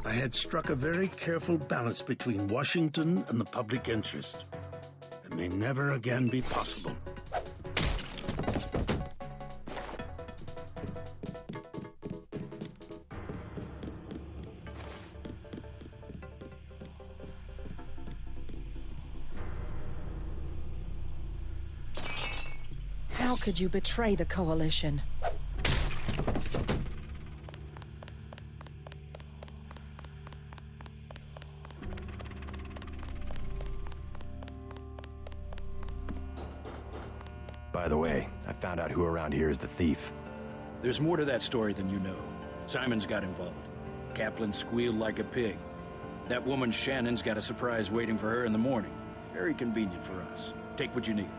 I had struck a very careful balance between Washington and the public interest. It may never again be possible. How could you betray the Coalition? By the way, I found out who around here is the thief. There's more to that story than you know. Simons got involved. Kaplan squealed like a pig. That woman Shannon's got a surprise waiting for her in the morning. Very convenient for us. Take what you need.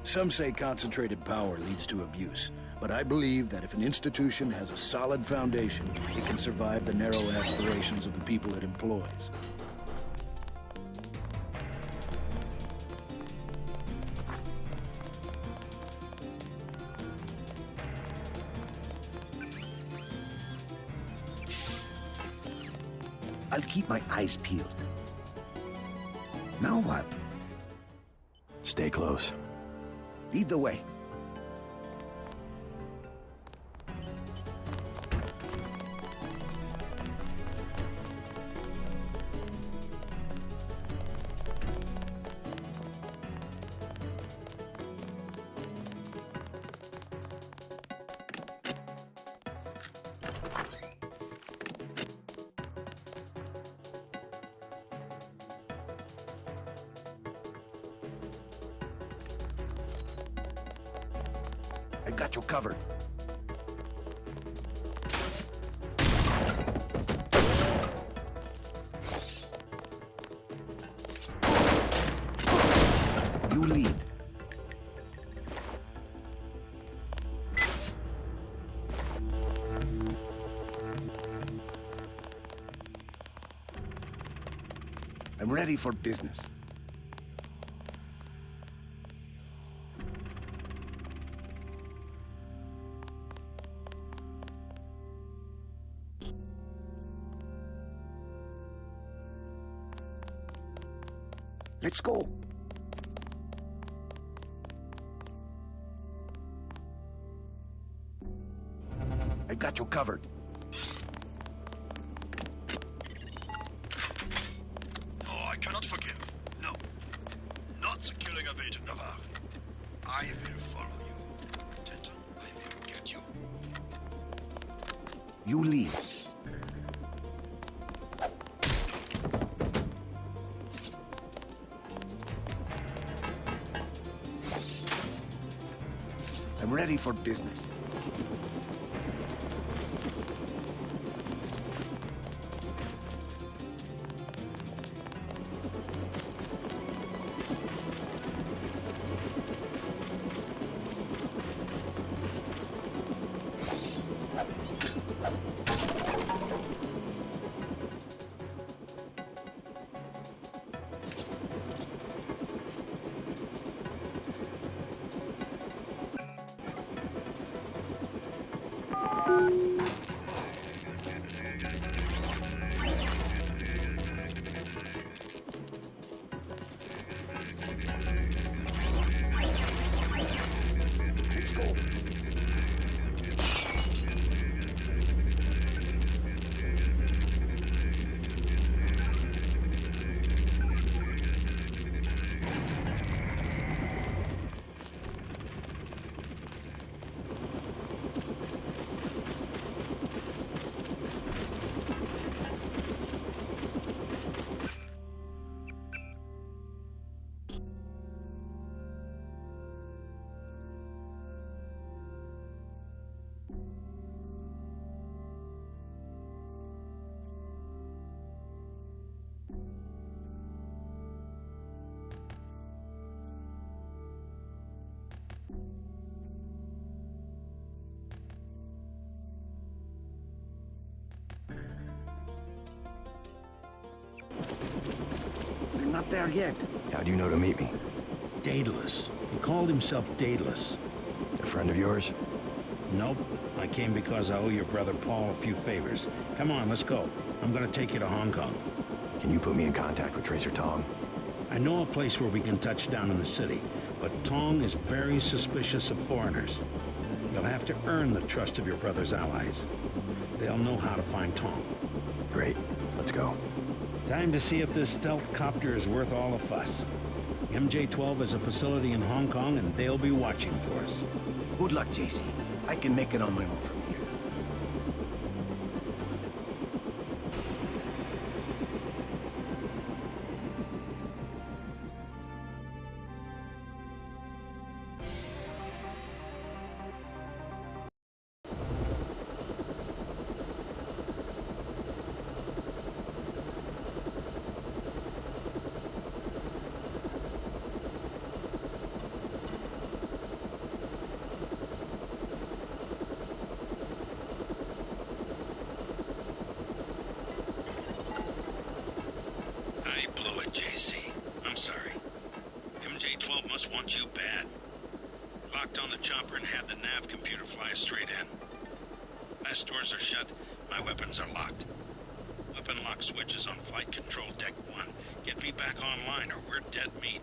Some say concentrated power leads to abuse, but I believe that if an institution has a solid foundation, it can survive the narrow aspirations of the people it employs. I'll keep my eyes peeled. Now what? Stay close. Lead the way. I got you covered. You lead. I'm ready for business. Let's go. I got you covered. No, I cannot forgive. No. Not the killing of Agent Navarre. I will follow you. Denton, I will get you. You lead. I'm ready for business. not there yet. How do you know to meet me? Daedalus. He called himself Daedalus. A friend of yours? Nope. I came because I owe your brother Paul a few favors. Come on, let's go. I'm gonna take you to Hong Kong. Can you put me in contact with Tracer Tong? I know a place where we can touch down in the city, but Tong is very suspicious of foreigners. You'll have to earn the trust of your brother's allies. They'll know how to find Tong. Great. Let's go. Time to see if this stealth copter is worth all the fuss. MJ-12 has a facility in Hong Kong, and they'll be watching for us. Good luck, JC. I can make it on my own from here. Want you bad. Locked on the chopper and had the nav computer fly us straight in. Blast doors are shut. My weapons are locked. Weapon lock switch is on flight control deck 1. Get me back online or we're dead meat.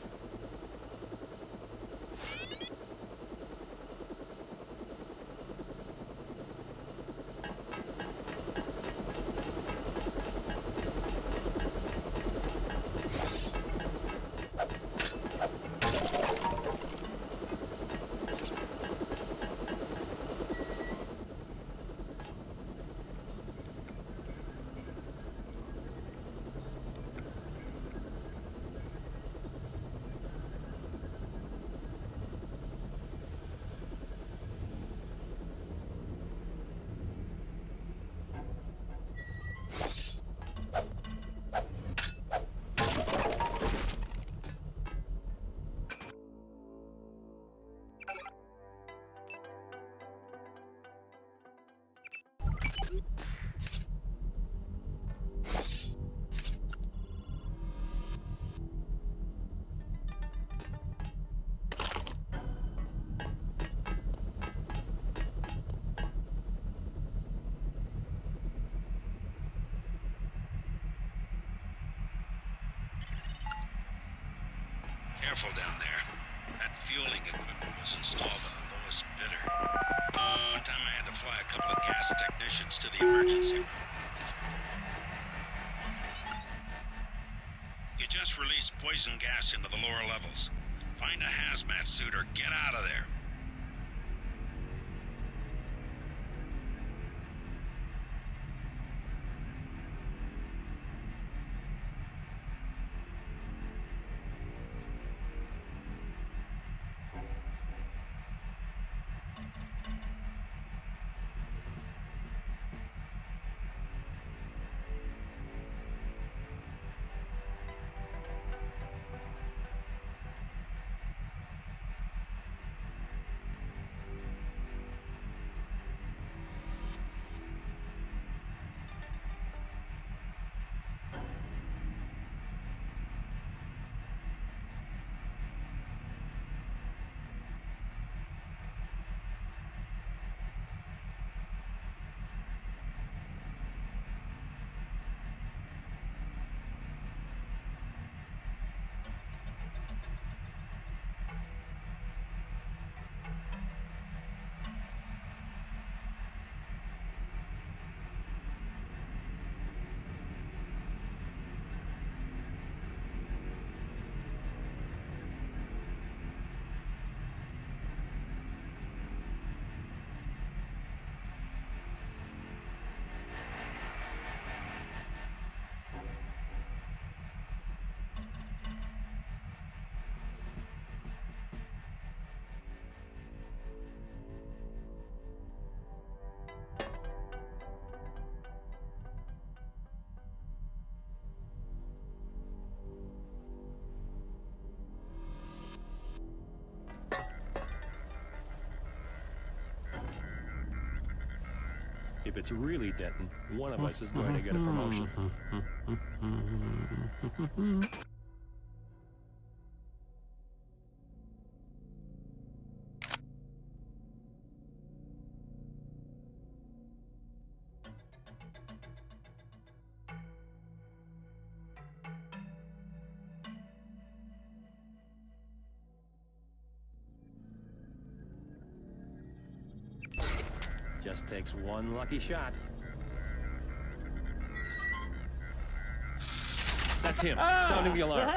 Careful down there. That fueling equipment was installed on the lowest bidder. One time I had to fly a couple of gas technicians to the emergency room. You just released poison gas into the lower levels. Find a hazmat suit or get out of there. If it's really Denton, one of us is going to get a promotion. Just takes one lucky shot. That's him, sounding the alarm.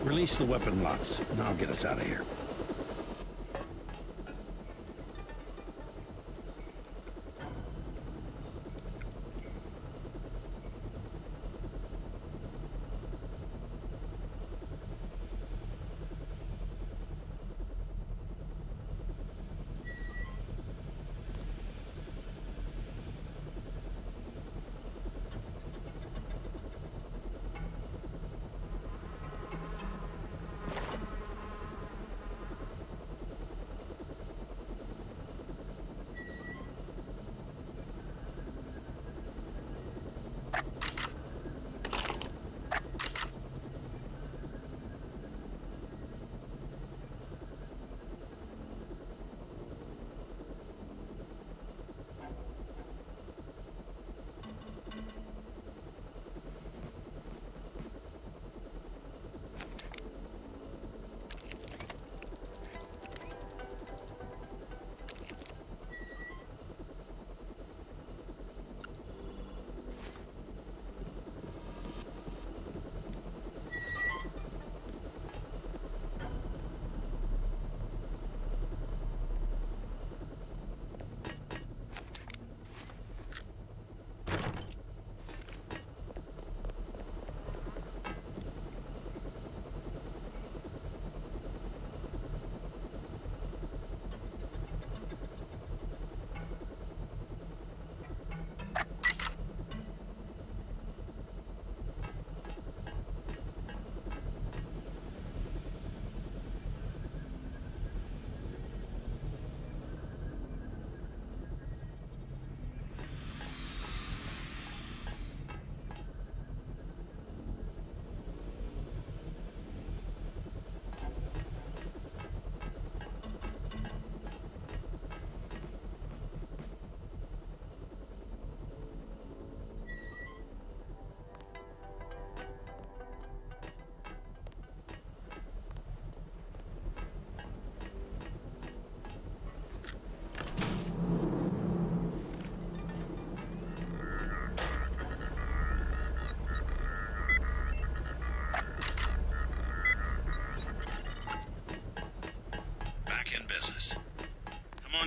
Release the weapon locks, and I'll get us out of here.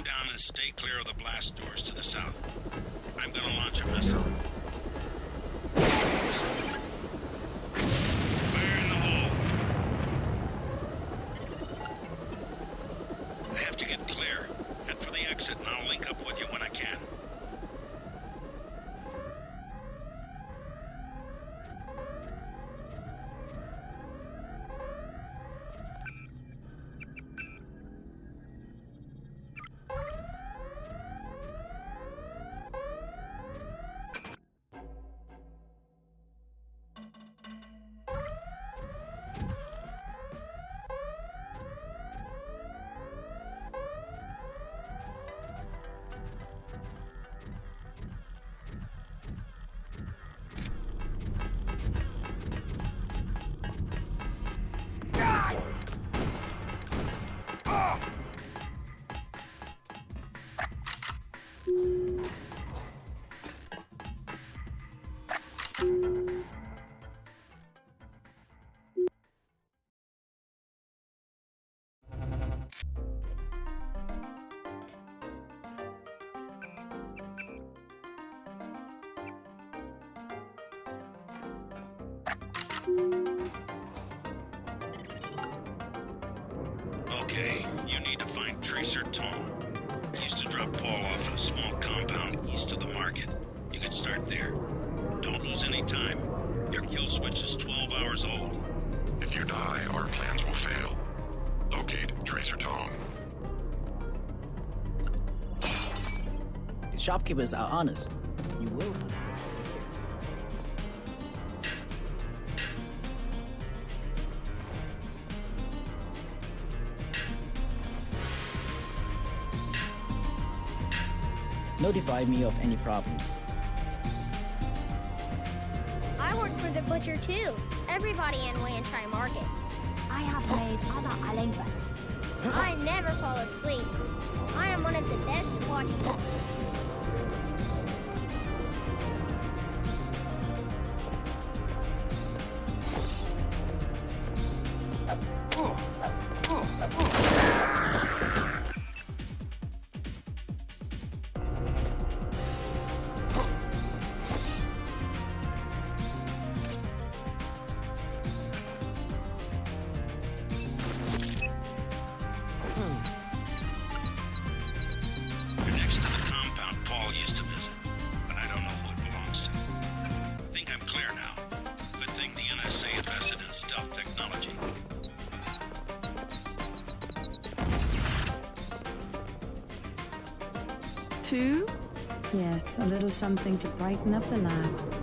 down and stay clear of the blast doors to the south. I'm gonna launch a missile. Fire in the hole. I have to get clear. Head for the exit and I'll link up with you when I can. Okay, you need to find Tracer Tom. He used to drop Paul off at a small compound east of the market. You could start there. Don't lose any time. Your kill switch is 12 hours old. If you die, our plans will fail. locate Tracer Tong. The shopkeepers are honest. You will. Notify me of any problems. I work for the butcher too. Everybody in Lantry Market. I have made other arrangements. I never fall asleep. I am one of the best watchmen. Two? Yes, a little something to brighten up the lab.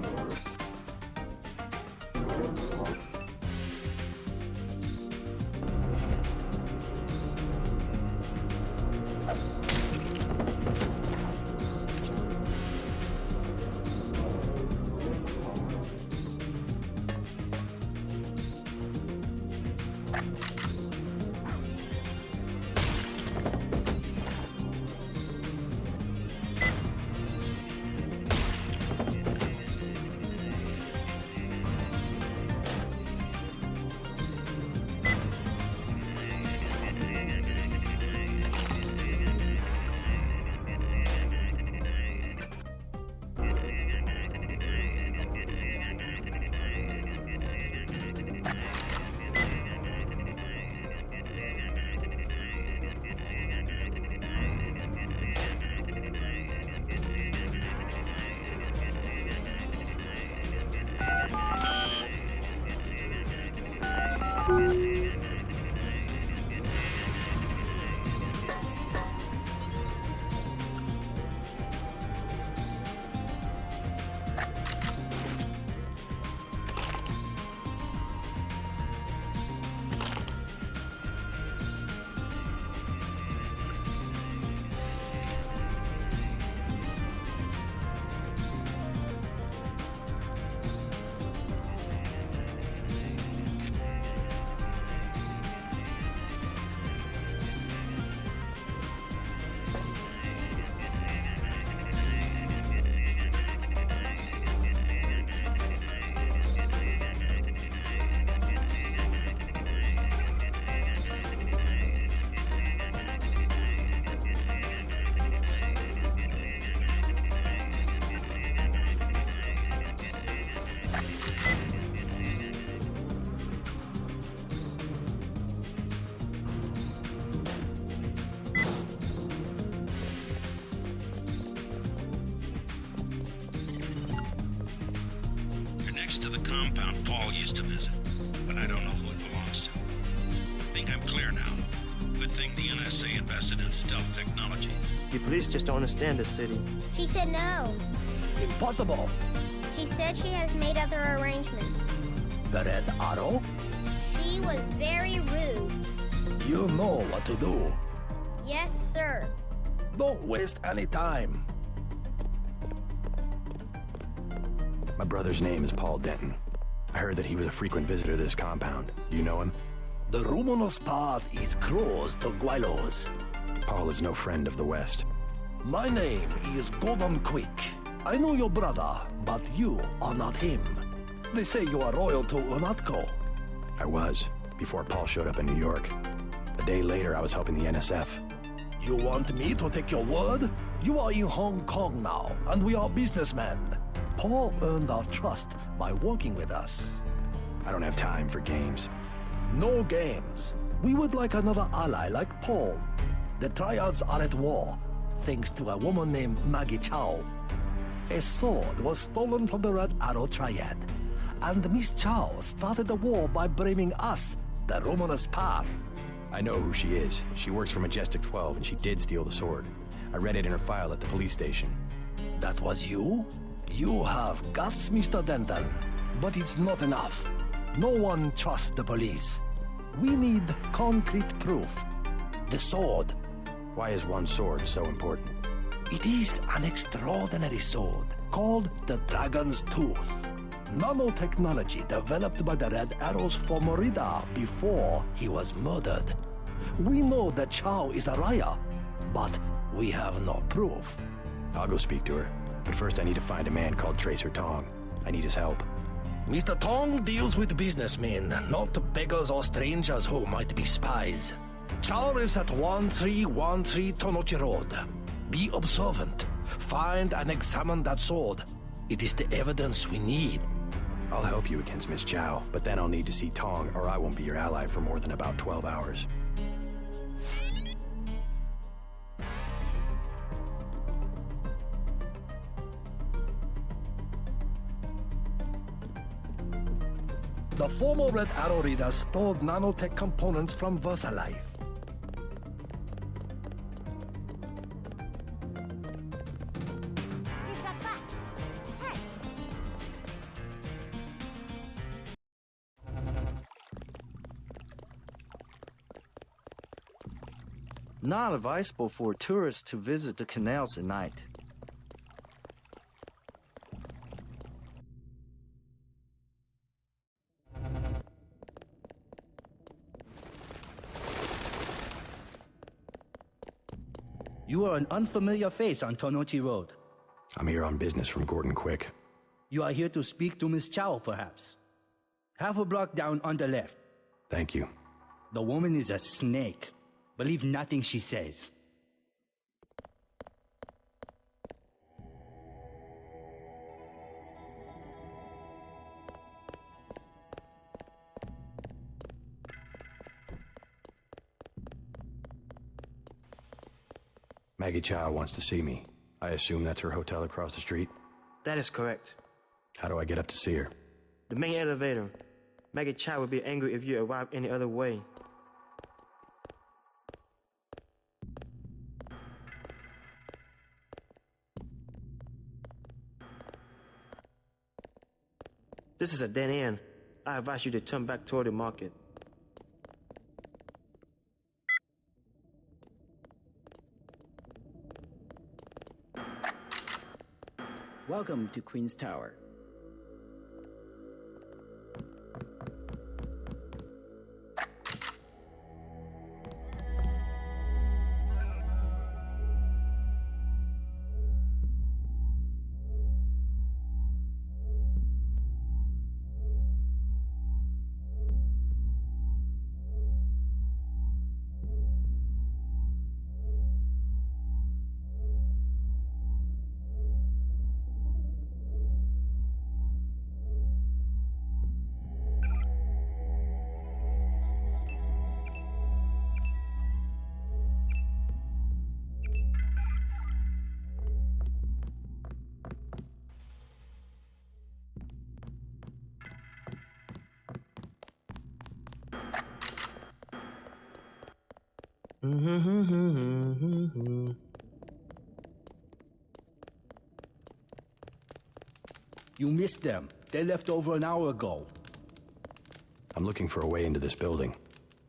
To the compound Paul used to visit, but I don't know who it belongs to. I think I'm clear now. Good thing the NSA invested in stealth technology. The police just don't understand this city. She said no. Impossible. She said she has made other arrangements. The Red Arrow? She was very rude. You know what to do. Yes, sir. Don't waste any time. My brother's name is Paul Denton. I heard that he was a frequent visitor to this compound. You know him? The Rumonos path is closed to Guilos. Paul is no friend of the West. My name is Gordon Quick. I know your brother, but you are not him. They say you are loyal to Unatco. I was, before Paul showed up in New York. A day later, I was helping the NSF. You want me to take your word? You are in Hong Kong now, and we are businessmen. Paul earned our trust by working with us. I don't have time for games. No games. We would like another ally like Paul. The Triads are at war, thanks to a woman named Maggie Chow. A sword was stolen from the Red Arrow Triad, and Miss Chow started the war by blaming us, the Romanus Path. I know who she is. She works for Majestic 12, and she did steal the sword. I read it in her file at the police station. That was you? You have guts, Mr. Denton. But it's not enough. No one trusts the police. We need concrete proof. The sword. Why is one sword so important? It is an extraordinary sword called the Dragon's Tooth. Nanotechnology developed by the Red Arrows for Merida before he was murdered. We know that Chow is a liar, but we have no proof. I'll go speak to her. But first I need to find a man called Tracer Tong. I need his help. Mr. Tong deals with businessmen, not beggars or strangers who might be spies. Chow lives at 1313 Tonochi Road. Be observant. Find and examine that sword. It is the evidence we need. I'll help you against Miss Chow, but then I'll need to see Tong, or I won't be your ally for more than about 12 hours. The former Red Arrow Reader stole nanotech components from VersaLife. Not advisable for tourists to visit the canals at night. You are an unfamiliar face on Tonochi Road. I'm here on business from Gordon Quick. You are here to speak to Miss Chow, perhaps. Half a block down on the left. Thank you. The woman is a snake. Believe nothing she says. Maggie Chow wants to see me. I assume that's her hotel across the street? That is correct. How do I get up to see her? The main elevator. Maggie Chow would be angry if you arrive any other way. This is a dead end. I advise you to turn back toward the market. Welcome to Queen's Tower. You missed them. They left over an hour ago. I'm looking for a way into this building.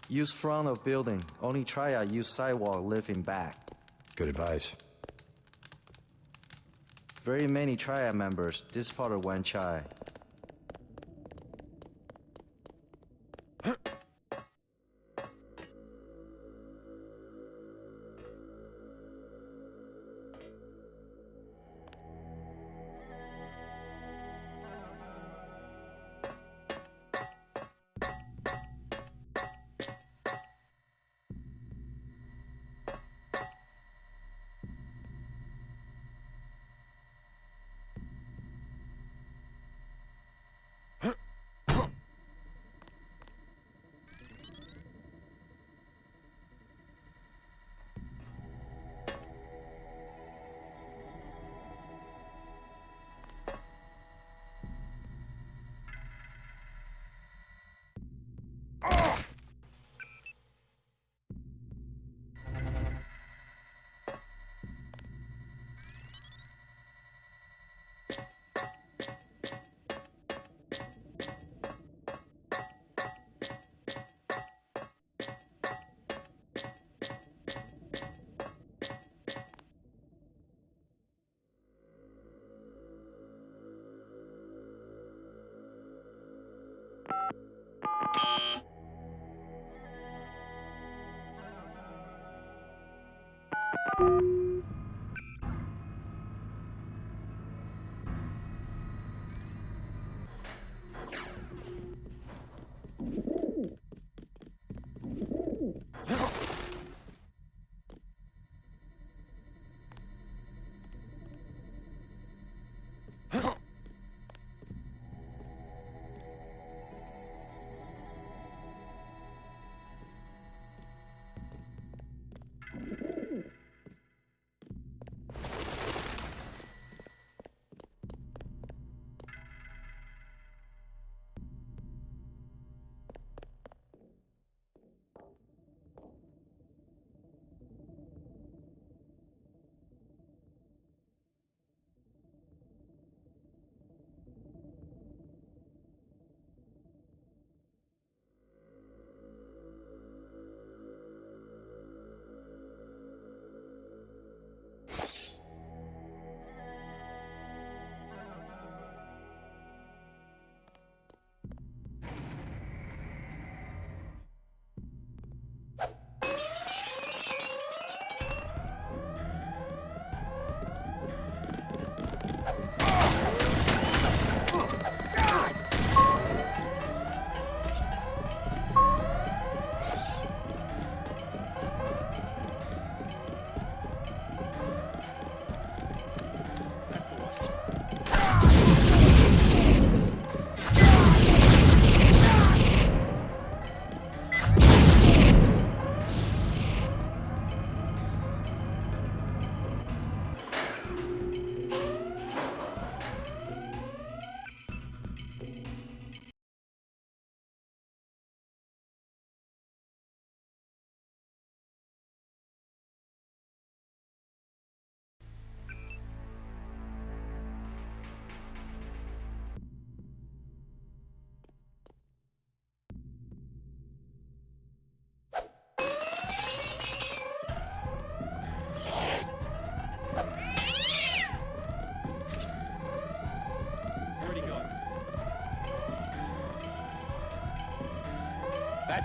Use front of building. Only triad use sidewalk living back. Good advice. Very many triad members. This part of Wan Chai.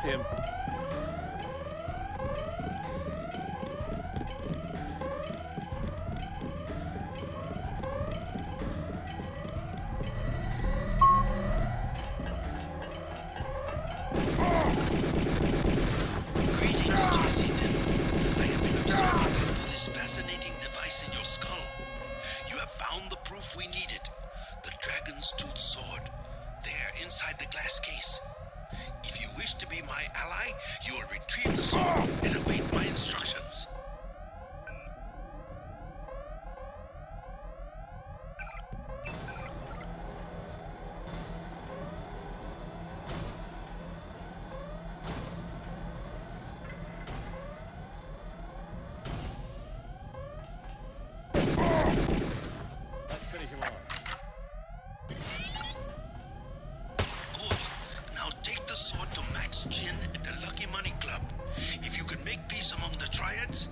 That's him. Fascinating device in your skull. You have found the proof we needed. The dragon's tooth sword. There, inside the glass case. If you wish to be my ally, you will retrieve the sword and await my instructions. Chin at the Lucky Money Club. If you can make peace among the triads,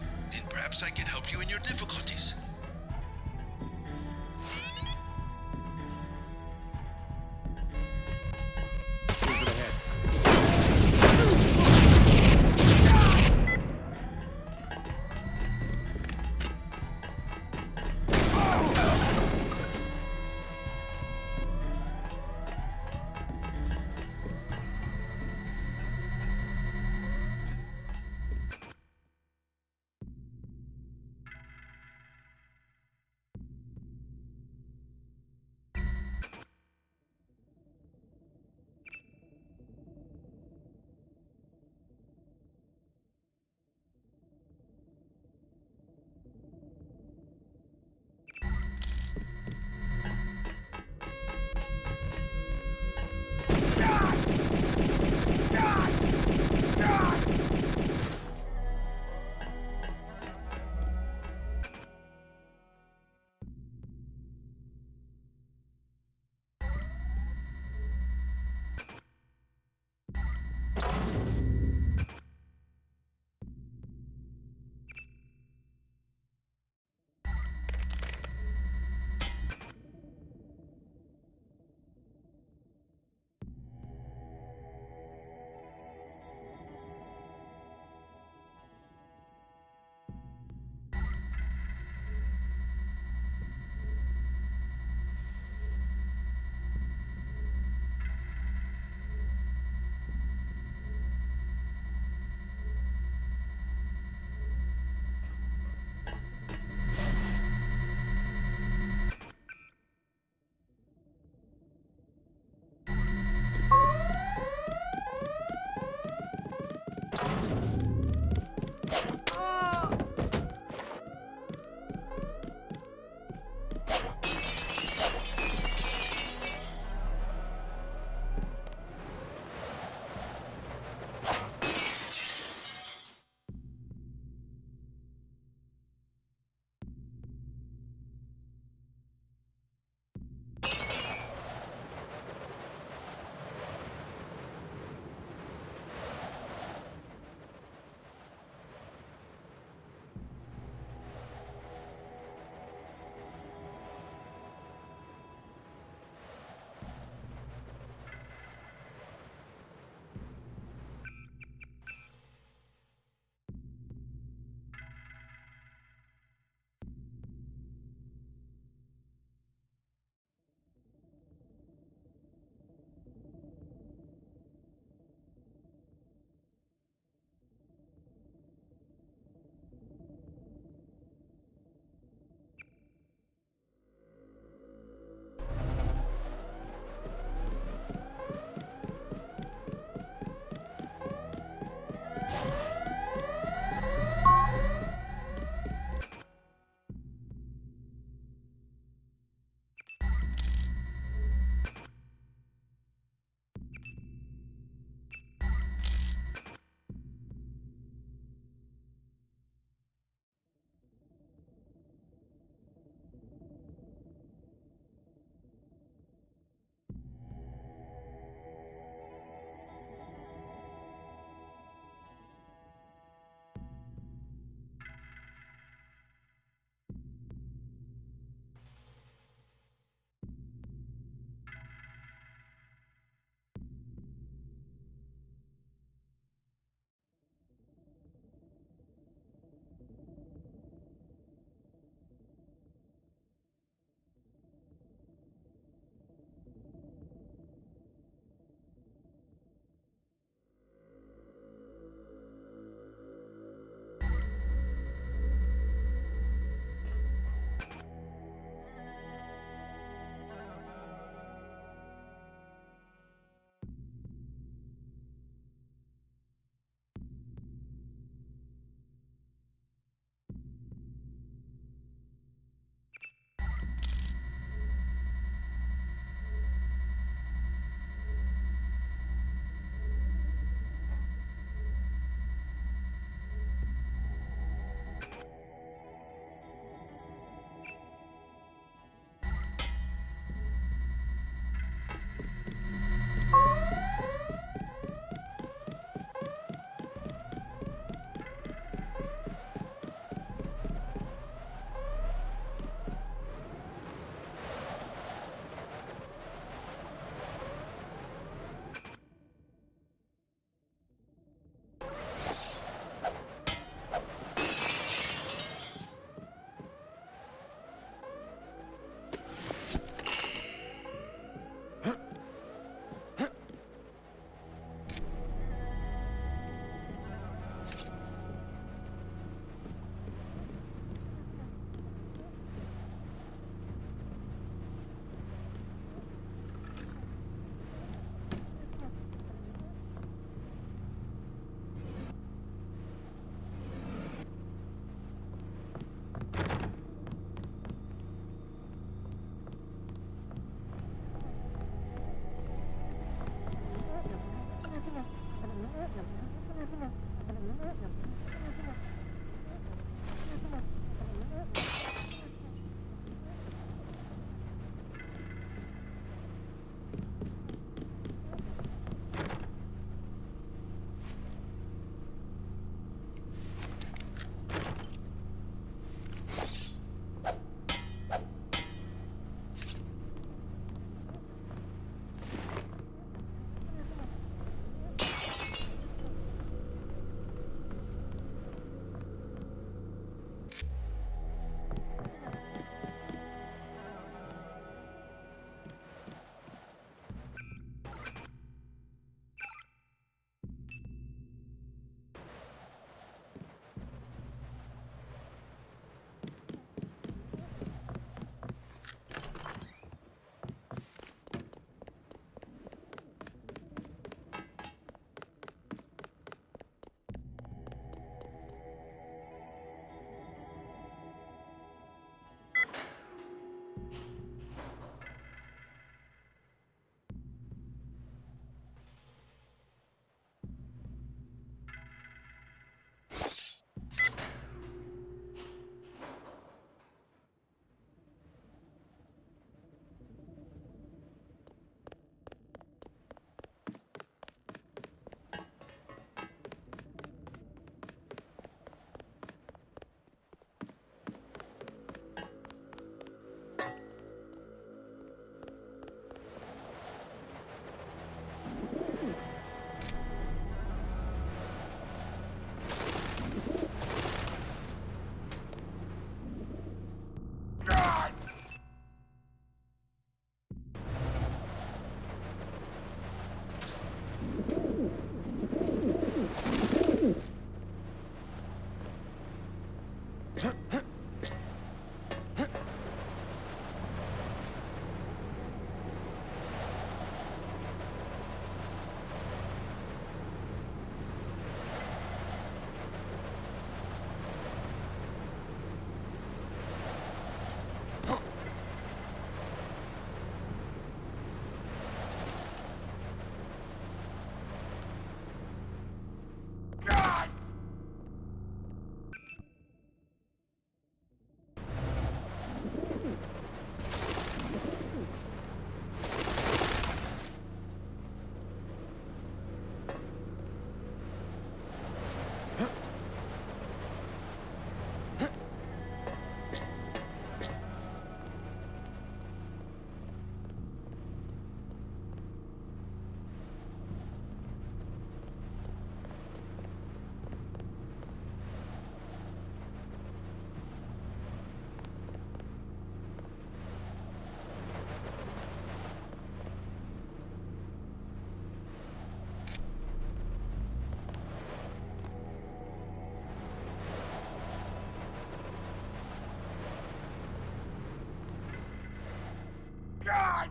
God!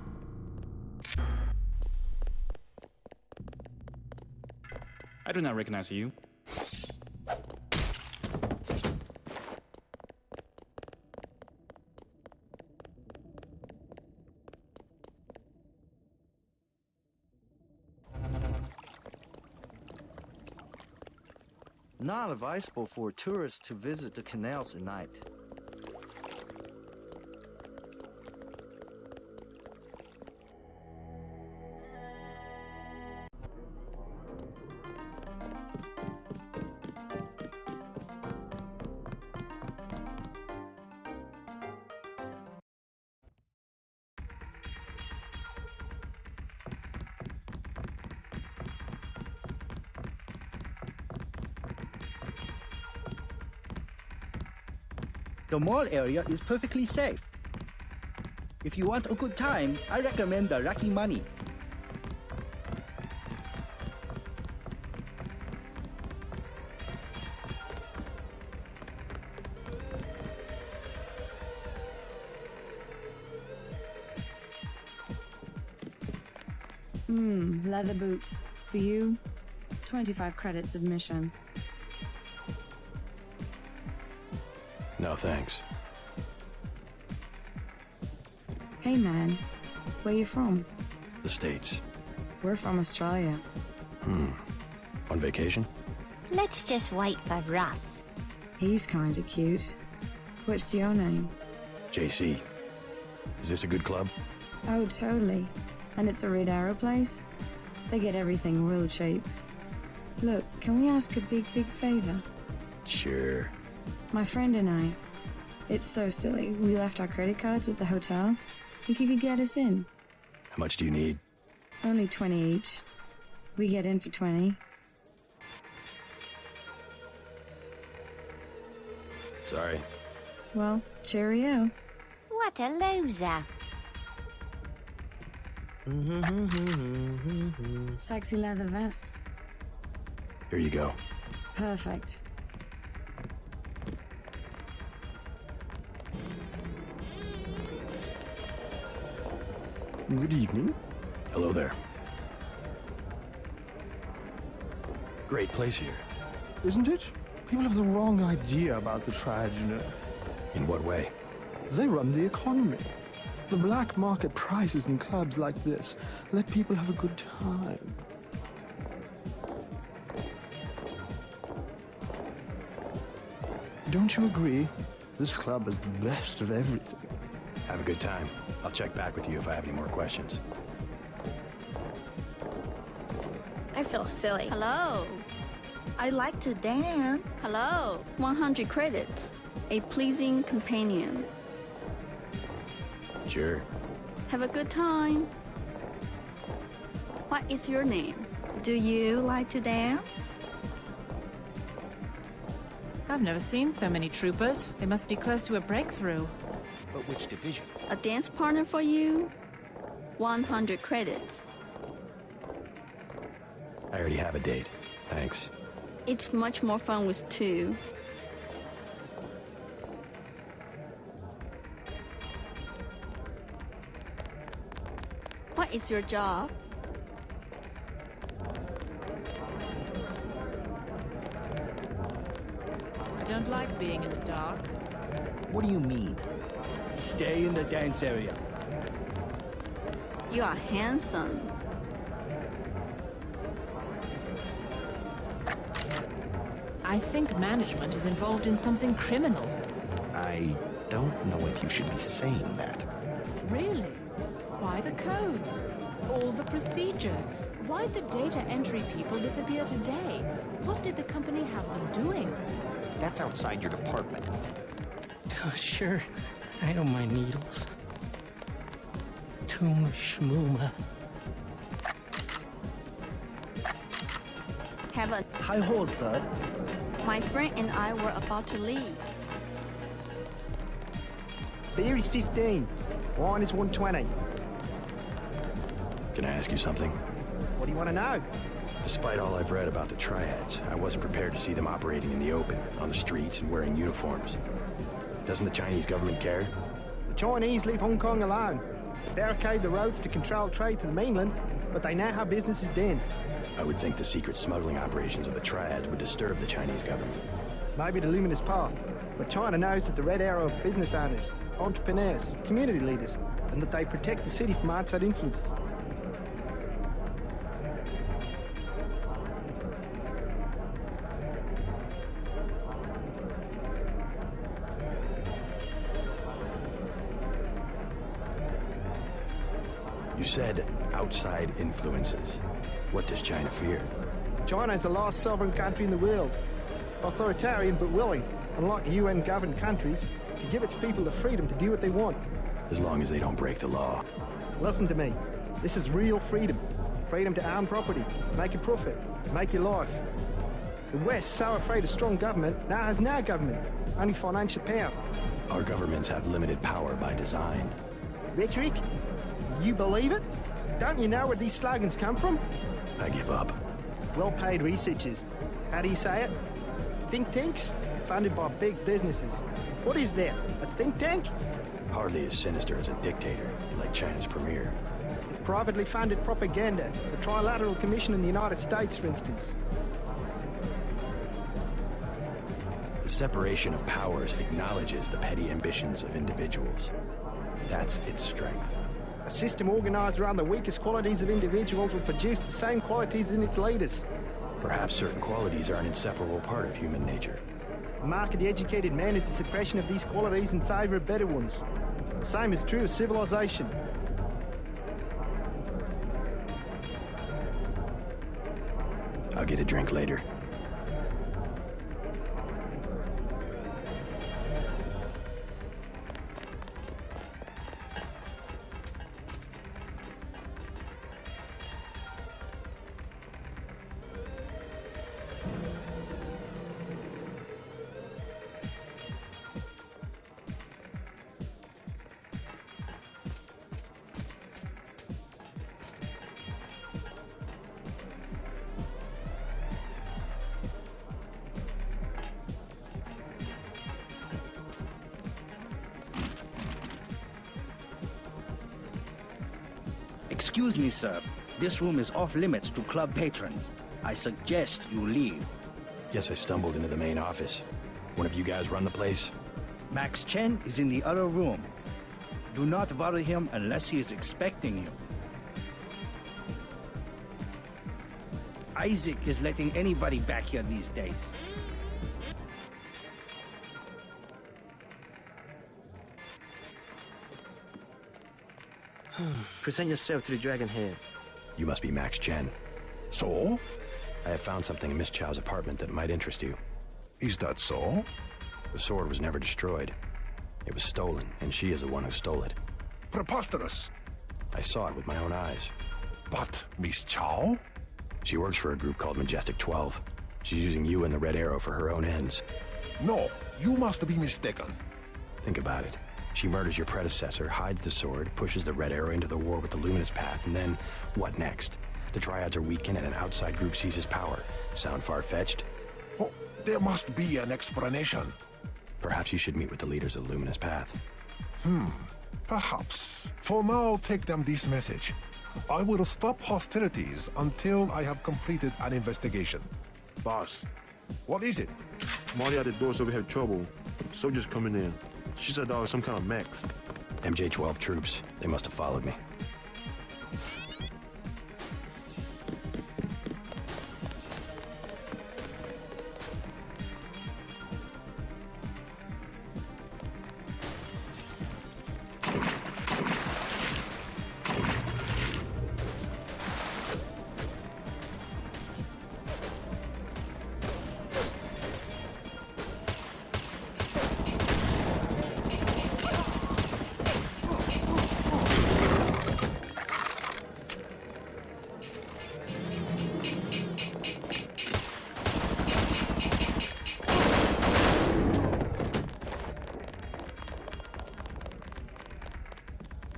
I do not recognize you. Not advisable for tourists to visit the canals at night. The mall area is perfectly safe. If you want a good time, I recommend the Rocky Money. Leather boots. For you, 25 credits admission. No, thanks. Hey man, where you from? The States. We're from Australia. On vacation? Let's just wait for Russ. He's kinda cute. What's your name? JC. Is this a good club? Oh, totally. And it's a Red Arrow place? They get everything real cheap. Look, can we ask a big favor? Sure. My friend and I. It's so silly. We left our credit cards at the hotel. Think you could get us in? How much do you need? Only 20 each. We get in for 20. Sorry. Well, cheerio. What a loser. Sexy leather vest. Here you go. Perfect. Good evening. Hello there. Great place here. Isn't it? People have the wrong idea about the Triad, you know. In what way? They run the economy. The black market prices in clubs like this let people have a good time. Don't you agree? This club is the best of everything. Have a good time. I'll check back with you if I have any more questions. I feel silly. Hello. I'd like to dance. Hello. 100 credits. A pleasing companion. Sure. Have a good time. What is your name? Do you like to dance? I've never seen so many troopers. They must be close to a breakthrough. But which division? A dance partner for you? 100 credits. I already have a date. Thanks. It's much more fun with two. What is your job? I don't like being in the dark. What do you mean? Stay in the dance area. You are handsome. I think management is involved in something criminal. I don't know if you should be saying that. Really? Why the codes? All the procedures? Why'd the data entry people disappear today? What did the company have them doing? That's outside your department. Oh, sure. I don't mind needles. Toom schmooma. Have a Hi ho, sir. My friend and I were about to leave. Beer is 15. Wine is 120. Can I ask you something? What do you want to know? Despite all I've read about the Triads, I wasn't prepared to see them operating in the open, on the streets, and wearing uniforms. Doesn't the Chinese government care? The Chinese leave Hong Kong alone. barricade the roads to control trade to the mainland, but they know how business is done. I would think the secret smuggling operations of the Triads would disturb the Chinese government. Maybe the luminous path, but China knows that the Red Arrow are business owners, entrepreneurs, community leaders, and that they protect the city from outside influences. You said outside influences. What does China fear? China is the last sovereign country in the world. Authoritarian but willing, unlike UN-governed countries, to give its people the freedom to do what they want. As long as they don't break the law. Listen to me. This is real freedom. Freedom to own property, make a profit, make your life. The West, so afraid of strong government, now has no government, only financial power. Our governments have limited power by design. Rhetoric? You believe it? Don't you know where these slogans come from? I give up. Well-paid researchers. How do you say it? Think tanks? Funded by big businesses. What is that? A think tank? Hardly as sinister as a dictator, like China's premier. Privately funded propaganda. The Trilateral Commission in the United States, for instance. The separation of powers acknowledges the petty ambitions of individuals. That's its strength. A system organized around the weakest qualities of individuals will produce the same qualities in its leaders. Perhaps certain qualities are an inseparable part of human nature. A markedly educated man is the suppression of these qualities in favor of better ones. The same is true of civilization. I'll get a drink later. Excuse me, sir. This room is off limits to club patrons. I suggest you leave. Guess I stumbled into the main office. One of you guys run the place? Max Chen is in the other room. Do not worry him unless he is expecting you. Isaac is letting anybody back here these days. Present yourself to the Dragon Head. You must be Max Chen. So? I have found something in Miss Chow's apartment that might interest you. Is that so? The sword was never destroyed. It was stolen, and she is the one who stole it. Preposterous. I saw it with my own eyes. But Miss Chow? She works for a group called Majestic 12. She's using you and the Red Arrow for her own ends. No, you must be mistaken. Think about it. She murders your predecessor, hides the sword, pushes the Red Arrow into the war with the Luminous Path, and then, what next? The Triads are weakened and an outside group seizes power. Sound far-fetched? Oh, there must be an explanation. Perhaps you should meet with the leaders of the Luminous Path. Perhaps. For now, take them this message. I will stop hostilities until I have completed an investigation. Boss, What is it? Marty at the door said we had trouble. Soldiers coming in. She said that was some kind of mechs. MJ-12 troops. They must have followed me.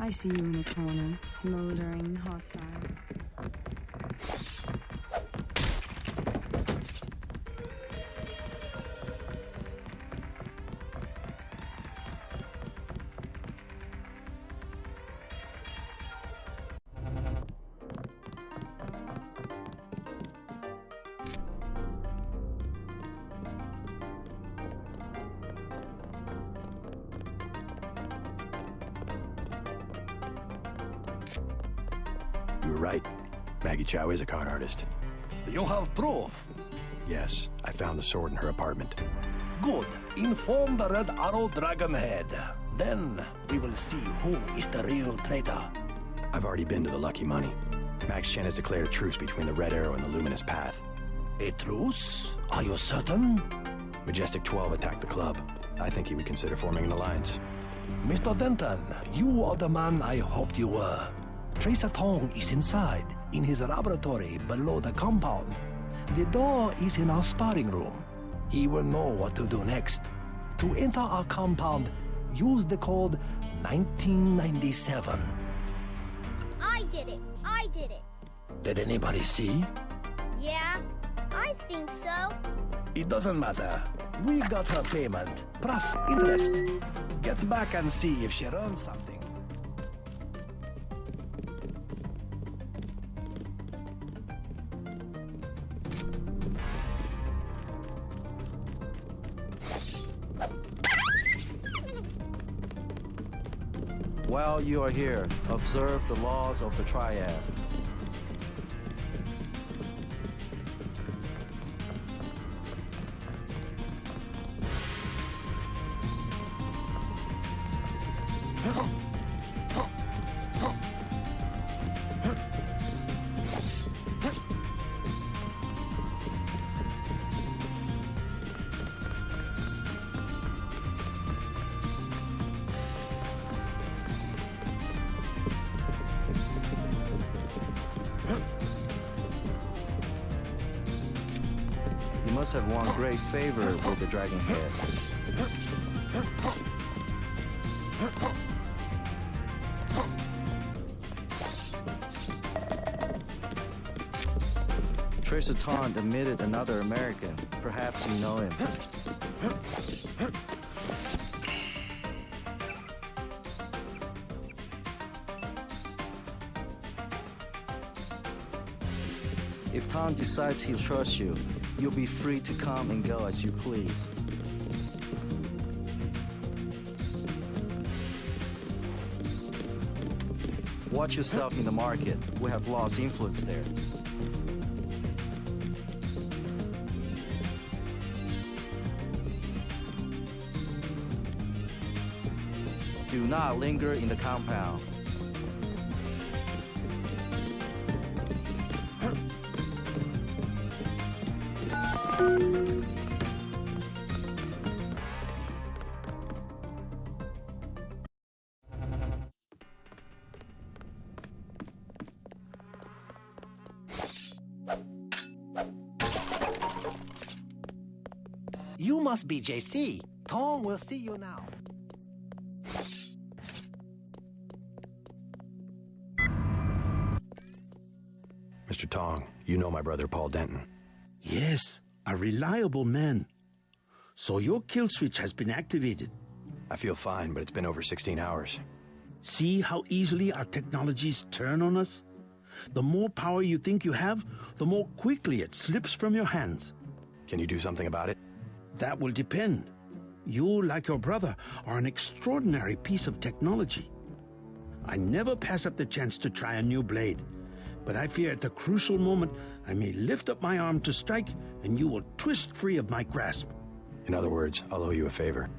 I see you in a corner, smoldering, hostile. You were right. Maggie Chow is a con artist. You have proof? Yes, I found the sword in her apartment. Good. Inform the Red Arrow Dragon Head. Then we will see who is the real traitor. I've already been to the Lucky Money. Max Chen has declared a truce between the Red Arrow and the Luminous Path. A truce? Are you certain? Majestic 12 attacked the club. I think he would consider forming an alliance. Mr. Denton, you are the man I hoped you were. Tracer Tong is inside, in his laboratory below the compound. The door is in our sparring room. He will know what to do next. To enter our compound, use the code 1997. I did it. I did it. Did anybody see? Yeah, I think so. It doesn't matter. We got her payment, plus interest. Get back and see if she earned something. While you are here, observe the laws of the triad. You must have won great favor with the Dragon Head. Tracer Tong admitted another American. Perhaps you know him. If Tom decides he'll trust you, you'll be free to come and go as you please. Watch yourself in the market. We have lost influence there. Do not linger in the compound. You must be JC. Tong will see you now. Mr. Tong, you know my brother Paul Denton. Yes, a reliable man. So your kill switch has been activated. I feel fine, but it's been over 16 hours. See how easily our technologies turn on us? The more power you think you have, the more quickly it slips from your hands. Can you do something about it? That will depend. You, like your brother, are an extraordinary piece of technology. I never pass up the chance to try a new blade, but I fear at the crucial moment I may lift up my arm to strike and you will twist free of my grasp. In other words, I'll owe you a favor.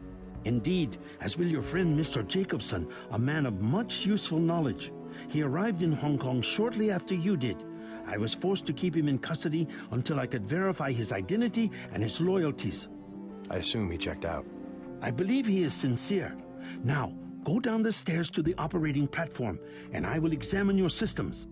Indeed, as will your friend Mr. Jacobson, a man of much useful knowledge. He arrived in Hong Kong shortly after you did. I was forced to keep him in custody until I could verify his identity and his loyalties. I assume he checked out. I believe he is sincere. Now, go down the stairs to the operating platform, and I will examine your systems.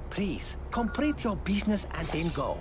Please, complete your business and then go.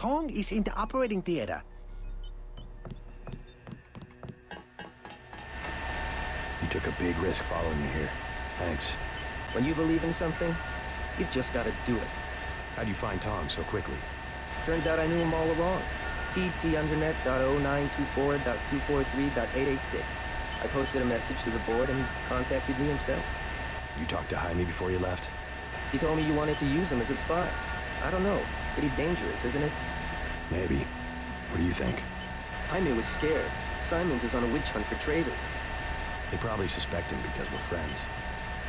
Tong is in the operating theater. You took a big risk following me here. Thanks. When you believe in something, you've just got to do it. How'd you find Tom so quickly? Turns out I knew him all along. TT_.0924.243.886. I posted a message to the board and he contacted me himself. You talked to Jaime before you left? He told me you wanted to use him as a spy. I don't know. Pretty dangerous, isn't it? Maybe. What do you think? Jaime was scared. Simons is on a witch hunt for traitors. They probably suspect him because we're friends.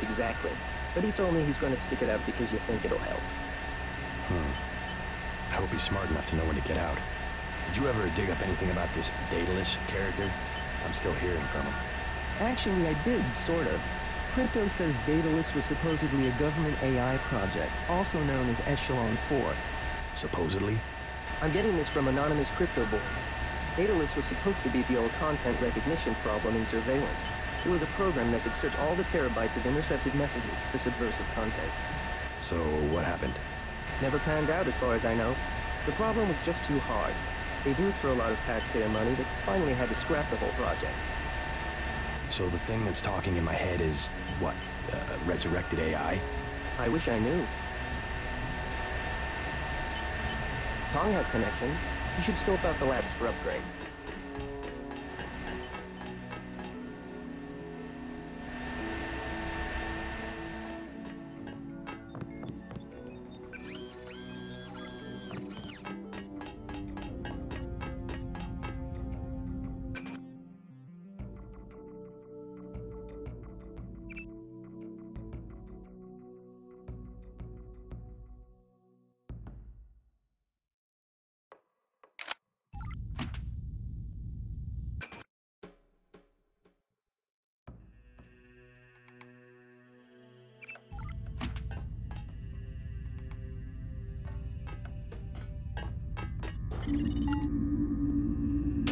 Exactly. But he told me he's going to stick it out because you think it'll help. I hope he's smart enough to know when to get out. Did you ever dig up anything about this Daedalus character? I'm still hearing from him. Actually, I did, sort of. Crypto says Daedalus was supposedly a government AI project, also known as Echelon 4. Supposedly? I'm getting this from anonymous crypto boards. Daedalus was supposed to be the old content recognition problem in surveillance. It was a program that could search all the terabytes of intercepted messages for subversive content. So, what happened? Never panned out as far as I know. The problem was just too hard. They blew through a lot of taxpayer money that finally had to scrap the whole project. So the thing that's talking in my head is, what, resurrected AI? I wish I knew. Tong has connections. You should scope out the labs for upgrades.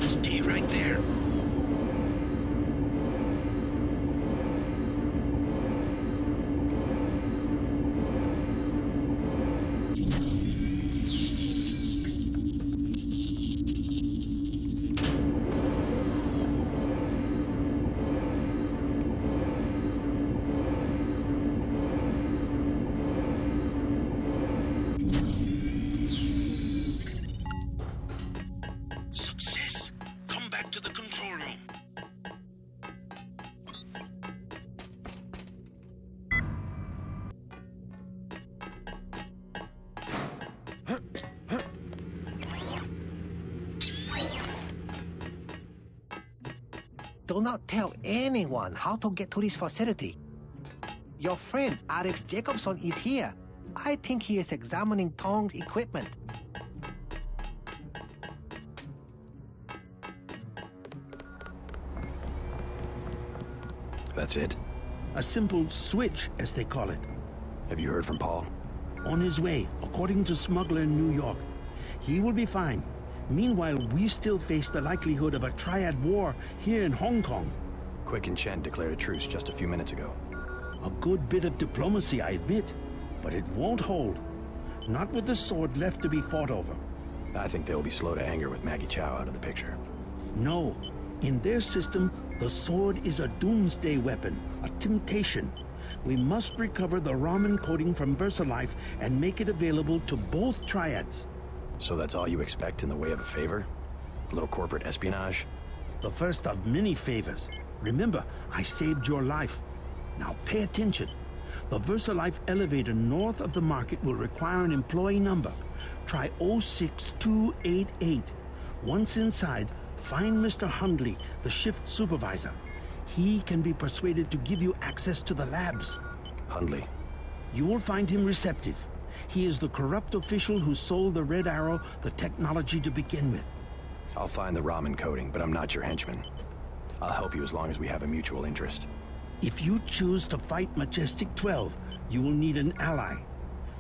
Stay right there. Success. Come back to the control room. Do not tell anyone how to get to this facility. Your friend Alex Jacobson is here. I think he is examining Tong's equipment. That's it? A simple switch, as they call it. Have you heard from Paul? On his way, according to smuggler in New York. He will be fine. Meanwhile, we still face the likelihood of a triad war here in Hong Kong. Quick and Chen declared a truce just a few minutes ago. A good bit of diplomacy, I admit, but it won't hold. Not with the sword left to be fought over. I think they'll be slow to anger with Maggie Chow out of the picture. No. In their system, the sword is a doomsday weapon, a temptation. We must recover the ramen coding from VersaLife and make it available to both triads. So that's all you expect in the way of a favor? A little corporate espionage? The first of many favors. Remember, I saved your life. Now pay attention. The VersaLife elevator north of the market will require an employee number. Try 06288. Once inside, find Mr. Hundley, the shift supervisor. He can be persuaded to give you access to the labs. Hundley. You will find him receptive. He is the corrupt official who sold the Red Arrow the technology to begin with. I'll find the ramen coding, but I'm not your henchman. I'll help you as long as we have a mutual interest. If you choose to fight Majestic 12, you will need an ally.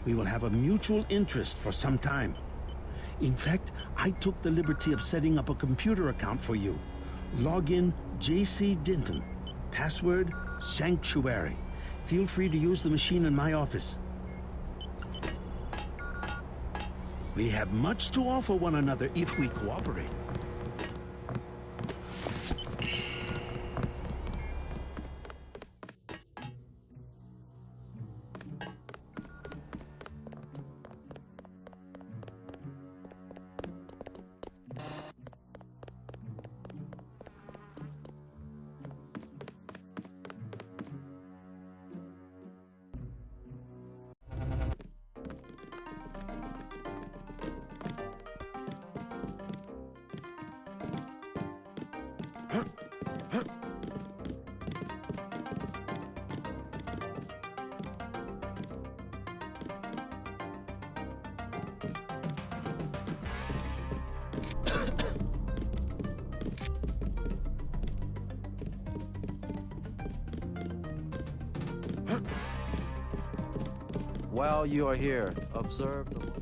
We will have a mutual interest for some time. In fact, I took the liberty of setting up a computer account for you. Login JC Denton. Password Sanctuary. Feel free to use the machine in my office. We have much to offer one another if we cooperate. While you are here, observe the...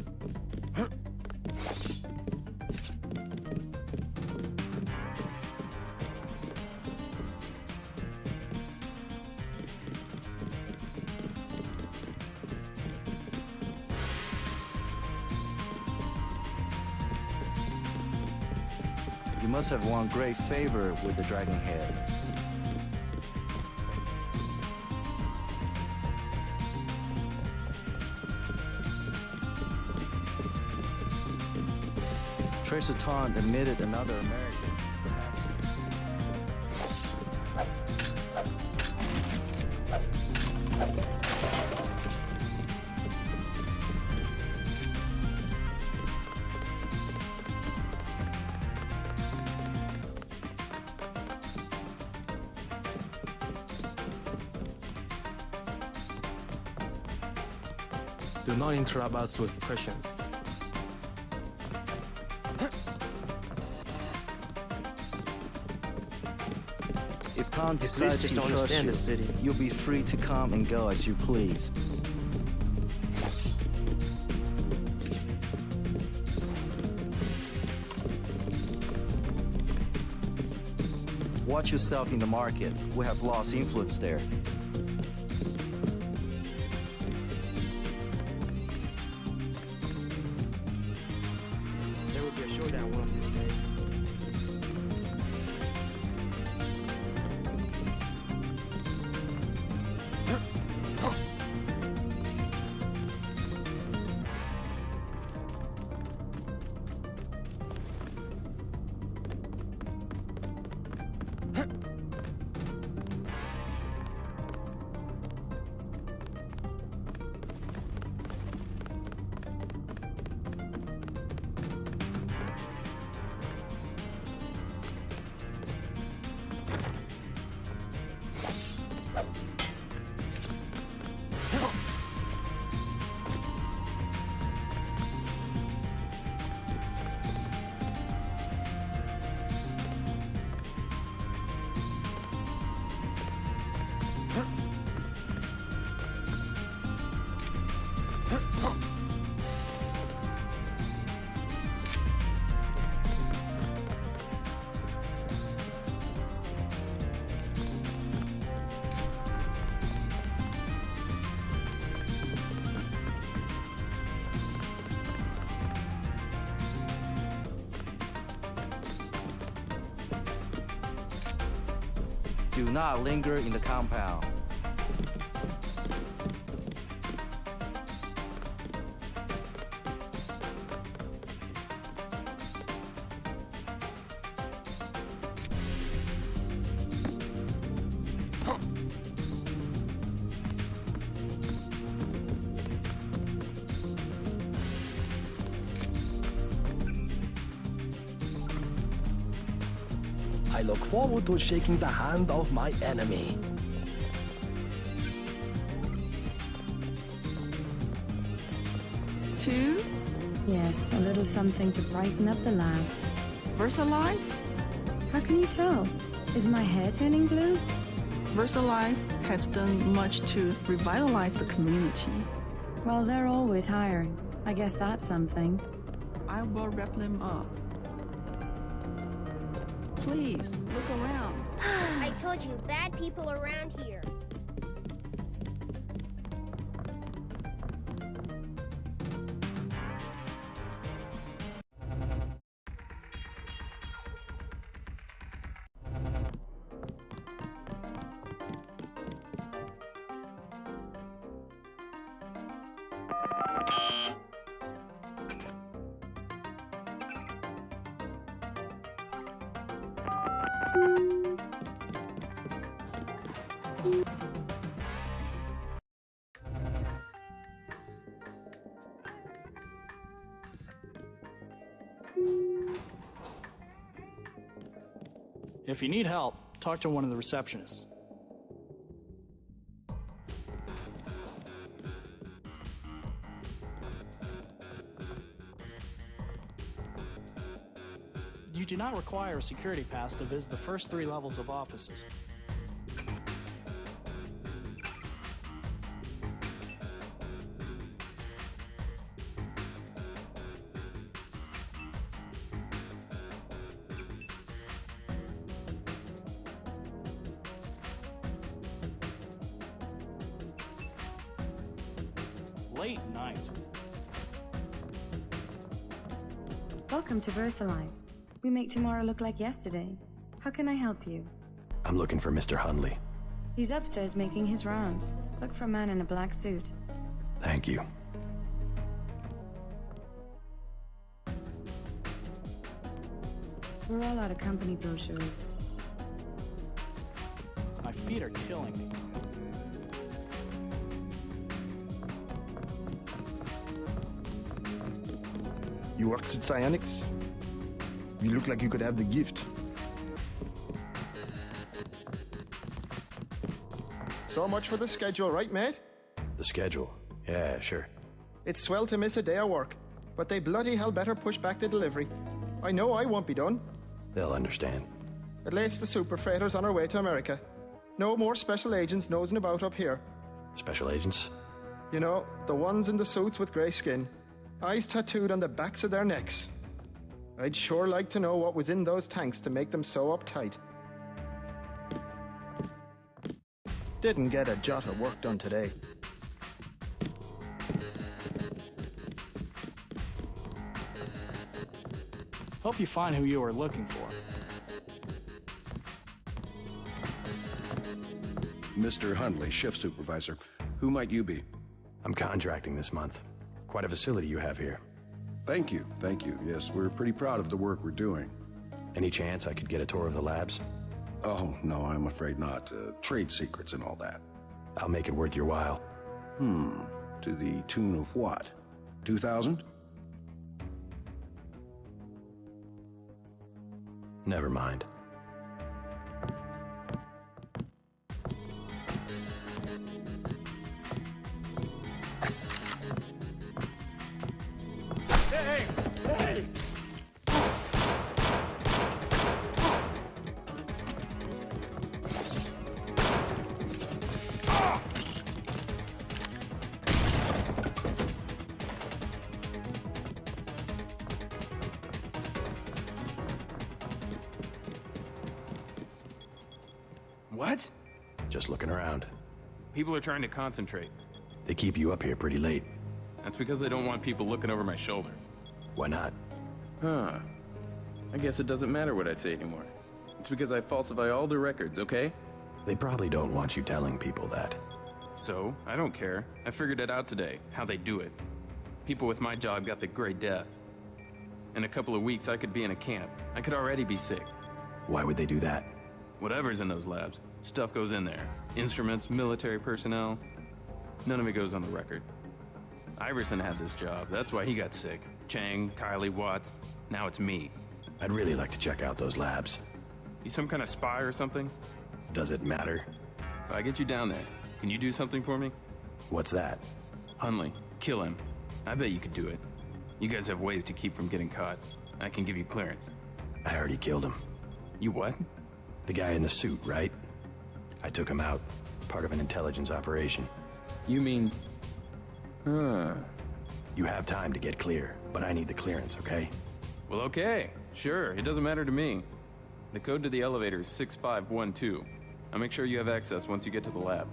You must have won great favor with the Dragon Head. Tracer Taunt admitted another American, perhaps. Do not interrupt us with questions. If Tom decides to trust you, you'll be free to come and go as you please. Watch yourself in the market. We have lost influence there. There will be a showdown one of these days. Do not linger in the compound. I look forward to shaking the hand of my enemy. Two? Yes, a little something to brighten up the lab. VersaLife? How can you tell? Is my hair turning blue? VersaLife has done much to revitalize the community. Well, they're always hiring. I guess that's something. I will wrap them up. Please, look around. I told you, bad people around here. If you need help, talk to one of the receptionists. You do not require a security pass to visit the first 3 levels of offices. Late night. Welcome to VersaLife. We make tomorrow look like yesterday. How can I help you? I'm looking for Mr. Hundley. He's upstairs making his rounds. Look for a man in a black suit. Thank you. We're all out of company brochures. My feet are killing me. You worked at Psionics? You look like you could have the gift. So much for the schedule, right, mate? The schedule? Yeah, sure. It's swell to miss a day of work, but they bloody hell better push back the delivery. I know I won't be done. They'll understand. At least the super freighter's on our way to America. No more special agents nosing about up here. Special agents? You know, the ones in the suits with grey skin. Eyes tattooed on the backs of their necks. I'd sure like to know what was in those tanks to make them so uptight. Didn't get a jot of work done today. Hope you find who you are looking for. Mr. Hundley, shift supervisor. Who might you be? I'm contracting this month. Quite a facility you have here. Thank you, thank you. Yes, we're pretty proud of the work we're doing. Any chance I could get a tour of the labs? Oh, no, I'm afraid not. Trade secrets and all that. I'll make it worth your while. To the tune of what? 2,000? Never mind. Hey! Hey! What? Just looking around. People are trying to concentrate. They keep you up here pretty late. That's because they don't want people looking over my shoulder. Why not? Huh. I guess it doesn't matter what I say anymore. It's because I falsify all the records, okay? They probably don't want you telling people that. So, I don't care. I figured it out today, how they do it. People with my job got the Great Death. In a couple of weeks, I could be in a camp. I could already be sick. Why would they do that? Whatever's in those labs, stuff goes in there. Instruments, military personnel. None of it goes on the record. Iverson had this job, that's why he got sick. Chang, Kylie, Watts, now it's me. I'd really like to check out those labs. You some kind of spy or something? Does it matter? If I get you down there, can you do something for me? What's that? Hunley, kill him. I bet you could do it. You guys have ways to keep from getting caught. I can give you clearance. I already killed him. You what? The guy in the suit, right? I took him out. Part of an intelligence operation. You mean... You have time to get clear, but I need the clearance, okay? Well, okay. Sure, it doesn't matter to me. The code to the elevator is 6512. I'll make sure you have access once you get to the lab.